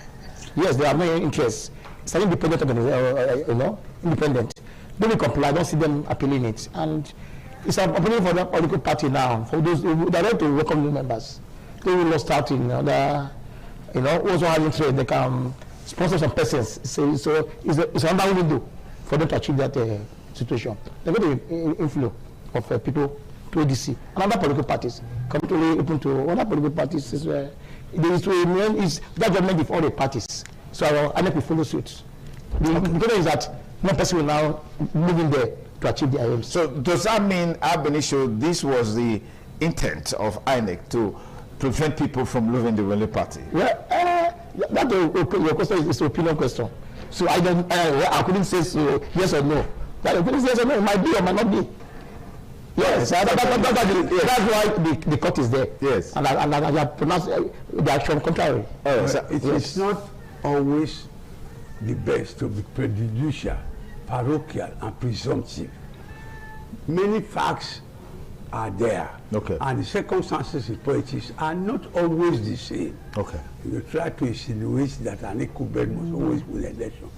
Yes, there are many interests. It's an independent organization, independent. They will comply. I don't see them appealing it. And it's an opportunity for the political party now, for those who are ready to welcome new members. they will not start in other, also having trade, they can sponsor some persons. So it's another window for them to achieve that situation. They're going to inflow of people to ADC and other political parties. Completely open to other political parties. Is that government with all the parties. So I will follow suit. The problem is that no person will now move in there to achieve the aims. So does that mean, ab initio, this was the intent of INEC to prevent people from leaving the ruling party? Well, that your question is an opinion question. So I couldn't say so, yes or no. I couldn't say yes or no. It might be or might not be. Yes, that's why the court is there. Yes, and I have pronounced the action contrary. It's not always the best to be prejudicial, parochial, and presumptive. Many facts are there, and the circumstances in politics are not always the same. You try to insinuate that an incumbent must always win election.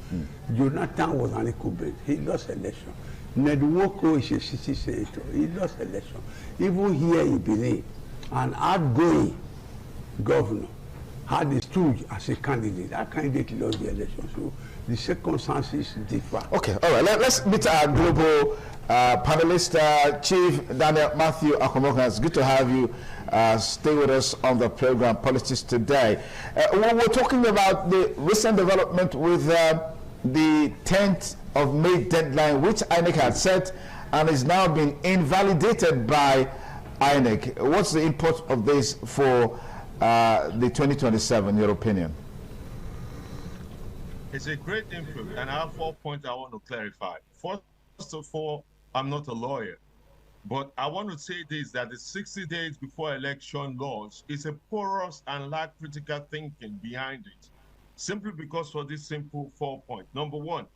Jonathan was an incumbent; he lost election. Ned Nwoko is a city senator; he lost election. Even here in Benin, an outgoing governor had a stood as a candidate. That candidate lost the election. So the circumstances differ. Okay, all right. Let's meet our global panelist, Chief Daniel Matthew Akwamokan. It's good to have you stay with us on the program Politics Today. We're talking about the recent development with the 10th of May deadline, which INEC had set and is now being invalidated by INEC. What's the import of this for the 2027, in your opinion? It's a great input, and I have 4 points I want to clarify. First of all, I'm not a lawyer, but I want to say this, that the 60 days before election launch is a porous and lack critical thinking behind it, simply because for this simple 4 points. Number one,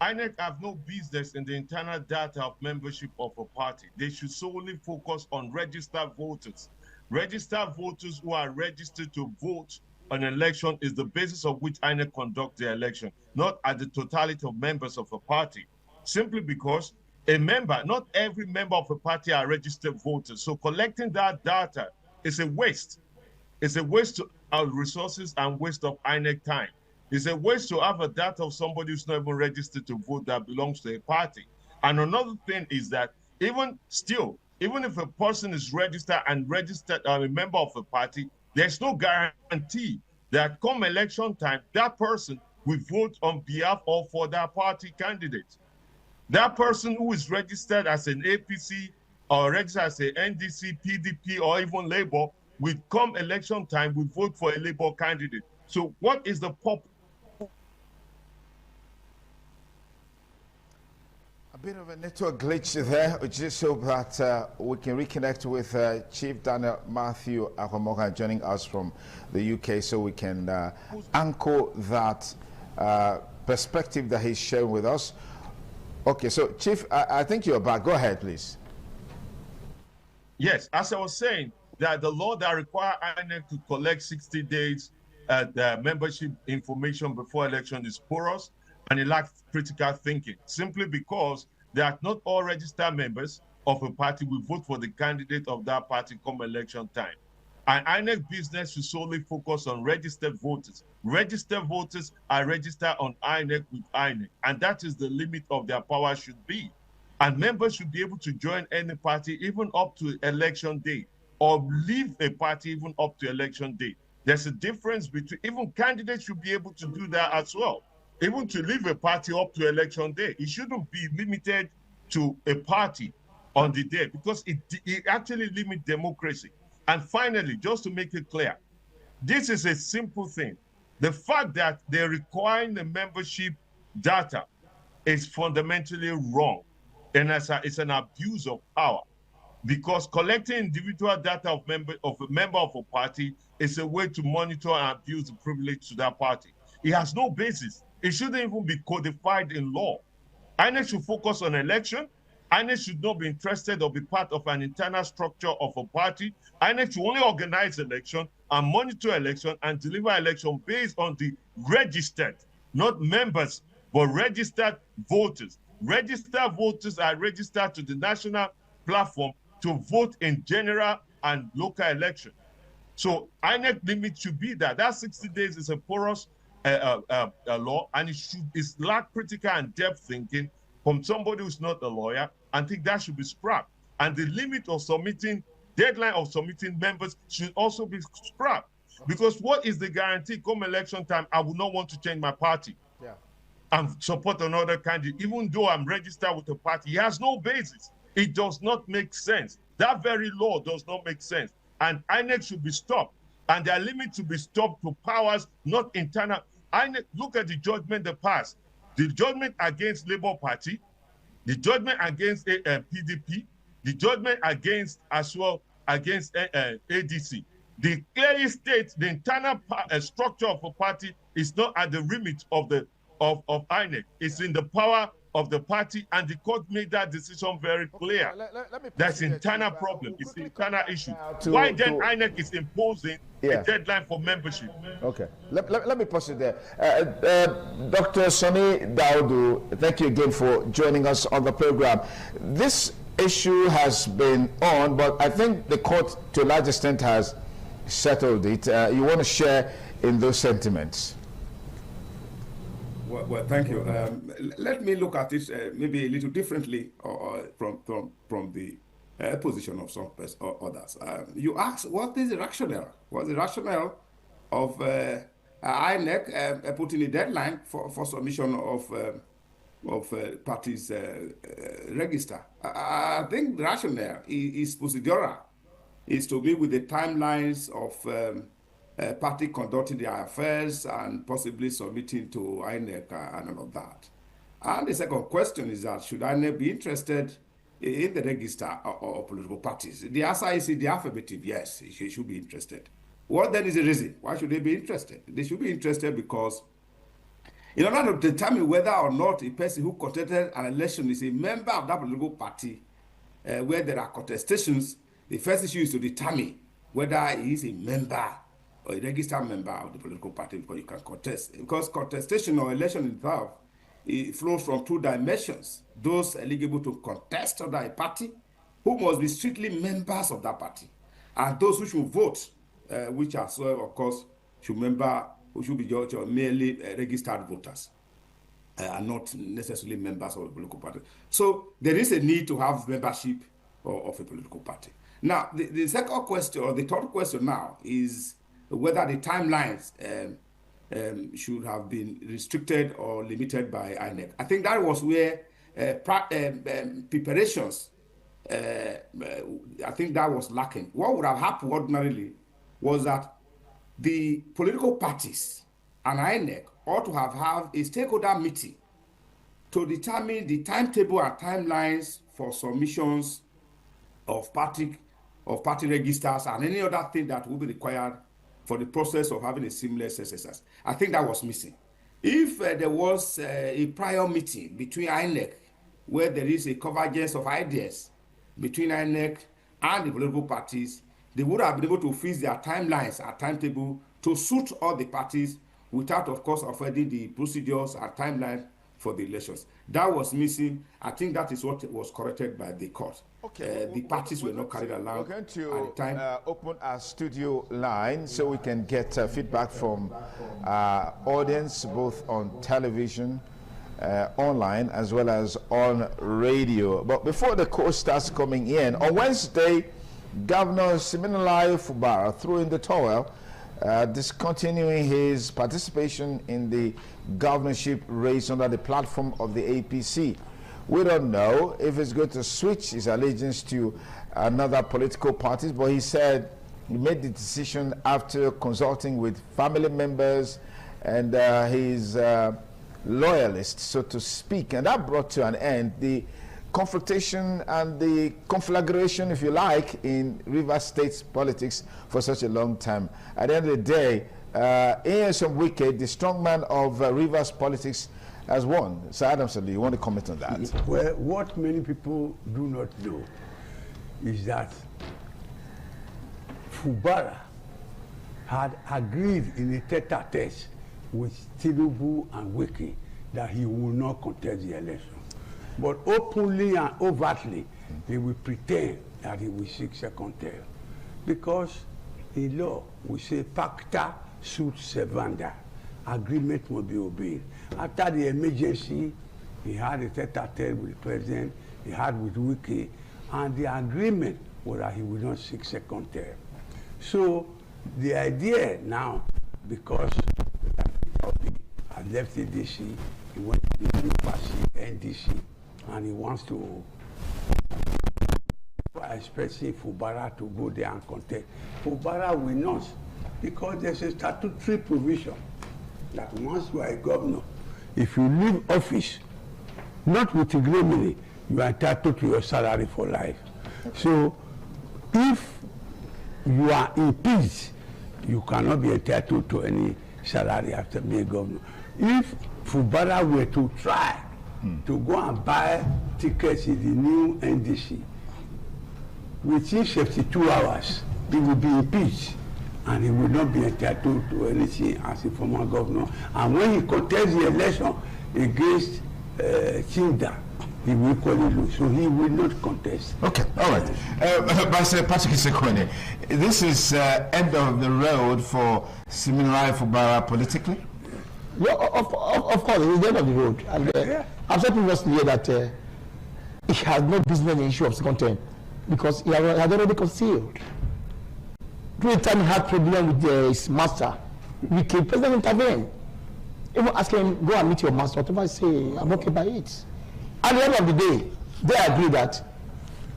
INEC have no business in the internal data of membership of a party. They should solely focus on registered voters. Registered voters who are registered to vote an election is the basis of which INEC conduct the election, not at the totality of members of a party. Simply because a member, not every member of a party are registered voters. So collecting that data is a waste. It's a waste of resources and waste of INEC time. It's a waste to have a data of somebody who's not even registered to vote that belongs to a party. And another thing is that even if a person is registered a member of a party, there's no guarantee that come election time, that person will vote on behalf or for that party candidate. That person who is registered as an APC or registered as a NDC, PDP, or even Labour, will come election time, will vote for a Labour candidate. So what is the purpose? A bit of a network glitch there. We just hope that we can reconnect with Chief Daniel Matthew Akwamokan joining us from the UK, so we can anchor that perspective that he's sharing with us. Okay, so Chief, I think you're back. Go ahead, please. Yes, as I was saying, that the law that requires INEC to collect 60 days the membership information before election is porous, and it lacks critical thinking, simply because that not all registered members of a party will vote for the candidate of that party come election time. And INEC business should solely focus on registered voters. Registered voters are registered on INEC with INEC, and that is the limit of their power should be. And members should be able to join any party even up to election day, or leave a party even up to election day. There's a difference between, even candidates should be able to do that as well. Even to leave a party up to election day, it shouldn't be limited to a party on the day, because it actually limits democracy. And finally, just to make it clear, this is a simple thing. The fact that they're requiring the membership data is fundamentally wrong. And it's an abuse of power, because collecting individual data of a member of a party is a way to monitor and abuse the privilege to that party. It has no basis. It shouldn't even be codified in law. INEC should focus on election. INEC should not be interested or be part of an internal structure of a party. INEC should only organize election and monitor election and deliver election based on the registered, not members, but registered voters. Registered voters are registered to the national platform to vote in general and local election. So INEC limit should be that. That 60 days is a porous law, and it's lack critical and depth thinking from somebody who's not a lawyer, and think that should be scrapped. And the limit of deadline of submitting members should also be scrapped. Because what is the guarantee come election time, I would not want to change my party and support another candidate, even though I'm registered with the party? He has no basis. It does not make sense. That very law does not make sense. And INEC should be stopped. And their limit should be stopped to powers, not internal. INEC, look at the judgment that passed. The judgment against Labour Party, the judgment against PDP, the judgment against, as well, against ADC. They clearly state the internal structure of a party is not at the remit of INEC. It's in the power of the party, and the court made that decision very clear. That's internal problem. It's an internal issue. Why then INEC is imposing a deadline for membership? Okay. Let me pause it there. Dr. Sonny Daudu, thank you again for joining us on the program. This issue has been on, but I think the court, to a large extent, has settled it. You want to share in those sentiments? Well, thank you. Let me look at this maybe a little differently from the position of some others. You asked, what is the rationale? What's the rationale of INEC putting a deadline for submission of parties' register? I think the rationale is procedural. Is to be with the timelines of party conducting their affairs and possibly submitting to INEC and all of that. And the second question is that should INEC be interested in the register of political parties? The answer is in the affirmative, yes, it should be interested. What then is the reason? Why should they be interested? They should be interested because in order to determine whether or not a person who contested an election is a member of that political party, where there are contestations, the first issue is to determine whether he is a member or a registered member of the political party, because you can contest. Because contestation or election itself, it flows from two dimensions. Those eligible to contest under a party, who must be strictly members of that party, and those who should vote, which are, so, of course, who should be judged or merely registered voters, and not necessarily members of a political party. So there is a need to have membership of a political party. Now, the second question, or the third question now, is whether the timelines should have been restricted or limited by INEC. I think that was where preparations, I think that was lacking. What would have happened ordinarily was that the political parties and INEC ought to have a stakeholder meeting to determine the timetable and timelines for submissions of party registers and any other thing that will be required for the process of having a seamless exercise. I think that was missing. If there was a prior meeting between INEC, where there is a convergence of ideas between INEC and the political parties, they would have been able to fix their timelines and timetable to suit all the parties without, of course, offending the procedures and timelines for the elections. That was missing. I think that is what was corrected by the court. Okay, the parties were not carried along. We're going to open our studio line so we can get feedback from our audience, both on television, online, as well as on radio. But before the call starts coming in, on Wednesday, Governor Siminalayi Fubara threw in the towel, discontinuing his participation in the governorship race under the platform of the APC. We don't know if he's going to switch his allegiance to another political party, but he said he made the decision after consulting with family members and his loyalists, so to speak. And that brought to an end the confrontation and the conflagration, if you like, in Rivers State politics for such a long time. At the end of the day, Nyesom Wike, the strongman of Rivers politics, has won. Sir Adam Sali, you want to comment on that? Well, what many people do not know is that Fubara had agreed in a tete-a-tete with Tinubu and Wike that he will not contest the election. But openly and overtly, he will pretend that he will seek second term. Because the law will say pacta sunt servanda. Agreement will be obeyed. After the emergency, he had a tete-a-tete with the president, he had with Wike, and the agreement was that he would not seek second term. So the idea now, because I left the DC, he went to the new party, NDC, and he wants to expecting Fubara to go there and contest. Fubara will not, because there's a statutory provision that once you are a governor, if you leave office, not with ignominy, you are entitled to your salary for life. So if you are impeached, you cannot be entitled to any salary after being a governor. If Fubara were to try to go and buy tickets in the new NDC, within 72 hours, he will be impeached and he will not be entitled to anything as a former governor. And when he contests the election against Chinda, he will equally lose. So he will not contest. Okay, all right. Vice Patrick Isekwene, this is end of the road for Siminalayi Fubara politically? Yeah, of course, it's the end of the road. And I've said previously here that he has no business in the issue of second term because he had already concealed. During the time he had problem with his master, the president intervened. Even asking him, go and meet your master, whatever I say, I'm okay by it. At the end of the day, they agree that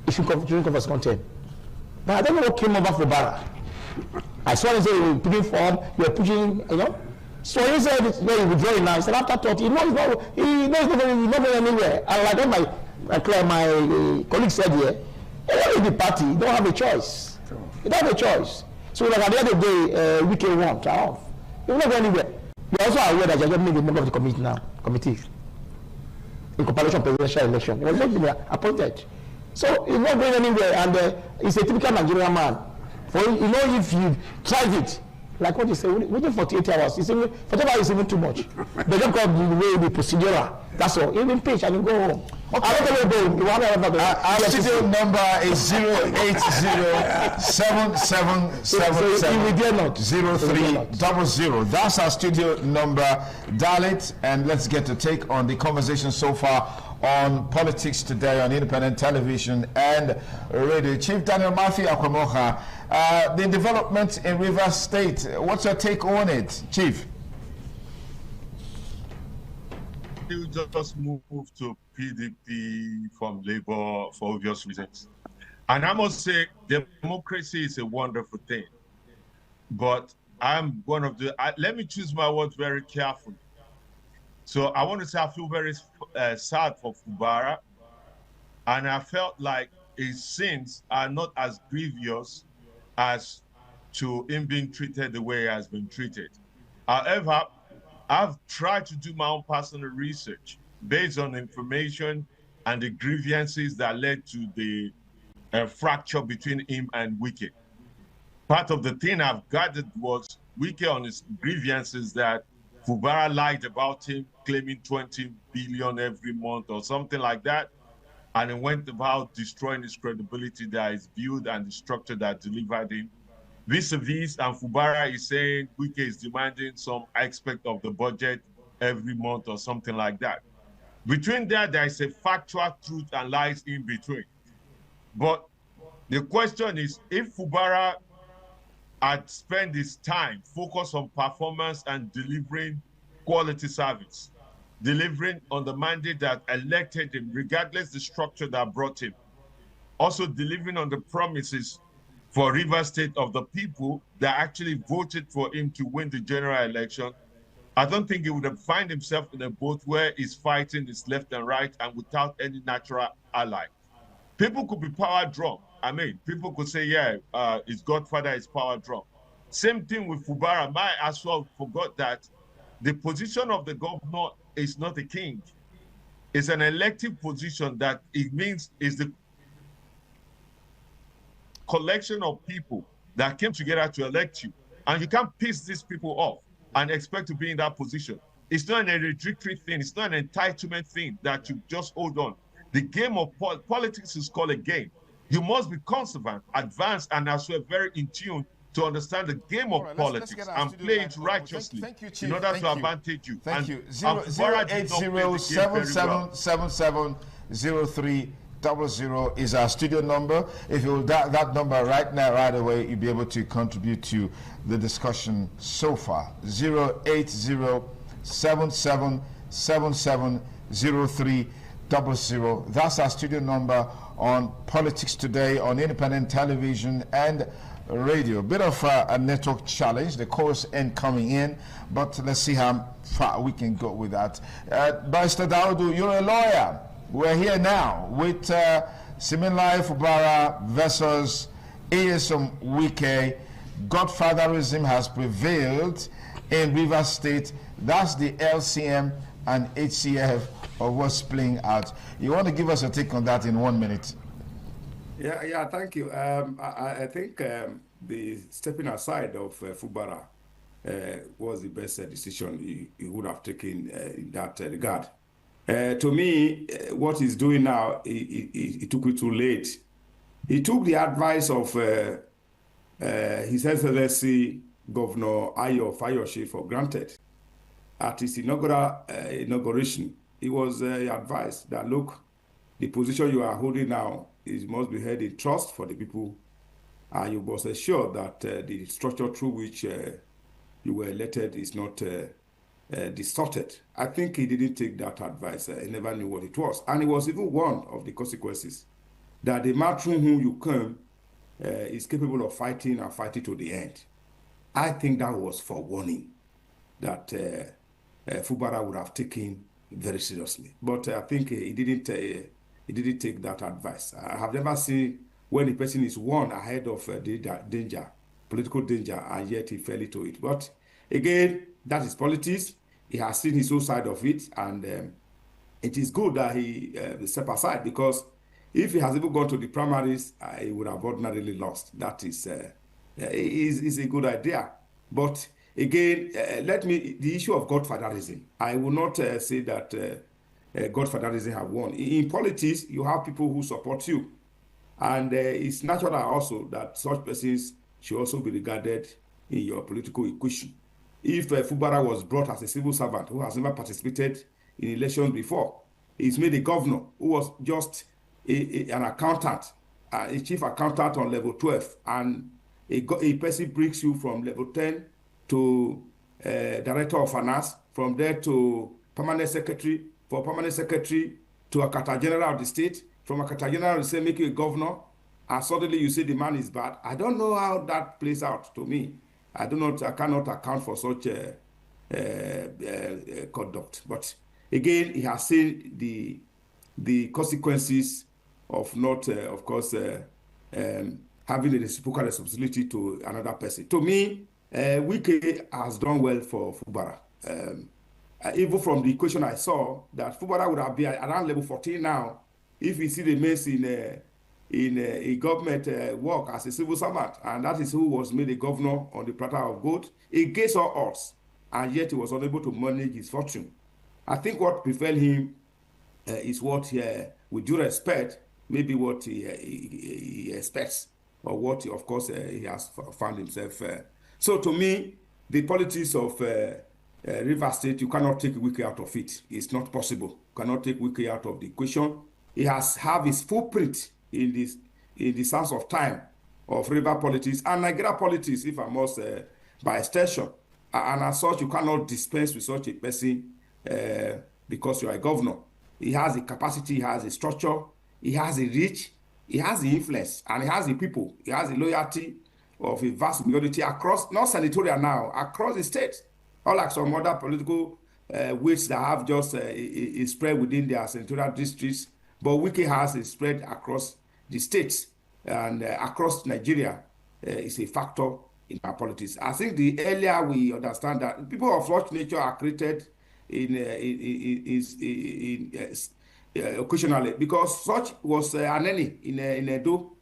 he should come for second term. But I don't know what came over for Bara. I saw him say, you're putting form, you're pushing, you know. So he said, well, he withdrawing now. He said, after 30, he knows he's not going anywhere. And like what my colleague said here, in the party, you don't have a choice. You don't have a choice. So like at the end of the day, we can want off. You will not go anywhere. You're also aware that you're just made a member of the committee in comparison to presidential election. He was not been appointed. So he's not going anywhere, and he's a typical Nigerian man. For you know, if you tried it, like what you say, waiting 48 hours, it's even, 48 hours is even too much. They don't call the way the procedural. That's all. Even pitch and you go home. Okay. Our studio number is 080-7777-0300. That's our studio number. Dial it and let's get to take on the conversation so far on politics today on independent television and radio. Chief Daniel Matthew Akwamoha, the development in Rivers State, what's your take on it, Chief? You just move to PDP from Labour for obvious reasons. And I must say, democracy is a wonderful thing. But I'm one of the, let me choose my words very carefully. So I want to say I feel very sad for Fubara. And I felt like his sins are not as grievous as to him being treated the way he has been treated. However, I've tried to do my own personal research based on information and the grievances that led to the fracture between him and Wike. Part of the thing I've gathered was Wike on his grievances that Fubara lied about him, claiming 20 billion every month or something like that. And he went about destroying his credibility that is built and the structure that delivered him. Vis-a-vis, and Fubara is saying Wike is demanding some aspect of the budget every month or something like that. Between that, there is a factual truth and lies in between. But the question is, if Fubara had spent his time focused on performance and delivering quality service, delivering on the mandate that elected him, regardless the structure that brought him, also delivering on the promises for Rivers State of the people that actually voted for him to win the general election, I don't think he would have found himself in a boat where he's fighting his left and right and without any natural ally. People could be power drunk. I mean, people could say, yeah, his godfather is power drunk. Same thing with Fubara. I as well forgot that the position of the governor is not a king. It's an elective position that it means is the collection of people that came together to elect you. And you can't piss these people off and expect to be in that position. It's not an hereditary thing. It's not an entitlement thing that you just hold on. The game of politics is called a game. You must be conservative, advanced, and as well very in tune to understand the game of politics and play it righteously in order to advantage you. Thank you. 08077770300 is our studio number. If you will dial that number right now, right away, you'll be able to contribute to the discussion so far. 08077770300. That's our studio number on Politics Today on Independent Television and radio. Bit of a network challenge, the calls ain't coming in, but let's see how far we can go with that. Barrister Daudu, you're a lawyer. We're here now with Siminalayi Fubara versus Nyesom Wike. Godfatherism has prevailed in Rivers State. That's the LCM and HCF of what's playing out. You want to give us a take on that in 1 minute? Yeah, thank you. I think the stepping aside of Fubara was the best decision he would have taken in that regard. To me, what he's doing now, he took it too late. He took the advice of His Excellency Governor Ayo Fayose for granted. At his inauguration, he was advised that, look, the position you are holding now must be held in trust for the people, and you must ensure that the structure through which you were elected is not distorted. I think he didn't take that advice. He never knew what it was. And it was even one of the consequences, that the man through whom you come is capable of fighting and fighting to the end. I think that was forewarning that Fubara would have taken very seriously. But I think he didn't take that advice. I have never seen when a person is one ahead of danger, political danger, and yet he fell into it. But again, that is politics. He has seen his own side of it, and it is good that he step aside, because if he has even gone to the primaries, he would have ordinarily lost. That is a good idea. But again, the issue of godfatherism, I will not say that godfatherism have won. In politics, you have people who support you. And it's natural also that such persons should also be regarded in your political equation. If Fubara was brought as a civil servant who has never participated in elections before, he's made a governor who was just an accountant, a chief accountant on level 12, and a person brings you from level 10 to director of finance, from there to permanent secretary, for permanent secretary to Akata General of the state, from Akata General, say make you a governor, and suddenly you say the man is bad. I don't know how that plays out to me. I cannot account for such conduct. But again, he has seen the consequences of not, of course, having a reciprocal responsibility to another person. To me, Wike has done well for Fubara. Even from the equation I saw, that Fubara would have been around level 14 now if he still remains in a government work as a civil servant, and that is who was made a governor on the platter of gold against all odds, and yet he was unable to manage his fortune. I think what befell him is what, with due respect, maybe what he expects, or what, of course, he has found himself. So to me, the politics of Rivers State, you cannot take Wike out of it. It's not possible. You cannot take Wike out of the equation. He has have his footprint in the sense of time of river politics and Nigeria politics, if I must, by extension. And as such, you cannot dispense with such a person because you are a governor. He has the capacity, he has the structure, he has the reach, he has the influence, and he has the people. He has the loyalty of a vast majority across, not senatorial now, across the state. Unlike some other political weights that have just a spread within their senatorial districts, but Wike has a spread across the states and across Nigeria is a factor in our politics. I think the earlier we understand that people of such nature are created occasionally, because such was Aneni in Edo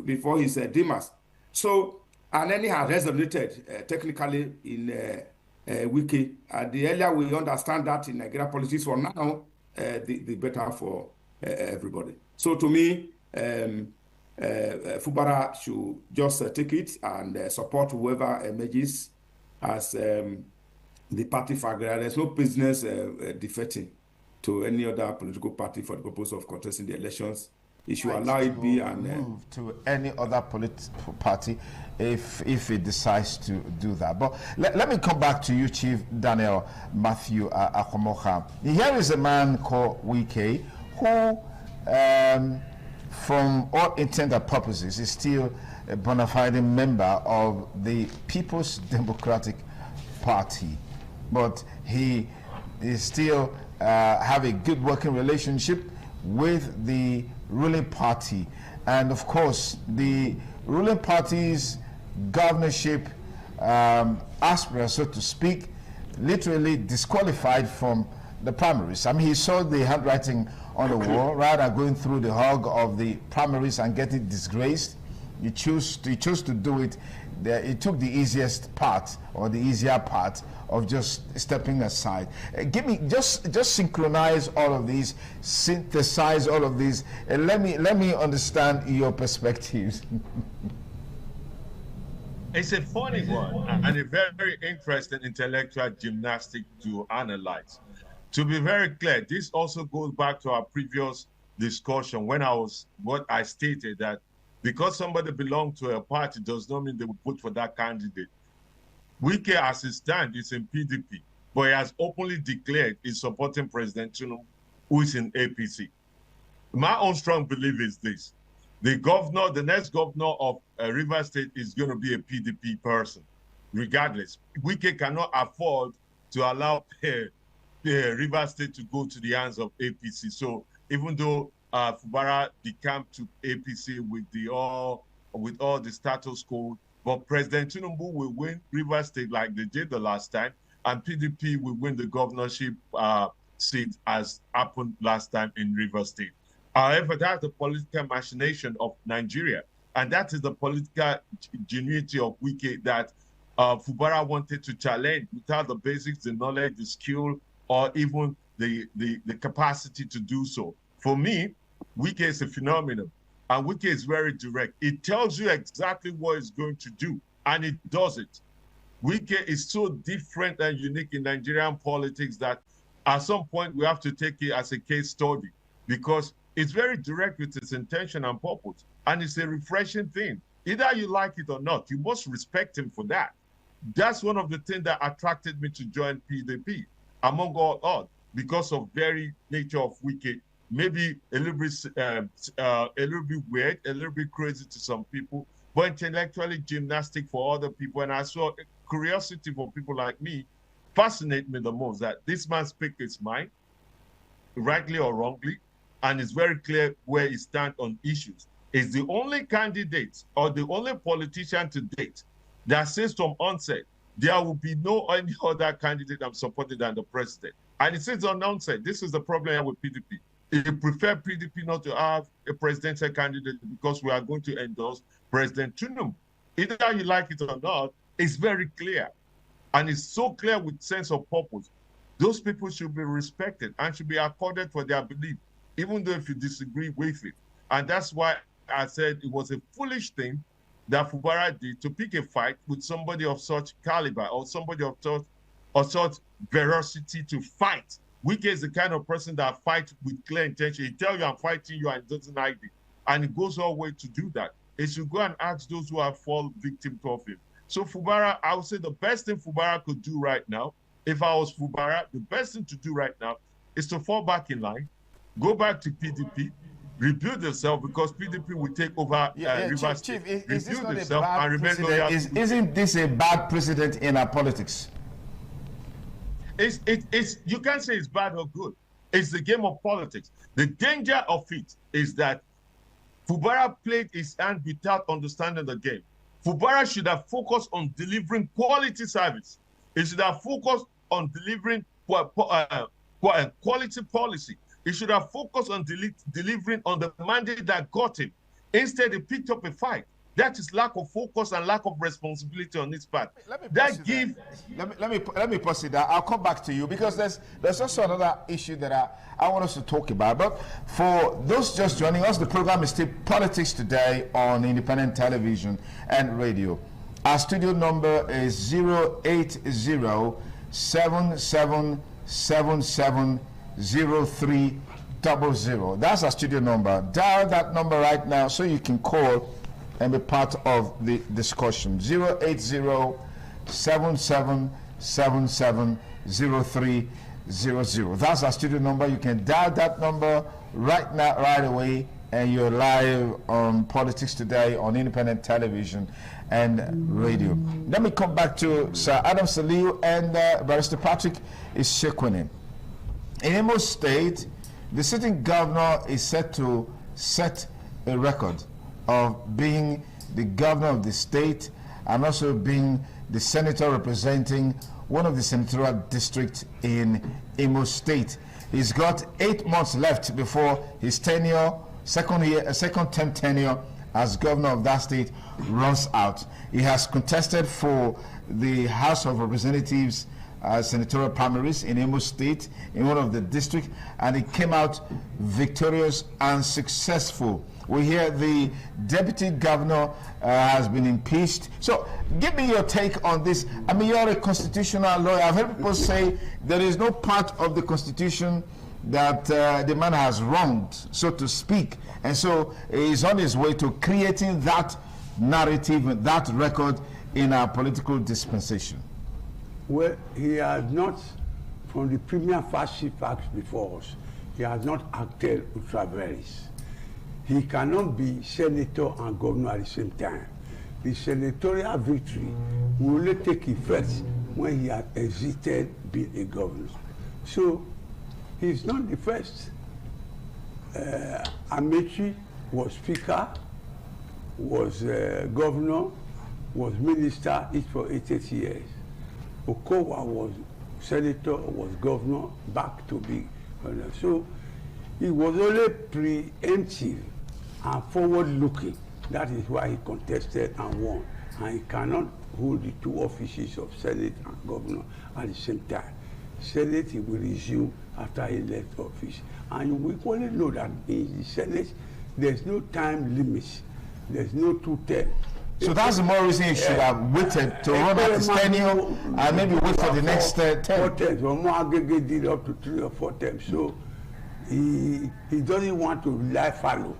before his demise. So Aneni has resonated technically in Wike. The earlier we understand that in Nigeria politics for now, the better for everybody. So to me, Fubara should just take it and support whoever emerges as the party figure. There's no business defecting to any other political party for the purpose of contesting the elections. It should allow it be and move to any other political party if it decides to do that. But let me come back to you, Chief Daniel Matthew Akwamoka. Here is a man called Wike who, from all intents and purposes, is still a bona fide member of the People's Democratic Party, but he is still have a good working relationship with the ruling party, and of course the ruling party's governorship aspirants, so to speak, literally disqualified from the primaries. I mean, he saw the handwriting on the wall. Rather than going through the hog of the primaries and getting disgraced, he chose to do it. He took the easiest part, or the easier part, of just stepping aside. Give me just synchronize all of these, synthesize all of these, and let me understand your perspectives. It's a funny one and a very, very interesting intellectual gymnastic to analyze. To be very clear, this also goes back to our previous discussion when what I stated, that because somebody belongs to a party does not mean they will vote for that candidate. Wike, as it stands, is in PDP, but he has openly declared he's supporting President Tinubu, who is in APC. My own strong belief is this: the next governor of Rivers State is going to be a PDP person, regardless. Wike cannot afford to allow Rivers State to go to the hands of APC. So even though Fubara decamped to APC with all the status quo, but President Tinubu will win Rivers State like they did the last time, and PDP will win the governorship seat as happened last time in Rivers State. However, that's the political machination of Nigeria, and that is the political ingenuity of Wike that Fubara wanted to challenge without the basics, the knowledge, the skill, or even the capacity to do so. For me, Wike is a phenomenon, and Wike is very direct. It tells you exactly what it's going to do, and it does it. Wike is so different and unique in Nigerian politics that at some point we have to take it as a case study, because it's very direct with its intention and purpose, and it's a refreshing thing. Either you like it or not, you must respect him for that. That's one of the things that attracted me to join PDP, among all odds, because of very nature of Wike. Maybe a little bit weird, a little bit crazy to some people, but intellectually gymnastic for other people. And I saw curiosity for people like me fascinate me the most, that this man speaks his mind, rightly or wrongly, and it's very clear where he stands on issues. Is the only candidate or the only politician to date that says from onset, there will be no any other candidate I'm supporting than the president. And it says on onset, this is the problem with PDP. He prefer PDP not to have a presidential candidate because we are going to endorse President Tinubu. Either you like it or not, it's very clear. And it's so clear with sense of purpose. Those people should be respected and should be accorded for their belief, even though if you disagree with it. And that's why I said it was a foolish thing that Fubara did to pick a fight with somebody of such caliber or somebody of such veracity to fight. Wike is the kind of person that fights with clear intention. He tells you I'm fighting you and doesn't hide it. And he goes all the way to do that. He should go and ask those who have fallen victim to him. So Fubara, I would say the best thing Fubara could do right now, if I was Fubara, the best thing to do right now is to fall back in line, go back to PDP, rebuild themselves, because PDP will take over Rivers State. Is this not a bad precedent? Isn't this a bad precedent in our politics? You can't say it's bad or good. It's the game of politics. The danger of it is that Fubara played his hand without understanding the game. Fubara should have focused on delivering quality service. He should have focused on delivering quality policy. He should have focused on delivering on the mandate that got him. Instead, he picked up a fight. That is lack of focus and lack of responsibility on his part. Let me pause it there. I'll come back to you because there's also another issue that I want us to talk about. But for those just joining us, the program is still Politics Today on Independent Television and Radio. Our studio number is 08077770300. That's our studio number. Dial that number right now so you can call and be part of the discussion. 08077770300. That's our studio number. You can dial that number right now, right away, and you're live on Politics Today on Independent Television and Radio. Let me come back to Sir Adam Saliu and Barrister Patrick Ishekwene. In Imo State, the sitting governor is set to set a record of being the governor of the state and also being the senator representing one of the senatorial districts in Imo State. He's got 8 months left before his tenure, second term tenure as governor of that state runs out. He has contested for the House of Representatives senatorial primaries in Imo State in one of the districts, and he came out victorious and successful. We hear the deputy governor has been impeached. So give me your take on this. I mean, you're a constitutional lawyer. I've heard people say there is no part of the Constitution that the man has wronged, so to speak. And so he's on his way to creating that narrative, that record in our political dispensation. Well, he has not, from the premier facts before us, he has not acted ultra vires. He cannot be senator and governor at the same time. The senatorial victory will only take effect when he has exited being a governor. So he's not the first. Amechi was speaker, was governor, was minister, each for 8 years. Okowa was senator, was governor, back to be governor. So he was only preemptive and forward-looking. That is why he contested and won. And he cannot hold the two offices of Senate and governor at the same time. Senate he will resume after he left office. And you will equally know that in the Senate, there's no time limit. There's no 2 terms. So that's the more reason he should have waited to run out his tenure and maybe wait for the next term. 4 terms. Omagege did up to 3 or 4 terms. So he doesn't want to rely fallow.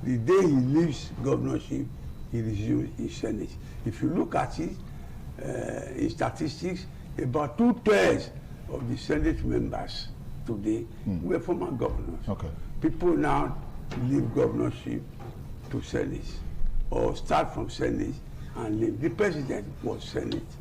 The day he leaves governorship, he resumes his Senate. If you look at it, in statistics, about 2/3 of the Senate members today were former governors. Okay. People now leave governorship to Senate, or start from Senate and leave. The president was Senate,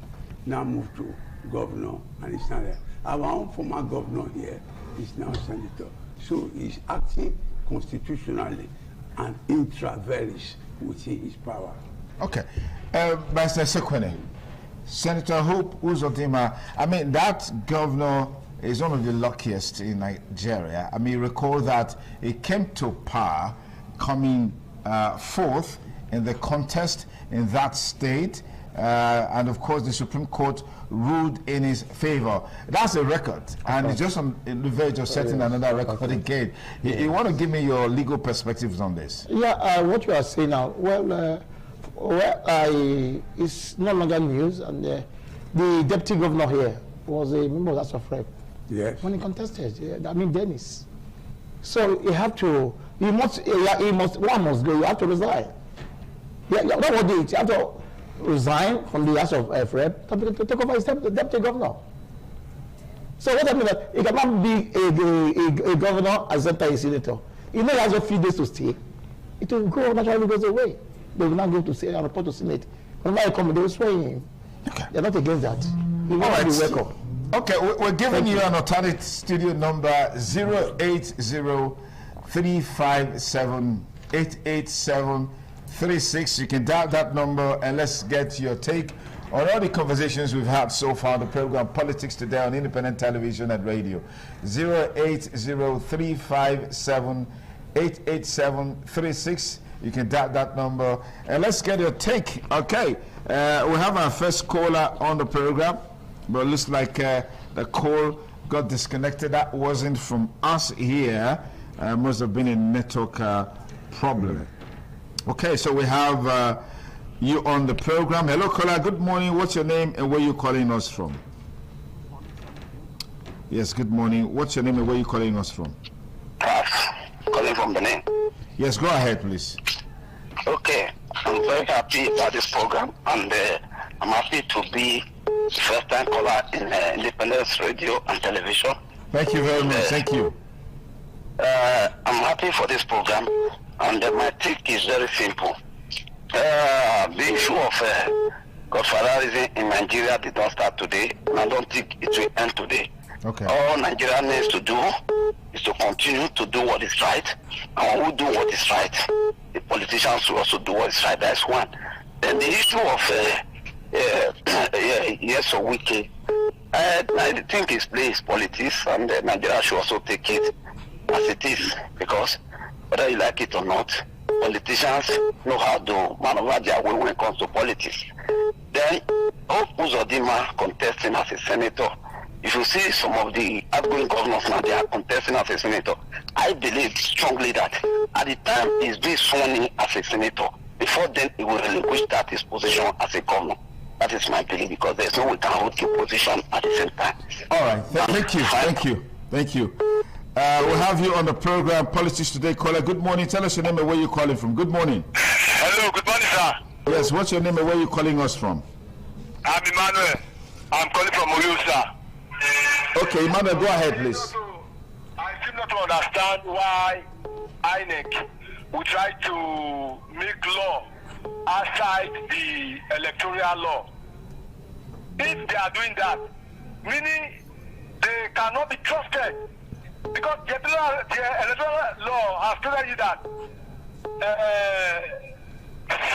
now moved to governor, and it's not there. Our own former governor here is now senator. So he's acting constitutionally and intra vires within his power. Okay. Mr. Sekwene, Senator Hope Uzodimma, I mean, that governor is one of the luckiest in Nigeria. I mean, recall that he came to power coming fourth in the contest in that state, and of course the Supreme Court ruled in his favor. That's a record, and it's just on the verge of setting another record again. You want to give me your legal perspectives on this? Yeah, what you are saying now, it's no longer news, and the deputy governor here was a member of the House of Rep. Yes. When he contested, I mean Dennis. So you have to, one must go, you have to resign. Yeah, what would you have to resign from the House of Rep to take over as deputy governor. So what I mean that he cannot be a governor as a senator. He may has a few days to stay. It will go naturally goes away. They will not go to say and report to Senate. Whenever I come, they will swear him. Okay. They're not against that. He will be welcome. Okay, we're giving you an alternate studio number 080-357-887-36. You can dial that number and let's get your take on all the conversations we've had so far on the program Politics Today on Independent Television and Radio. 080-357-887-36. You can dial that number. And let's get your take. Okay, we have our first caller on the program, but it looks like the call got disconnected. That wasn't from us here. Must have been a network problem. Okay, so we have you on the program. Hello, caller. Good morning. What's your name and where you calling us from? Yes, good morning. What's your name and where you calling us from? Calling from Benin. Yes, go ahead, please. Okay, I'm very happy about this program, and I'm happy to be the first-time caller in Independence Radio and Television. Thank you very much. Thank you. I'm happy for this program, and my take is very simple. The issue of godfatherism in Nigeria did not start today, and I don't think it will end today. Okay. All Nigeria needs to do is to continue to do what is right, and when we do what is right, the politicians will also do what is right. That's one. Then the issue of yes or Wike, I think his play is politics, and Nigeria should also take it as it is, because whether you like it or not, politicians know how to maneuver their way when it comes to politics. Then, Uzodinma contesting as a senator. If you see some of the outgoing governors now, they are contesting as a senator. I believe strongly that at the time he's being sworn in as a senator, before then he will relinquish that his position as a governor. That is my belief, because there's no way we can hold two positions at the same time. All right. Thank you. Thank you. Thank you. We'll have you on the program, Politics Today. Caller, good morning. Tell us your name and where you're calling from. Good morning. Hello, good morning, sir. Yes, what's your name and where you're calling us from? I'm Emmanuel. I'm calling from Oyo, sir. Okay, Emmanuel, go ahead, please. I seem not to understand why INEC will try to make law outside the electoral law. If they are doing that, meaning they cannot be trusted, because the electoral law has told you that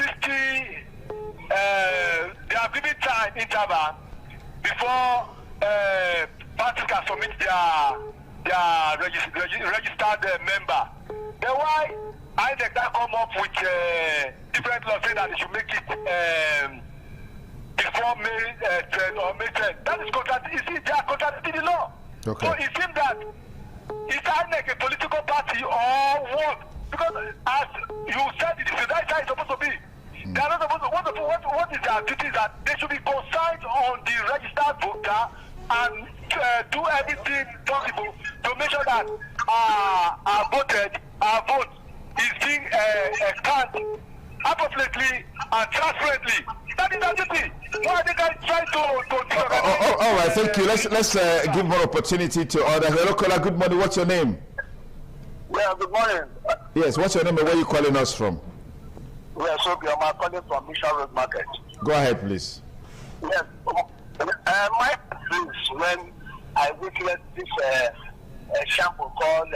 60 they are giving time interval before parties can submit their registered member. Then why INEC that come up with different laws saying that they should make it before May 10 or May 10? That is contradicting. You see, they are contradicting the law. Okay. So it seems that is INEC a political party or what? Because as you said, that's how it's supposed to be. They are not supposed to, what is their duty? That they should be consigned on the registered voter and do everything possible to make sure that our vote is being scanned appropriately and transparently. That is their duty. Why they can try to all right, thank you. Let's give more opportunity to others. Hello, caller. Good morning. What's your name? Yeah, good morning. Yes, what's your name and where are you calling us from? Yes, okay, I'm calling from Mission Road Market. Go ahead, please. Yes, my is when I witnessed this shampoo called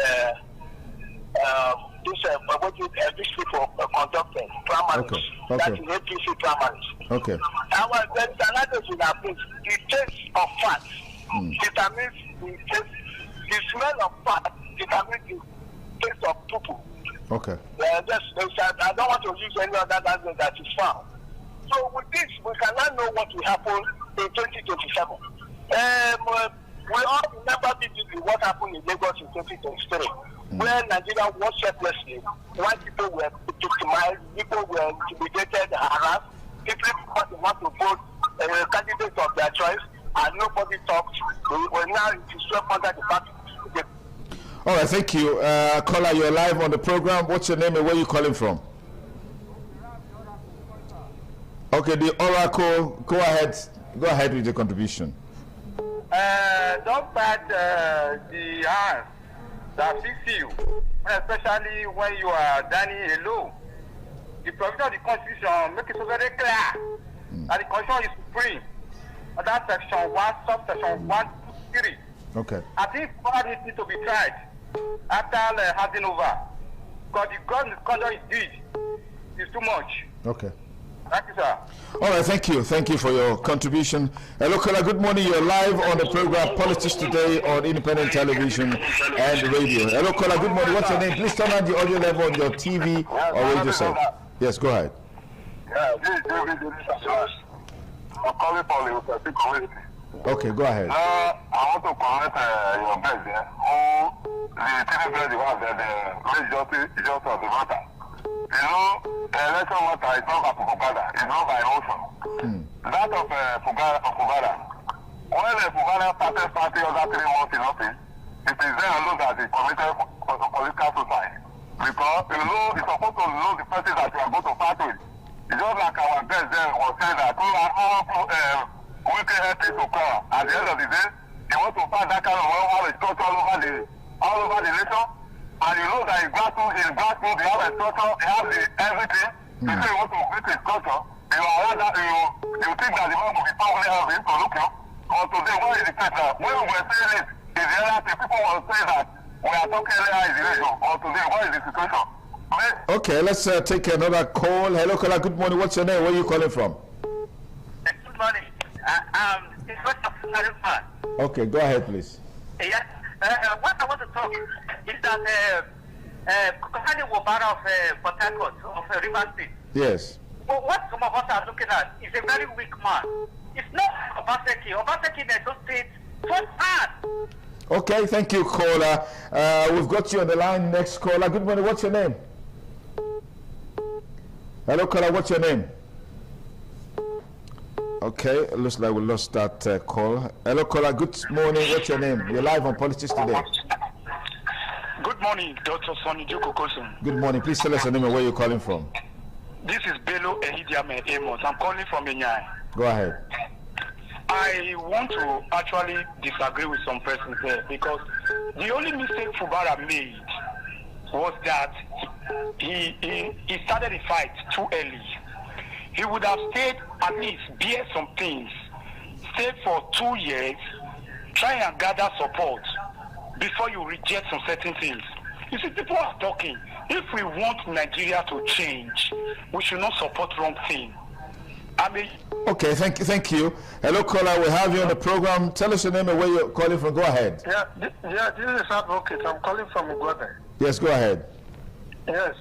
this people conducted primaries. That is APC primaries. Okay. And there is another thing that means the taste of fat determines the smell of fat determines the taste of poo. Okay. I don't want to use any other language that is found. So with this, we can now know what will happen in 2027. We all remember vividly what happened in Lagos in 2023, where Nigeria was helplessly, white people were victimized, people were intimidated, harassed, people want to vote candidates of their choice, and nobody talked. We're now swept under the party. All right, thank you. Caller, you're live on the program. What's your name and where are you calling from? Okay, the Oracle, go ahead with the contribution. Don't bite the hands that fix you, especially when you are dining alone. The provision of the Constitution makes it so very clear that the Constitution is supreme. Under Section 1, subsection 1, 2, 3. Okay. I think all this needs to be tried after handing over, because the government conduct is too much. Okay. Thank you, sir. All right, thank you. Thank you for your contribution. Hello, Kola, good morning. You're live on the program Politics Today on Independent Television and Radio. Hello, Kola, good morning. What's your name? Please turn on the audio level on your TV or radio set. Yes, go ahead. Yeah, this is David. I'm calling for the Osafi community. Okay, go ahead. I want to correct your best there. The TV bed you have there, the just on the matter. You know, the election matter is not by Fugada, it's not by motion. That of Fugada. When the Fugada started party other 3 months in office, it is then alone that he committed political suicide. Because you know, it's supposed to know the person that you are going to fight with. It's just like our guest there was saying that we can help to occur. At the end of the day, you want to find that kind of well structure all over the nation. And you know that in grassroots, they have a structure, they have everything. You say you want to create a structure, you think that the man will be probably having to look you. Or today, what is the case now? When we were saying this, in the other people will say that we are talking earlier in the nation. Or today, what is the situation? Okay, let's take another call. Hello, Kola, good morning. What's your name? Where are you calling from? Good morning. It's Dr. Okay, go ahead, please. Yes. What I want to talk is that concerning Wabara of Port Harcourt, of River State. Yes. Well, what some of us are looking at is a very weak man. It's not Obaseki. Obaseki in the state fought hard. Okay, thank you, caller. We've got you on the line. Next caller. Good morning. What's your name? Hello, caller. What's your name? Okay, it looks like we lost that call. Hello, caller. Good morning. What's your name? You're live on Politics Today. Good morning, Dr. Sonny Jokokosun. Good morning. Please tell us your name and where you're calling from. This is Bello Ehidiame Amos. I'm calling from Enyai. Go ahead. I want to actually disagree with some persons there because the only mistake Fubara made was that he started the fight too early. He would have stayed, at least bear some things, stayed for 2 years, try and gather support before you reject some certain things. You see, people are talking. If we want Nigeria to change, we should not support wrong things. Okay, thank you. Hello, caller. We have you on the program. Tell us your name and where you're calling from. Go ahead. Yeah, this is Advocate. I'm calling from Uganda. Yes, go ahead. Yes.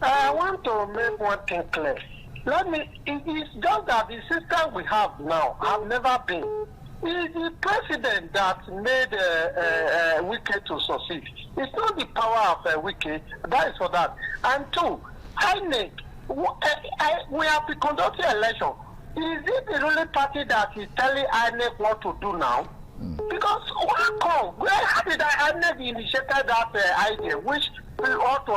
I want to make one thing clear. It's just that the system we have now have never been. It's the president that made Wike to succeed. It's not the power of Wike. That is for that. And two, INEC, we have to conduct the election. Is it the ruling party that is telling INEC what to do now? Because how did INEC initiated that idea, which we ought to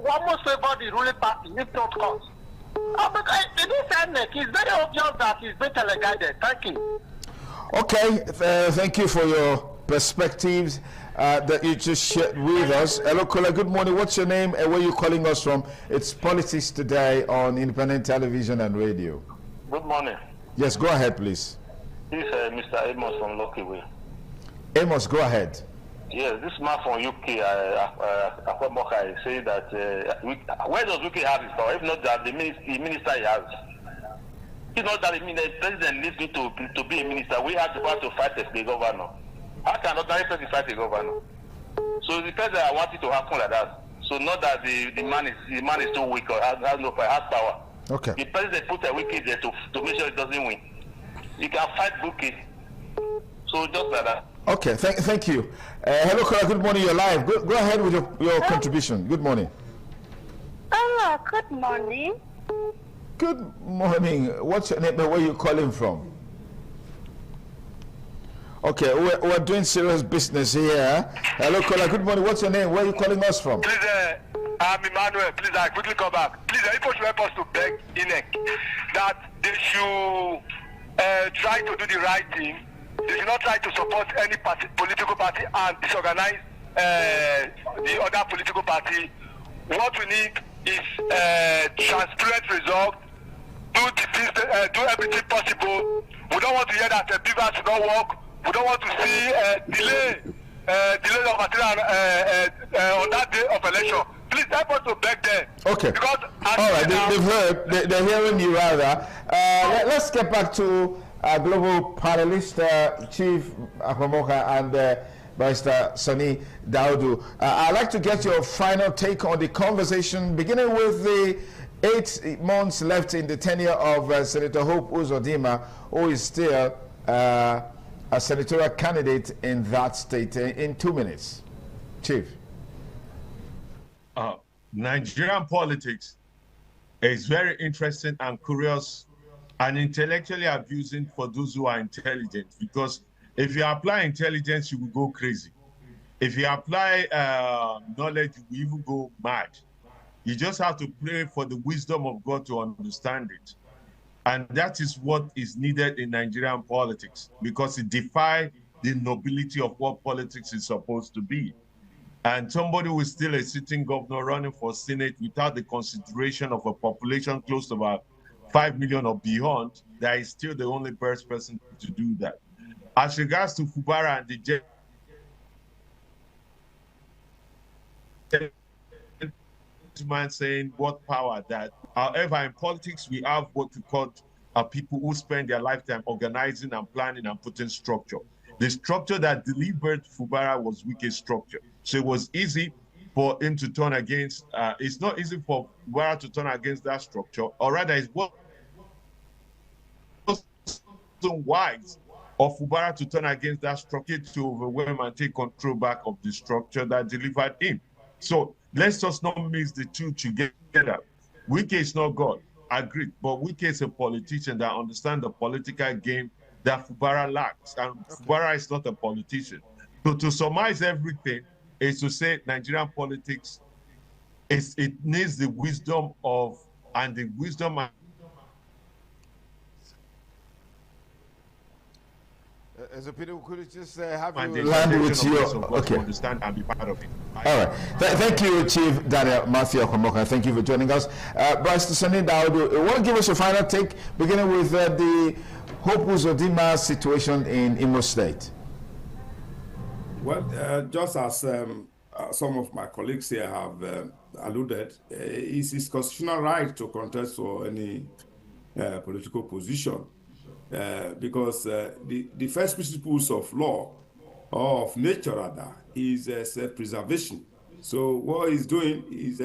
almost favor the ruling party, if not cause? Because this INEC is very obvious that it's being teleguided. Thank you. Okay, thank you for your perspectives that you just shared with us. Hello, caller. Good morning. What's your name and where are you calling us from? It's Politics Today on Independent Television and Radio. Good morning. Yes, go ahead, please. This is Mr. Amos from Lucky Way. Amos, go ahead. Yes, this man from UK, I say that where does UK have his power? If not that the minister he has. It's not that the president needs me to be a minister. We have the power to fight the governor. How can ordinary person fight the governor? So the president, I want it to happen like that. So not that the man is too weak or has no power, has power. Okay. The president put a wicket there to make sure it doesn't win. You can fight Buki. So just like that. Okay, thank you. Hello, caller. Good morning. You're live. Go ahead with your contribution. Good morning. Hello. Good morning. Good morning. What's your name and where are you calling from? Okay, we're doing serious business here. Hello, caller. Good morning. What's your name? Where are you calling us from? Please, I'm Emmanuel. Please, I quickly come back. Please, people should help us to beg INEC that they should try to do the right thing. They should not try to support any political party and disorganize the other political party. What we need is transparent result. Do everything possible. We don't want to hear that Beavers do not work. We don't want to see delay of material on that day of election. Please help us to beg them. Okay. Because all right, they've heard. They're hearing you rather. Let's get back to global panelist Chief Akwamoka and Barrister Sani Daudu. I'd like to get your final take on the conversation, beginning with the 8 months left in the tenure of Senator Hope Uzodinma, who is still a senatorial candidate in that state. In 2 minutes, Chief. Nigerian politics is very interesting and curious and intellectually abusing for those who are intelligent, because if you apply intelligence, you will go crazy. If you apply knowledge, you will even go mad. You just have to pray for the wisdom of God to understand it. And that is what is needed in Nigerian politics, because it defies the nobility of what politics is supposed to be. And somebody who is still a sitting governor running for Senate without the consideration of a population close to about 5 million or beyond, that is still the only best person to do that. As regards to Fubara and the gentleman saying what power that, however, in politics, we have what we call people who spend their lifetime organizing and planning and putting structure. The structure that delivered Fubara was Wike's structure. So it was easy for him to turn against, it's not easy for Fubara to turn against that structure, or rather it's what wise of Fubara to turn against that structure to overwhelm and take control back of the structure that delivered him. So let's just not mix the two together. Wike is not God, agreed, but Wike is a politician that understands the political game that Fubara lacks, and Fubara is not a politician. So to summarize everything is to say Nigerian politics, it needs the wisdom of, and the wisdom As a people, could you just have you land with your okay. Understand and be part of it. All right. Thank you, Chief Daniel Matthew Akwamoka. Thank you for joining us. Barrister Sani Daudu, want to give us a final take, beginning with the Hope Uzodinma situation in Imo State? Well, just as some of my colleagues here have alluded, it's his constitutional right to contest for any political position. Because the first principles of law, or of nature rather, is self-preservation. So what he's doing is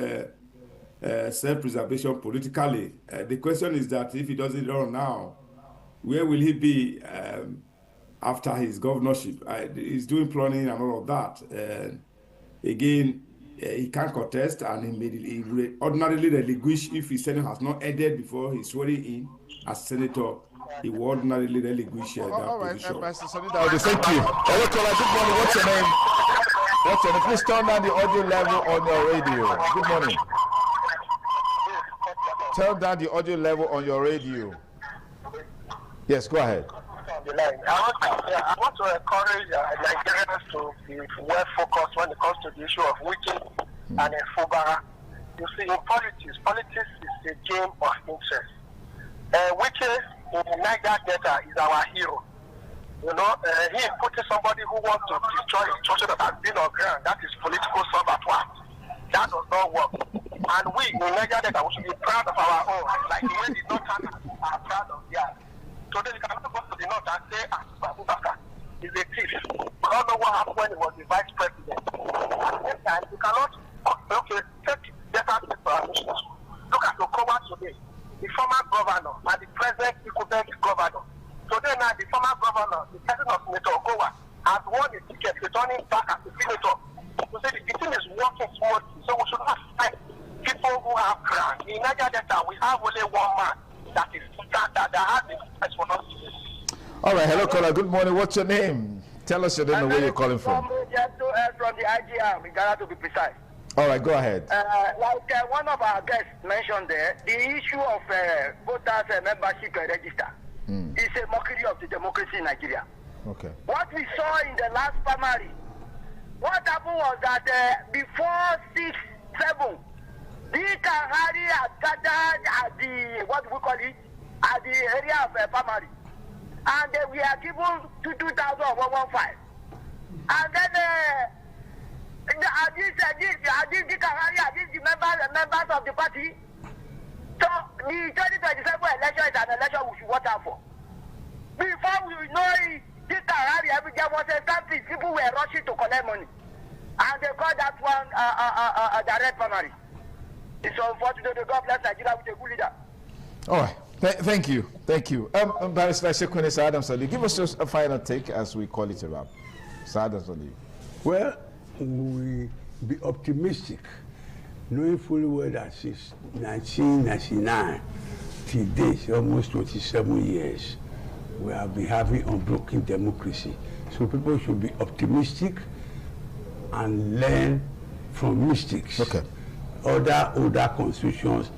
self-preservation politically. The question is that if he doesn't run now, where will he be after his governorship? He's doing planning and all of that. Again, he can't contest, and he will ordinarily relinquish if his Senate has not ended before he's swearing in as senator. He will ordinarily relinquish that position. Barrister Sani Daudu, thank you. Hello, caller. Good morning. What's your name? What's your name? Please turn down the audio level on your radio. Good morning. Turn down the audio level on your radio. Yes, go ahead. I want to encourage Nigerians to be well focused when it comes to the issue of Wike and Fubara. You see, in politics is a game of interest. Wike in Niger Delta is our hero. You know, he is putting somebody who wants to destroy a structure that has been on ground. That is political sabotage. That does not work. And we in Niger Delta, we should be proud of our own, like the way the Northerners are proud of theirs. So then you cannot go to the North and say, Abubakar is a thief. We all know what happened when he was the vice president. At the same time, you cannot, take Delta State for admission. Look at Okowa today, the former governor and the present incumbent governor. Today now, the former governor, the president of Senator Okowa, has won a ticket returning back as a senator. So say the team is working smoothly. So we should not fight people who have ground. In Niger Delta, we have only one man that has the best for us. All right, hello caller. Good morning. What's your name? Tell us your name and where you're calling from. From the IGR, in Ghana to be precise. All right, go ahead. One of our guests mentioned there, the issue of voters membership register is a mockery of the democracy in Nigeria. Okay. What we saw in the last primary, what happened was that before 6, 7, the Kahari had gathered at the, what do we call it, at the area of primary. And we are given to 2,115. And then members of the party. So the 2027 election is an election we should watch out for. Before we know it, this Harari every day was a stampede. People were rushing to collect money. And they call that one direct primary. It's unfortunate. God bless Nigeria with a good leader. All right. Thank you. Thank you. Barrister Sekwene Sir Adams Ali, give us just a final take as we call it a wrap. Sir Adams Ali. Well, we be optimistic, knowing fully well that since 1999 till date, almost 27 years, we have been having unbroken democracy. So people should be optimistic and learn from mistakes. Okay. Other constitutions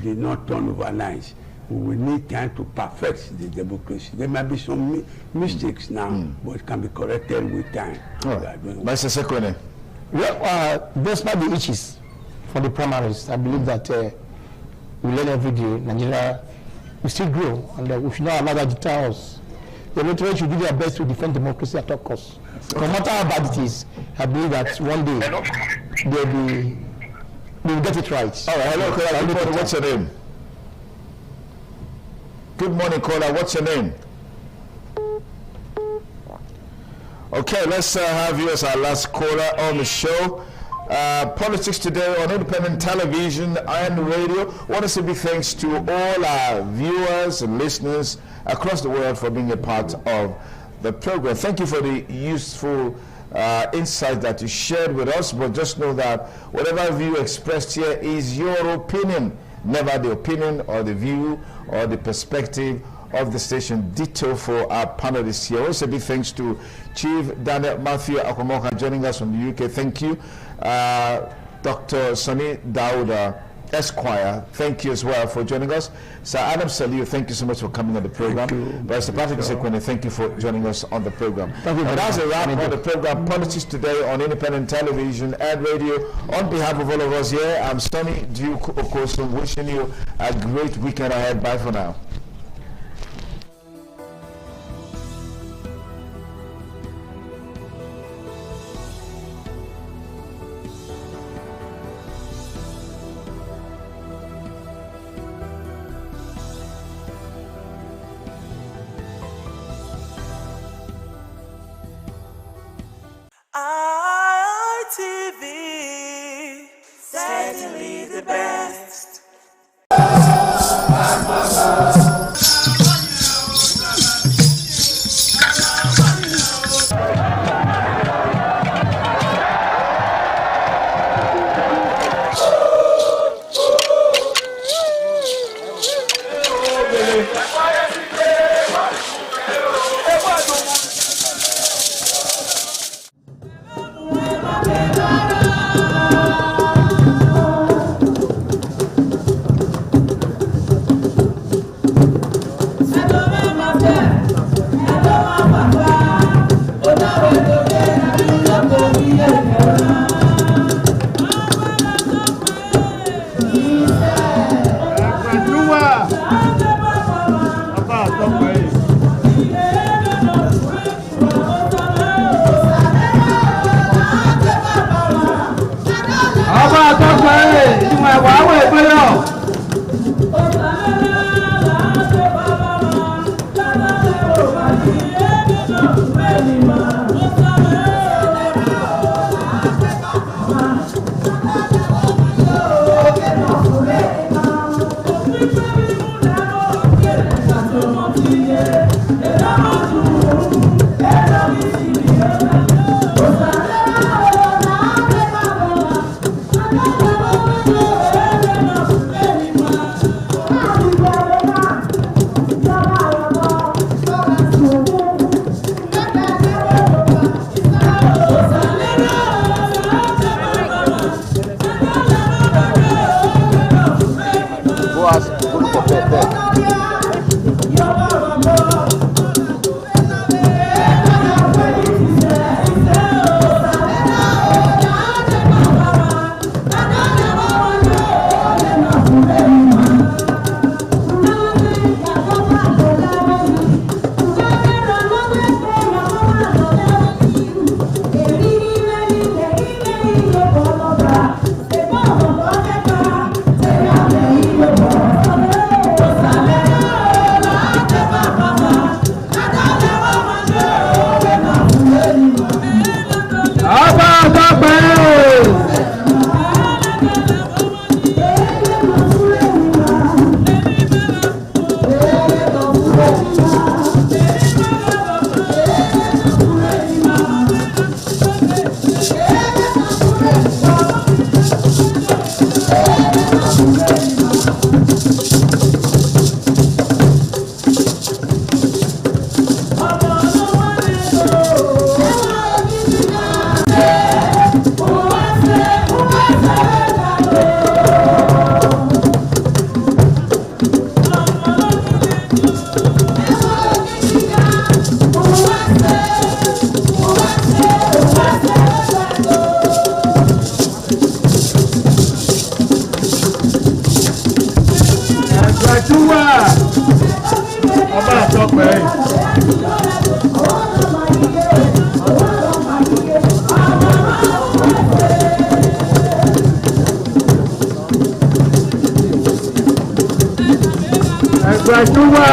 did not turn overnight. We will need time to perfect the democracy. There might be some mistakes now, but it can be corrected with time. Mr. Sekwene. Well, despite the issues for the primaries, I believe that we learn every day. Nigeria will still grow, and we should not allow that to deter us. The electorate should do their best to defend democracy at all costs. No matter how bad it is, I believe that one day we'll get it right. All right, hello, caller. What's your name? Good morning, caller. What's your name? Okay, let's have you as our last caller on the show. Politics Today on independent television and radio. I want to say big thanks to all our viewers and listeners across the world for being a part of the program. Thank you for the useful insight that you shared with us, but just know that whatever view expressed here is your opinion, never the opinion or the view or the perspective of the station. Ditto for our panelists here. Also big thanks to Chief Daniel Matthew Akwamoka joining us from the UK. Thank you. Dr. Sonny Dauda Esquire, thank you as well for joining us. Sir Adam Saliu, thank you so much for coming on the program. Mr. Patrick Sekwene, thank you for joining us on the program. And that's a wrap on the program Politics Today on independent television and radio. On behalf of all of us here, I'm Sonny Duke Okosun, wishing you a great weekend ahead. Bye for now. ITV, certainly the best. Ẹ̀gbẹ́júwà ọba àtọ́pẹ́. Ẹ̀gbẹ́júwà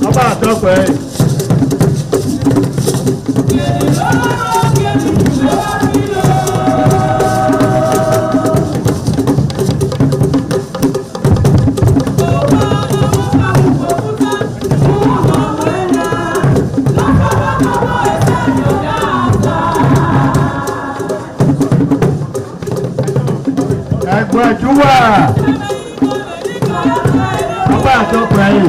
ọba àtọ́pẹ́. Ẹ̀gbẹ́júwà ọba àtọ́pẹ́ yìí.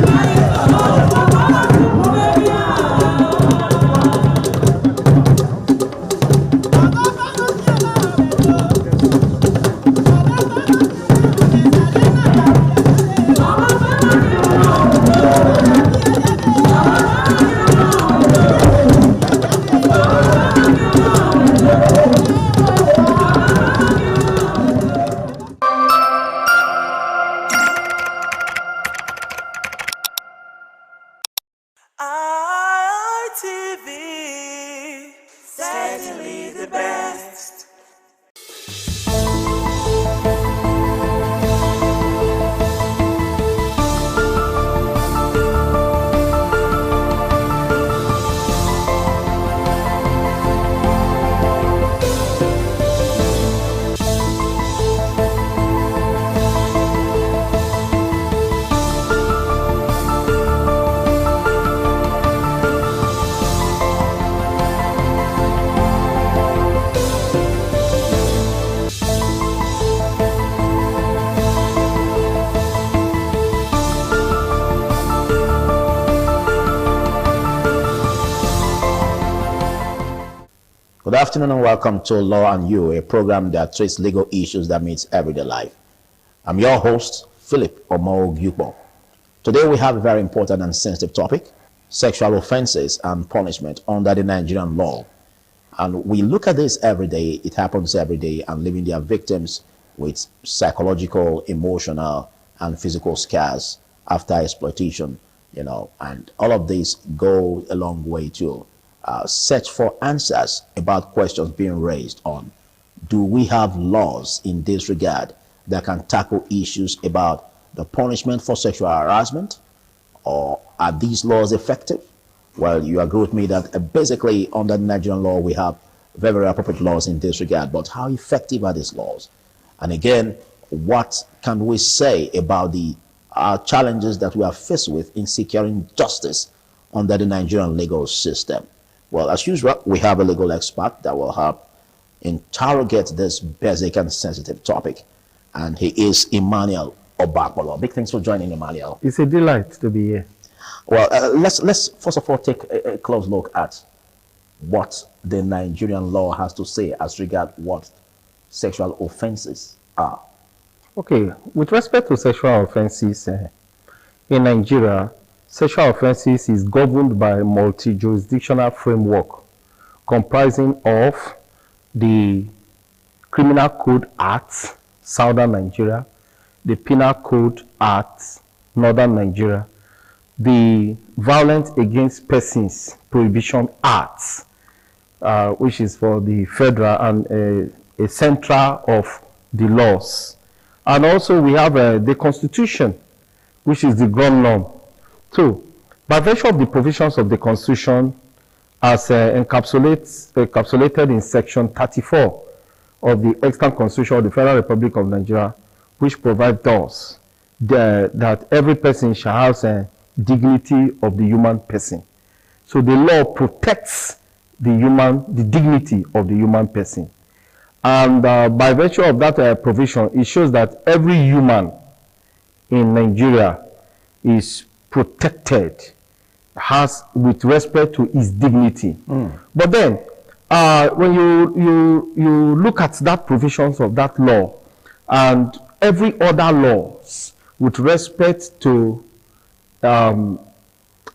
ITV, certainly the best. Good afternoon and welcome to Law and You, a program that treats legal issues that meets everyday life. I'm your host, Philip Omo-Gyupo. Today we have a very important and sensitive topic, sexual offenses and punishment under the Nigerian law. And we look at this every day, it happens every day, and leaving their victims with psychological, emotional, and physical scars after exploitation, you know, and all of this go a long way to search for answers about questions being raised on, do we have laws in this regard that can tackle issues about the punishment for sexual harassment, or are these laws effective? Well, you agree with me that basically under Nigerian law we have very, very appropriate laws in this regard, but how effective are these laws? And again, what can we say about the challenges that we are faced with in securing justice under the Nigerian legal system? Well, as usual, we have a legal expert that will help interrogate this basic and sensitive topic, and he is Emmanuel Obakolo. Big thanks for joining, Emmanuel. It's a delight to be here. Well, let's first of all take a close look at what the Nigerian law has to say as regards what sexual offenses are. Okay, with respect to sexual offenses in Nigeria, sexual offenses is governed by a multi-jurisdictional framework comprising of the Criminal Code Act, Southern Nigeria, the Penal Code Act, Northern Nigeria, the Violence Against Persons Prohibition Act, which is for the federal and a central of the laws. And also we have the Constitution, which is the ground norm. So, by virtue of the provisions of the Constitution as encapsulated in Section 34 of the Extant Constitution of the Federal Republic of Nigeria, which provides us that every person shall have a dignity of the human person. So the law protects the dignity of the human person. And by virtue of that provision, it shows that every human in Nigeria is protected, has with respect to his dignity. But then, when you look at that provisions of that law and every other laws with respect to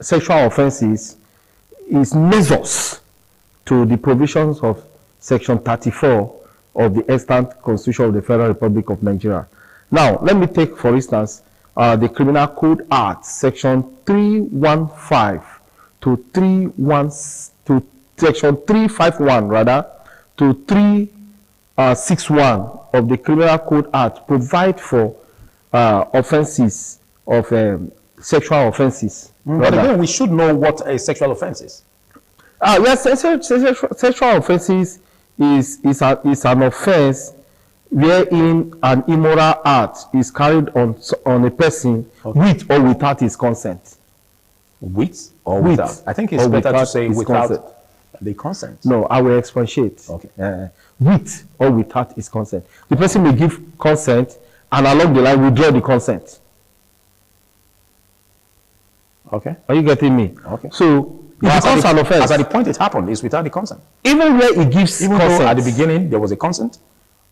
sexual offenses is measures to the provisions of Section 34 of the Extant Constitution of the Federal Republic of Nigeria. Now, let me take, for instance, the Criminal Code Act, section 315 to section 351, rather, to 361 of the Criminal Code Act provide for offenses of sexual offenses. But again, we should know what a sexual offense is. Yes, sexual offenses is an offense wherein an immoral act is carried on a person with or without his consent. With or without? I think it's better to say without the consent. No, I will expatiate. Okay. With or without his consent. The person may give consent and along the line withdraw the consent. Okay. Are you getting me? Okay. So it becomes an offense. As at the point it happened, it's without the consent. Even where he gives Even consent. though at the beginning there was a consent,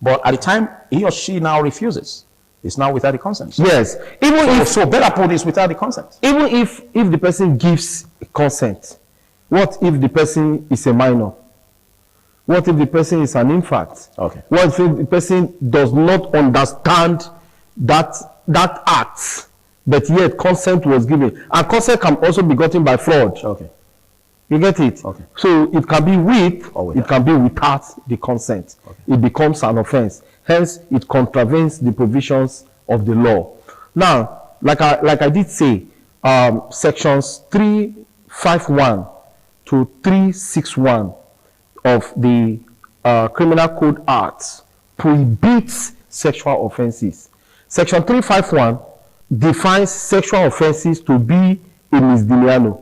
but at the time he or she now refuses, it's now without the consent. Yes. Even so better put this without the consent. Even if the person gives consent, what if the person is a minor? What if the person is an infant? Okay. What if the person does not understand that act, but yet consent was given? And consent can also be gotten by fraud. Okay. You get it? Okay. So it can be with, or it can be without the consent. Okay. It becomes an offense. Hence, it contravenes the provisions of the law. Now, like I did say, sections 351 to 361 of the Criminal Code Act prohibits sexual offenses. Section 351 defines sexual offenses to be a misdemeanor.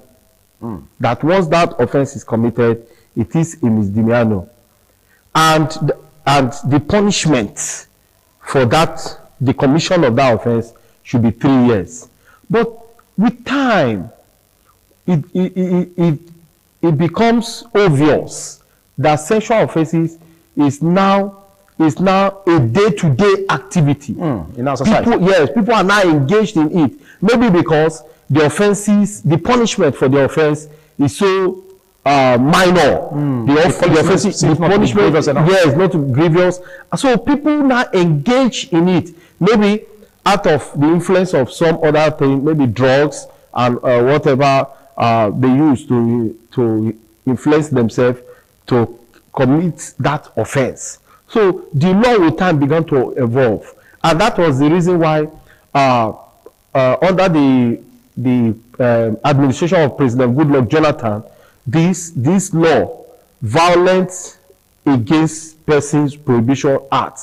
That once that offense is committed, it is a misdemeanor. And the punishment for that, the commission of that offense, should be 3 years. But with time, it becomes obvious that sexual offenses is now a day-to-day activity in our society. People are now engaged in it. Maybe because the offenses, the punishment for the offense is so minor. The punishment is not grievous. So people now engage in it. Maybe out of the influence of some other thing, maybe drugs and whatever they use to influence themselves to commit that offense. So the law with time began to evolve, and that was the reason why under the administration of President Goodluck Jonathan, this law, Violence Against Persons Prohibition Act,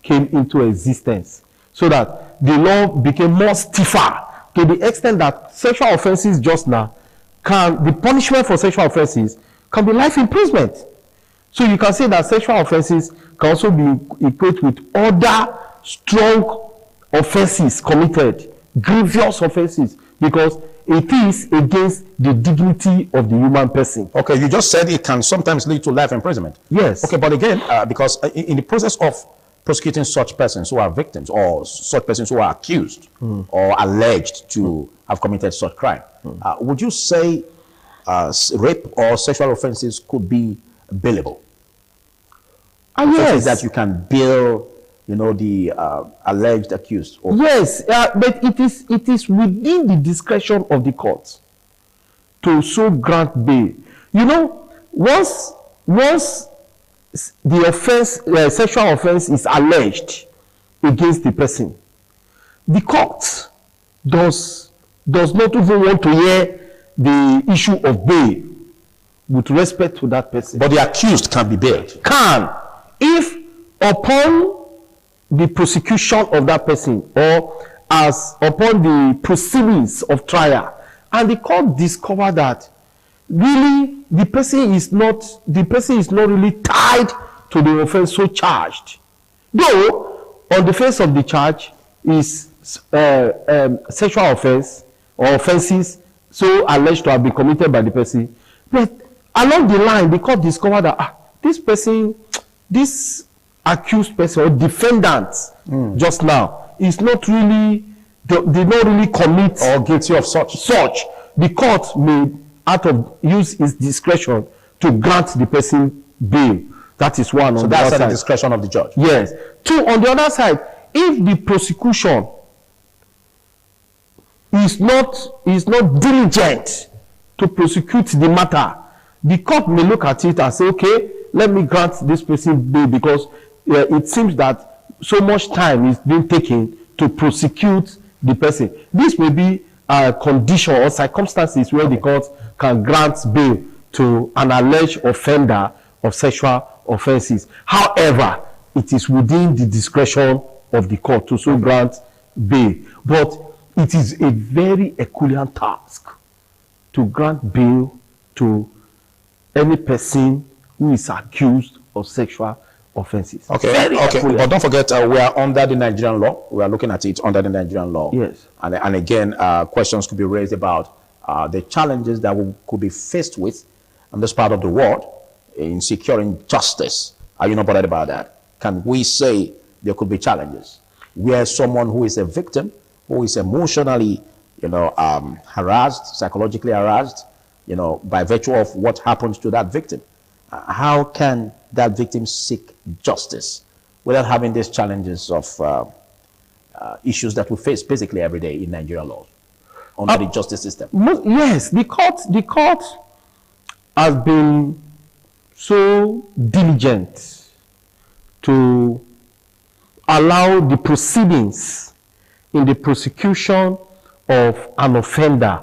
came into existence, so that the law became more stiffer to the extent that sexual offenses just now the punishment for sexual offenses can be life imprisonment. So you can say that sexual offenses can also be equated with other strong offenses committed, grievous offenses, because it is against the dignity of the human person. Okay, you just said it can sometimes lead to life imprisonment. Yes. Okay, but again, because in the process of prosecuting such persons who are victims or such persons who are accused or alleged to have committed such crime, would you say rape or sexual offenses could be bailable? Yes. That you can bail, the alleged accused. Yes, but it is within the discretion of the court to so grant bail. Once the offense, sexual offense, is alleged against the person, the court does not even want to hear the issue of bail with respect to that person. But the accused can be bailed. If upon the prosecution of that person, or as upon the proceedings of trial, and the court discover that really the person is not really tied to the offense so charged, though on the face of the charge is sexual offense or offenses so alleged to have been committed by the person, but along the line the court discovered that this accused person or defendant just now is not really did not really commit or guilty of such. The court may use its discretion to grant the person bail. That is one. So that's at the discretion of the judge. Yes. Two, on the other side, if the prosecution is not diligent to prosecute the matter, the court may look at it and say, okay, let me grant this person bail because it seems that so much time is being taken to prosecute the person. This may be a condition or circumstances where the court can grant bail to an alleged offender of sexual offenses. However, it is within the discretion of the court to so grant bail. But it is a very Herculean task to grant bail to any person who is accused of sexual offenses. Okay, but don't forget we are under the Nigerian law. We are looking at it under the Nigerian law. Yes. And again, questions could be raised about the challenges that we could be faced with in this part of the world in securing justice. Are you not bothered about that? Can we say there could be challenges where someone who is a victim, who is emotionally, harassed, psychologically harassed, by virtue of what happens to that victim, how can that victim seek justice without having these challenges of issues that we face basically every day in Nigerian law under the justice system? Yes, the court has been so diligent to allow the proceedings in the prosecution of an offender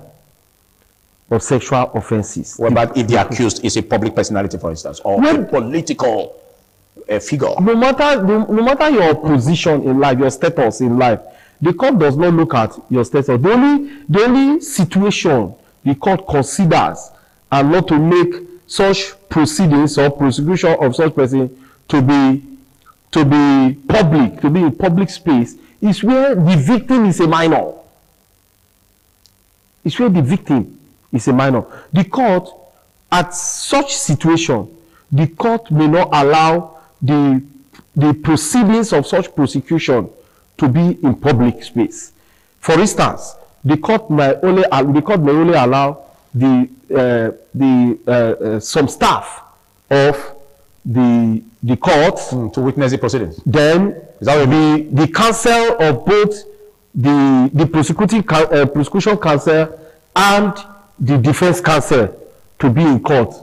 of sexual offenses. What about if the accused is a public personality, for instance, or a political figure? No matter your position in life, your status in life, the court does not look at your status. The only situation the court considers and not to make such proceedings or prosecution of such person to be public, to be in public space, is where the victim is a minor. It's where the victim is a minor. The court, at such situation, the court may not allow the proceedings of such prosecution to be in public space. For instance, the court may only allow some staff of the court to witness the proceedings. Then the counsel of both the prosecution counsel and the defense counsel to be in court.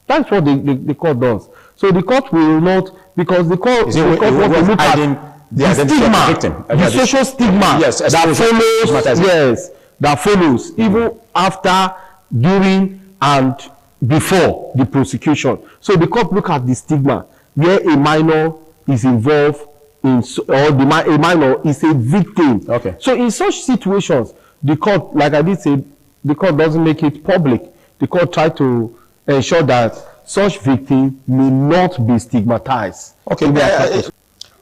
That's what the court does. So the court will not, because the court wants to look at the stigma, victim, the social stigma that follows even after, during, and before the prosecution. So the court look at the stigma where a minor is involved in, or a minor is a victim. Okay. So in such situations, the court, like I did say, the court doesn't make it public. The court tries to ensure that such victim may not be stigmatized. Okay.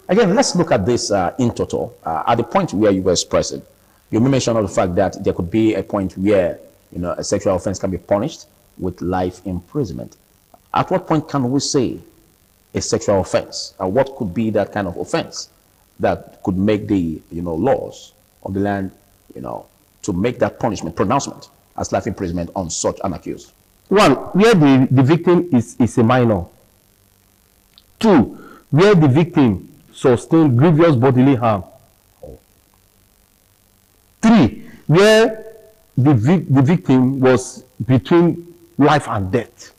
Again, let's look at this in total. At the point where you were expressing, you mentioned the fact that there could be a point where a sexual offense can be punished with life imprisonment. At what point can we say a sexual offense? And what could be that kind of offense that could make the laws of the land to make that punishment, pronouncement as life imprisonment on such an accused? One, where the victim is a minor. Two, where the victim sustained grievous bodily harm. Three, where the victim was between life and death.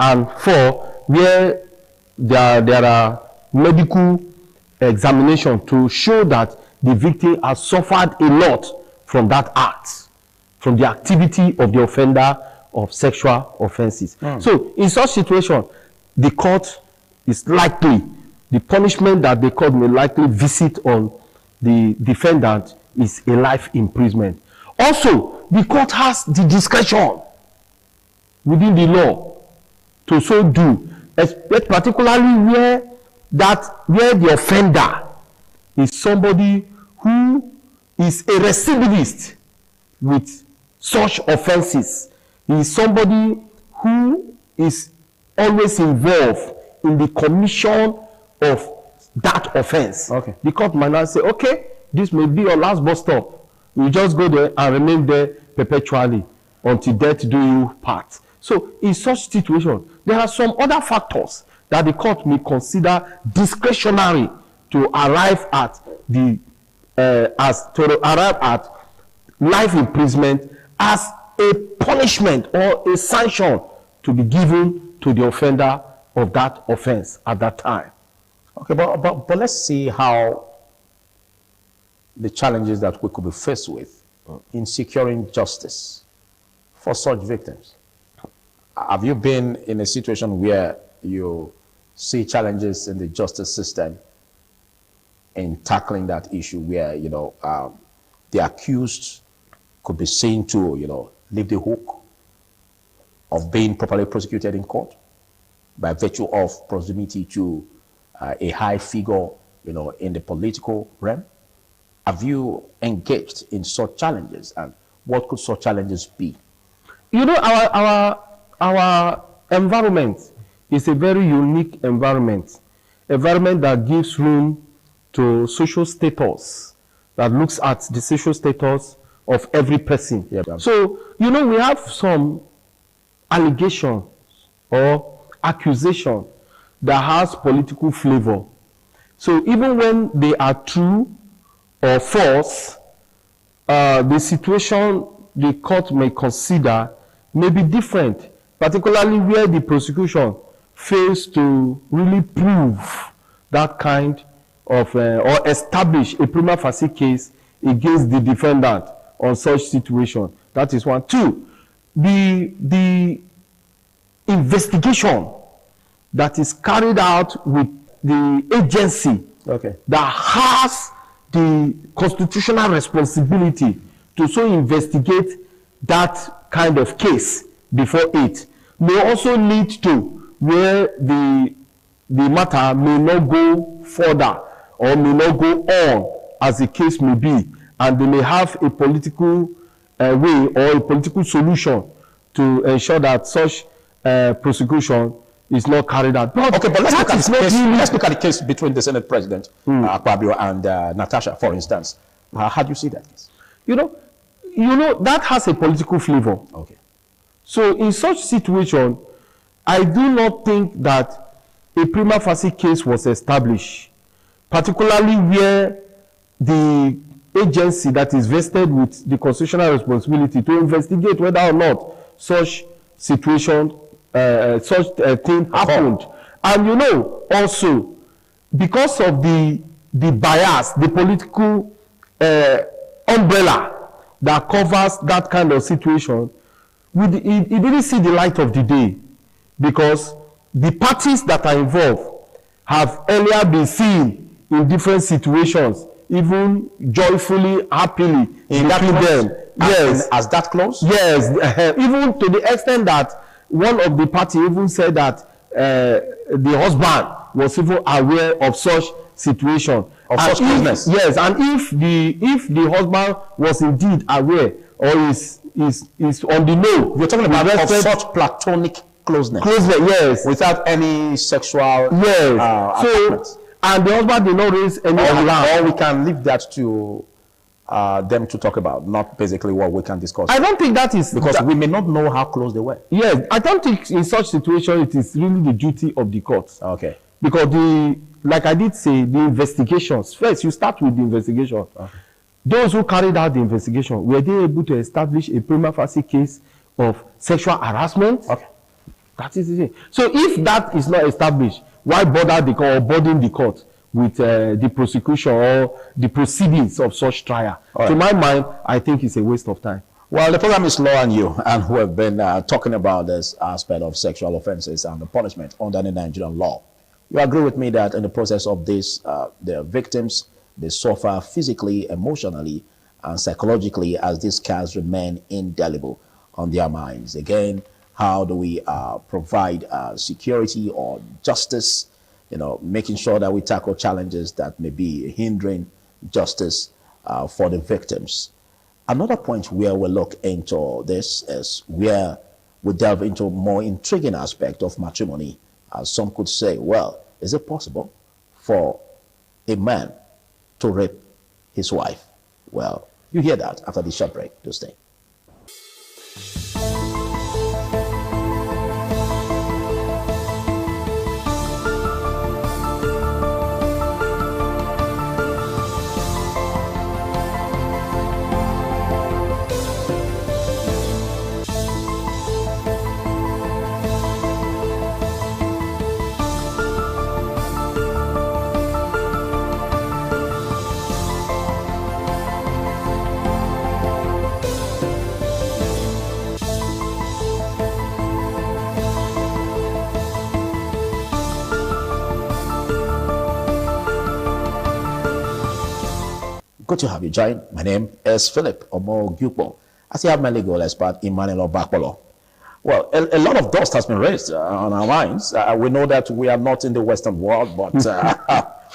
And four, where there are medical examination to show that the victim has suffered a lot from that act, from the activity of the offender of sexual offenses. So in such situation, the court is likely, the punishment that the court may likely visit on the defendant is a life imprisonment. Also, the court has the discretion within the law to so do, particularly where the offender is somebody who is a recidivist with such offenses. He is somebody who is always involved in the commission of that offense. Okay. The court might not say, okay, this may be your last bus stop. You just go there and remain there perpetually until death do you part. So in such situation, there are some other factors that the court may consider discretionary to arrive at life imprisonment as a punishment or a sanction to be given to the offender of that offense at that time. Okay, but let's see how the challenges that we could be faced with in securing justice for such victims. Have you been in a situation where you see challenges in the justice system in tackling that issue where, you know, the accused could be seen to, you know, leave the hook of being properly prosecuted in court by virtue of proximity to a high figure, you know, in the political realm? Have you engaged in such challenges, and what could such challenges be? You know, our environment is a very unique environment that gives room to social status, that looks at the social status of every person. So, you know, we have some allegations or accusation that has political flavor. So even when they are true or false, the situation the court may consider may be different, particularly where the prosecution fails to really prove that kind of, or establish a prima facie case against the defendant on such situation. That is one. Two, the investigation that is carried out with the agency that has the constitutional responsibility to so investigate that kind of case before it may also lead to where the matter may not go further or may not go on as the case may be, and they may have a political way or a political solution to ensure that such prosecution is not carried out. But okay, but let's look at the case between the Senate President, Akpabio, and Natasha, for instance. How do you see that case? You know, that has a political flavor. Okay. So in such situation, I do not think that a prima facie case was established, particularly where the agency that is vested with the constitutional responsibility to investigate whether or not such situation, such thing happened. And you know, also, because of the bias, the political umbrella that covers that kind of situation, it didn't see the light of the day, because the parties that are involved have earlier been seen in different situations, even joyfully, happily in them. Yes. As that close? Yes. Even to the extent that one of the party even said that the husband was even aware of such situation. Of such closeness. Yes, and if the husband was indeed aware or is on the know. We're talking about of such platonic closeness. Closeness, yes. Without any sexual yes. And the husband did not raise any alarm. Or we can leave that to them to talk about, not basically what we can discuss. I don't think that is... Because we may not know how close they were. Yes, I don't think in such situation it is really the duty of the court. Okay. Because like I did say, the investigations, first you start with the investigation. Okay. Those who carried out the investigation, were they able to establish a prima facie case of sexual harassment? Okay. That is the thing. So if that is not established, why bother the court or burden the court with the prosecution or the proceedings of such trial? Right. To my mind, I think it's a waste of time. Well, the program is Law and You, and we have been talking about this aspect of sexual offenses and the punishment under the Nigerian law. You agree with me that in the process of this, the victims, they suffer physically, emotionally, and psychologically as these scars remain indelible on their minds. Again, how do we provide security or justice, making sure that we tackle challenges that may be hindering justice for the victims. Another point where we look into this is where we delve into a more intriguing aspect of matrimony. Some could say, well, is it possible for a man to rape his wife? Well, you hear that after the short break. Do stay. Good to have you join. My name is Philip Omo-Gyukpo. I still have my legal expert, Emmanuel Bakpolo. Well, a lot of dust has been raised on our minds. We know that we are not in the Western world, but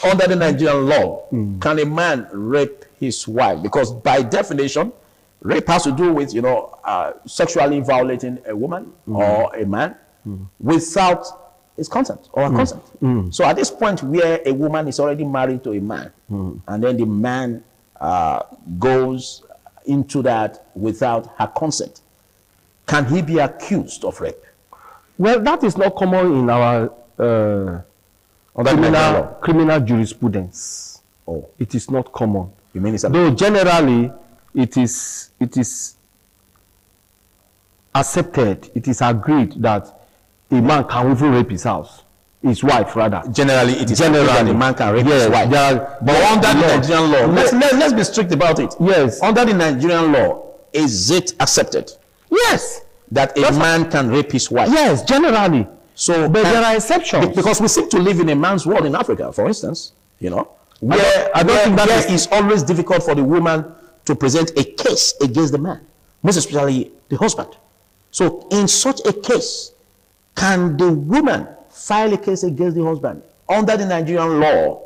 under the Nigerian law, can a man rape his wife? Because by definition, rape has to do with, sexually violating a woman or a man without his consent or her consent. So at this point where a woman is already married to a man, and then the man goes into that without her consent, can he be accused of rape? Well, that is not common in our criminal jurisprudence. Oh, it is not common. You mean it's though generally it is accepted, it is agreed that a man can even rape his wife rather. Generally, it is agreed that a man can rape his wife. But under the Nigerian law, let's be strict about it. Yes. Under the Nigerian law, is it accepted? Yes. That a man can rape his wife? Yes, generally. So, but there are exceptions. Because we seem to live in a man's world in Africa, for instance, where it's always difficult for the woman to present a case against the man, most especially the husband. So in such a case, can the woman file a case against the husband under the Nigerian law,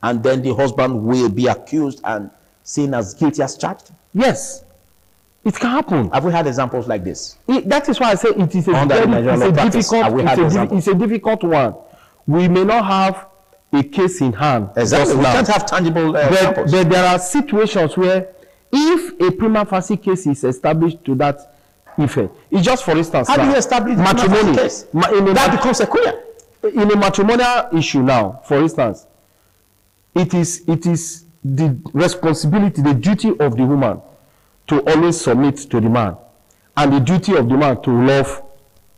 and then the husband will be accused and seen as guilty as charged? Yes. It can happen. Have we had examples like this? That is why I say it is a difficult one. We may not have a case in hand. Exactly. We can't have tangible examples. But there are situations where if a prima facie case is established to that effect, it's just for instance. How do you establish matrimony case? That becomes a queer. In a matrimonial issue now, for instance, it is the responsibility, the duty of the woman to always submit to the man, and the duty of the man to love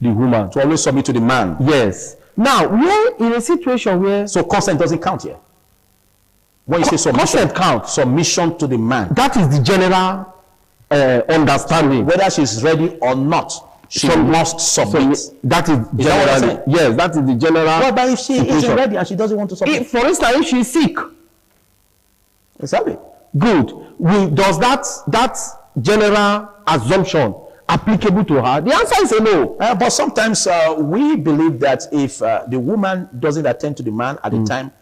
the woman. To always submit to the man. Yes. Now, we're in a situation where... So consent doesn't count here? When you say submission, consent counts. Submission to the man. That is the general understanding. Whether she's ready or not, she must submit. That is generally... Yes, that is the general... Well, but if she isn't ready and she doesn't want to submit? For instance, if she is sick. Exactly. Good. Does that general assumption applicable to her? The answer is a no. But sometimes we believe that if the woman doesn't attend to the man at the time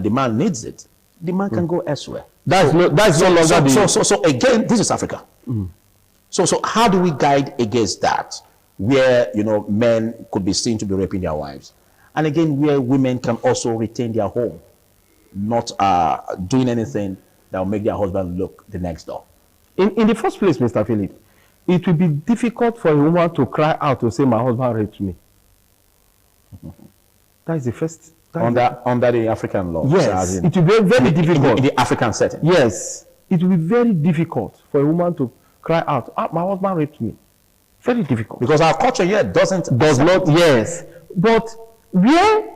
the man needs it, the man can go elsewhere. So again, this is Africa. So how do we guide against that, where men could be seen to be raping their wives, and again where women can also retain their home, not doing anything that will make their husband look the next door? In the first place, Mr. Philip, it will be difficult for a woman to cry out to say, my husband raped me. That is the first. Under the African law. Yes, it will be very difficult. In the African setting. Yes, it will be very difficult for a woman to cry out, my husband raped me. Very difficult. Because our culture here does not, yes. But where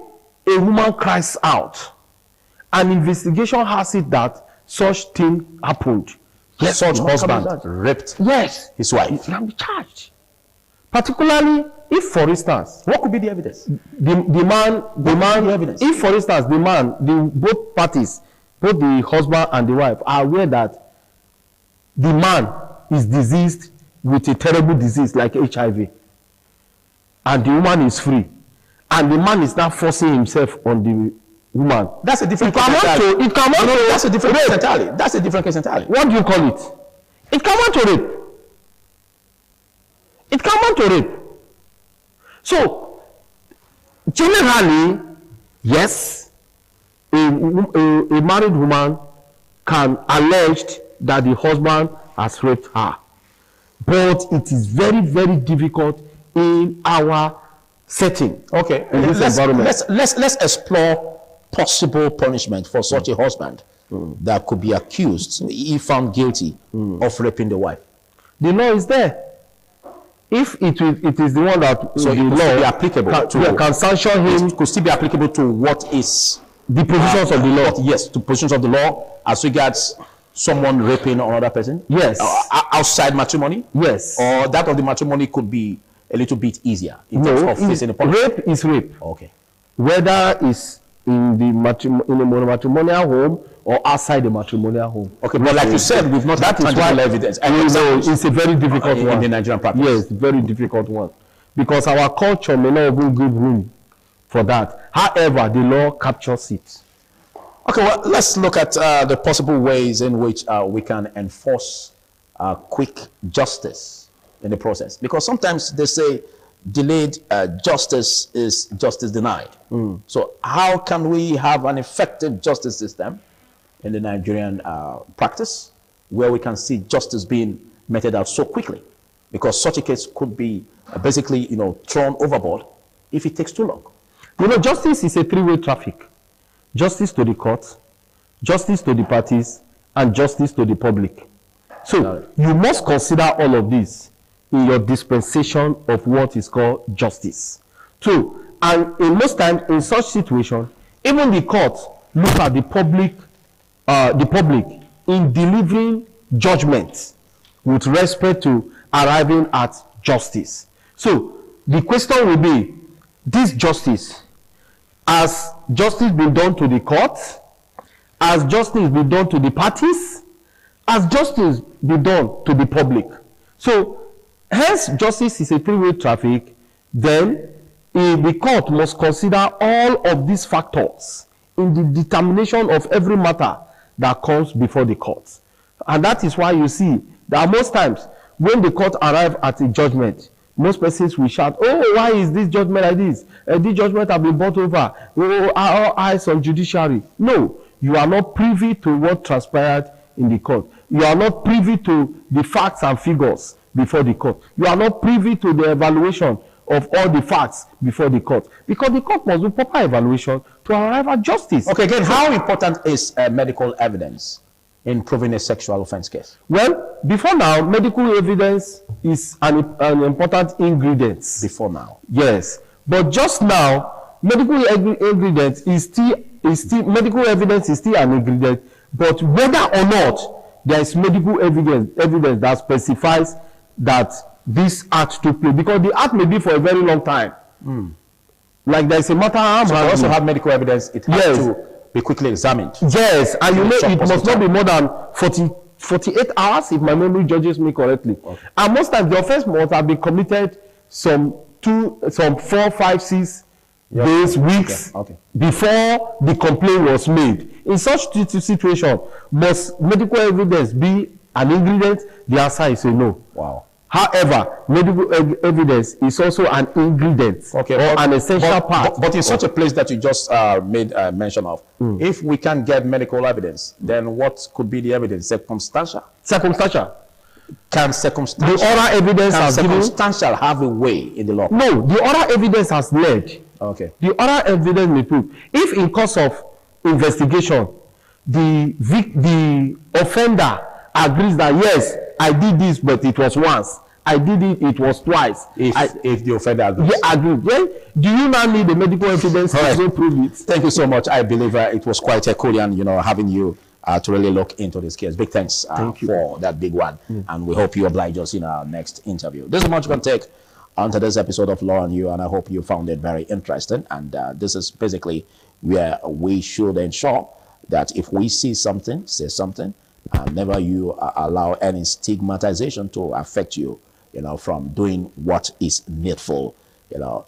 a woman cries out, an investigation has it that such thing happened. Yes, such husband raped his wife. It can be charged. Particularly if, for instance, what could be the evidence? The man, if, for instance, both parties, both the husband and the wife, are aware that the man is diseased with a terrible disease like HIV, and the woman is free, and the man is now forcing himself on the woman. That's a different case entirely. That's a different case entirely. That's a different case entirely. What do you call it? It can amount to rape. It can amount to rape. So, generally, yes, a married woman can allege that the husband has raped her. But it is very, very difficult in our setting. Okay, in this environment. Let's explore possible punishment for such a husband that could be accused, if found guilty, of raping the wife. The law is there. If it is the one that so the law be applicable can sanction him, it could still be applicable to what is the provisions of the law. Yes, to provisions of the law as regards someone raping another person. Yes. Outside matrimony. Yes. Or that of the matrimony could be a little bit easier in terms of facing the punishment. Rape is rape. Okay. Whether it's in the matrimonial home or outside the matrimonial home. Okay, but like you said, we've not had tangible evidence. And it's a very difficult one. In the Nigerian practice. Yes, very difficult one. Because our culture may not even give room for that. However, the law captures it. Okay, well, let's look at the possible ways in which we can enforce quick justice in the process. Because sometimes they say delayed justice is justice denied. So how can we have an effective justice system in the Nigerian practice where we can see justice being meted out so quickly? Because such a case could be basically, thrown overboard if it takes too long. Justice is a three-way traffic. Justice to the court, justice to the parties, and justice to the public. So you must consider all of this in your dispensation of what is called justice. So, and in most times in such situation, even the court look at the public in delivering judgment with respect to arriving at justice. So the question will be, this justice, has justice been done to the court? Has justice been done to the parties? Has justice been done to the public? So hence justice is a three-way traffic. Then the court must consider all of these factors in the determination of every matter that comes before the court. And that is why you see that most times when the court arrives at a judgment, most persons will shout, oh, why is this judgment like this? This judgment has been brought over. Oh, our eyes on judiciary. No, you are not privy to what transpired in the court. You are not privy to the facts and figures before the court. You are not privy to the evaluation of all the facts before the court. Because the court must do proper evaluation to arrive at justice. Okay, again, how important is medical evidence in proving a sexual offense case? Well, before now, medical evidence is an important ingredient. Before now? Yes. But just now, medical ingredient is still medical evidence is still an ingredient. But whether or not there is medical evidence that specifies that this act took place, because the act may be for a very long time. Like there is a matter. So we also have medical evidence. It has to be quickly examined. Yes, and you know it must not be more than 48 hours, if my memory judges me correctly. Okay. And most times the offense must have been committed some 4, 5, 6 days, weeks before the complaint was made. In such situation, must medical evidence be an ingredient? The answer is a no. Wow. However, medical evidence is also an ingredient or an essential part. But in such a place that you just made mention of, if we can get medical evidence, then what could be the evidence? Circumstantial? Circumstantial. Can circumstantial? The oral evidence has circumstantial have a way in the law? No, the oral evidence has led. Okay. The oral evidence may prove. If in course of investigation, the offender agrees that yes, I did this, but it was once. I did it, it was twice. If the offender agrees. Yeah, agrees. Then do you now need the medical evidence to prove it? Thank you so much. I believe it was quite a Korean, having you to really look into this case. Big thanks for that big one. And we hope you oblige us in our next interview. This is much we can take on today's episode of Law and You, and I hope you found it very interesting. And this is basically where we should ensure that if we see something, say something, never you allow any stigmatization to affect you, from doing what is needful.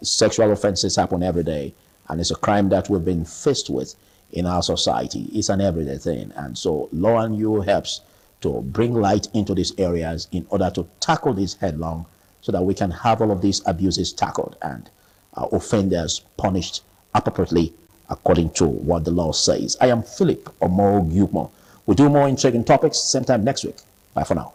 Sexual offenses happen every day, and it's a crime that we've been faced with in our society. It's an everyday thing, and so Law and You helps to bring light into these areas in order to tackle this headlong, so that we can have all of these abuses tackled and offenders punished appropriately according to what the law says. I am Philip Omogh-Ukpor. We'll do more intriguing topics same time next week. Bye for now.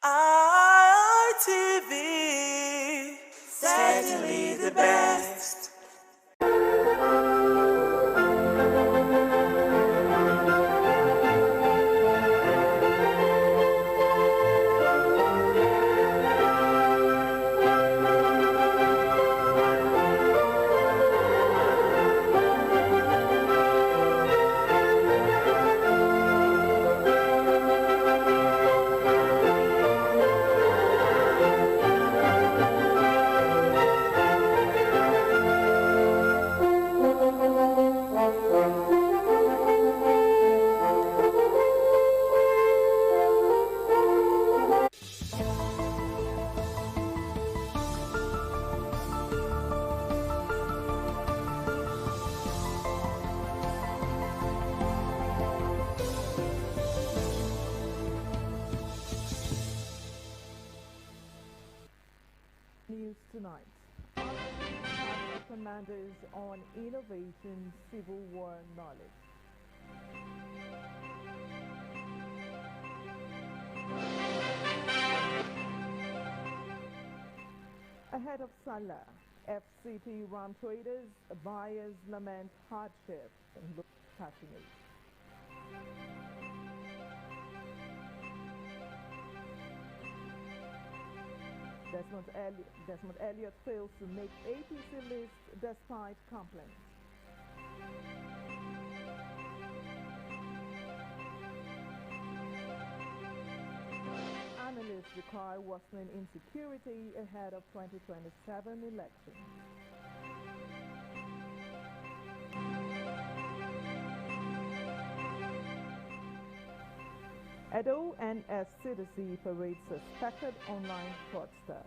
ITV, certainly the best. News tonight. Commanders on innovation, Civil War knowledge. Ahead of Salah, FCT ram traders, buyers lament hardship and look passionate. Desmond Elliott fails to make APC list despite complaints. Analysts require worsening insecurity ahead of 2027 elections. Edo NSCDC parades suspected online fraudster.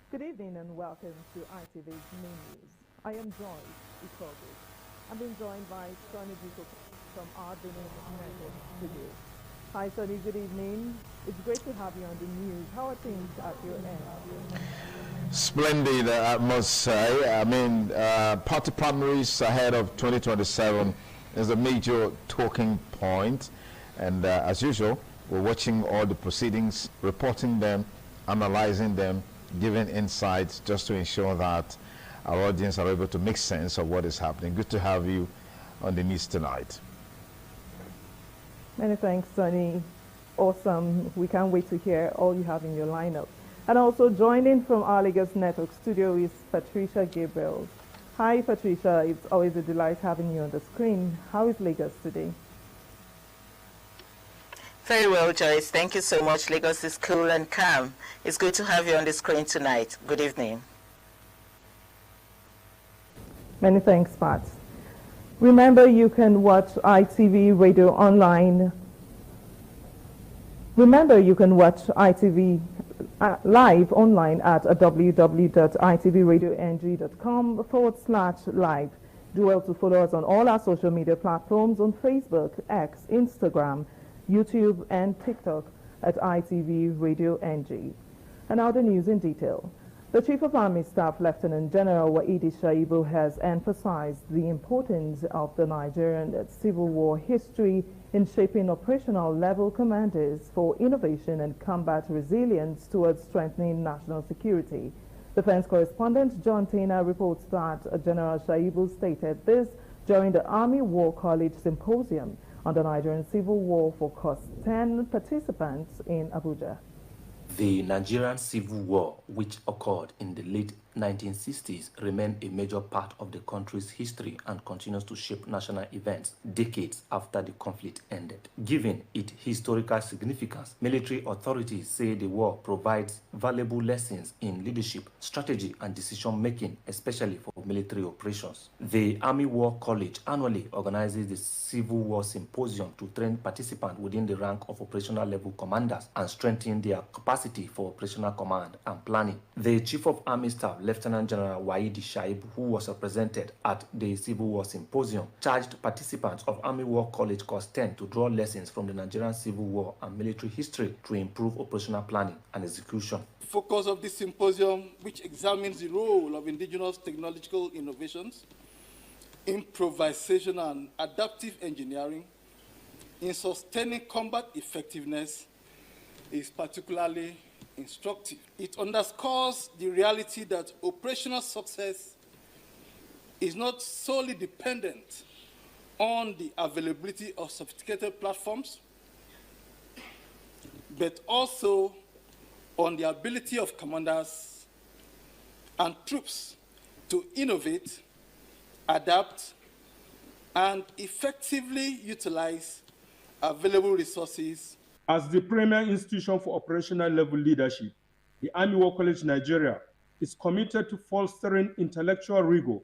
Good evening and welcome to ITV's Main News. I am Joyce Ikogu. I'm being joined by Sonny Duko from our Benin Network Studio. Hi Sonny, good evening. It's great to have you on the news. How are things at your end? Splendid, I must say. I mean, party primaries ahead of 2027 is a major talking point. And as usual, we're watching all the proceedings, reporting them, analyzing them, giving insights just to ensure that our audience are able to make sense of what is happening. Good to have you on the news tonight. Many thanks, Sonny. Awesome. We can't wait to hear all you have in your lineup. And also joining from our Lagos Network studio is Patricia Gabriel. Hi, Patricia. It's always a delight having you on the screen. How is Lagos today? Very well, Joyce. Thank you so much. Lagos is cool and calm. It's good to have you on the screen tonight. Good evening. Many thanks, Pat. Remember, you can watch ITV Radio online. Remember, you can watch ITV live online at www.itvradioNG.com/live. Do well to follow us on all our social media platforms on Facebook, X, Instagram, YouTube, and TikTok at ITV Radio NG. And now the news in detail. The Chief of Army Staff, Lieutenant General Waidi Shaibu, has emphasized the importance of the Nigerian Civil War history in shaping operational level commanders for innovation and combat resilience towards strengthening national security. Defense correspondent John Tainer reports that General Shaibu stated this during the Army War College Symposium on the Nigerian Civil War for COS 10 participants in Abuja. The Nigerian Civil War, which occurred in the late 1960s, remained a major part of the country's history and continues to shape national events decades after the conflict ended. Given its historical significance, military authorities say the war provides valuable lessons in leadership, strategy, and decision-making, especially for military operations. The Army War College annually organizes the Civil War Symposium to train participants within the rank of operational level commanders and strengthen their capacity for operational command and planning. The Chief of Army Staff, Lieutenant General Waidi Shaibu, who was represented at the Civil War Symposium, charged participants of Army War College COS 10 to draw lessons from the Nigerian Civil War and military history to improve operational planning and execution. focus of this symposium, which examines the role of indigenous technological innovations, improvisation and adaptive engineering in sustaining combat effectiveness, is particularly instructive. It underscores the reality that operational success is not solely dependent on the availability of sophisticated platforms, but also on the ability of commanders and troops to innovate, adapt, and effectively utilize available resources. As the premier institution for operational level leadership, the Army War College Nigeria is committed to fostering intellectual rigor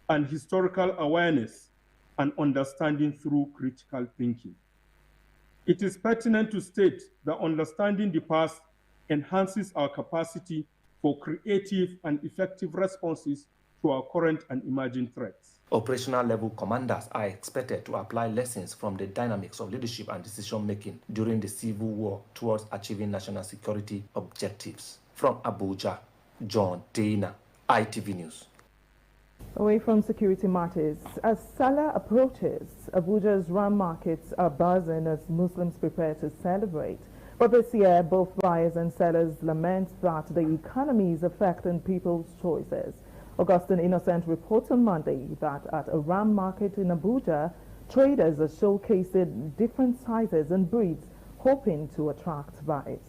and historical awareness and understanding through critical thinking. It is pertinent to state that understanding the past enhances our capacity for creative and effective responses to our current and emerging threats. Operational level commanders are expected to apply lessons from the dynamics of leadership and decision-making during the civil war towards achieving national security objectives. From Abuja, John Dana, ITV News. Away from security matters, as Salah approaches, Abuja's Ram markets are buzzing as Muslims prepare to celebrate. But this year, both buyers and sellers lament that the economy is affecting people's choices. Augustine Innocent reports on Monday that at a Ram market in Abuja, traders are showcasing different sizes and breeds, hoping to attract buyers.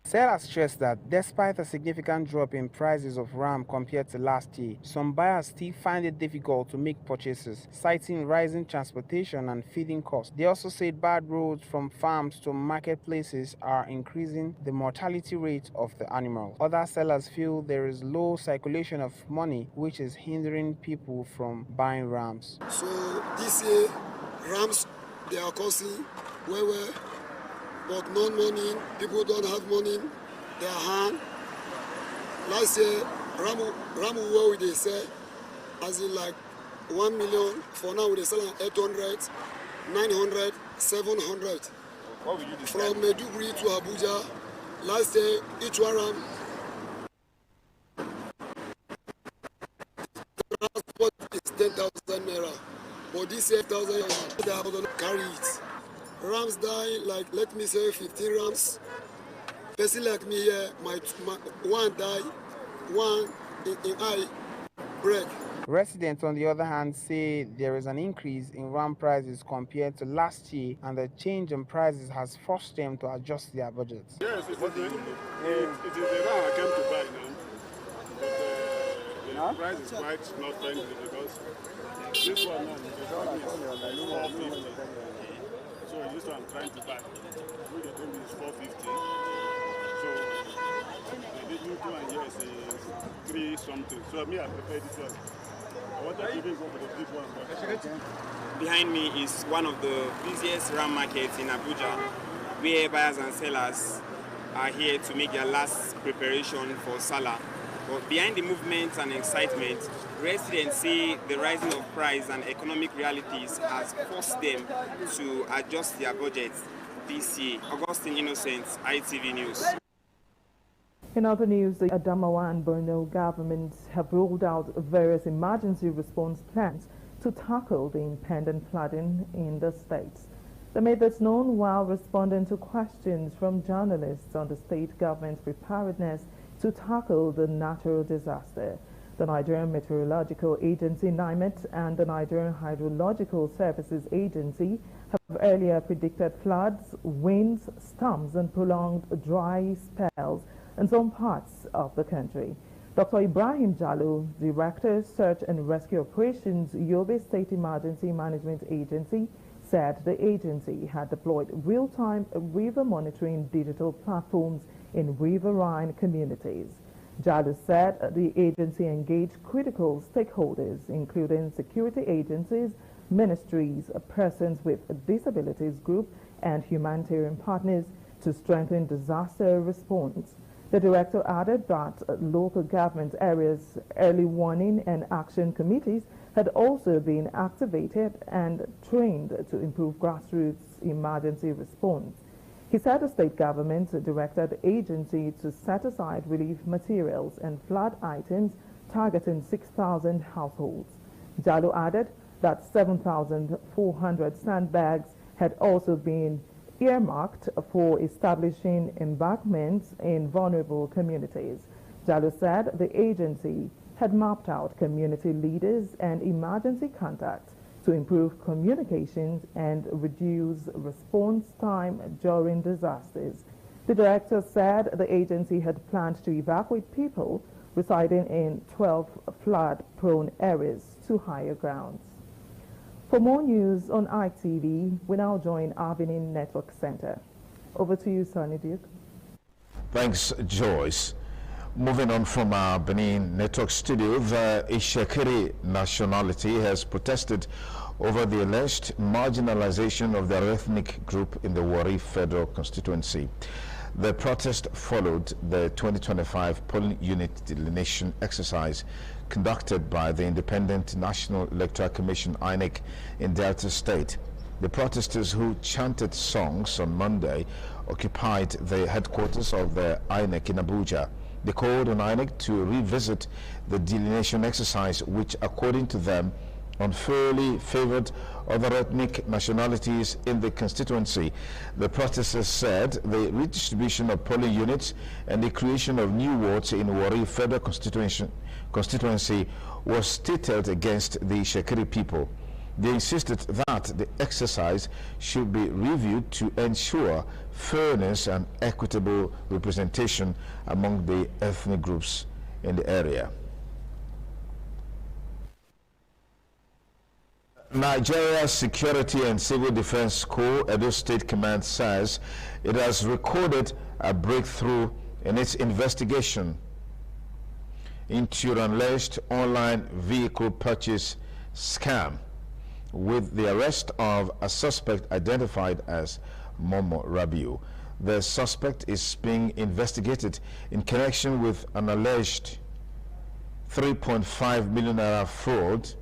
Sellers stress that despite a significant drop in prices of ram compared to last year, some buyers still find it difficult to make purchases, citing rising transportation and feeding costs. They also said bad roads from farms to marketplaces are increasing the mortality rate of the animal. Other sellers feel there is low circulation of money, which is hindering people from buying rams. So this year, rams, they are costing well, but no money, people don't have money in their hand. Last year, Ramu they sell as in like 1 million. For now, they sell 800, 900, 700. What will you From Maiduguri to Abuja, last year, each one ram transport is 10,000 naira. But this year, 1,000 they have to carry it. Rams die like, let me say, 15 rams. Person like me here, my one die, one in eye break. Residents, on the other hand, say there is an increase in ram prices compared to last year, and the change in prices has forced them to adjust their budgets. Yes, it is the ram I came to buy now. But the price is quite not friendly because this one now is 450. So this one I'm trying to buy. We get them is 450. So the new one here is 3 something. So me I prefer this one. I want to even go for the big one. But behind me is one of the busiest ram markets in Abuja, where buyers and sellers are here to make their last preparation for Salah. But behind the movement and excitement, residents say the rising of price and economic realities has forced them to adjust their budgets this year. Augustine Innocent, ITV News. In other news, the Adamawa and Borno governments have rolled out various emergency response plans to tackle the impending flooding in the states. They made this known while responding to questions from journalists on the state government's preparedness to tackle the natural disaster. The Nigerian Meteorological Agency, NIMET, and the Nigerian Hydrological Services Agency have earlier predicted floods, winds, storms, and prolonged dry spells in some parts of the country. Dr. Ibrahim Jallo, Director, Search and Rescue Operations, Yobe State Emergency Management Agency, said the agency had deployed real-time river monitoring digital platforms in riverine communities. Jallo said the agency engaged critical stakeholders, including security agencies, ministries, persons with disabilities group, and humanitarian partners to strengthen disaster response. The director added that local government areas, early warning and action committees had also been activated and trained to improve grassroots emergency response. He said the state government directed the agency to set aside relief materials and flood items targeting 6,000 households. Jallow added that 7,400 sandbags had also been earmarked for establishing embankments in vulnerable communities. Jallow said the agency had mapped out community leaders and emergency contacts to improve communications and reduce response time during disasters. The director said the agency had planned to evacuate people residing in 12 flood-prone areas to higher grounds. For more news on ITV, we now join our Benin Network Center. Over to you, Sonny Duke. Thanks, Joyce. Moving on from our Benin Network studio, the Ishekiri nationality has protested over the alleged marginalization of their ethnic group in the Warri Federal Constituency. The protest followed the 2025 polling unit delineation exercise conducted by the Independent National Electoral Commission (INEC) in Delta State. The protesters, who chanted songs on Monday, occupied the headquarters of the INEC in Abuja. They called on INEC to revisit the delineation exercise, which, according to them, unfairly favored other ethnic nationalities in the constituency. The protesters said the redistribution of polling units and the creation of new wards in Warri Federal Constituency was stated against the Ishekiri people. They insisted that the exercise should be reviewed to ensure fairness and equitable representation among the ethnic groups in the area. Nigeria's Security and Civil Defense Corps, Edo State Command, says it has recorded a breakthrough in its investigation into an alleged online vehicle purchase scam, with the arrest of a suspect identified as Momo Rabiu. The suspect is being investigated in connection with an alleged 3.5 million naira fraud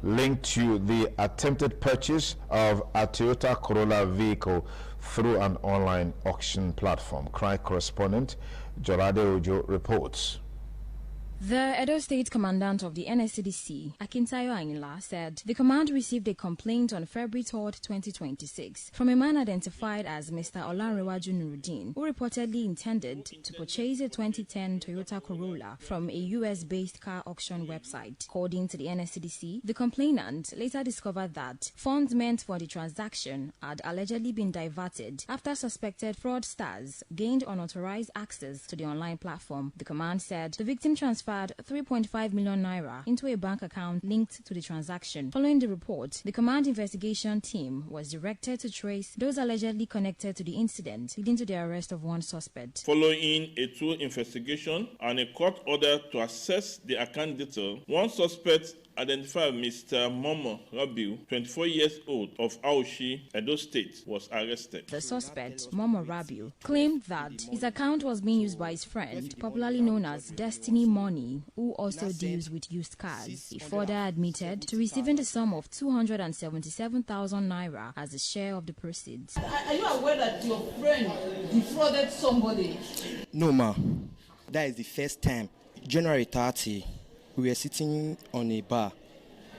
linked to the attempted purchase of a Toyota Corolla vehicle through an online auction platform. CRI correspondent Jorade Ojo reports. The Edo State Commandant of the NSCDC, Akintayo Ayinla, said the command received a complaint on February 3, 2026 from a man identified as Mr. Olanrewaju Nuruddin, who reportedly intended to purchase a 2010 Toyota Corolla from a US-based car auction website. According to the NSCDC, the complainant later discovered that funds meant for the transaction had allegedly been diverted after suspected fraudsters gained unauthorized access to the online platform. The command said the victim transferred 3.5 million naira into a bank account linked to the transaction. Following the report, the command investigation team was directed to trace those allegedly connected to the incident, leading to the arrest of one suspect. Following a thorough investigation and a court order to assess the account detail, one suspect identified Mr. Momo Rabiu, 24 years old, of Aoshi, Edo State, was arrested. The suspect, Momo Rabiu, claimed that his account was being used by his friend, popularly known as Destiny Money, who also deals with used cars. He further admitted to receiving the sum of 277,000 naira as a share of the proceeds. Are you aware that your friend defrauded somebody? No, ma. That is the first time. January 30. We were sitting on a bar,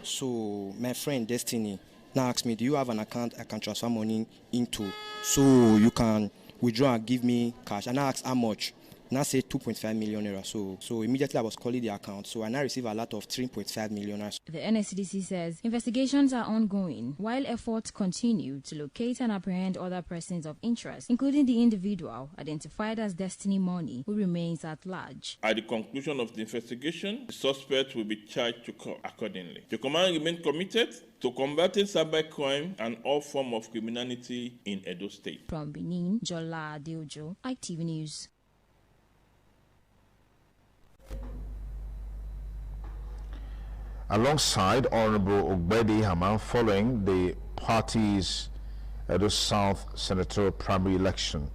so my friend Destiny now asked me, do you have an account I can transfer money into so you can withdraw and give me cash? And I asked how much. And I said 2.5 million naira. So immediately I was calling the account. So I now received a lot of 3.5 million naira. The NSCDC says investigations are ongoing while efforts continue to locate and apprehend other persons of interest, including the individual identified as Destiny Money, who remains at large. At the conclusion of the investigation, the suspect will be charged to court accordingly. The command remains committed to combating cybercrime and all forms of criminality in Edo State. From Benin, Jola Adeojo, ITV News. Alongside Honorable Ogbedi Haman, following the party's Edo South senatorial primary election,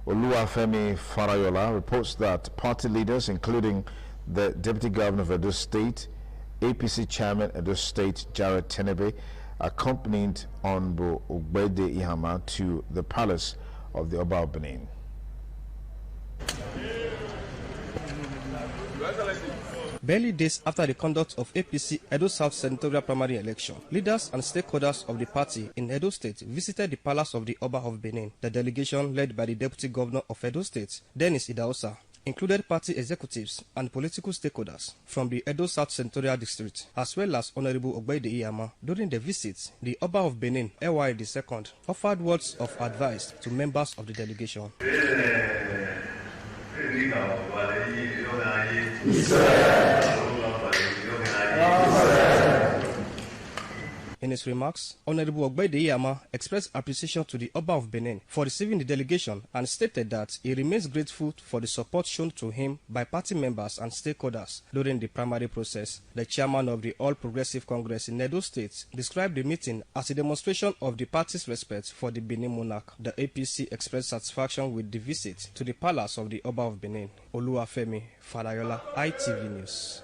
Oluwafemi Farayola reports that party leaders, including the Deputy Governor of Edo State, APC Chairman Edo State Jared Tenebe, accompanied Honorable Ogbede Ihama to the palace of the Oba of Benin. Barely days after the conduct of APC Edo South senatorial primary election, leaders and stakeholders of the party in Edo State visited the palace of the Oba of Benin. The delegation, led by the Deputy Governor of Edo State, Dennis Idahosa, included party executives and political stakeholders from the Edo South Senatorial District, as well as Honorable Ogbede Ihama. During the visit, the Oba of Benin, Ewa II, offered words of advice to members of the delegation. In his remarks, Honorable Ogbede Ihama expressed appreciation to the Oba of Benin for receiving the delegation and stated that he remains grateful for the support shown to him by party members and stakeholders during the primary process. The chairman of the All Progressive Congress in Edo State described the meeting as a demonstration of the party's respect for the Benin monarch. The APC expressed satisfaction with the visit to the palace of the Oba of Benin. Oluwafemi Fadayola, ITV News.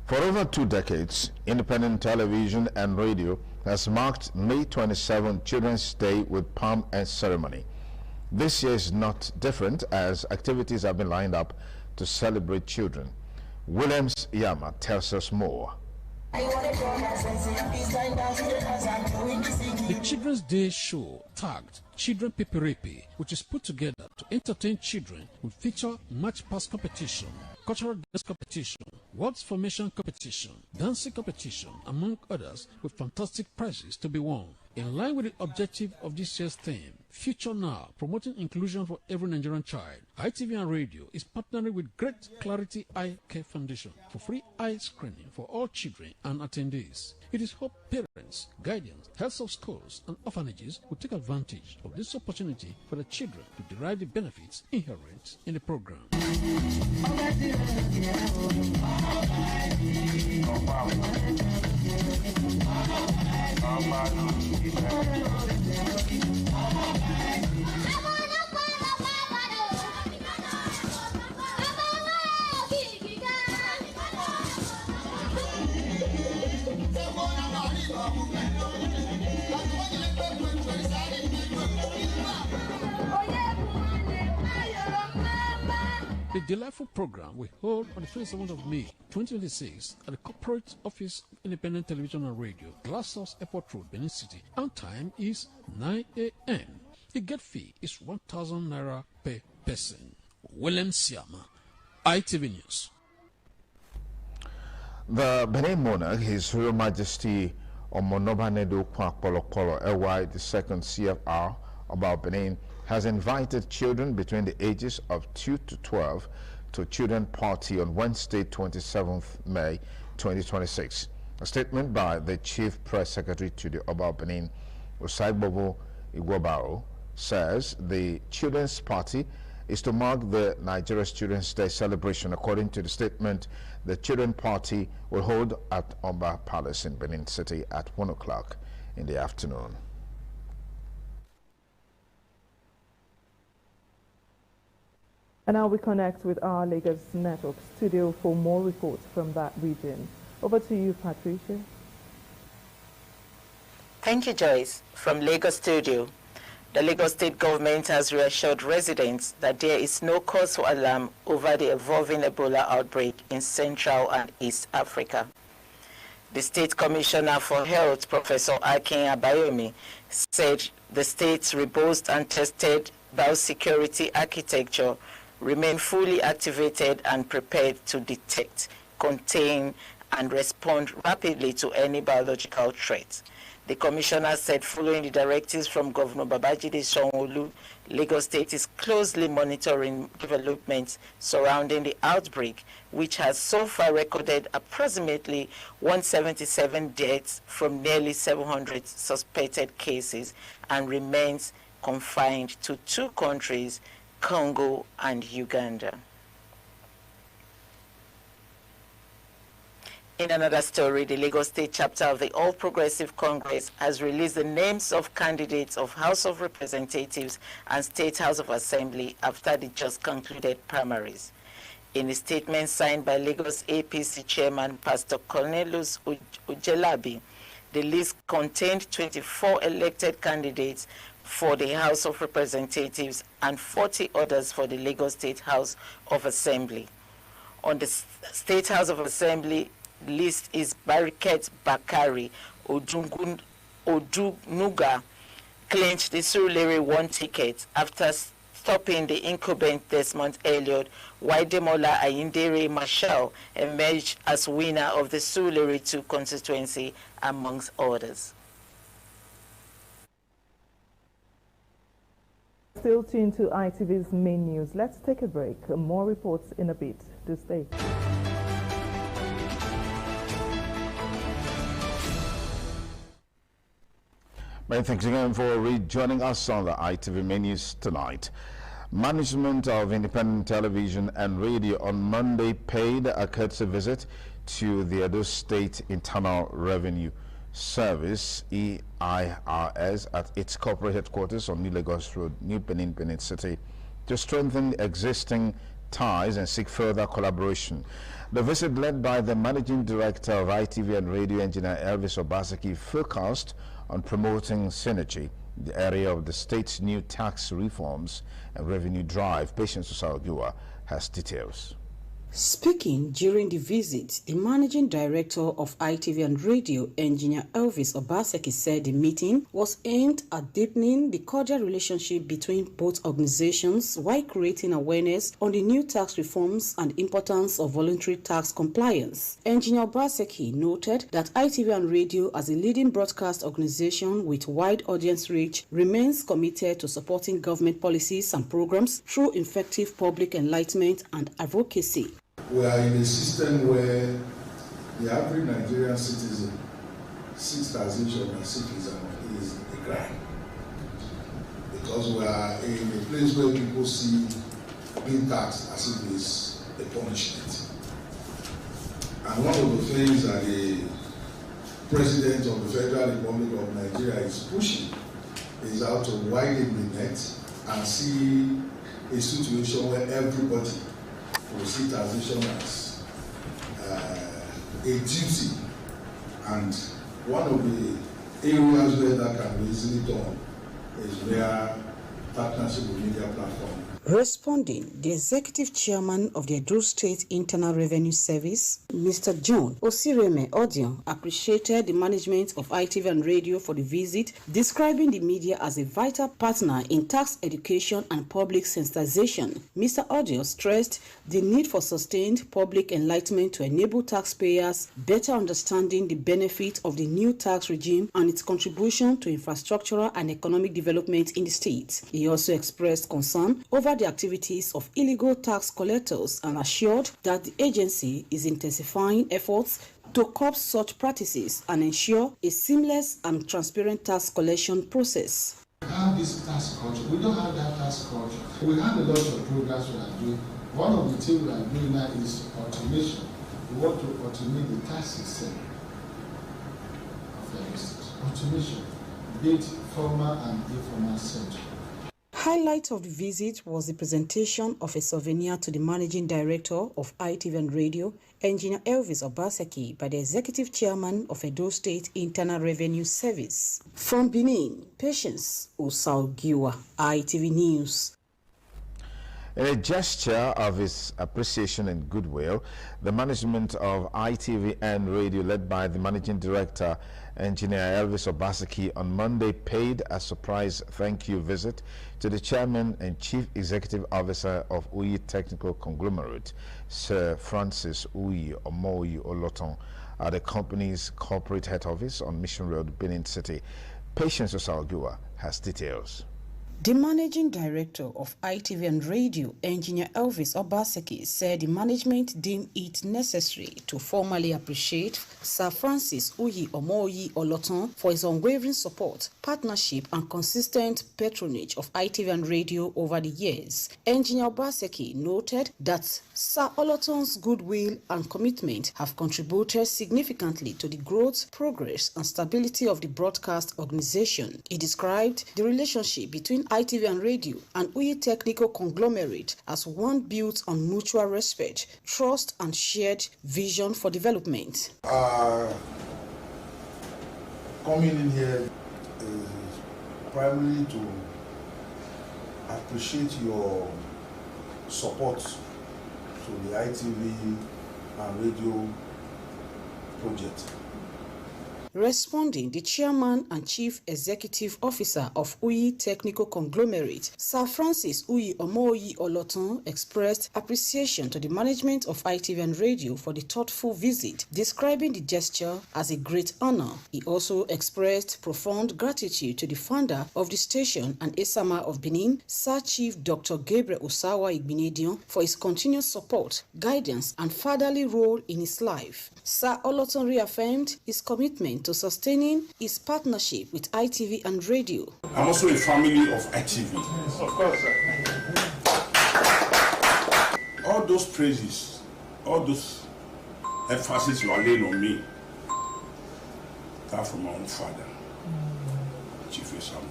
For over 2 decades, independent television and radio has marked May 27 Children's Day with pomp and ceremony. This year is not different, as activities have been lined up to celebrate children. Williams Yama tells us more. The Children's Day show, tagged Children Peperepe, which is put together to entertain children, will feature match pass competition, cultural dance competition, words formation competition, dancing competition, among others, with fantastic prizes to be won. In line with the objective of this year's theme, Future Now, promoting inclusion for every Nigerian child, ITV and Radio is partnering with Great Clarity Eye Care Foundation for free eye screening for all children and attendees. It is hoped parents, guardians, heads of schools, and orphanages will take advantage of this opportunity for the children to derive the benefits inherent in the program. The delightful program will hold on the 27th of May 2026 at the Corporate Office of Independent Television and Radio, Glasshouse Airport Road, Benin City, and time is 9 a.m. The gate fee is 1,000 naira per person. William Siama, ITV News. The Benin monarch, His Royal Majesty Omonobanedo Kwakpolokpolo LY II CFR about Benin, has invited children between the ages of 2 to 12 to a children party on Wednesday, 27th May 2026. A statement by the Chief Press Secretary to the Oba of Benin, Osaibobo Igwobaro, says the children's party is to mark the Nigeria's Children's Day celebration. According to the statement, the children party will hold at Oba Palace in Benin City at 1 o'clock in the afternoon. And now we connect with our Lagos Network studio for more reports from that region. Over to you, Patricia. Thank you, Joyce. From Lagos studio, the Lagos State government has reassured residents that there is no cause for alarm over the evolving Ebola outbreak in Central and East Africa. The State Commissioner for Health, Professor Akin Abayomi, said the state's robust and tested biosecurity architecture remain fully activated and prepared to detect, contain, and respond rapidly to any biological threat. The commissioner said following the directives from Governor Babajide Sanwo-Olu, Lagos State is closely monitoring developments surrounding the outbreak, which has so far recorded approximately 177 deaths from nearly 700 suspected cases and remains confined to 2 countries, Congo and Uganda. In another story, the Lagos State chapter of the All Progressive Congress has released the names of candidates of House of Representatives and State House of Assembly after the just concluded primaries. In a statement signed by Lagos APC Chairman Pastor Cornelius Ujelabi, the list contained 24 elected candidates for the House of Representatives and 40 others for the Lagos State House of Assembly. On the State House of Assembly list is Bariket Bakari Odunuga clinched the Surulere 1 ticket after stopping the incumbent Desmond Elliott, while Demola Ayindere Marshall emerged as winner of the Surulere 2 constituency, amongst others. Still tuned to ITV's main news. Let's take a break. More reports in a bit. Do stay. Many thanks again for rejoining us on the ITV main news tonight. Management of Independent Television and Radio on Monday paid a courtesy visit to the Edo State Internal Revenue Service, EIRS, at its corporate headquarters on New Lagos Road, New Benin, Benin City, to strengthen existing ties and seek further collaboration. The visit, led by the Managing Director of ITV and Radio, Engineer Elvis Obaseki, focused on promoting synergy in the area of the state's new tax reforms and revenue drive. Patience Osaogiwa has details. Speaking during the visit, the Managing Director of ITV and Radio, Engineer Elvis Obaseki, said the meeting was aimed at deepening the cordial relationship between both organizations while creating awareness on the new tax reforms and importance of voluntary tax compliance. Engineer Obaseki noted that ITV and Radio, as a leading broadcast organization with wide audience reach, remains committed to supporting government policies and programs through effective public enlightenment and advocacy. We are in a system where the average Nigerian citizen seeks taxation as citizen is a crime. Because we are in a place where people see being taxed as if it's a punishment. And one of the things that the President of the Federal Republic of Nigeria is pushing is how to widen the net and see a situation where everybody will see taxation as a duty, and one of the areas where that can be easily done is where partnership with media platform. Responding, the Executive Chairman of the Edo State Internal Revenue Service, Mr. John Osireme Odion, appreciated the management of ITV and Radio for the visit, describing the media as a vital partner in tax education and public sensitization. Mr. Odion stressed the need for sustained public enlightenment to enable taxpayers better understanding the benefit of the new tax regime and its contribution to infrastructural and economic development in the state. He also expressed concern over the activities of illegal tax collectors and assured that the agency is intensifying efforts to curb such practices and ensure a seamless and transparent tax collection process. We have this tax culture. We don't have that tax culture. We have a lot of programs we are doing. One of the things we are doing now is automation. We want to automate the tax system of the business. Automation, both formal and informal sector. Highlight of the visit was the presentation of a souvenir to the Managing Director of ITV and Radio, Engineer Elvis Obaseki, by the Executive Chairman of Edo State Internal Revenue Service. From Benin, Patience Osaogiwa, ITV News. In a gesture of his appreciation and goodwill, the management of ITV and Radio, led by the Managing Director, Engineer Elvis Obaseki, on Monday paid a surprise thank you visit to the Chairman and Chief Executive Officer of Uyi Technical Conglomerate, Sir Francis Uyi Omoyi Oloton, at the company's corporate head office on Mission Road, Benin City. Patience Osaogiwa has details. The managing director of ITV and Radio, Engineer Elvis Obaseki, said the management deemed it necessary to formally appreciate Sir Francis Uyi Omoyi Oloton for his unwavering support, partnership and consistent patronage of ITV and Radio over the years. Engineer Obaseki noted that Sir Oloton's goodwill and commitment have contributed significantly to the growth, progress and stability of the broadcast organization. He described the relationship between ITV and Radio and Uyi Technical Conglomerate as one built on mutual respect, trust and shared vision for development. Coming in here is primarily to appreciate your support to the ITV and Radio project. Responding, the chairman and chief executive officer of Uyi Technical Conglomerate, Sir Francis Uyi Omoyi Oloton, expressed appreciation to the management of ITV and Radio for the thoughtful visit, describing the gesture as a great honor. He also expressed profound gratitude to the founder of the station and Esama of Benin, Sir Chief Dr. Gabriel Osawa Igbinedion, for his continued support, guidance, and fatherly role in his life. Sir Oloton reaffirmed his commitment to sustaining his partnership with ITV and Radio. I'm also a family of ITV. Yes, of course, sir. All those praises, all those emphasis you are laying on me, come from my own father, Chief Esama.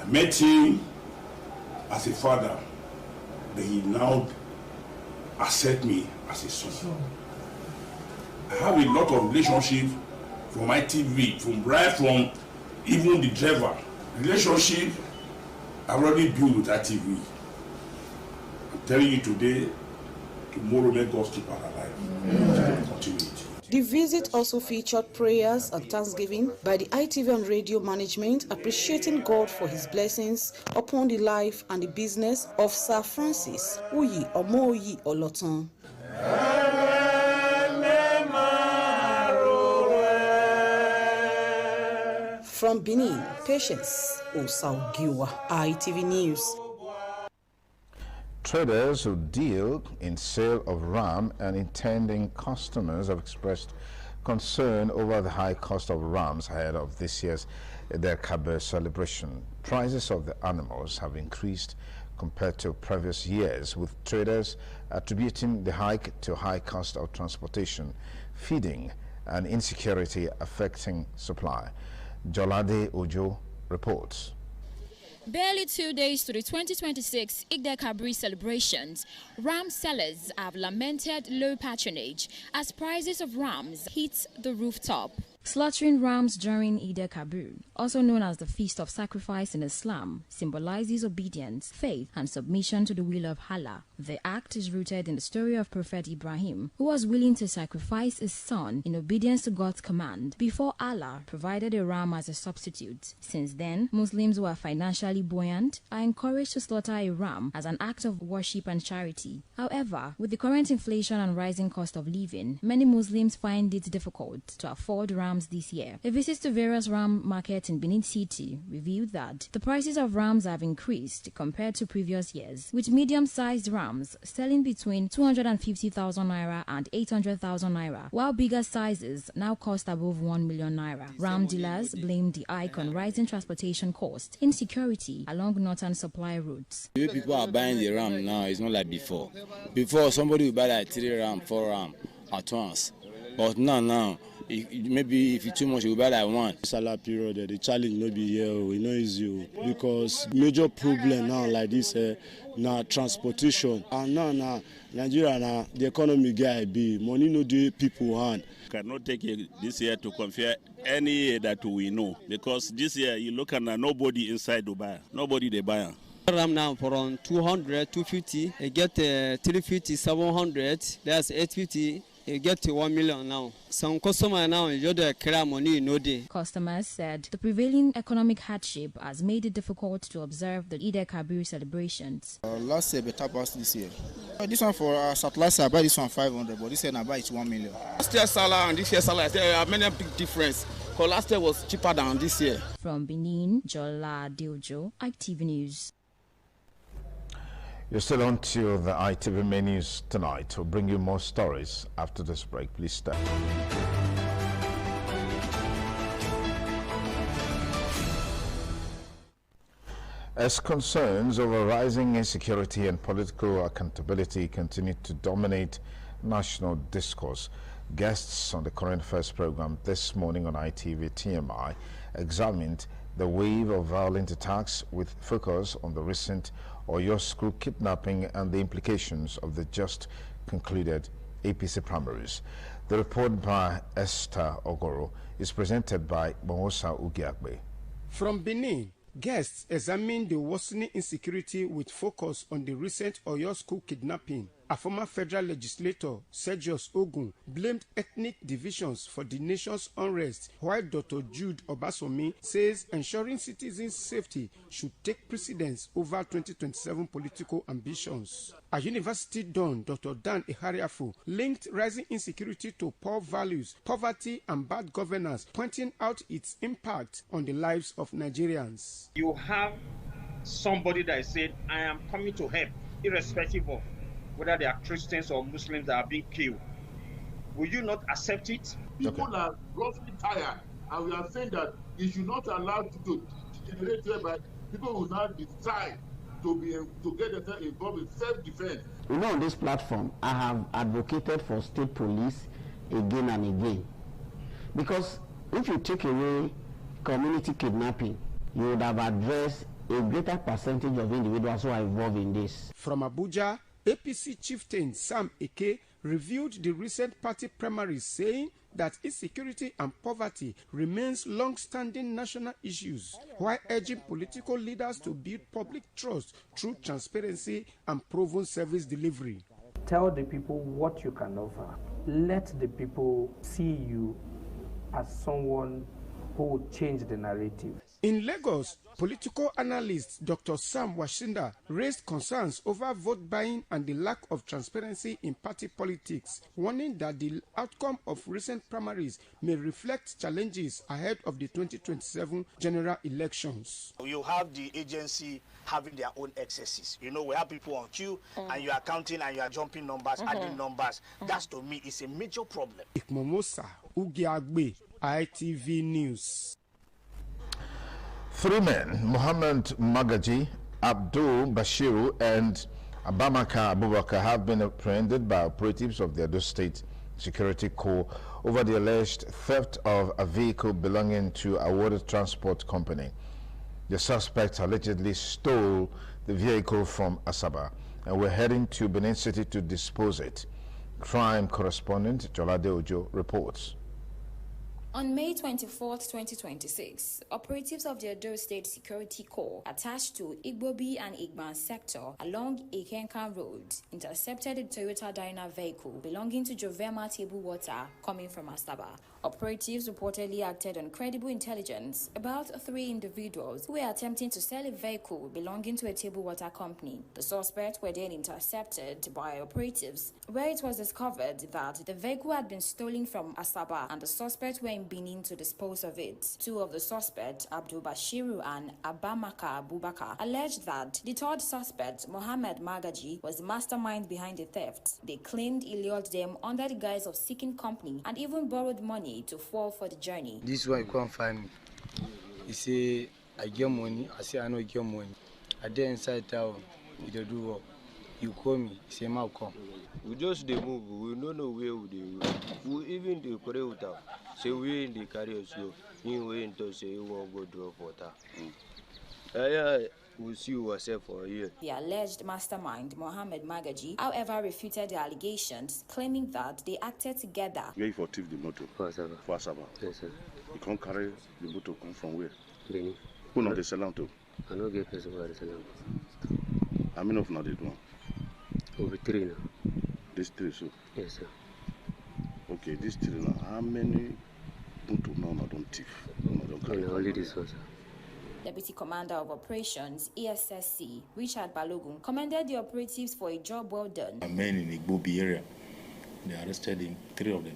I met him as a father, but he now accepts me as a son. I have a lot of relationship from ITV, from even the driver. Relationship I've already built with ITV. I'm telling you today, tomorrow may God keep us alive. Continue it. The visit also featured prayers and thanksgiving by the ITV and Radio management, appreciating God for his blessings upon the life and the business of Sir Francis Uyi Omoyi Oloton. From Benin, Patience Osaugiwa, ITV News. Traders who deal in sale of ram and intending customers have expressed concern over the high cost of rams ahead of this year's Eid-el-Kabir celebration. Prices of the animals have increased compared to previous years, with traders attributing the hike to high cost of transportation, feeding, and insecurity affecting supply. Jolade Ojo reports. Barely 2 days to the 2026 Eid-el-Kabir celebrations, ram sellers have lamented low patronage as prices of rams hit the rooftop. Slaughtering rams during Eid-el-Kabir, also known as the Feast of Sacrifice in Islam, symbolizes obedience, faith, and submission to the will of Allah. The act is rooted in the story of Prophet Ibrahim, who was willing to sacrifice his son in obedience to God's command before Allah provided a ram as a substitute. Since then, Muslims who are financially buoyant are encouraged to slaughter a ram as an act of worship and charity. However, with the current inflation and rising cost of living, many Muslims find it difficult to afford rams this year. A visit to various ram markets in Benin City revealed that the prices of rams have increased compared to previous years, with medium-sized rams selling between 250,000 naira and 800,000 naira, while bigger sizes now cost above 1 million naira. Ram dealers blame the hike on rising transportation costs, insecurity along northern supply routes. The way people are buying the ram now is not like before. Before, somebody would buy like 3 ram, 4 ram at once, but now maybe if it's too much, you buy like 1. Salah period, the challenge no be here, we know easy because major problem now like this now transportation, and now Nigeria now the economy guy be money no do people hand. Cannot take this year to compare any year that we know, because this year you look at nobody inside Dubai, nobody they buy. Ram now for on 200, 250, you get 350, 700, that's 850. You get to 1 million now. Some customer now enjoy the credit money no day. Customers said the prevailing economic hardship has made it difficult to observe the Eid-el-Kabir celebrations. Last year better pass this year. This one for satellite, I buy this one 500, but this year I buy it 1 million. Last year Salah and this year Salah, there are many big difference because last year was cheaper than this year. From Benin, Jola Diojo, ITV News. You're still on to the ITV menus tonight. We'll bring you more stories after this break. Please stay. As concerns over rising insecurity and political accountability continue to dominate national discourse, guests on the Current Affairs program this morning on ITV TMI examined the wave of violent attacks with focus on the recent Oyo school kidnapping and the implications of the just concluded APC primaries. The report by Esther Ogoro is presented by Mohosa Ugiagbe. From Benin, guests examined the worsening insecurity with focus on the recent Oyo school kidnapping. A former federal legislator, Sergius Ogun, blamed ethnic divisions for the nation's unrest, while Dr. Jude Obasomi says ensuring citizens' safety should take precedence over 2027 political ambitions. A university don, Dr. Dan Ihariafu, linked rising insecurity to poor values, poverty, and bad governance, pointing out its impact on the lives of Nigerians. You have somebody that said, I am coming to help, irrespective of whether they are Christians or Muslims that are being killed. Will you not accept it? People are roughly tired, and we are saying that it should not allow to generate whereby people will not decide to get themselves involved in self-defense. You know, on this platform, I have advocated for state police again and again. Because if you take away community kidnapping, you would have addressed a greater percentage of individuals who are involved in this. From Abuja, APC chieftain Sam Eke reviewed the recent party primaries, saying that insecurity and poverty remains long-standing national issues, while urging political leaders to build public trust through transparency and proven service delivery. Tell the people what you can offer. Let the people see you as someone who will change the narrative. In Lagos, political analyst Dr. Sam Washinda raised concerns over vote buying and the lack of transparency in party politics, warning that the outcome of recent primaries may reflect challenges ahead of the 2027 general elections. You have the agency having their own excesses. You know, we have people on queue and you are counting and you are jumping numbers, adding numbers. That's, to me, is a major problem. Mohosa Ugiagbe, ITV News. 3 men, Mohammed Magaji, Abdul Bashiru, and Abamaka Abubakar, have been apprehended by operatives of the Edo State Security Corps over the alleged theft of a vehicle belonging to a water transport company. The suspects allegedly stole the vehicle from Asaba and were heading to Benin City to dispose it. Crime correspondent Jolade Ojo reports. On May 24, 2026, operatives of the Edo State Security Corps attached to Igbobi and Igban sector along Ikenkan Road intercepted a Toyota Dyna vehicle belonging to Jovema Table Water coming from Asaba. Operatives reportedly acted on credible intelligence about 3 individuals who were attempting to sell a vehicle belonging to a table water company. The suspects were then intercepted by operatives, where it was discovered that the vehicle had been stolen from Asaba and the suspects were in Benin to dispose of it. 2 of the suspects, Abdul Bashiru and Abamaka Abubakar, alleged that the third suspect, Mohammed Magaji, was the mastermind behind the theft. They claimed he lured them under the guise of seeking company and even borrowed money to fall for the journey. This one you can't find me. He say I get money. I say I know get money. I dey inside town. You don't do work. You call me. Say ma come. We just dey move. We don't know where we dey. We even dey carry water. Say we in the carry us go. You we into say you want go drop water. Yeah. We'll see yourself for a year. The alleged mastermind, Mohammed Magaji, however, refuted the allegations, claiming that they acted together. Where you for thief the motor? For Asaba. Yes, sir. You can't carry the motor come from where? Benin. Who not the sell to? I don't get person for the sell. How many of now they do? Over 3 now. This 3, so? Yes, sir. Okay, this 3 now. How many motor now don't thief? Don't carry only this one, sir. Deputy Commander of Operations, ESSC, Richard Balogun, commended the operatives for a job well done. Men in Igbobi area, they arrested 3 of them.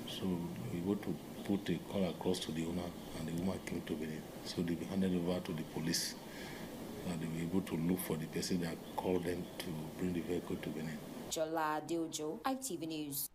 So we go to put a call across to the owner, and the woman came to Benin. So they be handed over to the police, and they were able to look for the person that called them to bring the vehicle to Benin. Jola Diojo, ITV News.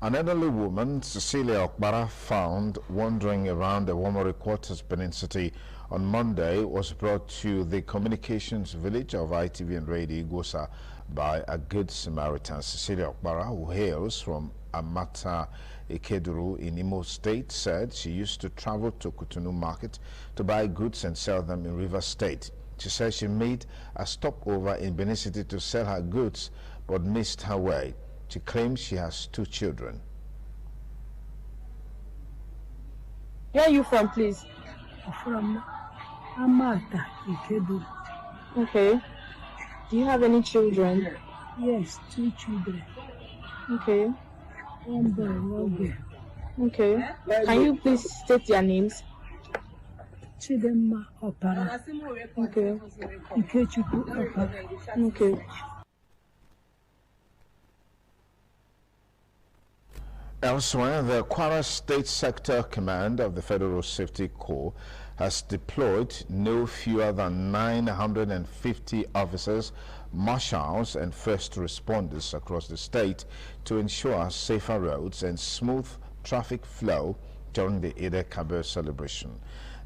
An elderly woman, Cecilia Okbara, found wandering around the Womori quarters, Benin City on Monday, was brought to the communications village of ITV and Radio Igosa by a good Samaritan. Cecilia Okbara, who hails from Amata Ikeduru in Imo State, said she used to travel to Cotonou Market to buy goods and sell them in Rivers State. She said she made a stopover in Benin City to sell her goods but missed her way. She claims she has 2 children. Where are you from, please? From Amata Ikeduru. Okay. Do you have any children? Yes, 2 children. Okay. One boy, one girl. Okay. Can you please state their names? Chidema Opara. Okay. Ikechukwu Opara. Okay. Elsewhere, the Kwara State Sector Command of the Federal Safety Corps has deployed no fewer than 950 officers, marshals, and first responders across the state to ensure safer roads and smooth traffic flow during the Eid-el-Kabir celebration.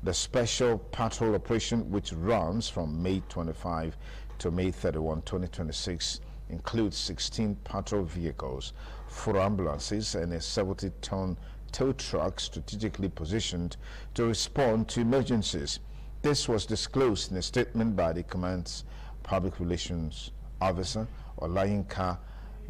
The special patrol operation, which runs from May 25 to May 31, 2026, includes 16 patrol vehicles, 4 ambulances, and a 70-ton tow truck strategically positioned to respond to emergencies. This was disclosed in a statement by the command's public relations officer, Olayinka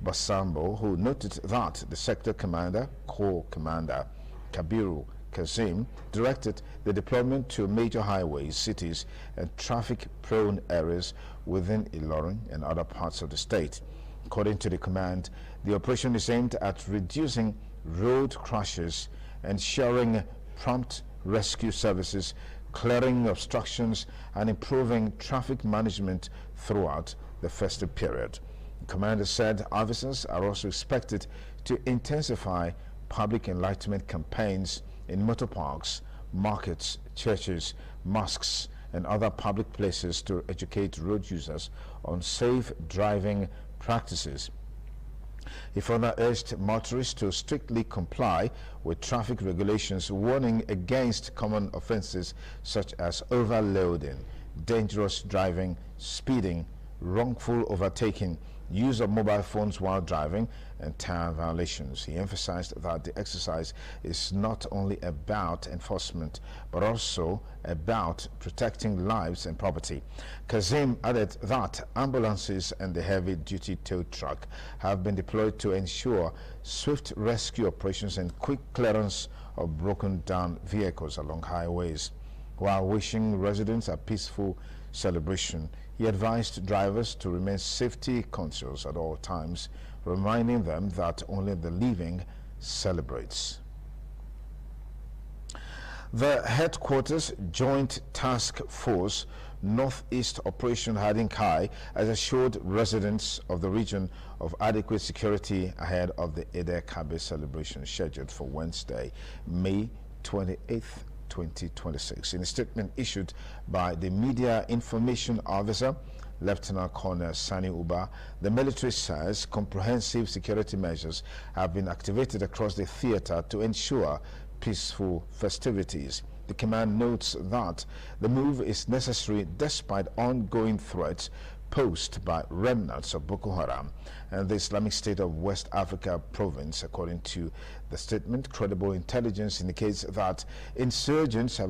Basambo, who noted that the sector commander, Corps Commander Kabiru Kazim, directed the deployment to major highways, cities, and traffic-prone areas within Ilorin and other parts of the state. According to the command, the operation is aimed at reducing road crashes, ensuring prompt rescue services, clearing obstructions, and improving traffic management throughout the festive period. The commander said officers are also expected to intensify public enlightenment campaigns in motor parks, markets, churches, mosques, and other public places to educate road users on safe driving practices. He further urged motorists to strictly comply with traffic regulations, warning against common offenses such as overloading, dangerous driving, speeding, wrongful overtaking, use of mobile phones while driving, and tire violations. He emphasized that the exercise is not only about enforcement, but also about protecting lives and property. Kazim added that ambulances and the heavy-duty tow truck have been deployed to ensure swift rescue operations and quick clearance of broken-down vehicles along highways. While wishing residents a peaceful celebration, he advised drivers to remain safety conscious at all times, reminding them that only the living celebrates. The Headquarters Joint Task Force Northeast Operation Hiding Kai has assured residents of the region of adequate security ahead of the Eid-el-Kabir celebration scheduled for Wednesday, May 28th. 2026. In a statement issued by the Media Information Officer, Lieutenant Colonel Sani Uba, the military says comprehensive security measures have been activated across the theater to ensure peaceful festivities. The command notes that the move is necessary despite ongoing threats posed by remnants of Boko Haram and the Islamic State of West Africa province. According to the statement, credible intelligence indicates that insurgents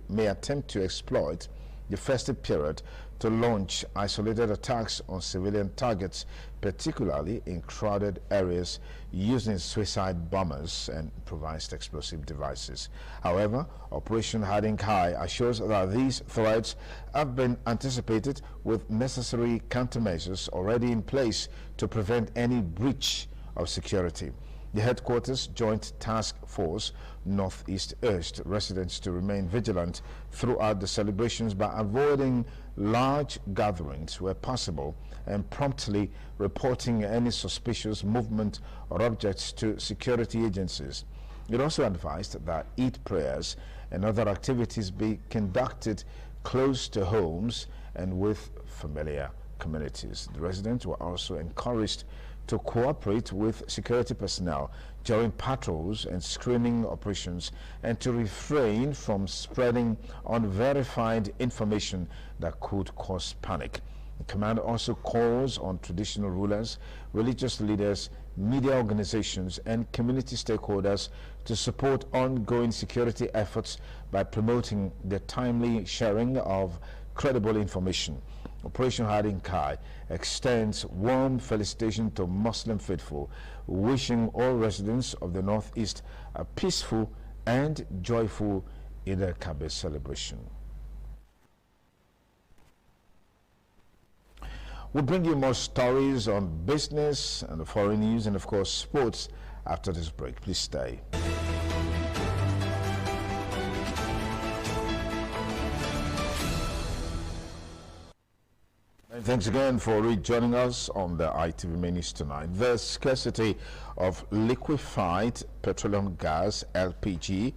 may attempt to exploit the festive period to launch isolated attacks on civilian targets, particularly in crowded areas, using suicide bombers and improvised explosive devices. However, Operation Hiding Kai assures that these threats have been anticipated with necessary countermeasures already in place to prevent any breach of security. The headquarters Joint Task Force Northeast urged residents to remain vigilant throughout the celebrations by avoiding large gatherings where possible and promptly reporting any suspicious movement or objects to security agencies. It also advised that Eid prayers and other activities be conducted close to homes and with familiar communities. The residents were also encouraged to cooperate with security personnel during patrols and screening operations and to refrain from spreading unverified information that could cause panic. The command also calls on traditional rulers, religious leaders, media organizations, and community stakeholders to support ongoing security efforts by promoting the timely sharing of credible information. Operation Hiding Kai extends warm felicitation to Muslim faithful, wishing all residents of the Northeast a peaceful and joyful Eid al-Kabir celebration. We'll bring you more stories on business and the foreign news and, of course, sports after this break. Please stay. And thanks again for rejoining us on the ITV News tonight. The scarcity of liquefied petroleum gas, LPG,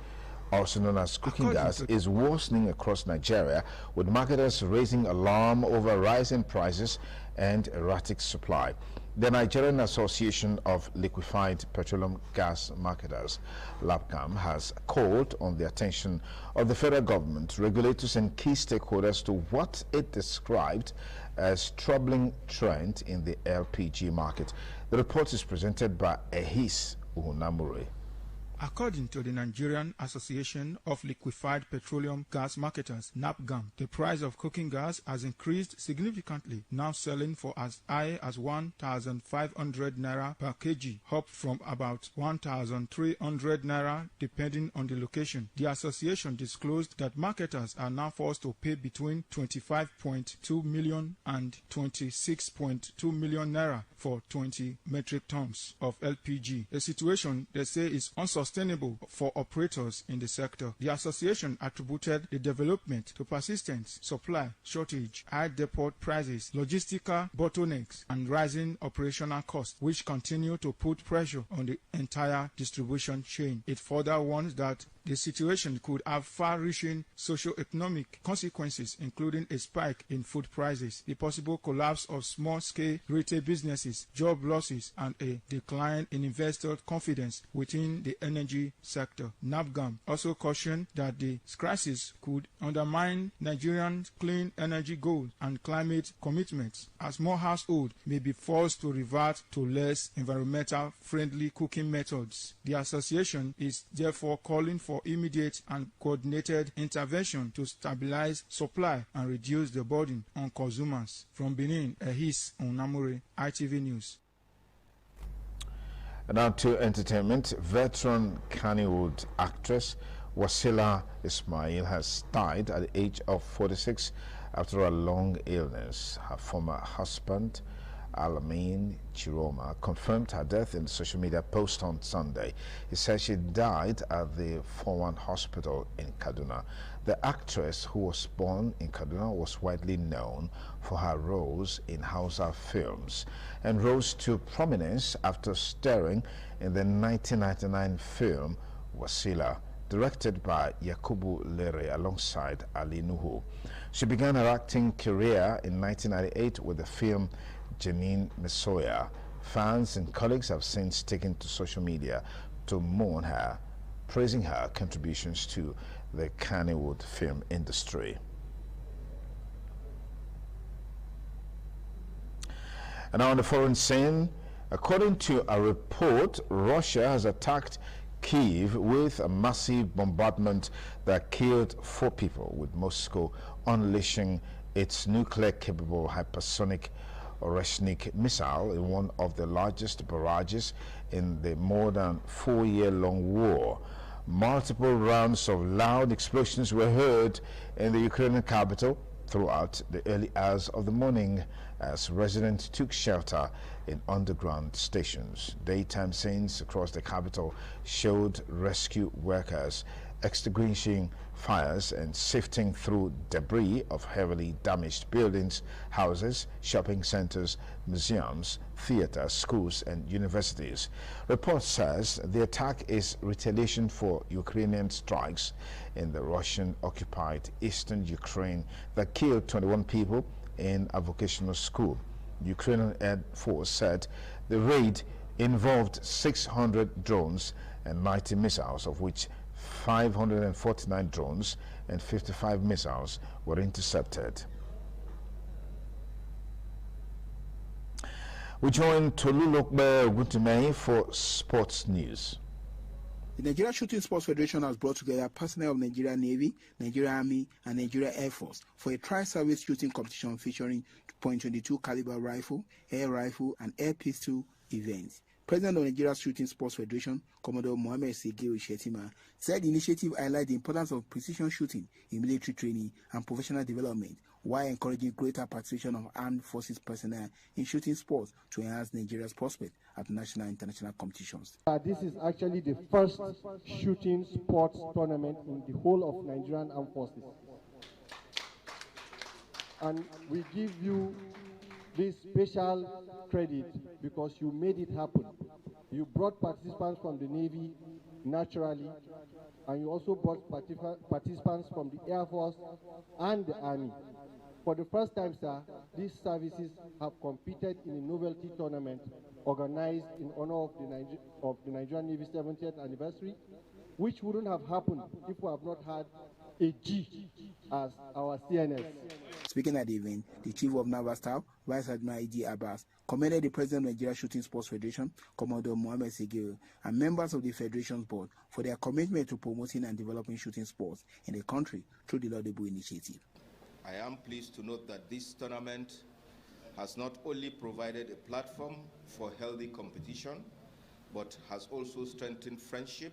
also known as cooking gas, is worsening across Nigeria, with marketers raising alarm over rising prices and erratic supply. The Nigerian Association of Liquefied Petroleum Gas Marketers, LAPCAM, has called on the attention of the federal government, regulators and key stakeholders to what it described as troubling trend in the LPG market. The report is presented by Ehis Uhunamure. According to the Nigerian Association of Liquefied Petroleum Gas Marketers, NAPGAM, the price of cooking gas has increased significantly, now selling for as high as 1,500 naira per kg, up from about 1,300 naira depending on the location. The association disclosed that marketers are now forced to pay between 25.2 million and 26.2 million naira for 20 metric tons of LPG, a situation they say is unsustainable for operators in the sector. The association attributed the development to persistent supply shortage, high depot prices, logistical bottlenecks, and rising operational costs, which continue to put pressure on the entire distribution chain. It further warns that the situation could have far-reaching socio-economic consequences, including a spike in food prices, the possible collapse of small-scale retail businesses, job losses, and a decline in investor confidence within the energy sector. NAPGAM also cautioned that the crisis could undermine Nigerians' clean energy goals and climate commitments, as more households may be forced to revert to less environmental-friendly cooking methods. The association is therefore calling for immediate and coordinated intervention to stabilize supply and reduce the burden on consumers. From Benin, Ehis Onamure, ITV News. And now to entertainment. Veteran Kannywood actress Wasila Ismail has died at the age of 46 after a long illness. Her former husband, Alamin Chiroma, confirmed her death in a social media post on Sunday. He said she died at the 41 hospital in Kaduna. The actress, who was born in Kaduna, was widely known for her roles in Hausa films and rose to prominence after starring in the 1999 film Wasila, directed by Yakubu Lere alongside Ali Nuhu. She began her acting career in 1998 with the film Janine Mesoya. Fans and colleagues have since taken to social media to mourn her, praising her contributions to the Kannywood film industry. And now on the foreign scene, according to a report, Russia has attacked Kyiv with a massive bombardment that killed 4 people, with Moscow unleashing its nuclear-capable hypersonic Oreshnik missile in one of the largest barrages in the more than 4-year-long war. Multiple rounds of loud explosions were heard in the Ukrainian capital throughout the early hours of the morning as residents took shelter in underground stations. Daytime scenes across the capital showed rescue workers extinguishing fires and sifting through debris of heavily damaged buildings, houses, shopping centers, museums, theaters, schools, and universities. Report says the attack is retaliation for Ukrainian strikes in the Russian-occupied eastern Ukraine that killed 21 people in a vocational school. Ukrainian Air Force said the raid involved 600 drones and 90 missiles, of which 549 drones and 55 missiles were intercepted. We join Tolulokbe Oguntumei for sports news. The Nigeria Shooting Sports Federation has brought together personnel of Nigeria Navy, Nigeria Army, and Nigeria Air Force for a tri-service shooting competition featuring .22 caliber rifle, air rifle, and air pistol events. President of Nigeria Shooting Sports Federation, Commodore Mohammed Segeu Shetima, said the initiative highlights the importance of precision shooting in military training and professional development, while encouraging greater participation of armed forces personnel in shooting sports to enhance Nigeria's prospect at national and international competitions. This is actually the first shooting sports tournament in the whole of Nigerian armed forces. And we give you this special credit because you made it happen. You brought participants from the Navy naturally, and you also brought participants from the Air Force and the Army. For the first time, sir, these services have competed in a novelty tournament organized in honor of the Nigerian Navy 70th anniversary, which wouldn't have happened if we have not had a G as our CNS. Speaking at the event, the Chief of Naval Staff, Vice Admiral E.D. Abbas, commended the President of Nigeria Shooting Sports Federation, Commodore Mohammed Segeu, and members of the Federation's board for their commitment to promoting and developing shooting sports in the country through the laudable initiative. I am pleased to note that this tournament has not only provided a platform for healthy competition, but has also strengthened friendship,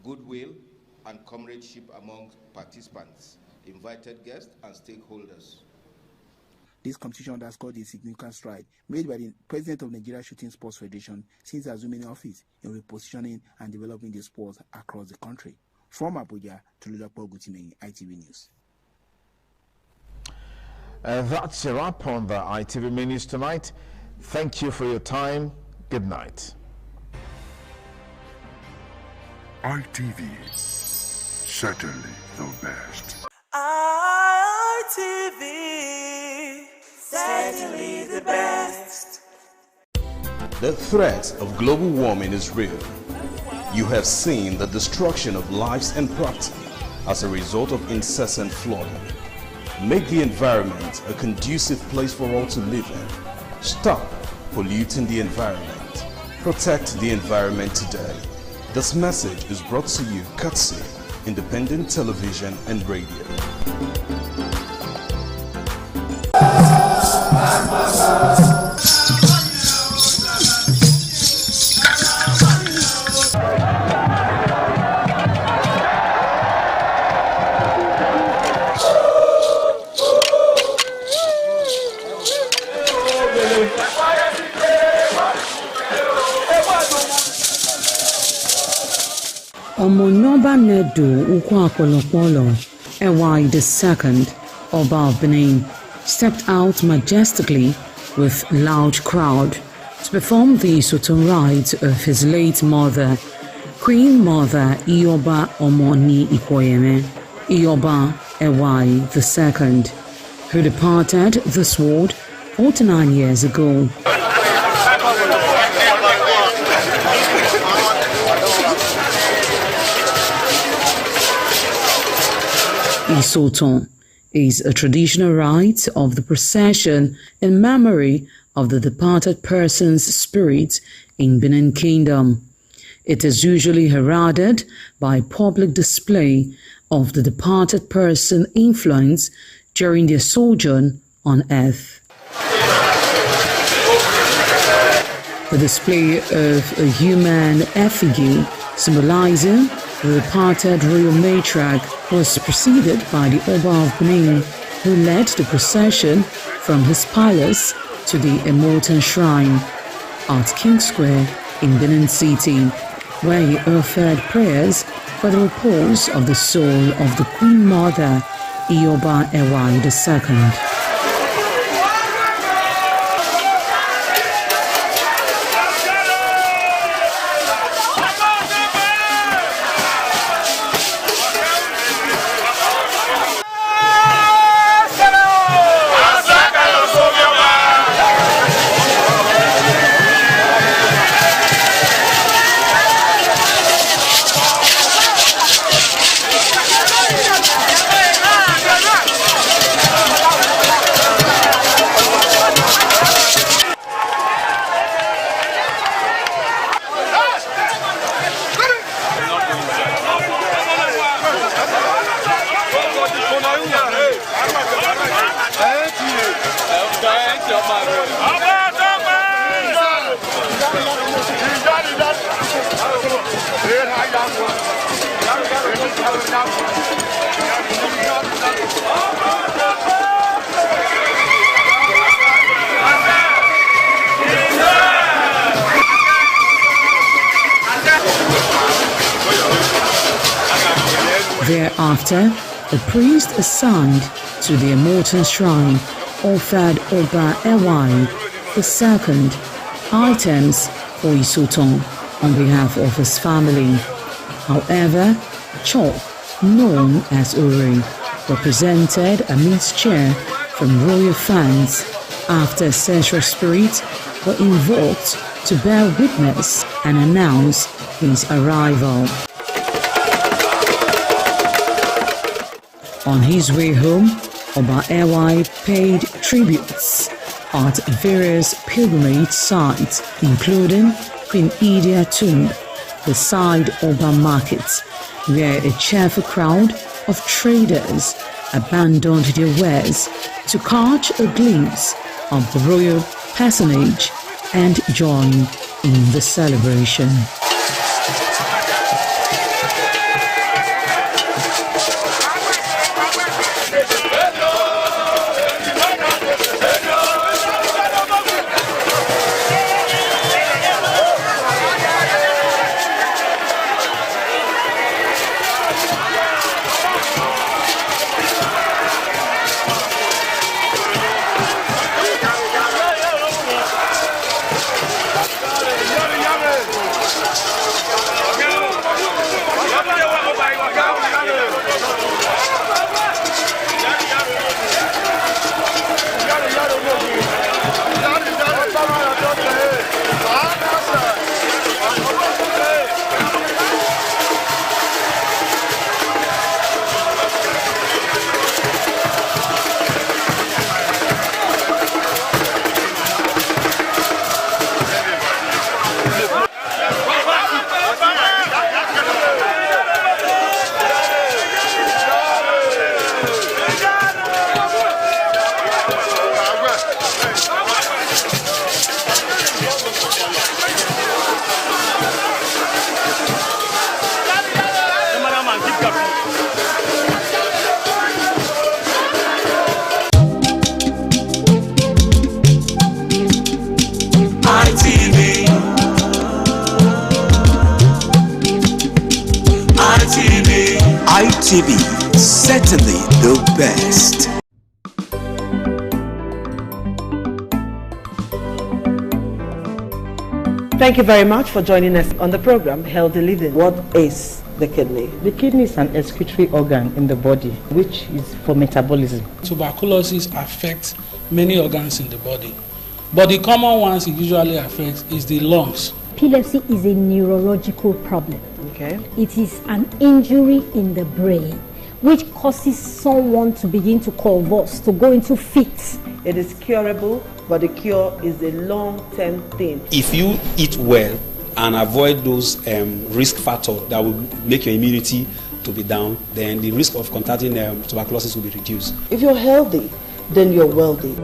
goodwill, and comradeship among participants, invited guests, and stakeholders. This competition underscored the significant stride made by the President of Nigeria Shooting Sports Federation since assuming office in repositioning and developing the sports across the country. From Abuja, Tolulokbe Oguntumei, ITV News. That's a wrap on the ITV News tonight. Thank you for your time. Good night. ITV, certainly the best. ITV, certainly the best. The threat of global warming is real. You have seen the destruction of lives and property as a result of incessant flooding. Make the environment a conducive place for all to live in. Stop polluting the environment. Protect the environment today. This message is brought to you courtesy Independent Television and Radio. Omonoba Nedu Ukwakolopolo, Ewai II, Oba of Benin, stepped out majestically with loud crowd to perform the Sotun rites of his late mother, Queen Mother Ioba Omoni Ikoyeme, Ioba Ewai II, who departed this world 49 years ago. Isoton is a traditional rite of the procession in memory of the departed person's spirit in Benin Kingdom. It is usually heralded by public display of the departed person's influence during their sojourn on earth. The display of a human effigy symbolizing the departed royal matriarch was preceded by the Oba of Benin, who led the procession from his palace to the Immortan Shrine at King Square in Benin City, where he offered prayers for the repose of the soul of the Queen Mother, Ioba Ewai II. Thereafter, the priest assigned to the Immortan Shrine offered Oba Ewai II items for Isoton on behalf of his family. However, Cho, known as Uri, represented a mixed cheer from royal fans after ancestral spirits were invoked to bear witness and announce his arrival. On his way home, Oba Ewai paid tributes at various pilgrimage sites, including Queen Idia Tomb, the Side Oba Market, where a cheerful crowd of traders abandoned their wares to catch a glimpse of the royal personage and join in the celebration. ITV, certainly the best. Thank you very much for joining us on the program Healthy Living. What is the kidney? The kidney is an excretory organ in the body, which is for metabolism. Tuberculosis affects many organs in the body, but the common ones it usually affects is the lungs. Epilepsy is a neurological problem. Okay. It is an injury in the brain which causes someone to begin to convulse, to go into fits. It is curable, but the cure is a long-term thing. If you eat well and avoid those risk factors that will make your immunity to be down, then the risk of contracting tuberculosis will be reduced. If you're healthy, then you're wealthy.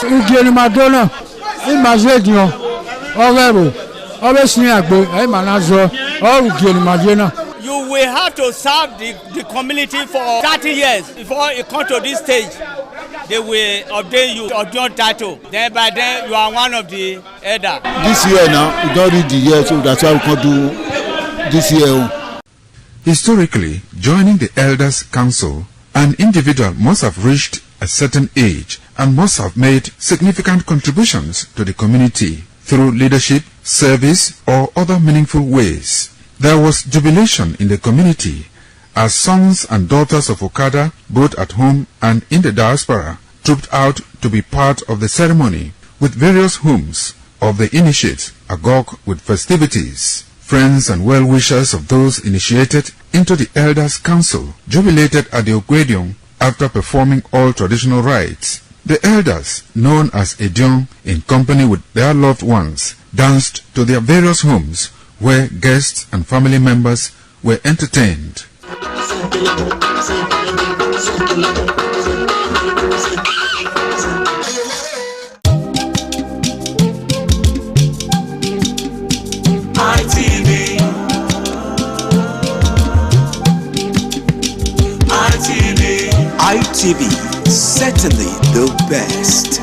Igi Madonna, in Mazedio, Overo, Ovesniagbo, Emanazo, or Igi Madonna. You will have to serve the community for 30 years before you come to this stage. They will ordain you ordain title. Then by then you are one of the elder. This year now, we don't read the year, so that's why we can do this year. Historically, joining the Elders Council, an individual must have reached a certain age and must have made significant contributions to the community through leadership, service, or other meaningful ways. There was jubilation in the community as sons and daughters of Okada, both at home and in the diaspora, trooped out to be part of the ceremony with various homes of the initiates agog with festivities. Friends and well-wishers of those initiated into the Elders Council jubilated at the Ogwedion after performing all traditional rites. The elders, known as Edion, in company with their loved ones, danced to their various homes where guests and family members were entertained. ITV, certainly the best.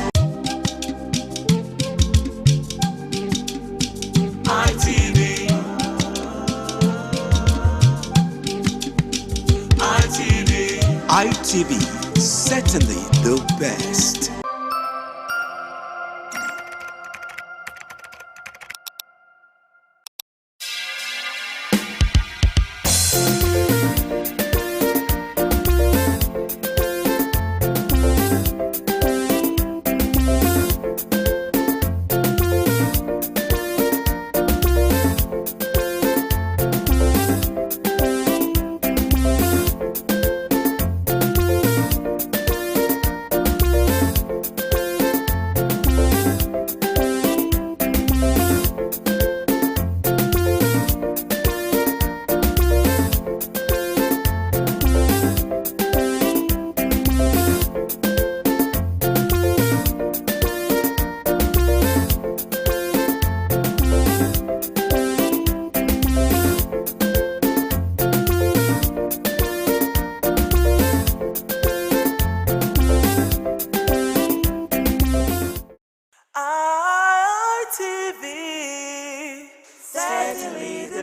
ITV, certainly the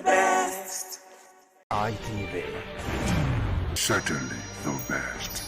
best. ITV, certainly the best.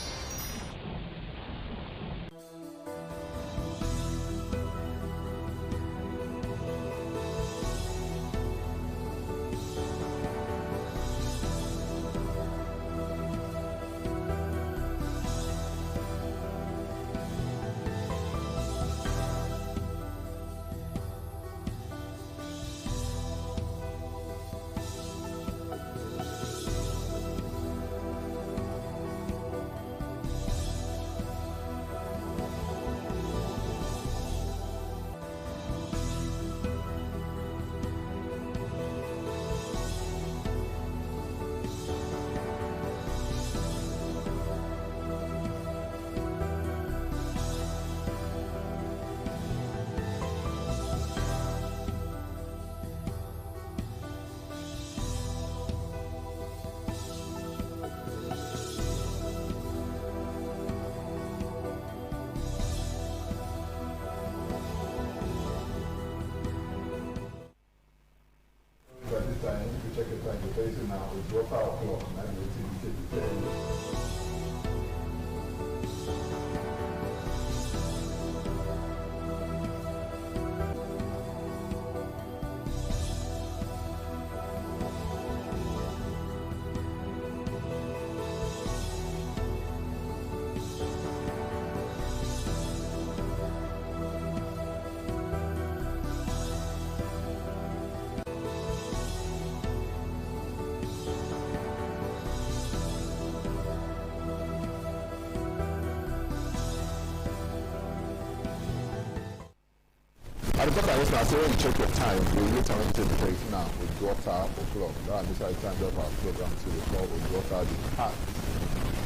because I say when you check your time, you need to take the break now with daughter o'clock. That is the time of our program to call with daughter the heart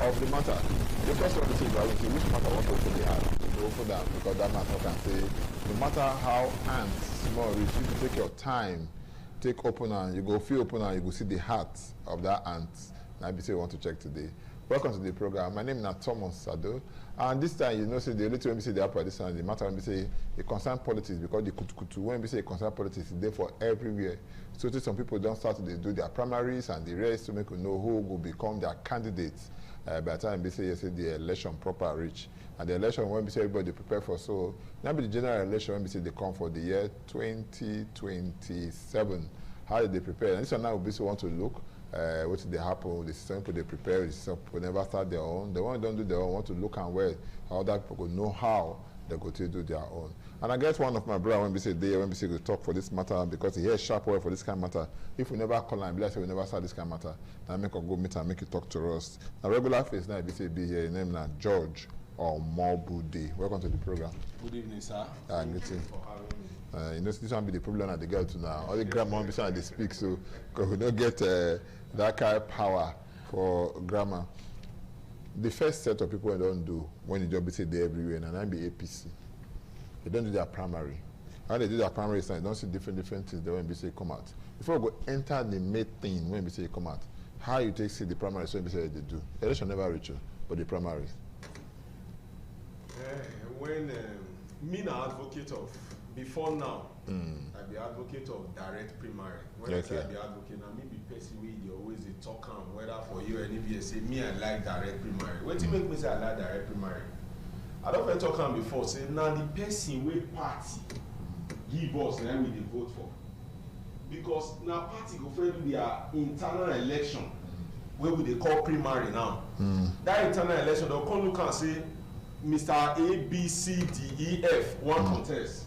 of the matter. The first one is which matter want to open the heart? You open that because that matter can say no matter how ants small reach, if you take your time, take open and you go feel open and you go see the heart of that ant. Now be say you want to check today. Welcome to the program. My name is Thomas Sado, and this time you know say the only thing when we say the upper this time the matter when we say it concern politics because the kutu when we say it concern politics is there for everywhere. So some people don't start to do their primaries and the rest to make you know who will become their candidates by the time we say the election proper reach. And the election when we say everybody prepare for so now be the general election when we say they come for the year 2027. How did they prepare? And this one now we say want to look. What did they happen? The system people they prepare, the system people never start their own. The one don't do their own want to look and where how that people know how they go to do their own. And I guess one of my brother when we say we talk for this matter because he hears sharp word for this kind of matter. If we never call and be like say we never start this kind of matter, now make us go meet and make you talk to us. Now regular face now be here, his name now George or Mobude. Welcome to the program. Good evening, sir. Good evening. You know, this one be the problem at the girl to now. All the grammar be saying they speak, so because we don't get that kind of power for grammar. The first set of people don't do when you just be say they everywhere, and then be APC. They don't do their primary. When they do their primary, they don't see different things. They when be say come out. Before we go enter the main thing when we say come out, how you take see the primary? So we say they do. Election never reach you, but the primaries. When me an advocate of. Before now, I be advocate of direct primary. When I say I be advocate, now me be person wey dey always dey talk am whether for you or anybody say me I like direct primary. Wetin make me say I like direct primary? I don first talk am before say na the person wey party give us na we dey vote for. Because na party go first do their internal election wey we dey call primary now. That internal election dem come look am say Mr. A, B, C, D, E, F one contest.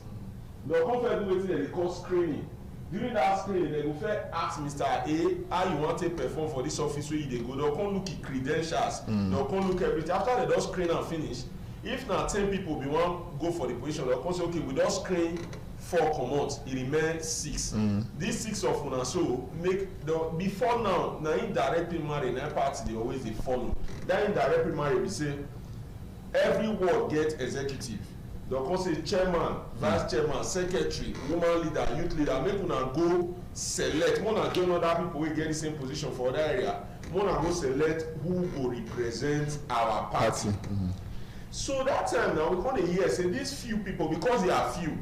They'll come first do wetin dem dey call screening. During that screening, they go first ask Mr. A how you want to perform for this office where you dey go. They'll come look at credentials. They'll come look everything. After they don screen and finish, if na 10 people be wan go for the position, they'll come say okay, we don screen 4 comot, e remain 6. These 6 of una so make the before now na indirect primary na party dey always dey follow. That indirect primary be say every ward get executive. They'll come say chairman, vice chairman, secretary, woman leader, youth leader. Make una go select. Una join other people wey get the same position for other area. Una go select who go represent our party. So that time now we come dey hear say these few people because they are few.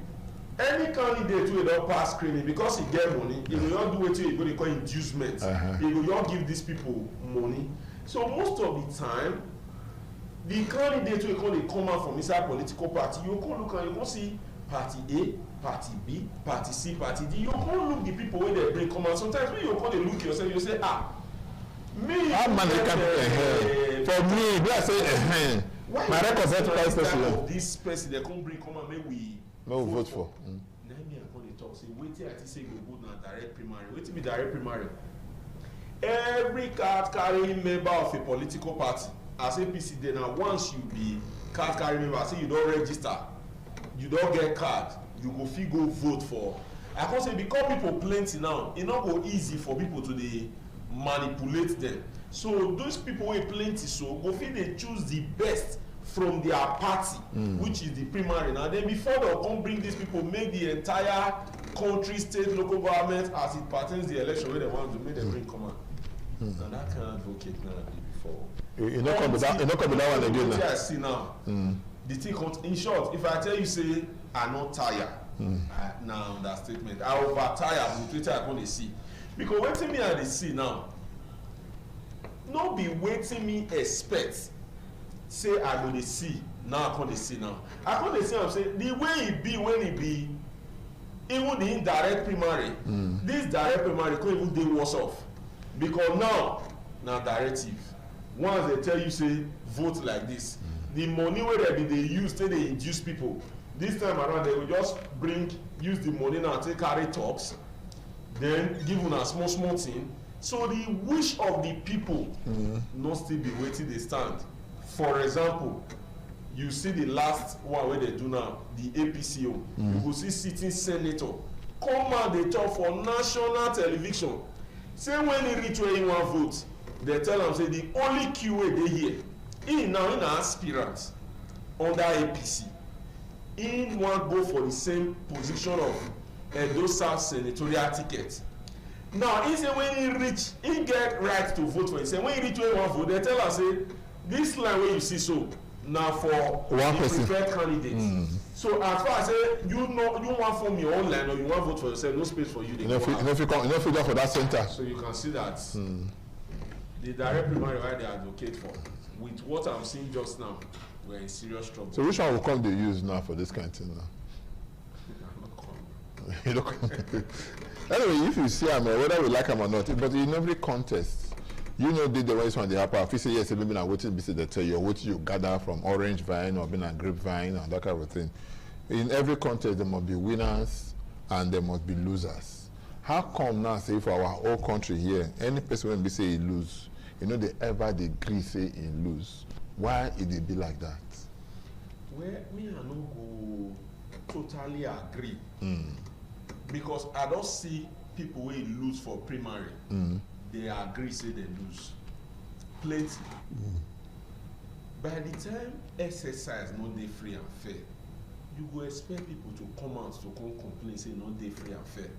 Any candidate wey don pass screening because he get money, he go just do wetin you go dey call inducement. He go just give these people money. So most of the time. The candidate wey come out from inside political party, you come look and you come see party A, party B, party C, party D. You come look the people wey they bring come out. Sometimes when you come dey look yourself, you say me. How man they can for me, we say my representative vice president of this person they come bring come out make we vote for. Na me I come dey talk say wetin I think say go go na direct primary. Wetin be direct primary? Every card carrying member of a political party. As APC dey now once you be card carry member say you don register you don get card you go fit go vote for. I come say because people plenty now e no go easy for people to dey manipulate them. So those people wey plenty so go fit dey choose the best from their party which is the primary. Now then before they come bring these people make the entire country, state, local government as it pertains the election wey they want to make them bring come out. Na that kind of advocate now be before. You no come with that one again now. I see now. The thing comes in short. If I tell you say I no tire, na understatement. I over tire with Twitter I come dey see. Because wetin me I dey see now, no be wetin me expect. Say I go dey see now I come dey see now. I come dey see am say the way e be when e be even the indirect primary, this direct primary come even dey worse off. Because now na directive. Once they tell you say vote like this, the money wey they use take dey induce people. This time around they will just use the money now take carry talks, then give una small thing. So the wish of the people no still be wetin dey stand. For example, you see the last one where they do now, the APCO, you go see sitting senator come out dey talk for national television say when he reach where he wan vote, they tell am say the only queue wey dey here, he now in an aspirant under APC, he wan go for the same position of Edo South senatorial ticket. Now he say when he reach, he get right to vote for himself. When he reach where he wan vote, they tell am say this line wey you see so na for the preferred candidate. So as far as say you want form your own line or you want vote for yourself, no space for you. You know, if you go for that center. So you can see that the direct primary why they advocate for, with what I'm seeing just now, we're in serious trouble. So which one will come they use now for this kind of thing now? You know, anyway, if you see him, whether we like him or not, but in every contest, you know, the way one they happen. If you say yes, maybe I'm waiting, they tell you what you gather from orange vine or being a grapevine and that kind of thing. In every contest, there must be winners and there must be losers. How come now, say for our whole country here, any person when we say he lose, you know, they ever agree say he lose. Why it they be like that? Well, me I no go totally agree. Because I don't see people who lose for primary. They agree say they lose. Plenty. By the time exercise no dey free and fair, you go expect people to come out to come complain say no dey free and fair.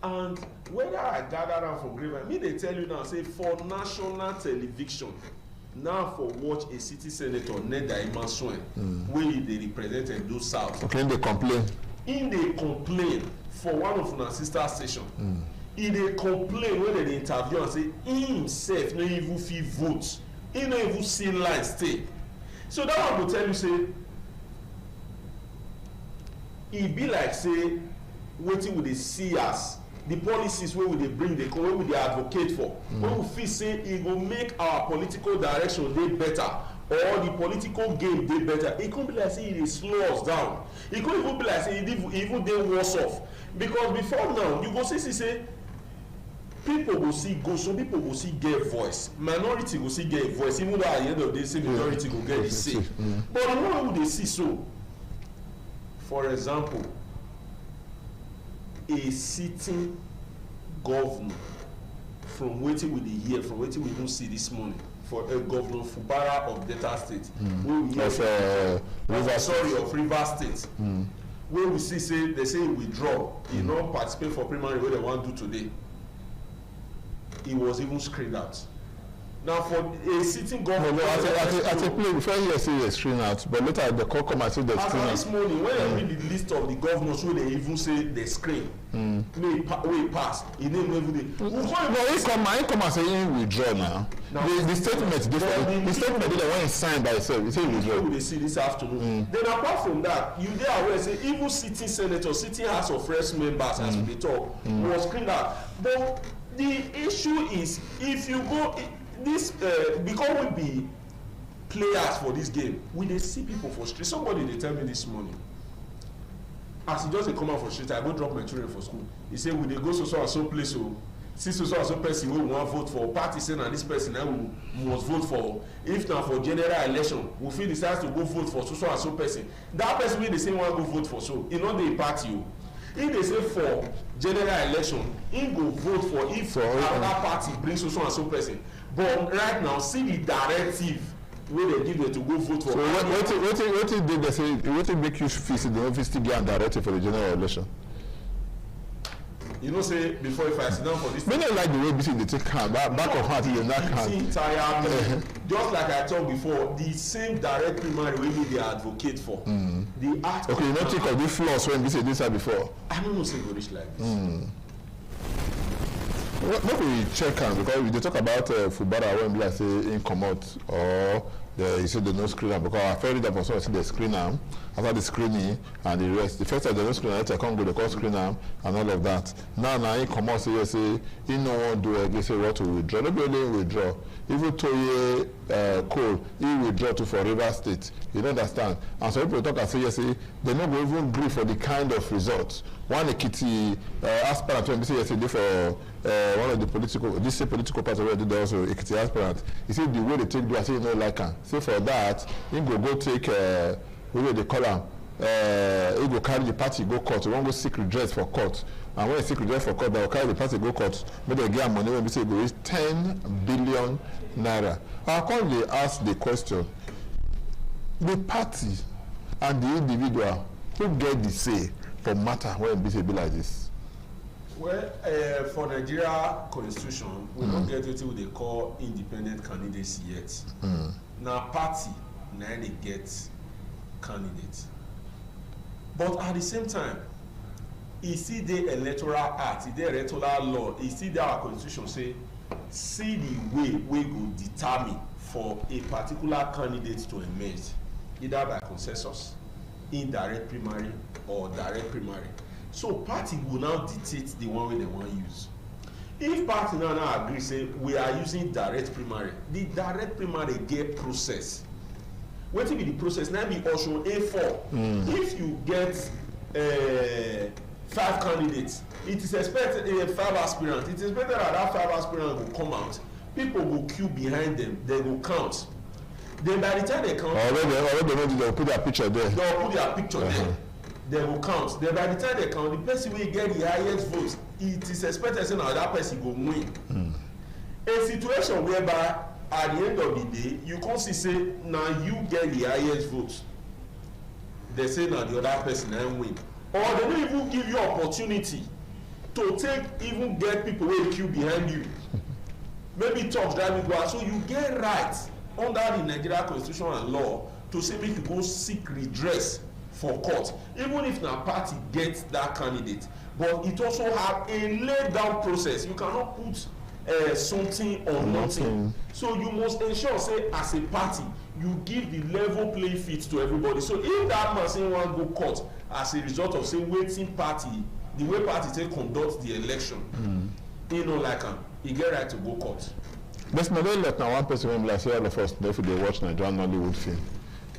And whether I gather am for grave, me they tell you now say for national television, now for watch a city senator Neda Imasuen, where they represented those South. Okay, they complain. In they complain for one of our sister station. He dey complain when they interview and say he himself no even fit vote, he no even see line stay. So that one go tell you say e be like say wetin we dey see as the policies wey we dey bring dey come, wey we dey advocate for, wey we feel say e go make our political direction dey better or the political game dey better, e come be like say e dey slow us down. E come even be like say e even dey worse off, because before now you go see say people go see go, some people go see get voice, minority go see get voice, even though at the end of the day say majority go get the say. But the one who dey see so, for example, a sitting governor, from wetin we dey hear, from wetin we even see this morning, for a Governor Fubara of Delta State, wey we hear of Rivers State, where we see say they say he withdraw, he no participate for primary wey they wan do today. He was even screened out. Now for a sitting governor, at a play before you say they screen out, but later the call come and say they screen out. This morning, when I read the list of the governors who they even say they screen, way pass, he didn't even dey. But he come and say he withdraw now. The statement different. The statement that when he signed by himself, he say he withdraw. We see this afternoon. Then apart from that, you dey aware say even sitting senators, sitting House of Reps members, as we talk, was screened out. But the issue is, if you go this because we be players for this game, we dey see people for street. Somebody dey tell me this morning, as he just dey come out for street, I go drop my children for school. He say we dey go so and so place, so see so and so person wey we wan vote for, party say na this person na we must vote for. If na for general election, we fit decide to go vote for so and so person. That person wey dey say wan go vote for, so e no dey party o. If they say for general election, he go vote for if another party brings so and so person. But right now, see the directive wey they give them to go vote for. So what did they say? What make you feel say the office still get directive for the general election? You know, say before if I sit down for this. Me not like the way they take hand back of heart in that hand. Just like I talked before, the same direct primary wey they advocate for. The act. Okay, you not think of the flaws when we say this before. I don't know say go reach like this. Maybe we check am because they talk about Fubara when we say in comot or you say the no screen am, because I felt that person say the screen am after the screening and the rest. The first time they no screen am, they come go they call screen am and all of that. Now he comot say he no wan do it. They say what to withdraw. No be only withdraw. Even Toye Cole, he withdraw to for Rivers State. You don't understand. And so people talk and say yes, they no go even agree for the kind of results. One Ekiti aspirant when we say yesterday for one of the political parties where they also Ekiti aspirant. He said the way they take do, I say you know like him. say for that, he go take what they call him. He go carry the party go court. He won't go seek redress for court. And when he seek redress for court, they will carry the party go court. But they get money when we say go is 10 billion naira. How come they ask the question? The party and the individual who get the say for matter when it be like this? Well, for Nigeria constitution, we don't get what they call independent candidates yet. Now party, now they get candidates. But at the same time, you see the electoral act, the electoral law, you see that our constitution say, see the way we go determine for a particular candidate to emerge, either by consensus, indirect primary, or direct primary. So party will now dictate the one way they want to use. If party now agree, say we are using direct primary, the direct primary get process. What will be the process? Now be also A4. If you get 5 candidates, it is expected 5 aspirants. It is expected that 5 aspirants will come out. People will queue behind them. They will count. Then by the time they count, already they will put their picture there. They will put their picture there. They will count. Then by the time they count, the person will get the highest votes. It is expected that now that person will win. A situation whereby at the end of the day, you can't say now you get the highest votes. They say now the other person and win. Or they don't even give you opportunity to even get people who queue behind you. Maybe talks driving go. So you get right under the Nigeria constitution and law to say make you go seek redress for court, even if na party gets that candidate. But it also have a laid down process. You cannot put something or nothing. So you must ensure, say, as a party, you give the level playing field to everybody. So if that man say one go court as a result of say waiting party, the way party take conduct the election, he no like him, he get right to go court. But my very left now one person when like say all of us therefore they watch Nigerian Nollywood film,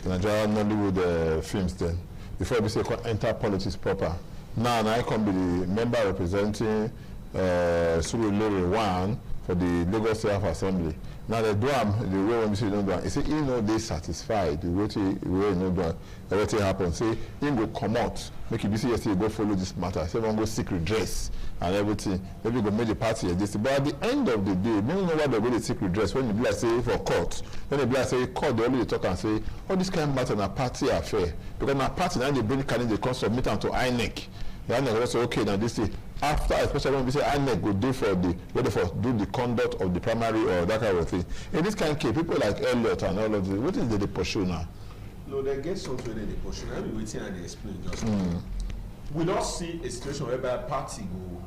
Nigerian Nollywood films then before we say enter politics proper. Now I can be the member representing Surulere 1 for the Lagos State Assembly. Now they do the way when we say don't do it. Say you know they satisfied the way you know do everything happen. Say him go come out, make you be say yesterday go follow this matter. Say one go seek redress and everything. Maybe go make the party this. But at the end of the day, maybe know what they go to seek redress when you be like say for court. When they be like say court, they only talk and say all this kind of matter na party affair. Because na party now they bring candidate come submit them to INEC. The INEC also okay now this day. After, especially when we say INEC go do for the whether for do the conduct of the primary or that kind of thing. In this kind of case, people like Elliot and all of this, what is the pursue now? No, they get something they pursue. Let me wait and they explain just. We don't see a situation whereby a party go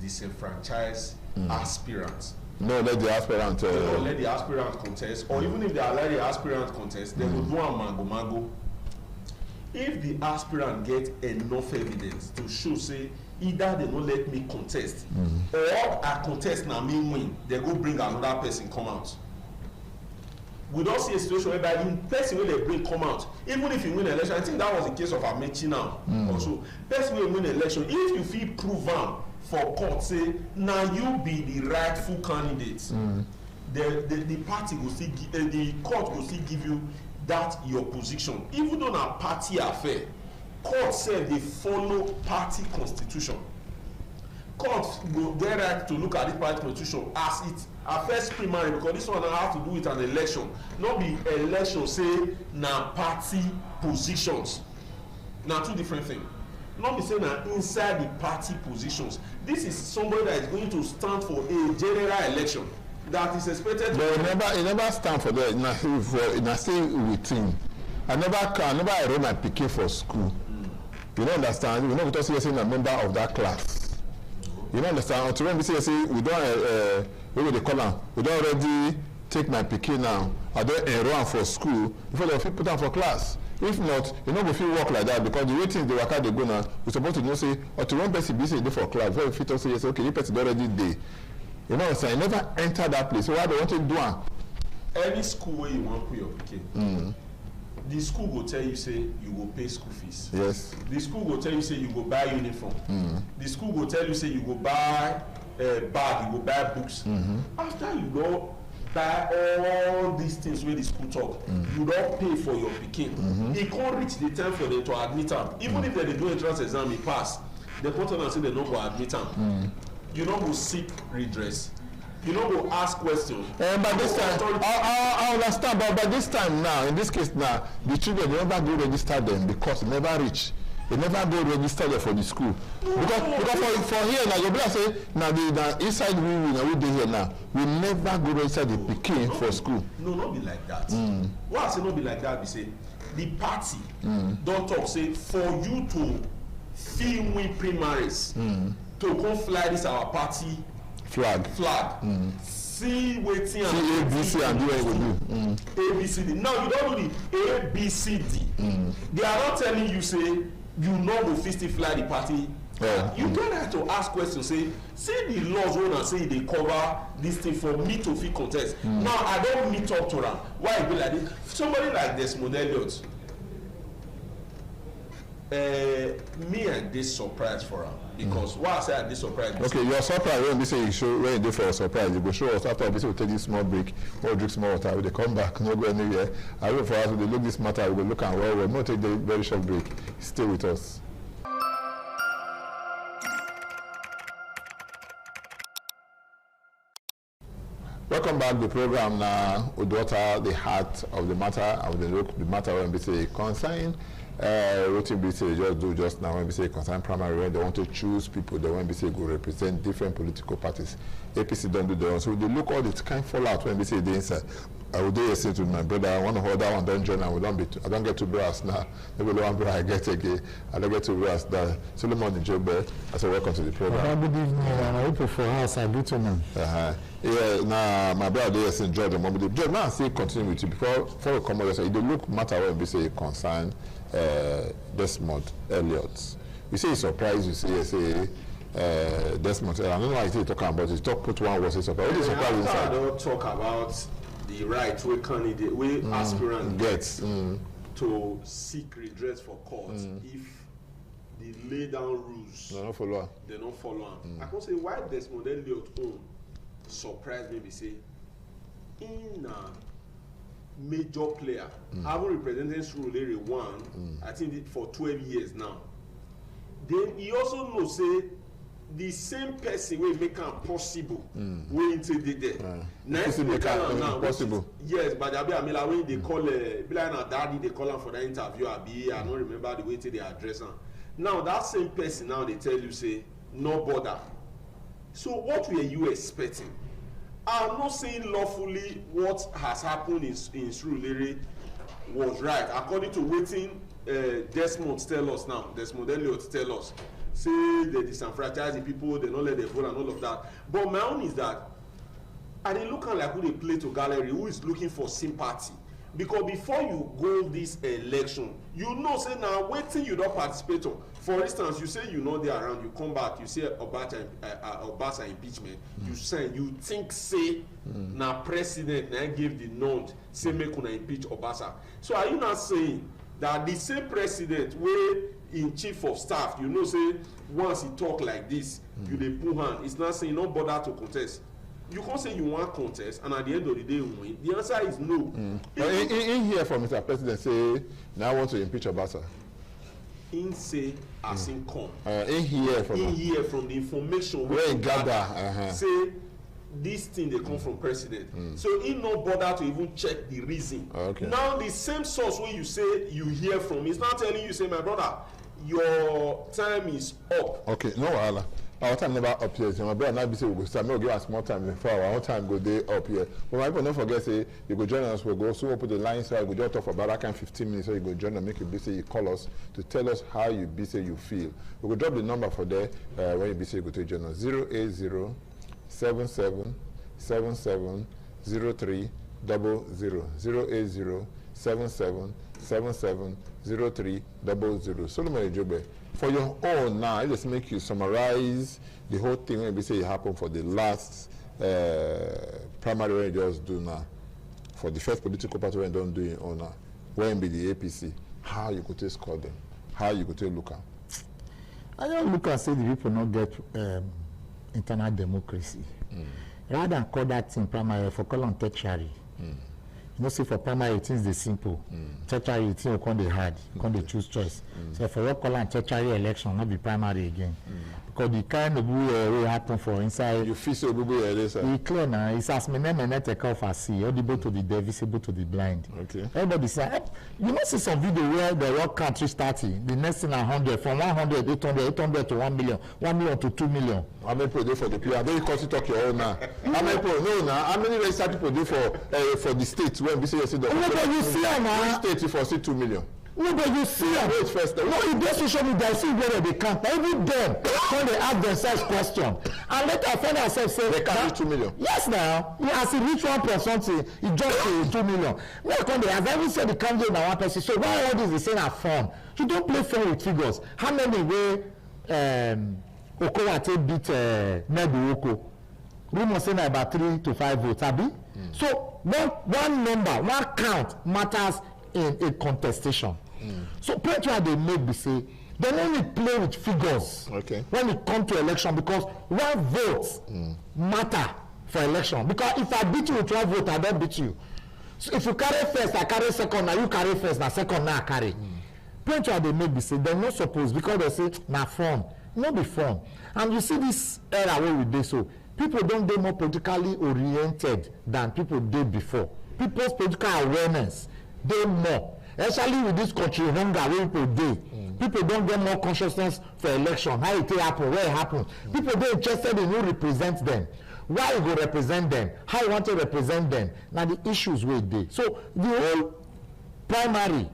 disenfranchise aspirants. No, let the aspirant. No, let the aspirant contest, or even if they allow the aspirant contest, they will do a mango. If the aspirant get enough evidence to show, say, either they don't let me contest, or I contest now me win, they go bring another person come out. We don't see a situation whereby the person when they bring come out, even if you win election, I think that was the case of Amechi now. Also, person will win election, if you feel proven for court, say, now you be the rightful candidate, the party will still the court will still give you that your position, even though na party affair. Court said they follow party constitution. Court go get right to look at this party constitution as it affects primary, because this one have to do with an election. Not be election say na party positions. Na two different things. Not be saying na inside the party positions. This is somebody that is going to stand for a general election that is expected. But he never stand for that. Na stay within. I never enroll my pikin for school. You don't understand. You know, because you're saying a member of that class. You don't understand. Until when we say we don't, what they call them? We don't already take my pikin now. I don't enroll for school before they put them for class. If not, you know, we feel work like that because the way things they work out they go now. We're supposed to know say, or to one person be say do for class. Very fit to say yes, okay, this person already there. You know what I'm saying? I never enter that place. So why they want to do it? Any school where you want to put your pikin. The school will tell you say you will pay school fees. Yes. The school will tell you say you go buy uniform. The school will tell you say you go buy bag, you go buy books. After you go buy all these things wey the school talk. You don pay for your pikin. E come reach the time for them to admit am. Even if they dey do entrance exam, e pass. They come tell am say they no go admit am. You no go seek redress. You no go ask questions. But this time, I understand. But by this time now, in this case now, the children never go register them because they never reach. They never go register them for the school. Because for here now, you better say now the inside we dey here now. We never go register the pikin for school. No, not be like that. Why I say not be like that? Be say the party don talk say for you to fit win primaries to come fly this our party flag. See wetin ABC and do what you do. ABCD. Now you don't do the ABCD. They are not telling you say you no go fit still fly the party. You get right to ask questions. Say the laws wey una say dey cover this thing for me to fit contest. Now I don meet up to am. Why e be like this? Somebody like Desmond Elliot. Me I dey surprised for am. Because why I say I dey surprised. Okay, you are surprised when we say you show when you dey for a surprise. You go show us after we take this small break or drink small water. We dey come back, no go anywhere. I wait for us. We dey look this matter. We go look and well. No take the very short break. Stay with us. Welcome back to the program now. Udota, the heart of the matter, and we look the matter when we say concern. What we say just do just now when we say concern primary, when they want to choose people, they want to say go represent different political parties. APC don't do their own. So they look all this kind of fallout when we say the inside. I would do say to my brother, I want to hold that one, don't join, and we don't be. I don't get to brass now. Maybe the one brother I get again. I don't get to brass. That Solomon Ijobe. I say welcome to the program. Good evening, and I hope for us I do to know. Yeah, now my brother is in Georgia. George, now I say continue with you before we come over. It don't look matter when we say concern Desmond Elliot. You say surprise. You say Desmond. I don't know why you talking about. You talk put one word. Say surprise. What is surprise inside? I don't talk about the right way candidate, way aspirant gets to seek redress for court if the lay down rules they don't follow. I can say why Desmond Elliot own surprise me. Say in a major player, having represented Surulere 1, I think for 12 years now. Then he also knows say the same person will make it possible when into there. Next make it possible. Yes, but I mean, when they call daddy, they call him for the interview. I don't remember the way they address him. Now that same person now they tell you say no bother. So what were you expecting? I'm not saying lawfully what has happened in Surulere was right according to waiting Desmond tell us now. Desmond Elliot tell us. Say they disenfranchise the people, they don't let them vote and all of that. But my own is that, are they looking like who they play to gallery, who is looking for sympathy? Because before you go this election, you know, say now, waiting you don't participate on. For instance, you say you know they're around, you come back, you say Obasa impeachment, you say, you think, say, now president, now give the nod, say make una impeach Obasa. So are you not saying that the same president where in chief of staff, you know, say once he talk like this, you dey pull hand. It's not saying no bother to contest. You can't say you want contest, and at the end of the day, you win. The answer is no. In here from Mr. President say now I want to impeach Obasa. In say as in come. In here from the information where he gather. Say this thing they come from president. So he no bother to even check the reason. Now the same source where you say you hear from is not telling you say my brother, your time is up. Okay, no wahala. Our time never up here. So my brother now be say we go start. No give us more time before our own time go day up here. But my people don't forget say you go join us. We go so we'll put the line so we go just talk for about that kind 15 minutes. So you go join us, make you be say you call us to tell us how you be say you feel. We go drop the number for there when you be say you go to join us 080 77 77 03 00 080 77 77 03 00. Solomon Ijobe, for your own now, I just make you summarize the whole thing when we say it happened for the last primary when you just do now. For the first political party when don't do it on now. When be the APC, how you could score them, how you could look at. I don't look and say the people not get internal democracy. rather than call that thing primary, for call on tertiary. You know, see for primary things they simple. Tertiary thing you can't hard, you can't choose choice. So for what call on tertiary election, not be primary again. Because the kind of will happen for inside. You feel so it's clear now. It's as many take off as see, audible to the deaf, visible to the blind. Okay. Everybody say, you know, see some video where the world country starting, the next thing 100, from 100, 800 to 1 million, 1 million to 2 million. How many people do for the people? I don't you talk your own now. How many people? No, now. How many registered people do for the state when we say the but you see now. State for 2 million. No, but you see wait first. No, in this social media, I see where they can't. Even them, when they ask themselves question, and later find ourselves say they can't reach 2 million. Yes, now. As he reach 1% something, he just 2 million. Now, when they, as I even said, the candidate now 1 person. So why all this is saying are fun? You don't play fun with figures. How many way Okowate beat Nedu Oko? Rumor saying about 3 to 5 votes, Abi. So one number, one count matters in a contestation. So point why they make me say they only play with figures when it comes to election, because one vote matter for election. Because if I beat you with 1 vote, I don't beat you. So if you carry first, I carry second, now you carry first, now second, now I carry. Point why they make me say they're not supposed, because they say now form, not be form. And you see this era where we did so. People don't be more politically oriented than people did before. People's political awareness, they more. Especially with this country hunger where people do. People don't get more consciousness for election, how it happen, where it happen. People don't interested in who represents them. Why you go represent them? How you want to represent them? Now the issues where they. So the whole primary,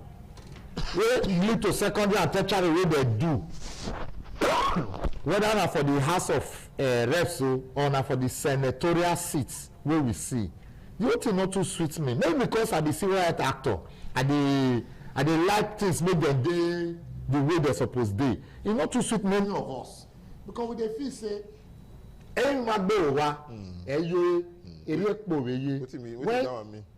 where lead to secondary and tertiary where they do. Whether not for the House of Reps or not for the senatorial seats where we see. The whole thing not too sweet me. Maybe because I'm the civil rights actor. I they like things make them dey the way they're supposed to. It's not too sweet many of us. Because we dey feel say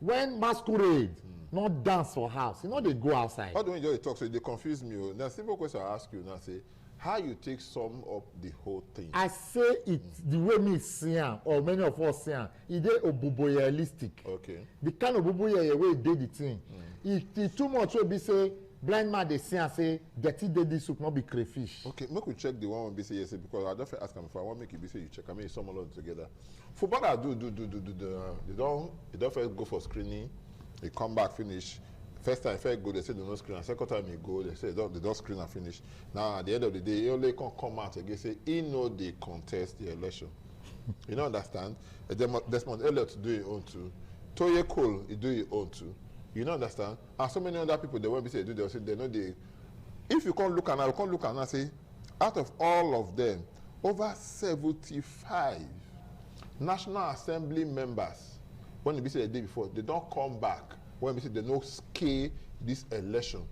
when masquerade not dance for house, you know they go outside. How do you enjoy talk? So they confuse me. Now simple question I ask you now, say how you take sum up the whole thing? I say it the way me see or many of us see it dey oboboyelistic. Okay. The kind of oboboye way dey the thing. If too much will be say blind man they see and say dirty dey this soup not be crayfish. Okay, make we check the one when be say yes because I don't ask him if I want make it be say you check. I mean some all together. Football I do they don't first go for screening. They come back finish. First time first go they say they no screen. And second time you go they say they don't screen and finish. Now at the end of the day, he only can come out again say he know they contest the election. You don't understand? Desmond Elliott do it own too. Toye Cole he do it own too. You don't understand? And so many other people they won't be say they'll say they know they. If you can't look and say, out of all of them, over 75 National Assembly members, when they say the day before, they don't come back. When we say they no scale this election,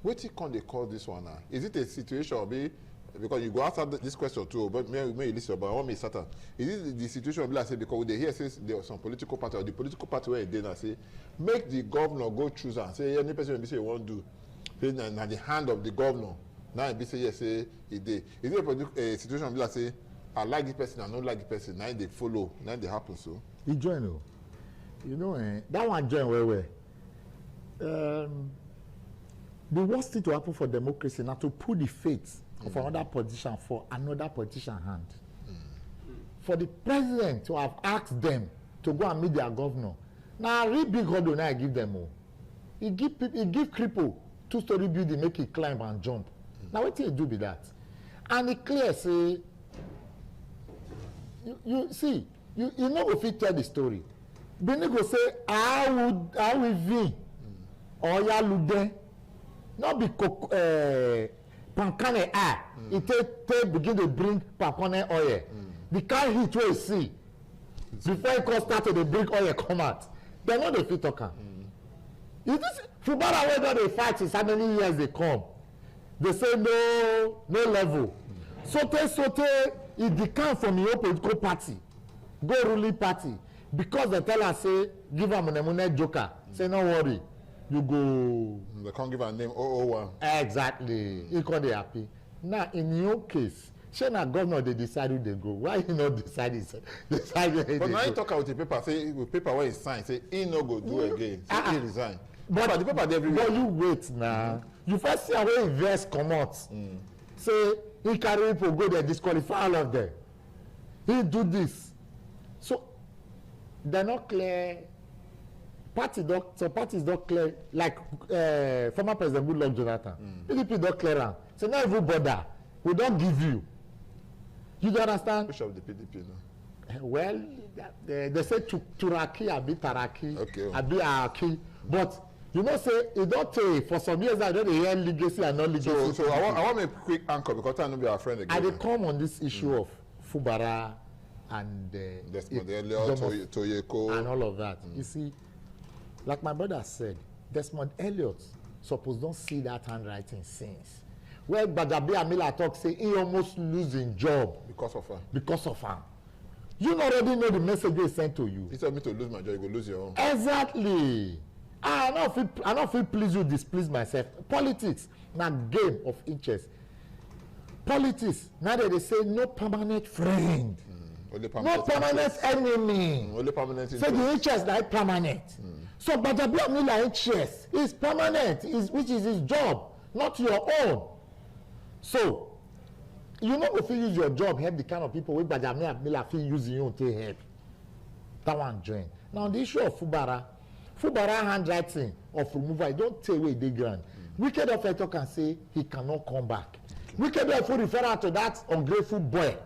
what can they call this one now? Is it a situation or be because you go answer this question too, but may listen, but I want me to start. Is it the situation be like say because they hear says there are some political party or the political party where they now say make the governor go choose and say any person will say you won't do, now the hand of the governor. Now it be say yes, say it dey. Is it a situation be like say I like this person, I don't like the person, now they follow, now they happen so. You join though. You know that one join where. The worst thing to happen for democracy now to put the fate of another politician for another politician hand. For the president to have asked them to go and meet their governor. Now real big order now I give them all. He give cripple 2-story building, make it climb and jump. Now what do you do with that? And it clear say you see you know if you tell the story. Bini go say I will be Oya Lude, not be pankane it take begin to bring pankane oil. The kind heat where you see before it start to bring oil come out. They know the fit talker. Is this football whether they fight is how many years they come? They say no level. Sote it decamp from your political party, go ruling party because they tell us say give them a joker. Say no worry. You go. They can't give a name 001. Exactly. You can't be happy. Now, in your case, Shey na governor dey decide who dey go. Why he not decide where he But dey now go? he talk out the paper, say with paper where he sign, say he no go do again. Say he resign. But the paper dey everywhere. But you wait now. You first see how he invest comot. Say he carry people go there, disqualify all of them. He do this. So they're not clear. Some parties don't clear, like former President Goodluck Jonathan. PDP don't clear am. So now even bother. We don't give you. You don't understand? Push up the PDP now. Well, they say Turaki, abi Taraki, abi Araki. But you know, say it don't take for some years. I don't hear legacy and non-legacy. So I want to make a quick anchor because I know be our friend again. I dey come on this issue of Fubara and Desmond Elliott, Toyeko, and all of that. You see, like my brother said, Desmond Elliott suppose don't see that handwriting since. Where Gbajabiamila talk say he almost losing job because of her. Because of her. You already know the message they sent to you. He told me to lose my job, you go lose your own. Exactly. I don't feel please you, displease myself. Politics, na game of interest. Politics, now they say no permanent friend. Only permanent no permanent enemy. Only permanent interest. So the interest like permanent. So Gbajabiamila interest is permanent, which is his job, not your own. So you know if you use your job, help the kind of people wey Gbajabiamila fit use your own to help. That one join. Now the issue of Fubara handwriting of removal, e don tey wey dey ground. Wicked Offer talk and say he cannot come back. Wicked Offer refer to that ungrateful boy.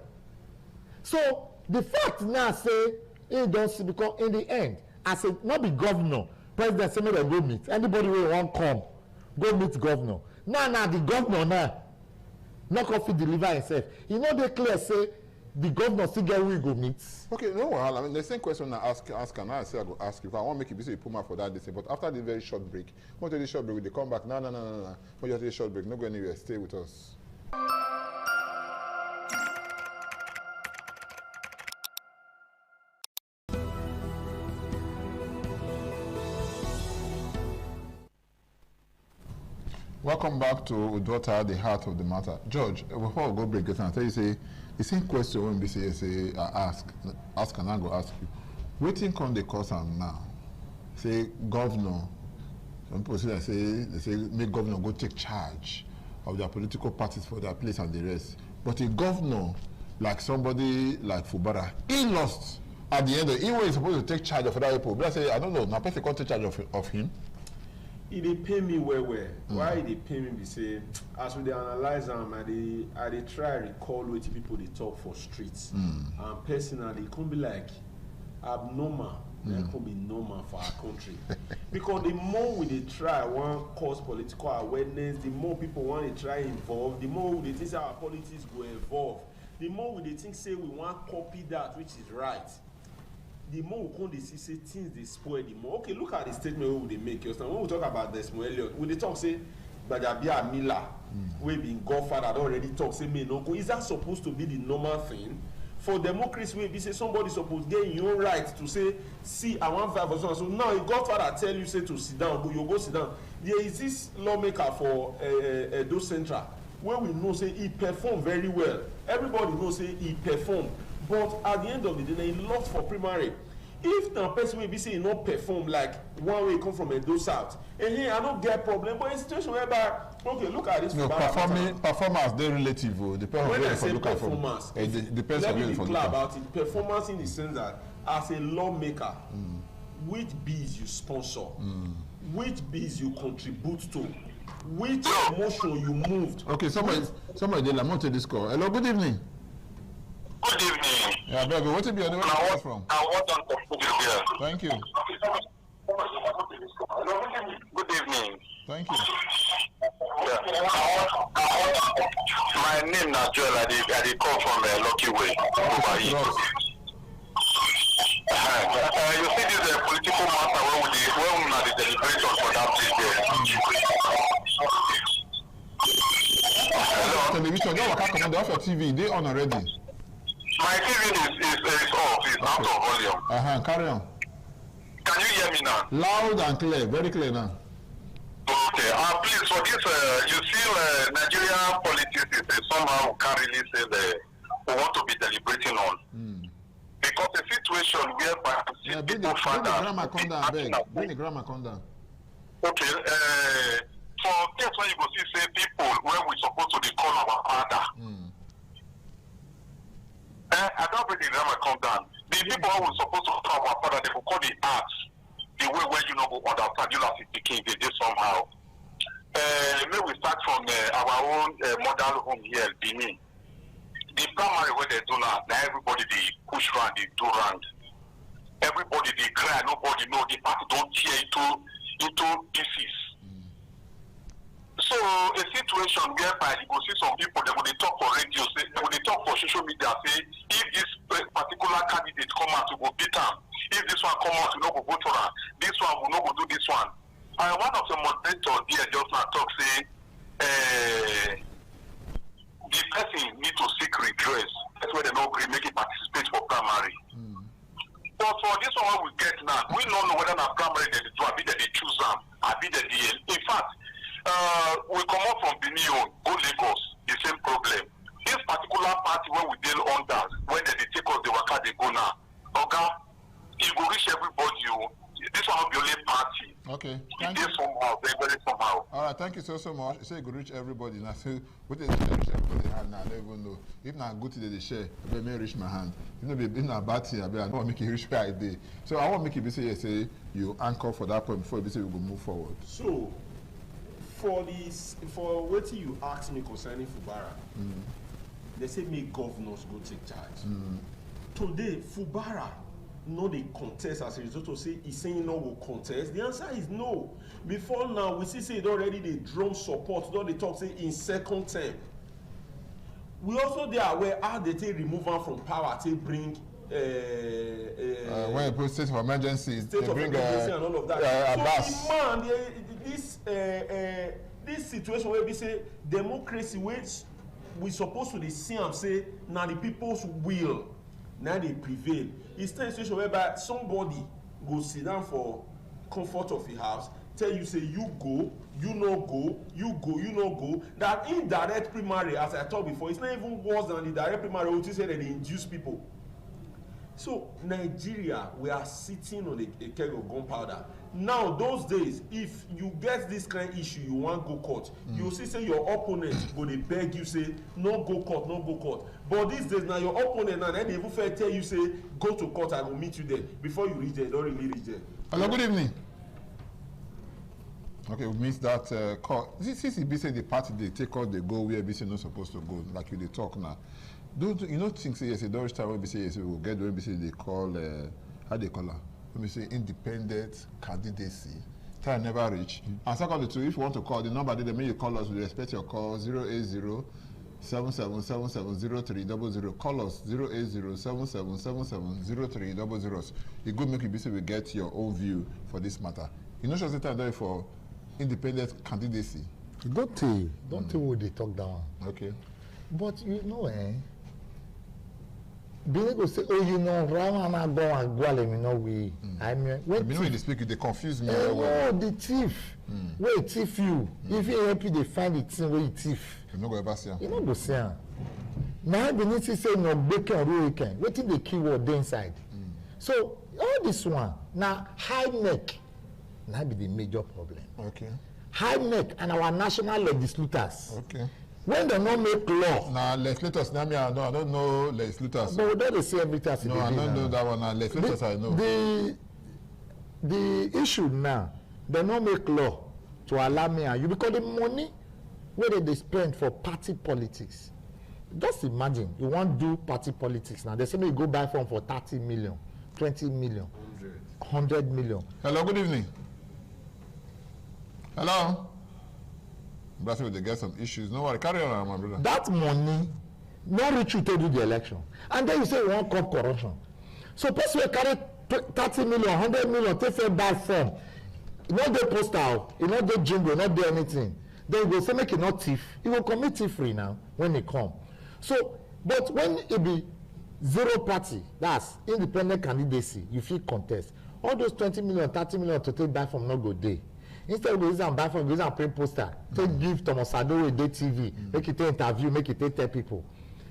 So the fact now say he don see, because in the end, as a not be governor, president say make dem go meet anybody wey wan come, go meet governor. Now the governor now not go fit deliver himself. E no dey clear say the governor still get who he go meet. Okay, no wahala. I mean, the same question I ask, and I say I go ask you. If I want to make it, you put my for that this thing. But after the very short break, when take the short break, they come back. No. When you take the short break, no go anywhere. Stay with us. Welcome back to Udota, the heart of the matter. George, before we go break, I tell you, say the same question when we say I ask and I go ask you. Waiting come the cause am now. Say governor, some people say they say make governor go take charge of their political parties for their place and the rest. But a governor like somebody like Fubara, he lost at the end of it. He was supposed to take charge of other people. But I say, I don't know, now person can't take charge of him. E dey pay me well. Why e dey pay me be say as we dey analyze am, I dey try recall wetin people dey talk for streets. And personally, e come be like abnormal. It could be normal for our country. Because the more we dey try wan cause political awareness, the more people wan dey try involve, the more we dey think say our politics go evolve, the more we dey think say we wan copy that which is right. The more we come dey see say things dey spoil, the more. Okay, look at the statement wey we dey make. When we talk about Desmond Elliott, we dey talk say Gbajabiamila, wey be godfather, don already talk say may no go. Is that supposed to be the normal thing? For democracy, wey be say somebody suppose get im own right to say, see, I wan fight for someone. So now, if godfather tell you say to sit down, but you go sit down. There is this lawmaker for Edo Central, where we know say he perform very well. Everybody know say he perform. But at the end of the day, he lost for primary. If the person will be saying not perform like one way come from Edo South, and here I don't get problem. But in a situation whereby, okay, look at this. No, performance they relative. Depends when on I say performance, it depends let on me be where clear about it. Performance in the sense that as a lawmaker, which bills you sponsor, which bills you contribute to, which emotion you moved. Okay, somebody did like to this call. Hello, good evening. Good evening. Yeah, baby, what be your name? Where you from? I want to put it here. Thank you. Good evening. Thank you. Yeah. My name is Joel. I call from Lucky Way. You see this political matter when we are the deliberation for that place there. Hello. Television, you have come on the off your TV. They on already. My TV is off. It's out of volume. Carry on. Can you hear me now? Loud and clear, very clear now. Okay. Please, for this, you see, Nigerian politics is somehow we can't really say that we want to be deliberating on. Because the situation whereby bring the grammar come down, beg. Bring the grammar come down. Okay, for case when you go see say people where we supposed to be call our father. I don't bring the grammar come down. The people who were supposed to call our father, they will call the arts. The way where you know go understand you like the king, they do somehow. Maybe we start from our own model home here, Benin. The primary where they do now everybody they push round, they do round. Everybody they cry, nobody know the party don't tear into pieces. So a situation whereby you go see some people they will talk for radio, say they will talk for social media, say if this particular candidate come out to go beat them, if this one come out to no go vote for her, this one will not go do this one. And one of the moderators there just now talk say the person need to seek redress. That's why they don't agree make it participate for primary. But for this one we get now, we don't know whether na primary they do, I be that they choose them, I be that they in fact we come up from Benin, go Lagos, the same problem. This particular party where we deal under, when they take us the waka they go now, okay, it will reach everybody. This one will be only party. Okay. Thank you somehow, very somehow. All right, thank you so much. You say it will reach everybody. Now, so what is reach everybody hand now? I don't even know. If not good today, they share. I may reach my hand. If not, if not bad thing, I don't want to make it reach where I did. So I want to make it be say you anchor for that point before you say we go move forward. So. For what you asked me concerning Fubara, they say make governors go take charge. Today, Fubara no they contest as a result of say he's saying no will contest. The answer is no. Before now, we see say it already they drum support, though they talk say in second term. We also they are aware how they take remove them from power, they bring when you put state of emergency, state of emergency and all of that. So demand this situation where we say democracy, which we supposed to see and say now the people's will now they prevail. It's a situation whereby somebody go sit down for comfort of the house, tell you say you go, you no go, you go, you no go. That indirect primary, as I talked before, it's not even worse than the direct primary, which is say that they induce people. So Nigeria, we are sitting on a keg of gunpowder. Now, those days, if you get this kind of issue, you want go court, you see say your opponent go they beg you say no go court, no go court. But these days now, your opponent now they even fair tell you say go to court, I will meet you there. Before you reach there, don't really reach there. Hello, good evening. Okay, we missed that call. Since it be say the party they take out, they go where be say not supposed to go, like you they talk now. Don't you know think say yes, a Dutch time when we say yes, we will get when we say they call how they call her? When we say independent candidacy. Time never reach. And secondly too, if you want to call the number they make you call us, we respect your call 080-7777-0300. Call us 080-7777-0300. It good make you be say we get your own view for this matter. You know, just time for independent candidacy. Don't tell what they talk down. Okay. But you know, being able to say, oh, you know, Rama go and Gwale, you know, we. I mean, when you speak, they confuse me. No, the thief. Where thief you? If you help you, they find the thing where you thief. You no go ever see. You no go see. Now, beneath to say no bacon or weekend. What is the keyword inside? So all this one now high neck. Now be the major problem. Okay. High neck and our national legislators. Okay. When they don't make law. Now legislators, I don't know legislators. But we don't say everything. No, I don't know that one. Now legislators, I know. The issue now, they don't make law to allow me and you because the money where they spend for party politics. Just imagine you want to do party politics now. They say you go buy form for 30 million, 20 million, 100 million. Hello, good evening. Hello. Brazil, they get some issues. No worry, carry on, my brother. That money, no reach you to do the election. And then you say, one come corruption. So, person will carry 30 million, 100 million, take a bad form. You not do postal, you not do jingle, not do anything. Then you go say, make it not thief. You will commit thievery now when they come. So, but when it be zero party, that's independent candidacy, you feel contest. All those 20 million, 30 million to take back from no go day. Instead we use am buy phone, we use am print poster. Take give Thomas Adore Day TV, make it interview, make it tell people.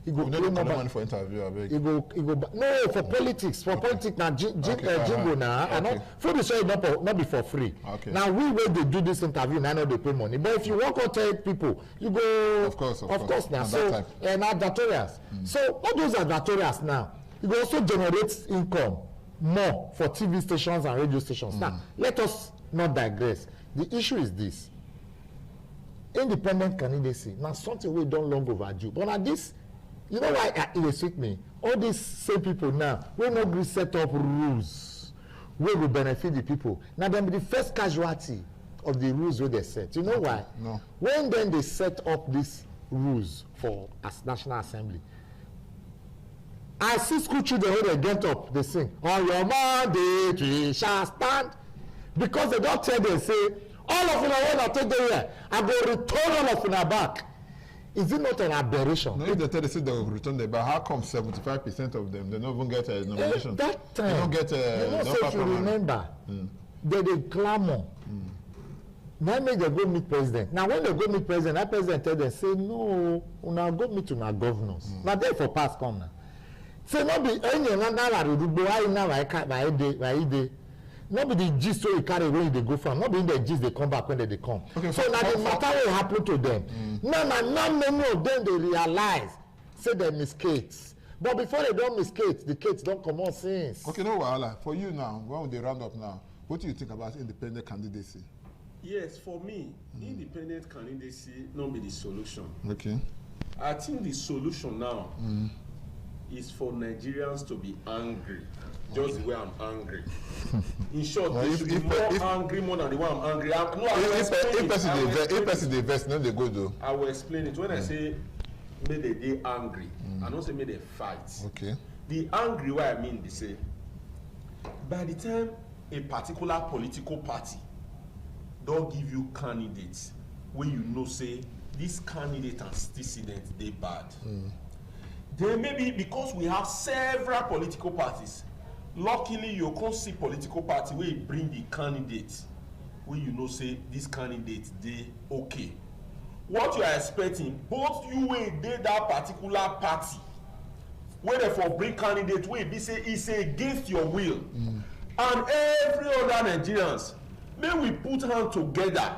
He go play more money for interview. I beg. He go no for politics. For politics now, jingo now. And not for the show not be for free. Okay. Now we where they do this interview, now they pay money. But if you want to tell people, you go. Of course now. So and advertorials. So all those advertorials now, it will also generate income more for TV stations and radio stations. Now let us not digress. The issue is this: independent candidacy. Now something we don't long overdue. But now this. You know why it will suit me? All these same people now, we no agree set up rules wey will benefit the people. Now them be the first casualty of the rules wey they set. You know why? No. When then they set up these rules for as National Assembly, I see school children when they get up, they sing, on your mandate we shall stand. Because they don't tell them, say, all of you when I take them here, I go return all of you back. Is it not an aberration? No, if they tell the city they will return them, but how come 75% of them they don't even get a nomination? That time, they don't get a. If you remember, they clamor. Now make them go meet president. Now when they go meet president, that president tell them say no, una go meet una governors. Now they for pass come now. Say no be any na rubo I na by day. Not be the gist wey you carry when they go from. Not be in the gist they come back when they come. Okay, so now the matter will happen to them. Now many of them they realize say they mistakes. But before they don't mistakes, the kids don't come on since. Okay, no wahala. For you now, when they round up now, what do you think about independent candidacy? Yes, for me, independent candidacy not be the solution. Okay. I think the solution now is for Nigerians to be angry. Just the way I'm angry. In short, they should be more angry more than the way I'm angry. If person they invest, no they go do. I will explain it. When I say may they angry, I don't say may they fight. Okay. The angry way I mean they say by the time a particular political party don't give you candidates when you know say this candidate and antecedent they bad. Then maybe because we have several political parties, luckily you can't see political party where you bring the candidate where you know say this candidate they okay. What you are expecting, both you and that particular party, where therefore bring candidate where be say is against your will, and every other Nigerians, may we put hands together,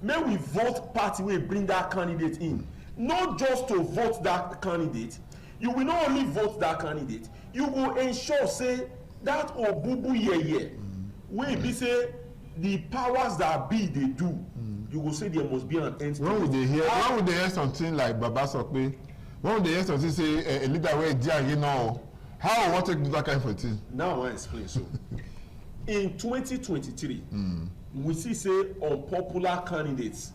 may we vote party where bring that candidate in, not just to vote that candidate. You will not only vote that candidate, you will ensure say that obubu yeye wey be say the powers that be they do, you will say there must be an end. When would they hear something like Baba Sokpe? When would they hear something say a leader wey dey you know how I want to do that kind of thing? Now I wan explain. So in 2023 we see say unpopular candidates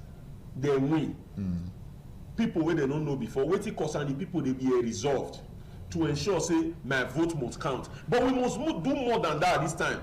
they win. People wey they don't know before, wetin concern the people they be resolved to ensure say my vote must count. But we must do more than that this time.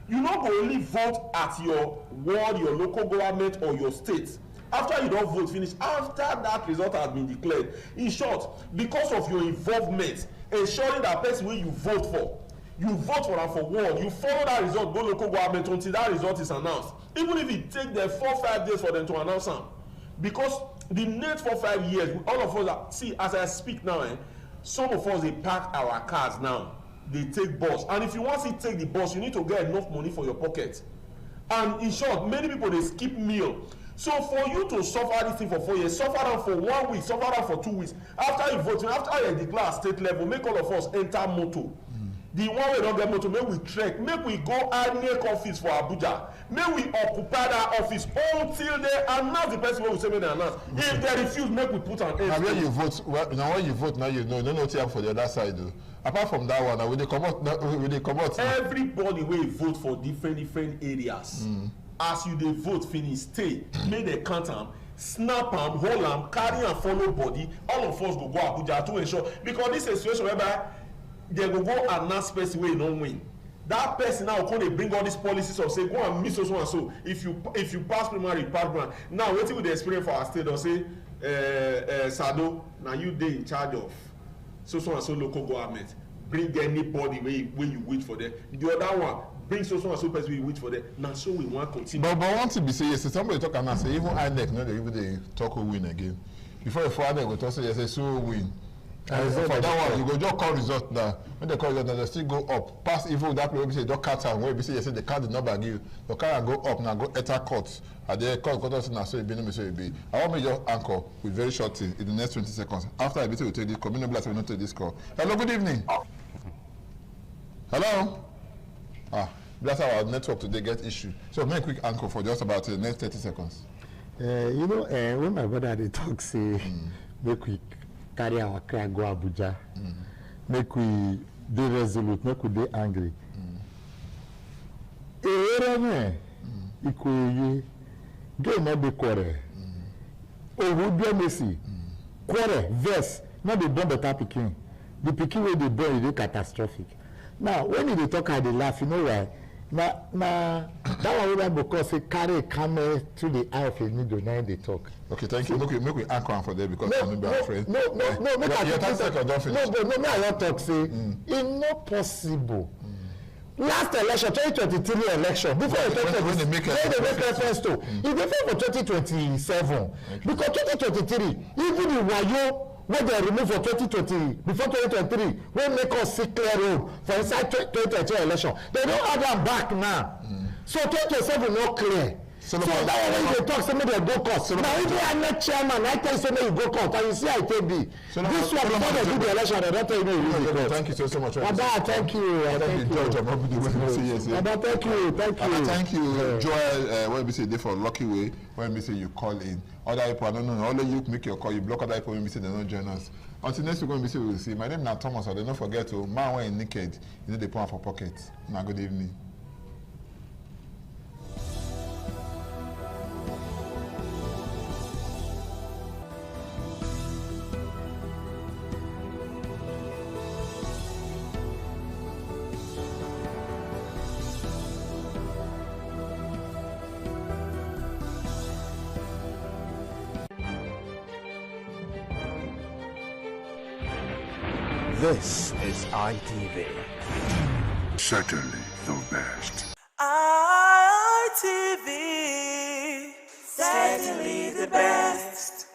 You not go only vote at your ward, your local government or your state. After you don't vote finish, after that result has been declared. In short, because of your involvement, ensuring that person wey you vote for ward, you follow that result, go local government until that result is announced. Even if it take them 4-5 days for them to announce am. Because the next 4-5 years, all of us are, see, as I speak now, some of us they park our cars now, they take bus, and if you want to take the bus, you need to get enough money for your pocket. And in short, many people they skip meal. So for you to suffer this thing for 4 years, suffer them for 1 week, suffer them for 2 weeks, after you vote, after you declare state level, make all of us enter motor. The one we don't get motor, make we trek, make we go INEC office for Abuja, make we occupy that office until they announce the person will say make they announce. If they refuse, make we put an end. And when you vote, now when you vote now, you know what you have for the other side though. Apart from that one, when they come out. Everybody will vote for different areas. As you dey vote finish, stay, make they count am, snap am, hold am, carry am, follow body. All of us go Abuja to ensure, because this is a situation whereby they go announce person wey no win. That person now come dey bring all these policies of say go and meet so and so. If you pass primary, pass primary. Now wetin we dey experience for our state don say Sado, na you dey in charge of so and so local government. Bring anybody wey you wait for them. The other one bring so person we wait for them. Now so we want to continue. But one thing be say yes, somebody talk and say even INEC no dey even dey talk who win again. Before the INEC go talk say yes, so who win. And for that one, you go just call result now. When they call result now, they still go up. Pass even that place, they don't cut and when you say yes, they count the number give. The car go up now, go enter court. At the court us now, so it be no so it be. I want me just anchor with very short thing in the next 20 seconds. After I be we take this call. Me no blast we not take this call. Hello, good evening. Hello. That's our network today get issue. So make a quick anchor for just about the next 30 seconds. You know, when my brother they talk say, make we carry our car go Abuja, make we be resolute, make we be angry. Get not be quarrel. Oh, who do Messi? Quarrel, verse, not the bomb better picking. The picking where they burn is catastrophic. Now, when they talk and they laugh, you know why? Now, that one because they carry a camera through the eye of a needle, now they talk. Okay, thank you. Make we anchor for them because I'm not afraid. No, make I talk, say, it's not possible. Last election, 2023 election, before when they make reference to, it's different for 2027. Because 2023, even the Wayo, when they remove for 2020, before 2023, when make us see clear road for inside 2023 election, they don't add them back now. So 2027 not clear. So that when they talk, some of them go court. Now if you are not chairman, I tell you so many go court, and you see I take B. This one before they do the election, they don't tell you you go. Thank you so much. Thank you. Thank you, Joel. When we say they for lucky way, when we say you call in, other people no, only you make your call, you block other people when we say they don't join us. Until next week when we say we will see. My name is Thomas. I don't forget to man when naked, you know they put for pocket. Now good evening. This is ITV. Certainly the best. ITV, certainly the best.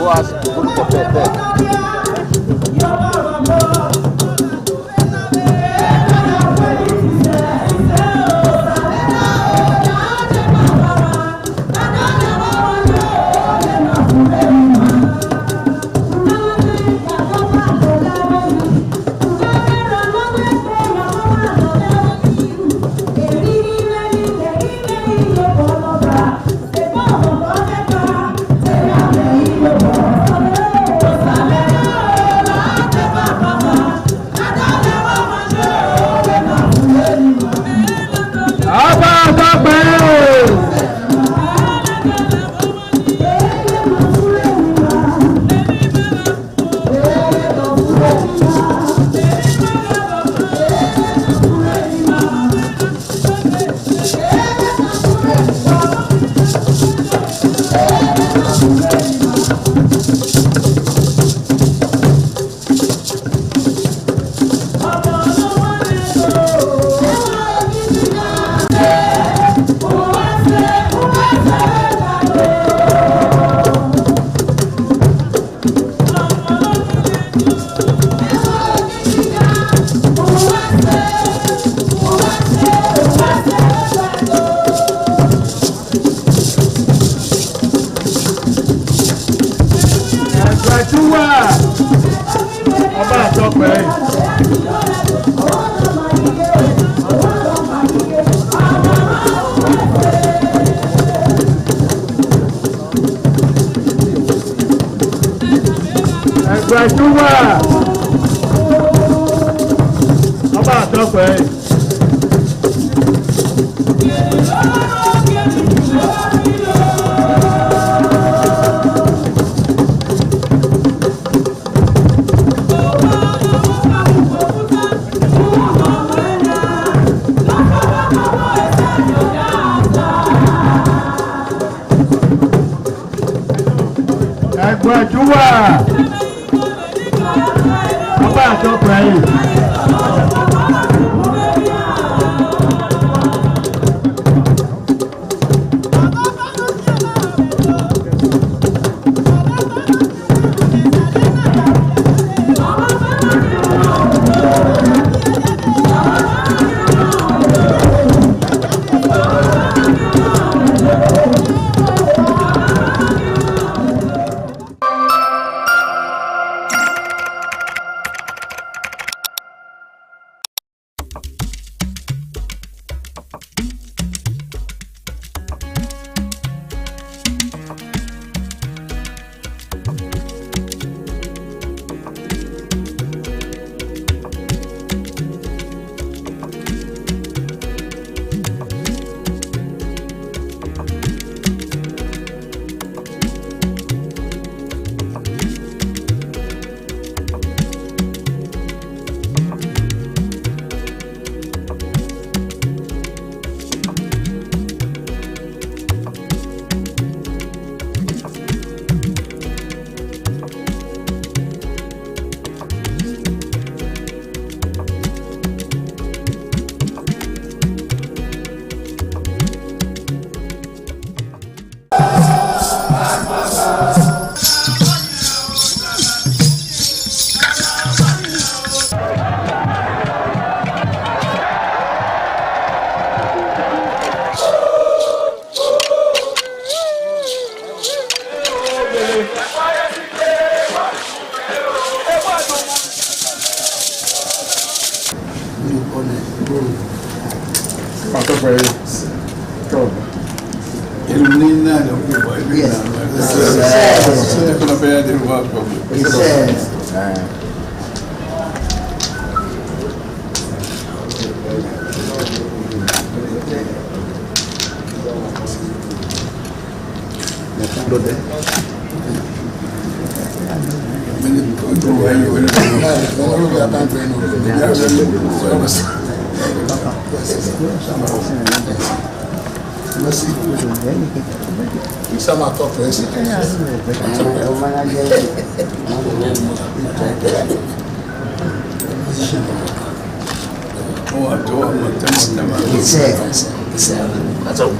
Who has good for pet?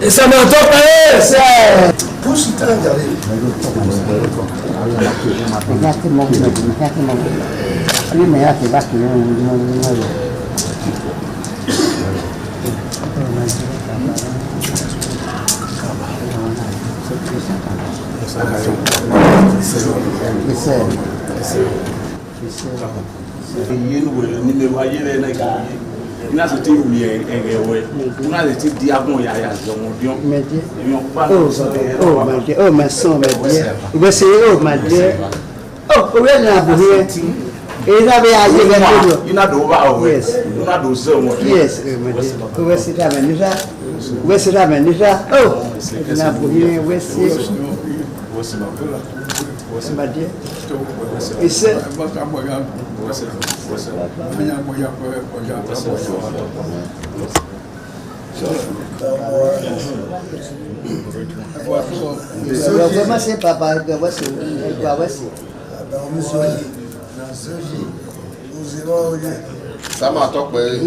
Ça m'a topé, c'est. Push it down, Gary. Ina se ti wuli egewe una se ti di agun ya ya zomudion oh my son my dear we say oh my dear oh we na bu here is that be aje be do ina do ba o yes una do se mo yes we say that Manisha oh na bu here we say my dear is comment c'est papa de voici ça m'a topé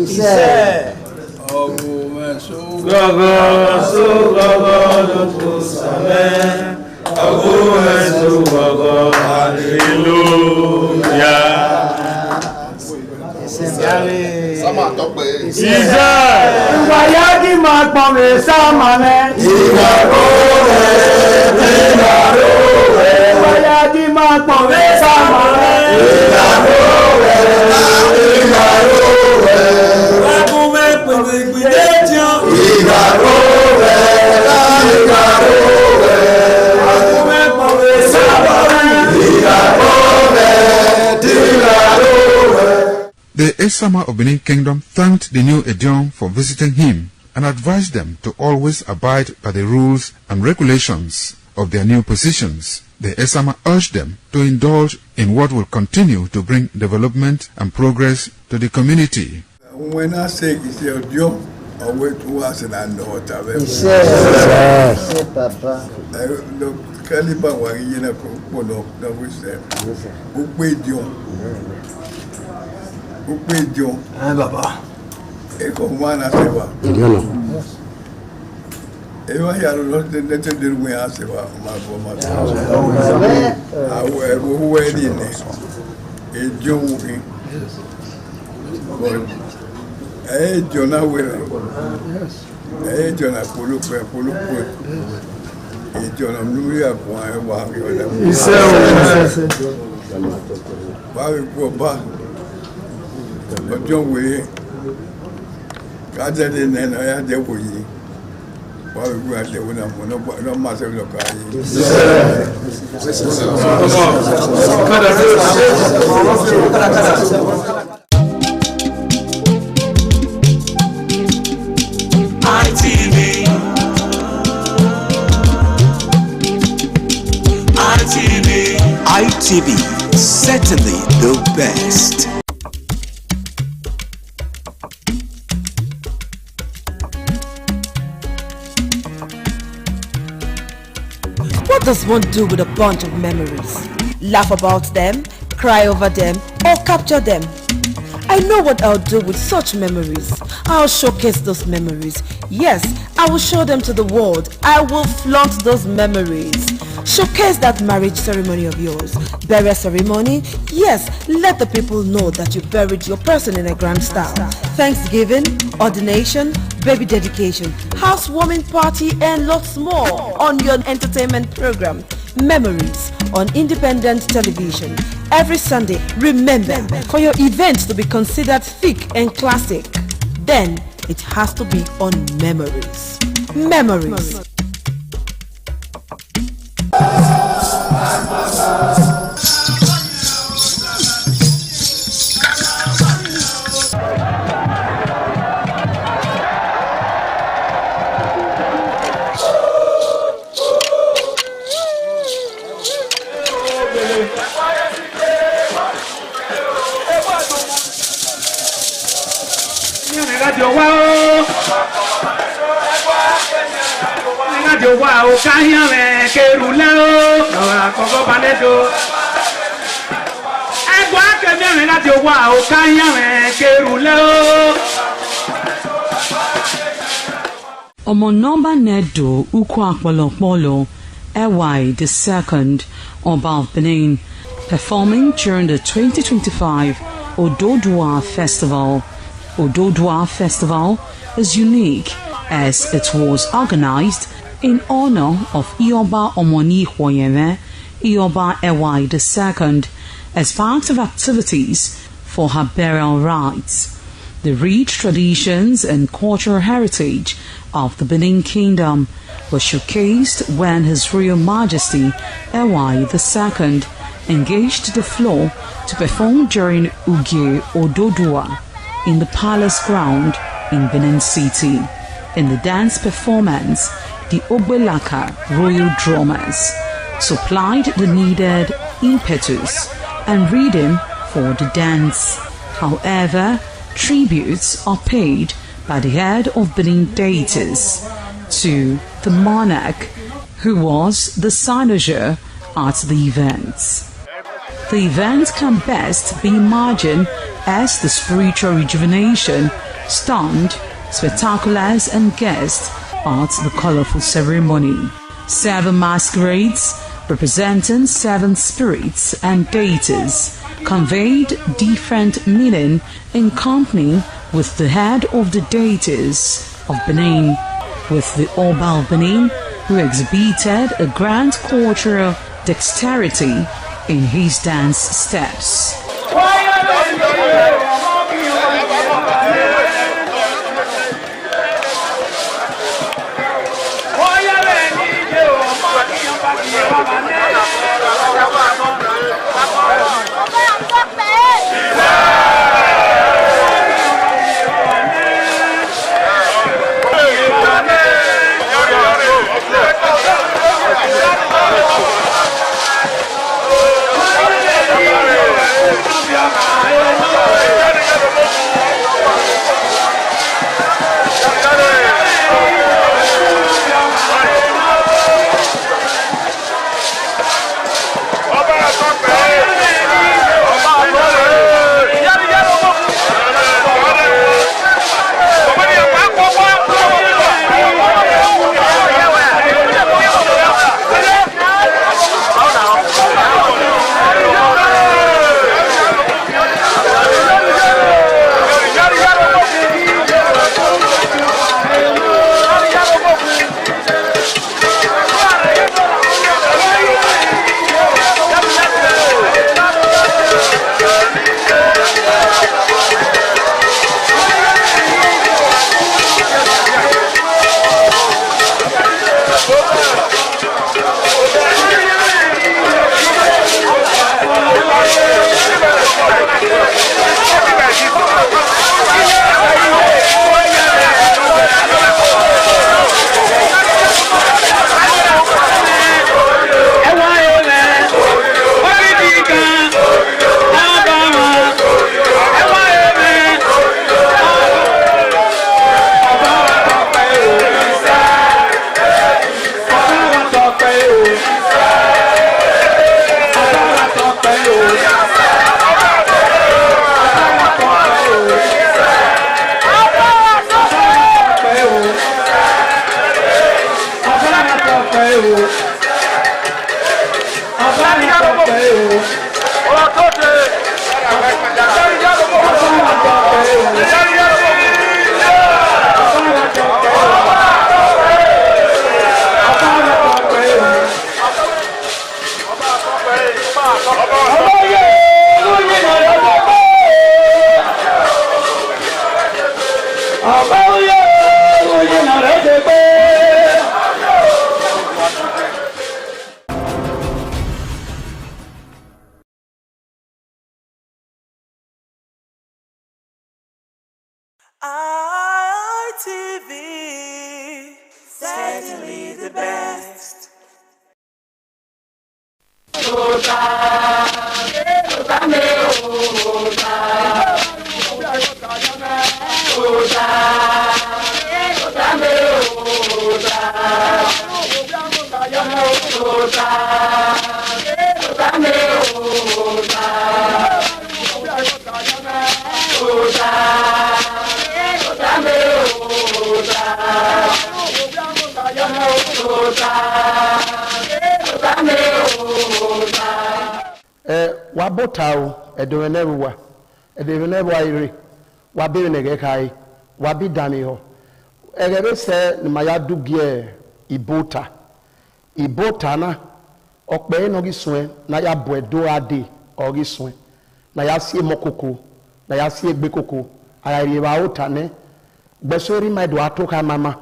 Sama tọ́pẹ́. Ìṣe ìwàyà kí máa pọ̀ mi sáàmà mẹ́. Ìgbàgbọ́ rẹ̀ ìwàyà kí máa pọ̀ mi sáàmà mẹ́. Ìgbàgbọ́ rẹ̀ wákùn mẹ́ pèsè ìpìlẹ̀ jọ. Ìgbàgbọ́ rẹ̀ wákùn mẹ́ pọ̀ mi sáàmà mẹ́. Ìgbàgbọ́ The Esama of Benin Kingdom thanked the new Edion for visiting him and advised them to always abide by the rules and regulations of their new positions. The Esama urged them to indulge in what will continue to bring development and progress to the community. When I say it's your job, I wait to us and I know what I will. Yes, Papa. Look, Caliban, why you know, that we say, who paid you? Who paid you? Baba. Eko mwana sewa. Ewa ya lote nete dirwe ya sewa maboma. Awe huwe dine. Ejo muki. Ejo na wele. Ejo na pulupe. Ejo na mnumi ya kwa ewa. Wawe kwa ba. Ọjọ́ wèrè kájẹ́dé nẹ́nà ya jẹ́wò yìí wà wíwú àjẹ́wò náà mọ̀ náà máa ṣe lọ́kọ̀ ayé. ITV, certainly the best. What does one do with a bunch of memories? Laugh about them, cry over them, or capture them? I know what I'll do with such memories. I'll showcase those memories. Yes, I will show them to the world. I will flaunt those memories. Showcase that marriage ceremony of yours. Burial ceremony? Yes, let the people know that you buried your person in a grand style. Thanksgiving, ordination, baby dedication, housewarming party, and lots more on your entertainment program, Memories, on Independent Television. Every Sunday, remember, for your event to be considered thick and classic, then it has to be on Memories. Memories. Omonomba Nedo Ukwakwalokpolo Ewai II, Oba of Benin, performing during the 2025 Ododua Festival. Ododua Festival is unique as it was organized in honor of Ioba Omoni Hwoyeme, Ioba Ewai II, as part of activities for her burial rites. The rich traditions and cultural heritage of the Benin Kingdom was showcased when His Royal Majesty Ewai II engaged the floor to perform during Ugie Ododua in the palace ground in Benin City. In the dance performance, the Ogbelaka royal drummers supplied the needed impetus and rhythm for the dance. However, tributes are paid by the head of Benin deities to the monarch, who was the cynosure at the event. The event can best be imagined as the spiritual rejuvenation, stunned, spectaculars and guests at the colorful ceremony. 7 masquerades representing 7 spirits and deities conveyed different meaning in company with the head of the deities of Benin, with the Oba of Benin, who exhibited a grand cultural dexterity in his dance steps. ITV, certainly the best. Wabotao, Edonewa, Edonewa ire, Wabi Negekai, Wabi Daniho. Ere se Maya Dugie, Ibota. Ibotana, Okbe no giswe, na ya bwedo ade, or giswe, na ya si mokoko, na ya si bekoko, ayariwa otane, Besori my do atoka mama.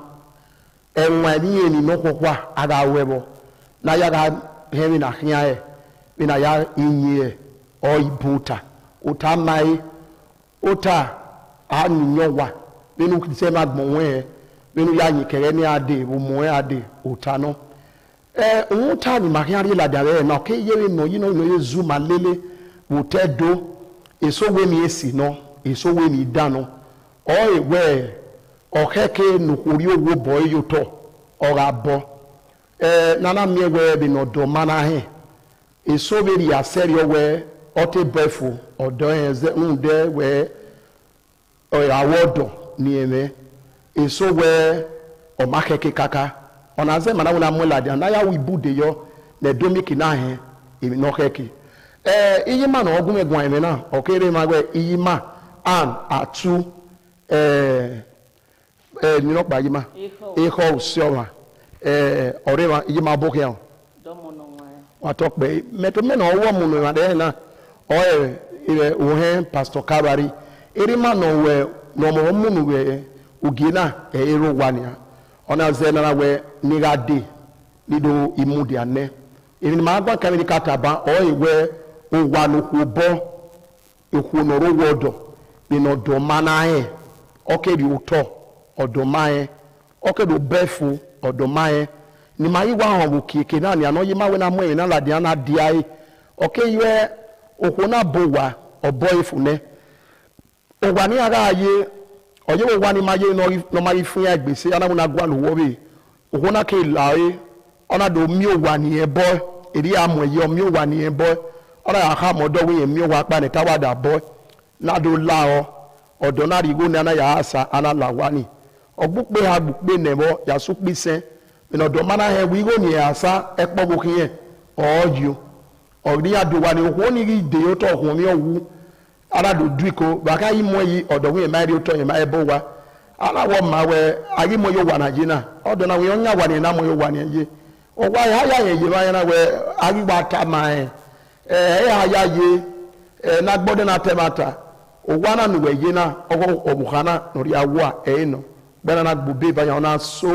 Enwani ni no kwa aga webo, na ya ga hemi na hiae. Ina ya inye o ibuta uta mai uta anyowa binu kisema gmonwe binu ya nyikere ni ade bo moe ade uta no uta ni makiari la dare na ke yere no yino no zuma lele utedo eso we mi esi no eso we mi dano o ewe o keke no kuri owo boy yoto o ga bo nana miewe bi no do mana he eso very aserio we ote brefu odo enze unde we awodo ni eme eso we o makeke kaka onaze mana wona mulade na ya wi bude yo na domiki na he emi no keke iyima na ogun egun eme na okere ma we iyima an atu ni no pa yima eho usioma orema iyima boke an watokbe metomena owo munu wade na oye ile ohe pastor Kabari irima no we no mo munu we ugina ero wania ona zena we nigade nido imudi ane even ma gba kamili kataba oye we owa no kubo eku no ro wodo ni no do mana e okedi uto odomae okedo befu odomae ni mayi wa hon kike na ni anoye ma we na mo na la dia na dia e okeyiwe okuna bowa oboyfune ogwa ni ara aye oye wo wa ni maye no mayi fun ya gbese ana na gwa lo wo be okuna ke lae ona do mi owa ni ebo eri amoye mi owa ni ebo ona ha modo we mi owa pa ni tawada boy na do lao odo na rigo na ya asa ana lawani ogbupe ha gbukpe nebo ya sukpise ino do mana he wi go ni asa epo bo kiyen oju ori aduwa ni wo ni ri de yo to hun mi owu ara do duiko baka yi mo yi odo wi ma ri o to yin ma ebo wa ara wo ma we ayi mo yo wa na jina odo na wi onya wa ni na mo yo wa ni ye o wa ya ye ma na we ari wa ta ma ya ye na gbode na temata o wa na nu we ye na obukhana no ri awa no bena na gbube ba ya na so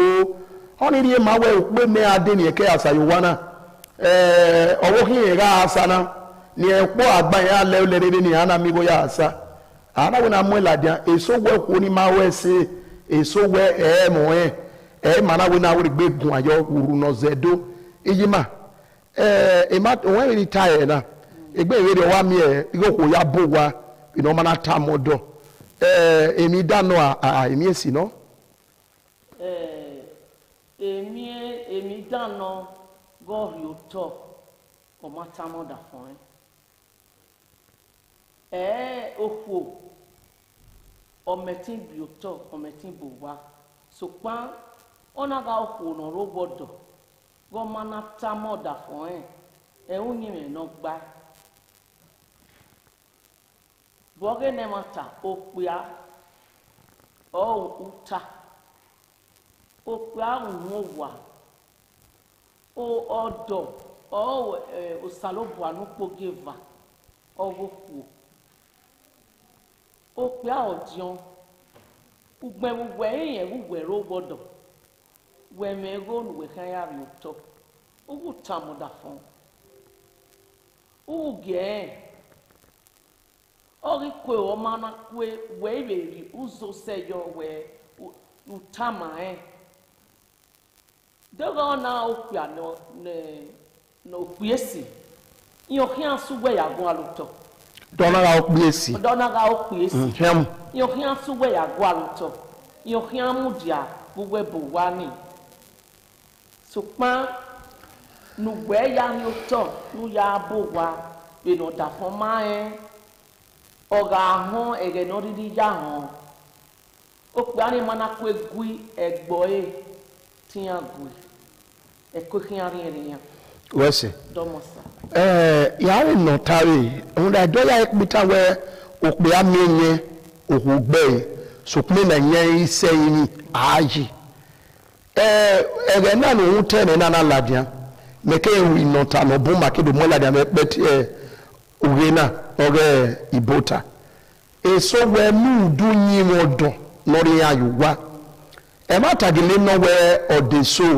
oni ri ma we pe me ade ni ke asayo wana owo kin ga asana ni epo agba ya le lere ni ana mi go ya asa ana we na mo ladia eso we ko ni ma we se eso we mo mana we na we gbe gun ayo wuru no zedo ejima ma won ri tire na egbe ere wa mi igo ko ya bo wa ino mana ta modo emi dano emi esi no èmi dáná gọ́ọ̀rì òótọ́ ọmọ támọ́dà fún òfò ọmọẹtí bí òótọ́ ọmọẹtí bò wá sòpá ọ̀nàgà òfò nọ̀rọ̀ gbọ́dọ̀ gọ́ọ̀mánà támọ́dà fún ẹ̀hún yìí mẹ́ náà gbá bọ́gẹ́ náà máa ta òpìá ọ̀húta. Ope ahun wa o odo o osalobu anupo geva ogoku ope ahodion ugbe yen ugbe ro gbodo we me go nu we kan ya ri oto ogu tamuda fun uge ori ko o mana we ri uzo seyo we utama dogo na opia no opiesi yohian suwe ya gun aluto dona ga opiesi hem yohian suwe ya gun aluto yohian mudia buwe buwani supa nuwe ya ni oto nu ya bowa be no da fon ma oga hon ege no didi ya hon opia ni mana ku egui egbo tian gui e ko kian ri Wese. Domosa. Yàrá ìnọ̀tàrí òun dà dọ́yà ìpìtà wẹ́ òpè àmìyẹ òhùgbẹ́ sòkùnmí nà nyẹ́ iṣẹ́ yìí ní ààyè. Ẹ̀rẹ̀ náà ni òun tẹ́ ẹ̀ náà ládìá mẹ́kẹ́ ìnọ̀tà nà ọ̀bùn màkìdò mọ́ ládìá mẹ́pẹ́ tí òwe náà ọ̀rẹ́ ìbòtà. Èso wẹ́ múùdú yín wọn dùn lórí ayò wá. Ẹ má tàgìlẹ̀ náà wẹ́ ọ̀dẹ̀ so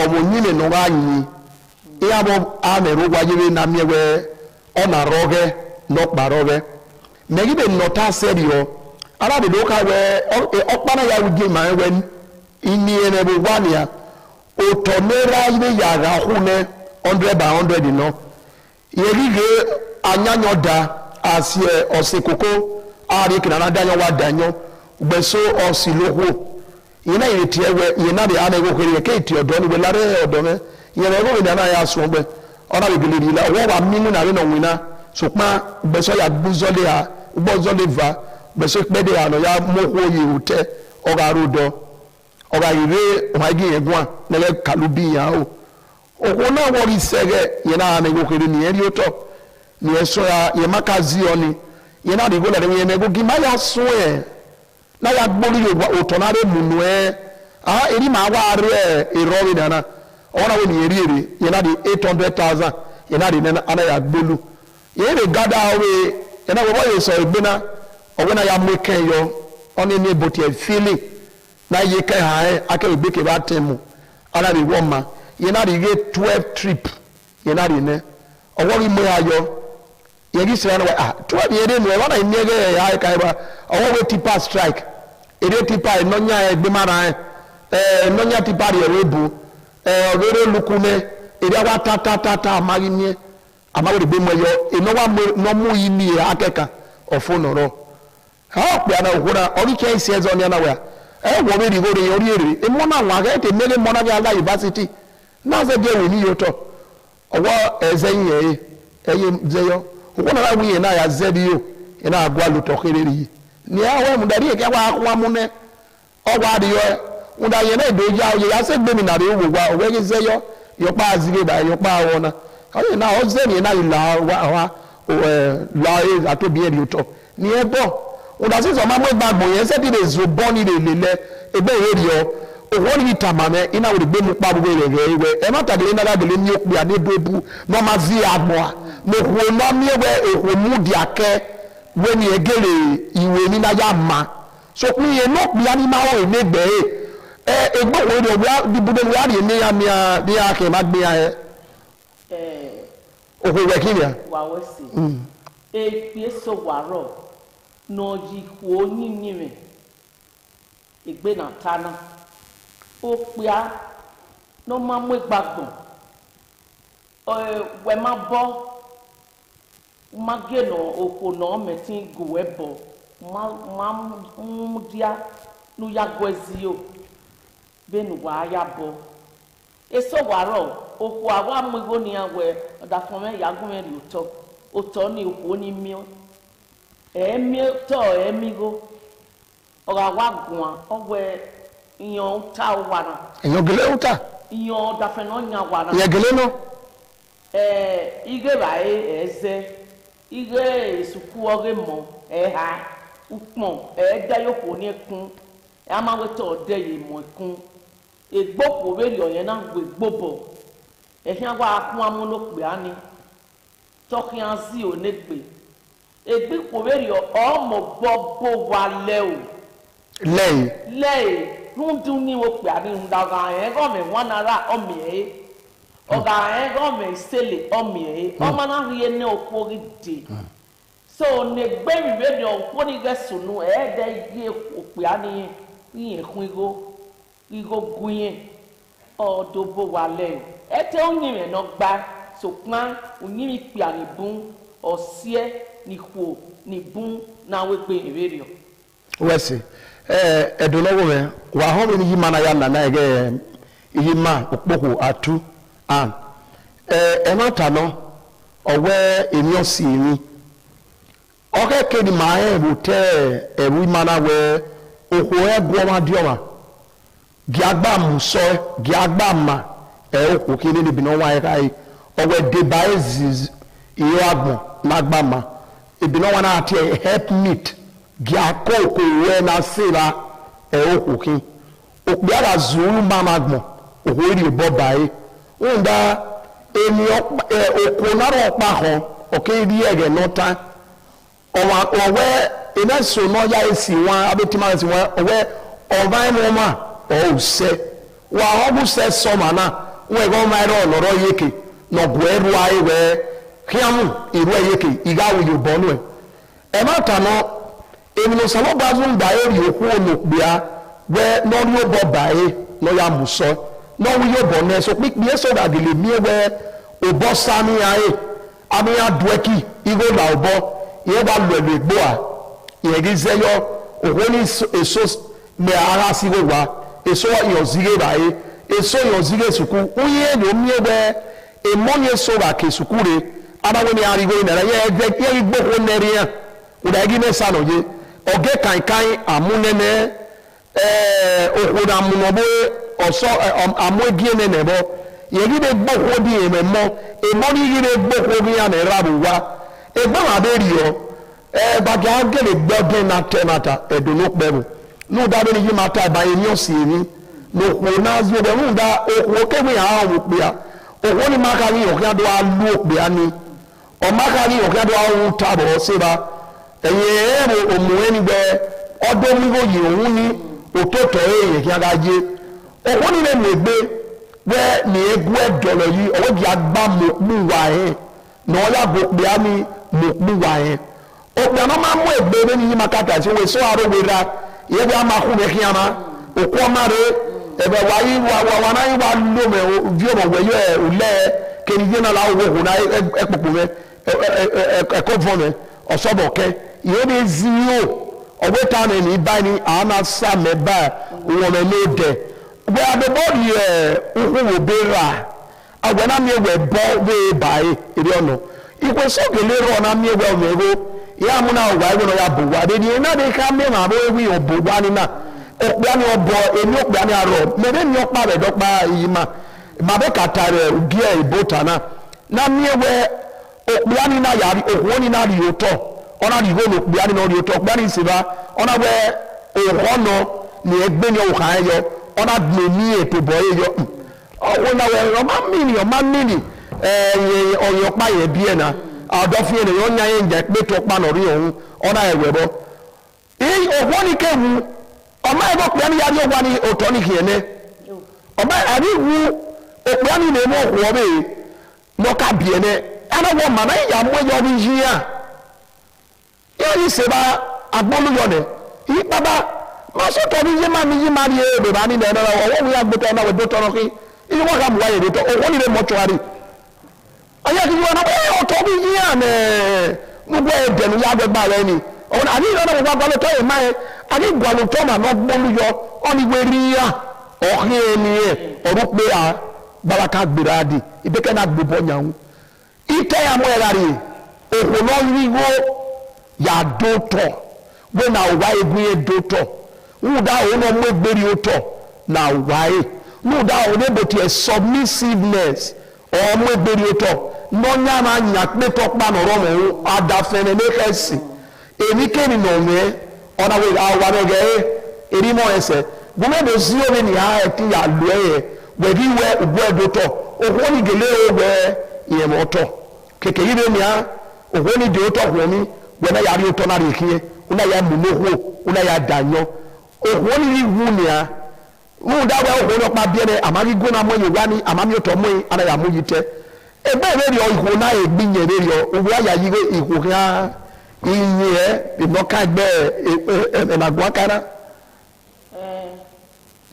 ọmọ yín lè nọ́ra yín. Iyabo ameru wajiri na miewe ona roge nokpa roge megibe nota serio ara de doka we okpana ya wuje ma we ini ene bu wania otomera ile ya ga hune 100 by 100 no yerige anyanyo da asie osekoko ari kinana danyo wa danyo gbeso osiloho ina yeti ewe ina de anego kere ke ti odo ni we lare odo me yẹn ẹgbẹ́ òwe dáná yà sùn ọgbẹ́ ọ̀nà ìgbèlè rí la ọwọ́ wa mímú nàrí nà wìnà sùpá gbèsò yà gbúzọ́lé ha gbọ́zọ́lé va gbèsò pẹ́ẹ́dẹ́ àná yà mọ́kó yìí wùtẹ́ ọ̀gá àròdọ̀ ọ̀gá ìrè ọ̀hági yẹn gùn à nẹ́gẹ́ kàlùbí yà ó òkú náà wọ́n rí sẹ́gẹ̀ yẹn náà hàn ẹ̀gbẹ́ òkèrè nìyẹn rí ó tọ̀ nìyẹn sọ ya yẹn má ká zi ọ ni yẹn náà dìgbò lẹ́nu yẹn ẹ̀gbẹ́ kí má yà sún ẹ̀ náà yà gbórí òtọ̀ náà rẹ̀ mùnú ẹ̀ èrí màá wá rẹ̀ ìrọ̀rì dáná ọ̀nà wo ni yẹn rí èrè yẹn náà di 800,000 yẹn náà di ana yà gbólu yẹn lè gádà ọ̀wé yẹn náà wọ́n yẹ sọ ẹgbẹ́ náà ọ̀wé náà yà mú kẹ́ yọ ọ̀nà ní ebòtì ẹ̀ fílì náà yẹ kẹ́ hàn ẹ́ akẹ́wé gbé kẹ́ bá tẹ̀ mu ana di wọ́n ma yẹn náà di yẹ 12 trip yẹn náà di nẹ́ ọ̀wọ́ rí mú ayọ yẹn kí sẹ́yìn náà 12 yẹn dé nu ẹ̀ wọ́n náà yẹ mìíràn yẹ ayé ká yẹ bá ọ̀wọ́ wẹ tipa strike èdè tipa ẹ̀ nọ́nyà ẹ̀ gbé má náà ẹ̀ nọ́nyà tipa rẹ̀ wẹ́ bu ọ̀rẹ́rẹ́ lukunẹ èdè wa tata amari ní amari de gbé mọ ẹyọ ìnáwó nọmú yìí ní akẹ́kà ọ̀fun nọ̀rọ̀ ọ̀pẹ̀ àná òkúra ọ̀ríkẹ́ ìṣẹ́ ẹ̀zọ́ ní anáwó ẹ̀ wọ́n mi rìgò rẹ̀ orí èrè ìmọ̀ náà wọ́n akẹ́ tẹ̀ mẹ́lẹ̀ mọ́nà bí alá yunifásitì náà ṣe jẹ́ ìwé ní yòótọ́ ọwọ́ ẹ̀zẹ́ yìí ẹ̀yẹ zẹ́yọ òkú náà wíyẹn náà yà zẹ́ bí yóò yẹn náà gbọ́ alùtọ̀ kéré rí ní àwọn ẹ̀mùdarí ẹ̀kẹ́ wà múnẹ́ ọwọ́ adìyọ unda yene doja o ya se gbe mi na re wo wa o we se yo yo pa azire ba yo pa wona o na o se ni na ila wa la e atobi e ri to ni e bo unda se so ma mo gbagbo yen se ti de zo bo ni le ebe e ri o o wo ni tamame ina wo gbe mu pa gbogbo re we e ma tagele na dagele ni opi ade dobu no ma zi agbo a mo ko no mi we e ko mu di ake we ni egele iwe ni na ya ma so kun ye no pi ani ma o emegbe ẹgbẹ́ wo ni ọ̀bí dìbòdè wíwá rí ní àmì bí a kì í má gbé ya ẹ. òkú ìwẹ̀ kí ni a. wà wẹ́ sí èpè sọ wàrọ̀ n'ọ̀jì kò yínyìn rẹ̀ ìgbé nà tánà ó pè á ní ọmọ amú ìgbàgbọ̀n wẹ̀ má bọ́ má gé nà òkò nà ọmẹtí gòwẹ́ bọ̀ má mú díá ló yàgò ẹ̀zí o bẹ́ẹ̀ni wà á yà bọ̀ èso wàrọ̀ òkú àwọn amúgbó ni àwẹ̀ ọ̀dàfọ̀mẹ́ yàgùnmẹ́ rè òtọ́ ni òkú ní miọ́ ẹ̀ẹ́mí tọ́ ẹ̀ẹ́mí go ọ̀rọ̀ àwọn àgùn ọ̀wẹ̀ ìyàn ta wàrà. ìyàn gèlè ń ta. ìyàn ọ̀dàfẹ́ náà yàn wàrà. ìyàn gèlè náà. ige báyé ẹ̀ẹ́zẹ́ ige èsùkú ọ̀rẹ́ mọ̀ ẹ̀ha ukpọ̀n ẹ̀ẹ́dẹ́ yóò kó ní ẹkún ẹ̀ á máa wẹ́tọ̀ ọ̀dẹ́ yìí mọ̀ ẹkún egbòkò wẹ́rì ọ̀yẹ́ náà gbé gbóbọ̀ ẹ̀hìn àwọn akún amúnópè á ní tọ́kì á sí ònẹ́gbè egbòkò wẹ́rì ọmọ gbọ́gbó wa lẹ́ o. lẹ́yìn. lẹ́yìn lóńdún ní òpè á ní ọ̀gá ẹ̀ gọ́ọ̀mẹ̀ wọn nara ọmọ ẹ̀ ọ̀gá ẹ̀ gọ́ọ̀mẹ̀ ìsẹ̀lẹ̀ ọmọ ẹ̀ ọmọ náà rí ẹ̀ ní òkú orí dè so ne gbẹ̀mí wẹ́rì ọ̀pọ̀ ní gẹ̀ẹ́sùnú ẹ̀ẹ́dẹ́ yé òpè á ní yíyẹn kún igo gunye ọdọbọ wàlẹ ẹtẹ onyìnbẹ náà gba sọpọn onyìnbẹ pìà nìbún ọsíẹ nìkwo nìbún náà wẹgbẹ ìrẹrìọ. wẹ́sì ẹ̀dùnlọ́wọ́ rẹ̀ wà hàn mí ní yìí máa yà nàná ẹ̀gẹ́ yìí máa òpókò àtú àn má tàná ọ̀wẹ́ èmi ọ̀sìn mi ọ̀kẹ́ kéde màá ẹ̀rù tẹ́ ẹ̀rù ìmánà wẹ̀ òkò ẹ̀gbọ́n ọmọdé ọ̀ma gíagbá musọ gíagbá ma òkò kí ní níbi náà wáyé káyé owe devices iyo agbon nagbama ebi no wana ati help meet gia koko we na sira okukin okbi ara zuru mama agbon ohori obo bae unda emi okunaro opa ho okay ri ege nota owe ina so no ya esi wan abetima esi wan owe ovan moma o se wa obu se soma na we go ma ro loro yeke no gweru ai we kiamu iru yeke igawu yo bonu e ma ta no emi no salo bazun da eri oku olopia we no ri obo bae no ya muso no wi yo bonu so pipi so da dele mi we obo sami ai ami adweki igo la obo ye ba lo egbo a ye gi zeyo ohoni eso me ara si go wa eso yo zige bae eso yo zige suku uye ni omi ebe emonye so ba ke sukure abawo ni arigo ni ra ye igbo ko neri ya uda gi me sano je oge kan amunene okuda amunobo oso amuegie ne nebo ye gi de gbo ko di ememo emoni gi de gbo ko bi ya na rabu wa egbo ma be rio baga gele gbogbo na temata edunu pebu nu da be ni mata ba eni osiri no ko na zo be nu da o ke mi ha wo pia o ni maka ni o ka do alu pia ni o maka ni o ka do awu tabo seba eye ero omu eni be odo mi go yi ohun ni ototo eye ki aga je o ni le megbe we ni egu edolo yi o gi agba mo mu wa no ya go pia ni mo mu wa okpe no ma mu egbe ni makata si we so aro we ra ye bi ama ku be kiama okwo mare ebe wa yi wa na yi wa lo me vio mo we yo ule ke ni na la wo na epopo me ko vome osobo ke ye bi zio owe ta na ni ba ni ana sa me ba wo me no de we adebodi wo be ra agwana mi we bo we bai iri ono ikwe so gele ro na mi we mego ya muna wa iwo no ya bowa de ni na de ka me ma bo wi obowa ni na okpa ni obo eni okpa ni aro me de ni okpa be dokpa yi ma be katare ugie ibota na mi we okpa ni na yari okwo ni na ri oto ona ri go okpa ni no ri oto okpa ni siba ona we ohono ni egbe ni o kan yo ona gbe ni eto boye yo o na we o ma mini oyo pa ye bi na adofie ne yonya ye nje pe to pa no ri ohun ona ewe bo ogwo ni kewu o ma ego pe ni ya ri ogwa ni oto ni kiene o ma ari wu ope ani ne mo ogwo be mo ka bi ene ana wo ma na ya mo yo bi ji ya yo yi se ba agbolu yo ne yi baba ma so to ni ye ma mi yi ma ri e be ba ni ne na wo wi agbeto na we do to no ki yi wo ka mu wa ye de to ogwo ni le mortuary aya ki wona o to bi yan gbogbo ede nu ya gbegba re ni on ani ro na gbogbo lo to e ma e ani gwa lo to ma no gbolu yo oni we ri ya o ri eni e oru pe a baraka gbiradi ibeke na gbebo nyawu ite ya mo era ri o lo ri go ya do to we na wa egun e do to wu da o no mo egberi o to na wa e nu da o ne boti submissiveness ọmọ egberi oto nonya na nya pe to pa no ro mo adafene ne kesi eni keni no me ona we awa rege eri mo ese gume do si o ni ha ti ya lo we bi we ubo edoto owo ni gele we ye mo to keke yi ni ha owo ni de oto ko mi we na ya ri oto na ri kiye una ya mu no ho una ya danyo owo ni wu ni ha mu da wa ho no pa bi ene amari go na mo ye wa ni amami to mo ana ya mo yite ebe re ri o iho na egbin ye re ri o owo aya yi iho ha iyin e no ka gbe e na gwa kara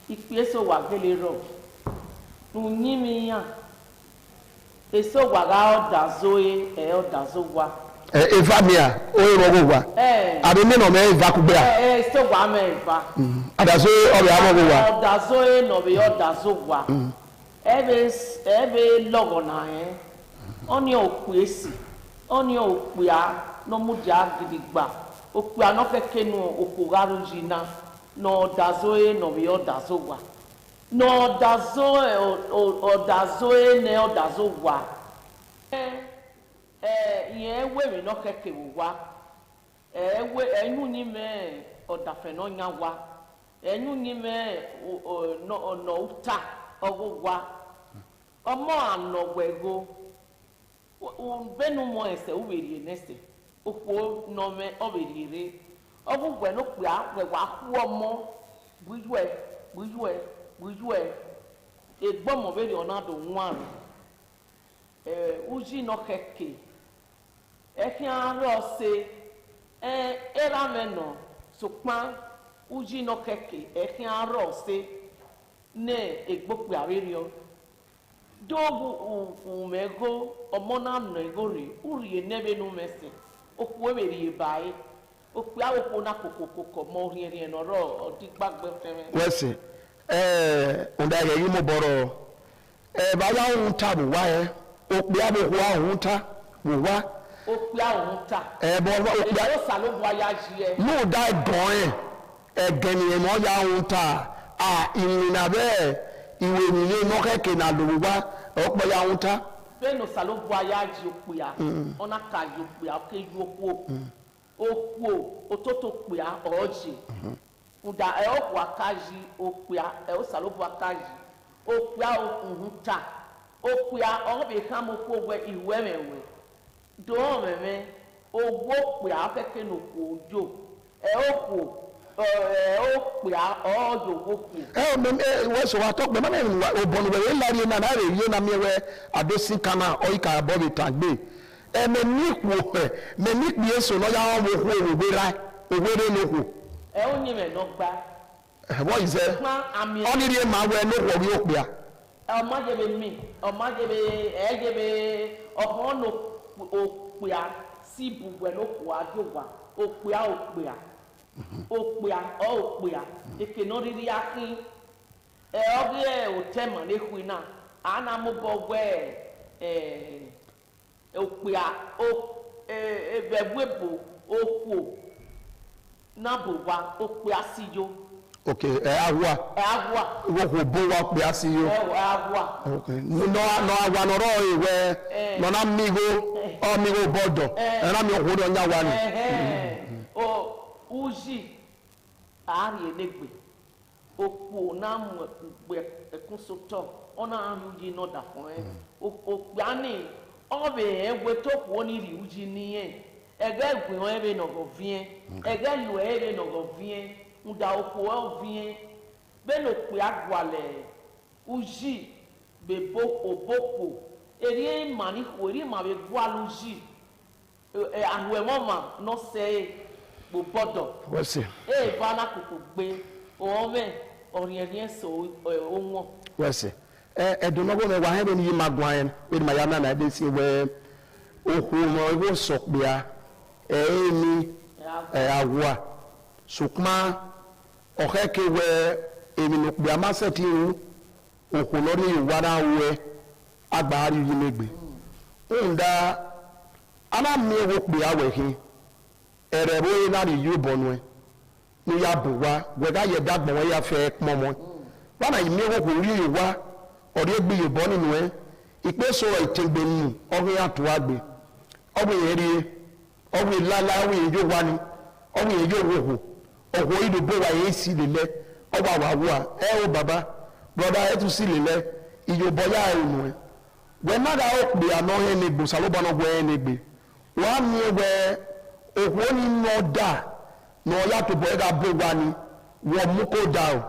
ipe so wa gele ro nu yin mi yan eso wa ga o da zoe e o da zo wa eva mia o ro go wa abi mi no me eva ku bra so wa me eva adaso o be amo go wa o da zo e no be o da zo wa ebe logo na oni oku esi oni oku a no mu ja gidigba oku a no keke nu oku garu jina no da zo e no be o da zo wa no da zo o da zo e ne o da zo wa yẹn wéwèé náà kẹ̀kẹ́ wò wá ẹ̀yún ní mẹ́ ọ̀dàfẹ́ náà yá wá ẹ̀yún ní mẹ́ ọ̀nà òta ọwọ́ wá ọmọ ànọ̀wẹ̀go bẹ́ẹ̀nu mọ ẹsẹ̀ wúwèrè nẹ́sẹ̀ òkú nọ́mẹ́ ọ̀wèrè ọ̀bùgbẹ́ ló pè á wẹ̀wà kú ọmọ gbúyúẹ̀ egbọ́mọ̀ bẹ́ẹ̀ ọ̀nà àdó wọn uji nọ kẹ̀kẹ́ ẹ̀kín arọ́ ṣe ẹ̀rámẹ́nà sọ̀pán uji nọ kẹ̀kẹ́ ẹ̀kín arọ́ ṣe ní egbòpè àríyọ dóògù ùmẹ́gò ọmọ náà nà ego rè uriye n'ebe nu mẹ́sìn okwu ewèrè yé báyìí okwu awokwo na kokokoko mọ orin nọrọ ọdígbàgbẹ fẹrẹ. wẹ́sì ọ̀dà yẹ yìí mo bọ̀rọ̀ bàbá òun ta bò wá yẹ òpè àbòkù àwọn ta bò wá. òpè àwọn ta. bọ̀ òpè èyí ó sàlóbù ayá jí ẹ. yóò dá ẹ̀gàn ẹ̀ ẹ̀gẹ̀nìyàn mọ́ ya òun ta ìrìnà bẹ́ẹ̀ ìwé ìrìnà nọ́kẹ́kẹ́ nà lò wá ọ̀pọ̀ ya òun ta. bẹ́ẹ̀ni sàlóbù ayá jí òpè à ọ̀nà ká jí òpè à ọ̀kẹ́ yí òkú òkú òtótó pè à ọ̀ọ́jì fúdà ẹ̀ ọ̀pọ̀ àkájì òpè à ẹ̀ ó sàlóbù àkájì òpè à òkùnhùn ta òpè à ọ̀bẹ̀ hàmù kó wẹ ìwé mẹ̀wẹ̀ dùn mẹ̀mẹ̀ owó pè à kẹ́kẹ́ nù kò jò ẹ̀ ó kò ó pè á ọ̀ọ́dọ̀ òkú. wọ́n sọ wa tọ́pẹ́ mọ́nà ìwà òbọ̀nù rẹ̀ wọ́n lárí náà rẹ̀ yé na miẹ̀wẹ̀ àdósí kaná ọ̀yíkà bọ́ọ̀bì tàgbé mẹ́níkù mẹ́níkù yẹn sọ lọ́yà wọn wò kú òwúrẹ́ lóko. ẹ ó ní mẹ́nà gbá. wọ́n yìí sẹ́ ọ́nìrì ẹ̀ máa wẹ̀ lóko ọ̀bí ó pè á. ọmọdébẹ mi ọmọdébẹ ẹ̀ẹ́dẹ́bẹ ọ̀hún òpè á sí ibùgbẹ̀ lóko àjọwà òpè á òpè á. Okpea okpea eke n'oriri akin ọgị otema n'ekwu na ana mụbọ gwe okpea ebegwebo okwo nabụwa okpea siyo. ok agwa wọ́n bó wa pè á sí yó nọ àwa nọrọ ìwẹ nọna mmigo ọmmigo bọdọ ẹ̀rọ mi òkúdọ̀ ń yá wa ni. uji ari enegbe okpo na mgbe ekwusotọ ọ na-ahụ uji nọda fún ẹ okpo ani ọbẹ ẹgbẹ tó kù onírì uji nìyẹn ẹgbẹ ìgbìmọ̀ ẹbẹ nọgọ fìyẹn ẹgbẹ ìlú ẹbẹ nọgọ fìyẹn ǹda okpo ẹ fìyẹn bẹ́ẹ̀ ló pe agbalẹ uji bebo obokpo eri màníkò eri màbẹ gbọ́àlù uji àhùwẹ̀mọ́mà nọ́sẹ̀ẹ́ gbọdọ bá alákòókò gbé ọmọ ọrìnrìn ẹsẹ ohun. wẹsẹ ẹdùnmọgbọ mi wà hẹbẹ ni yìí máa gbọn ayẹn wẹni màá yá náà náà ẹdẹ sí wẹ ohun ọmọ ẹgbẹ sọpìà ẹẹmi ẹwà sùkúmá ọkẹkẹ wẹ èmi nùpìà másẹtì ìhù ohun lọrí ìwádà wẹ agbára yìí mẹgbẹ ǹda alámi ẹwọ pìà wẹ hìn. ẹrẹ̀rọ yìí náà yìí bọ̀ nù ẹ ní ya bò wá gbẹ̀dá yẹ dàgbọ̀n wọn yà fẹ́ pọ̀ mọ́ wọn náà yìí mìíràn kò rí ìwá ọ̀rẹ́ ẹgbẹ́ yìí bọ́ nínú ẹ ìpè sọ̀rọ̀ ìtẹ̀gbẹ̀ nù ọ̀hún yà tó wá gbé ọ̀hún yẹn rí ọ̀hún yẹn lálá ọ̀hún yẹn yóò wá ni ọ̀hún yẹn yóò wò ọ̀hún yìí bó wa yẹn sì lélẹ̀ ọ̀hún àwà wà ẹ ó bàbá broda ẹ tún sì lélẹ̀ ìyóbọ̀ yà ẹ̀ nù ẹ wẹ́n náà ó pè àná ẹ̀ ní gbò sàlóbọ̀nà gbọ́ ẹ̀ ní gbé wọ́n á mi wẹ́ òkú ó ní nọ́ọ̀dà náà yàtọ̀ bọ̀ ẹ̀dá bó wa ni wọ́n mú kó da o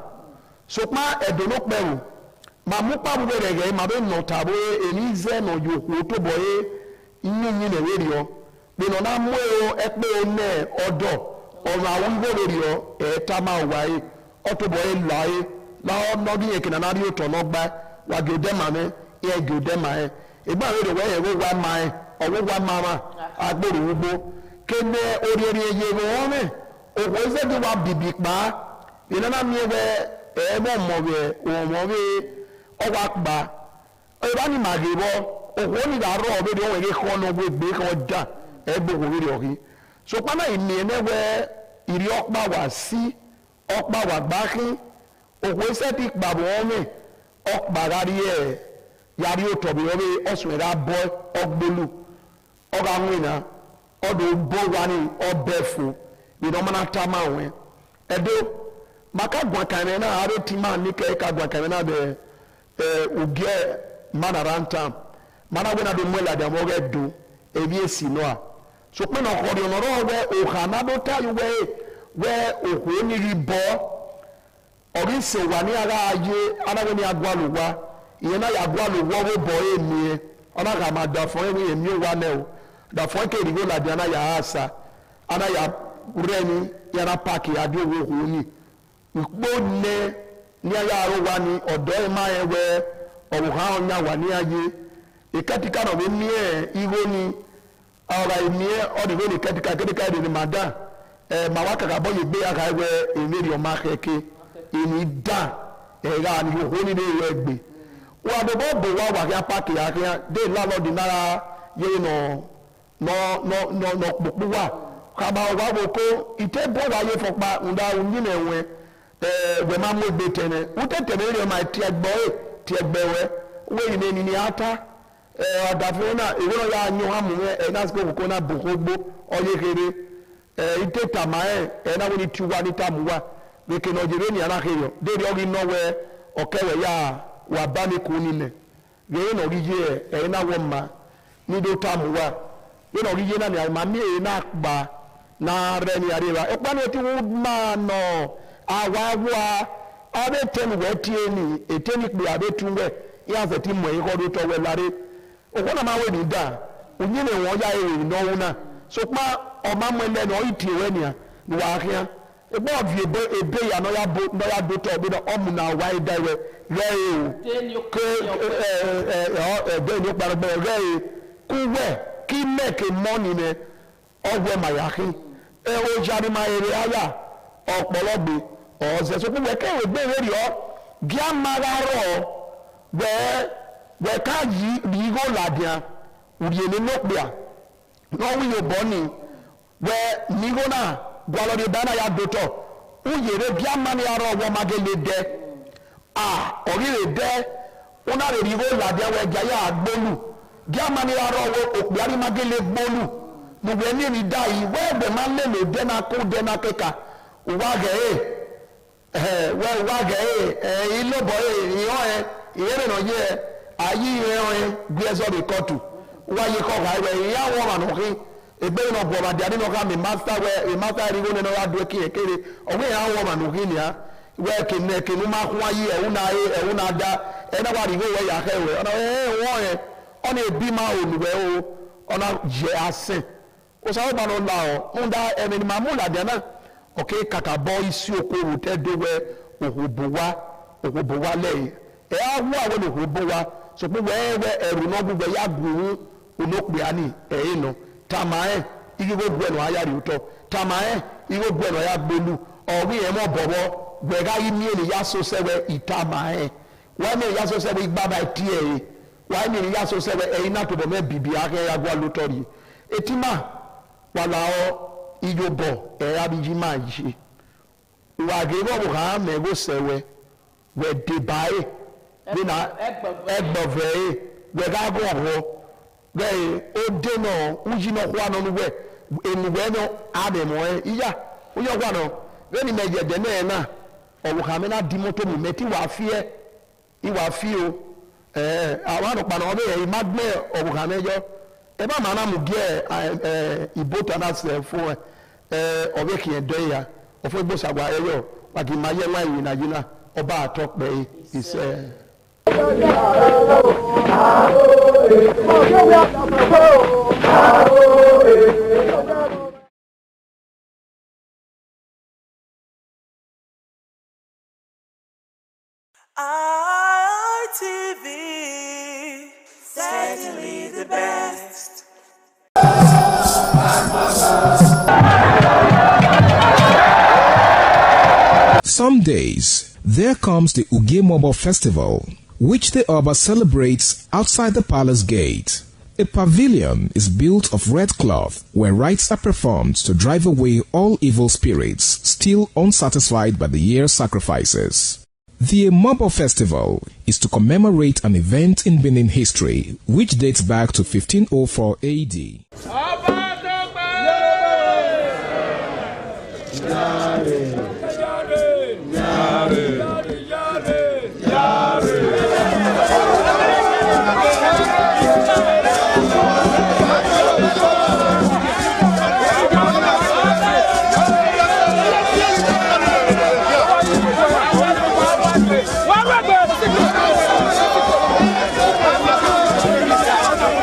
sọpá ẹ̀dùn ló pẹ̀rù màá mú pàbùbẹ̀ rẹ̀ rẹ̀ màá bẹ́ nà tàbí èyí zẹ́ nà yòókù tó bọ̀ ẹ́ inú yín lè rí ọ pé nà náà mú ẹ pé o nẹ ọdọ ọ̀rọ̀ àwọn ìwé lórí ọ ẹ̀ tá máa wà ẹ́ ọtọ̀ bọ̀ ẹ́ là ẹ́ láwọn ọdún yẹn kìnnà náà rí òtọ̀ náà gbá wà gèdè mà mẹ́ ẹ̀ gèdè mà ẹ́ ìgbà rẹ̀ wẹ̀ ẹ̀ wá mà ẹ́ ọ̀wọ́ wá mà mà agbèrò wúgbó kéde oríire yẹ wọ́n mẹ́ òkú ẹsẹ̀ tí wà bìbì pa ìnáná mi wẹ ẹ̀ẹ́mọ̀ mọ̀wẹ̀ òmọ̀wẹ̀ ọwọ́ àgbà ẹ̀rọ ni màgì bọ́ òkú onígbà rọ̀ ọ̀bẹ ni wọ́n wẹ̀ kọ́ ọ́nà gbé kọ́ dà ẹ̀gbẹ́ òkú rírì ọ̀kí sọpánà ìní ẹ̀mẹ́wẹ́ ìrì ọ̀pá wà sí ọ̀pá wà gbákí òkú ẹsẹ̀ tí gbà wọ́n mẹ́ ọ̀pá rárí ẹ̀ yari otobi obe oswera boy ogbolu oga nwina odo bo wani obefu bi no mana tama we edo maka gwa kame na aro tima nike ka gwa kame na be ugie mana rantam mana we na do mwela de mo ge do ebi esi no a so pe na ko ri onoro we o kana do ta you we o ni ri bo ori se wa ni ara aye ana we ni agwaluwa iye na ya agwaluwa wo bo emi ona ka ma da fo emi wa na o da fo ke ri go la di ana ya asa ana ya ureni ya na park ya di wo ho ni gbo ne ni aya ro wa ni odo e ma ewe owo ha onya wa ni aye ikatika no mi iwo ni ara emi odi go ni katika ni madan ma wa ka bo ye gbe aka ewe emeri o ma keke ini da era ni ho ni le egbe wa do bo wa ya park ya de la lo di nara ye no popo wa ka ba wa bo ko ite bo wa ye fopa unda unyi na enwe we ma mo gbe tene utete me ma ti egbe we ni ni ata adafo na ewo ya anyu ha mu na sko ko na bokogbo oye kere ite tamae na we ni tuwa ni tamuwa we ke no jere ni ara kere de ri ogi no we okewe ya wa ba ni ku ni ne we no ri je na wo ma ni do tamuwa we no ri je na ni ma mi na gba na re ni areba e pa ni ti wo ma no awawa abe ten we tie ni eteni pe abe tunwe ya se ti mo yi ko do to we lare o ko na ma we ni da onyi ne won ya e no una so pa o ma mo le no iti we ni a ni wa kia e bo vi ebe ya no ya do to bi do o mu na wa ida we re o ke de ni pa re ku we ki make money ne o we ma ya ki o jari ma ere aya ọ̀pọ̀lọpọ̀ ọ̀sẹ̀ so pe ke gbe ri o gi amara we ka yi go ladia uri ni no pe a no wi yo boni we ni go na gwalo de bana ya doto u yere bi amani aro wo magele de ori re de una re ri go ladia we ja ya agbolu gi amani aro wo opi ari magele gbolu mo be ni ri dai we be ma le de na ko de na keka wage ilo boy iye no ye ayi ye gbezo be kotu wa ye ko ga we ya wo ma no ki ebe no bo ma dia no ka mi master we master ri go no ya do ki ekere o we ya wo ma no ki ni a we ke no ma kwa yi e una da e na wa ri go we ya ke we ona wo ona ebi ma oluwe o ona je ase o sa ba no la o nda e ni ma mu la dia na okay kaka boy isi okoro te dowe ohubowa le awu awo le ohubowa so pe we eru no gbugbe ya guru olokpe ani no tamae igigo gbe no aya ri uto tamae igigo gbe no ya gbelu owi e mo bobo gbe ga yi mi ni ya so sewe itamae wa mi ya so sewe igba ba tie wa mi ya so sewe na to bo me bibi ake ya gwa lotori etima wala o ijobo abiji ma yi wa gego bo ha me go sewe we de bae bi na egbove we ga go ho we o de no uji no kwa no we enuwe no ade mo iya o yo kwa no we ni meje de na o ha me na di moto mi meti wa fie I wa fie o awa no pa no be e magne o ha mejo e ba ma na mu die ibota na se fo obe ki edo ya ofo gbo sagwa eyo wa ki ma ye wa yi na jina oba atokpe ise ITV, certainly the best. Some days, there comes the Ugemobo Festival, which the Oba celebrates outside the palace gate. A pavilion is built of red cloth where rites are performed to drive away all evil spirits still unsatisfied by the year's sacrifices. The Emobo Festival is to commemorate an event in Benin history which dates back to 1504 AD.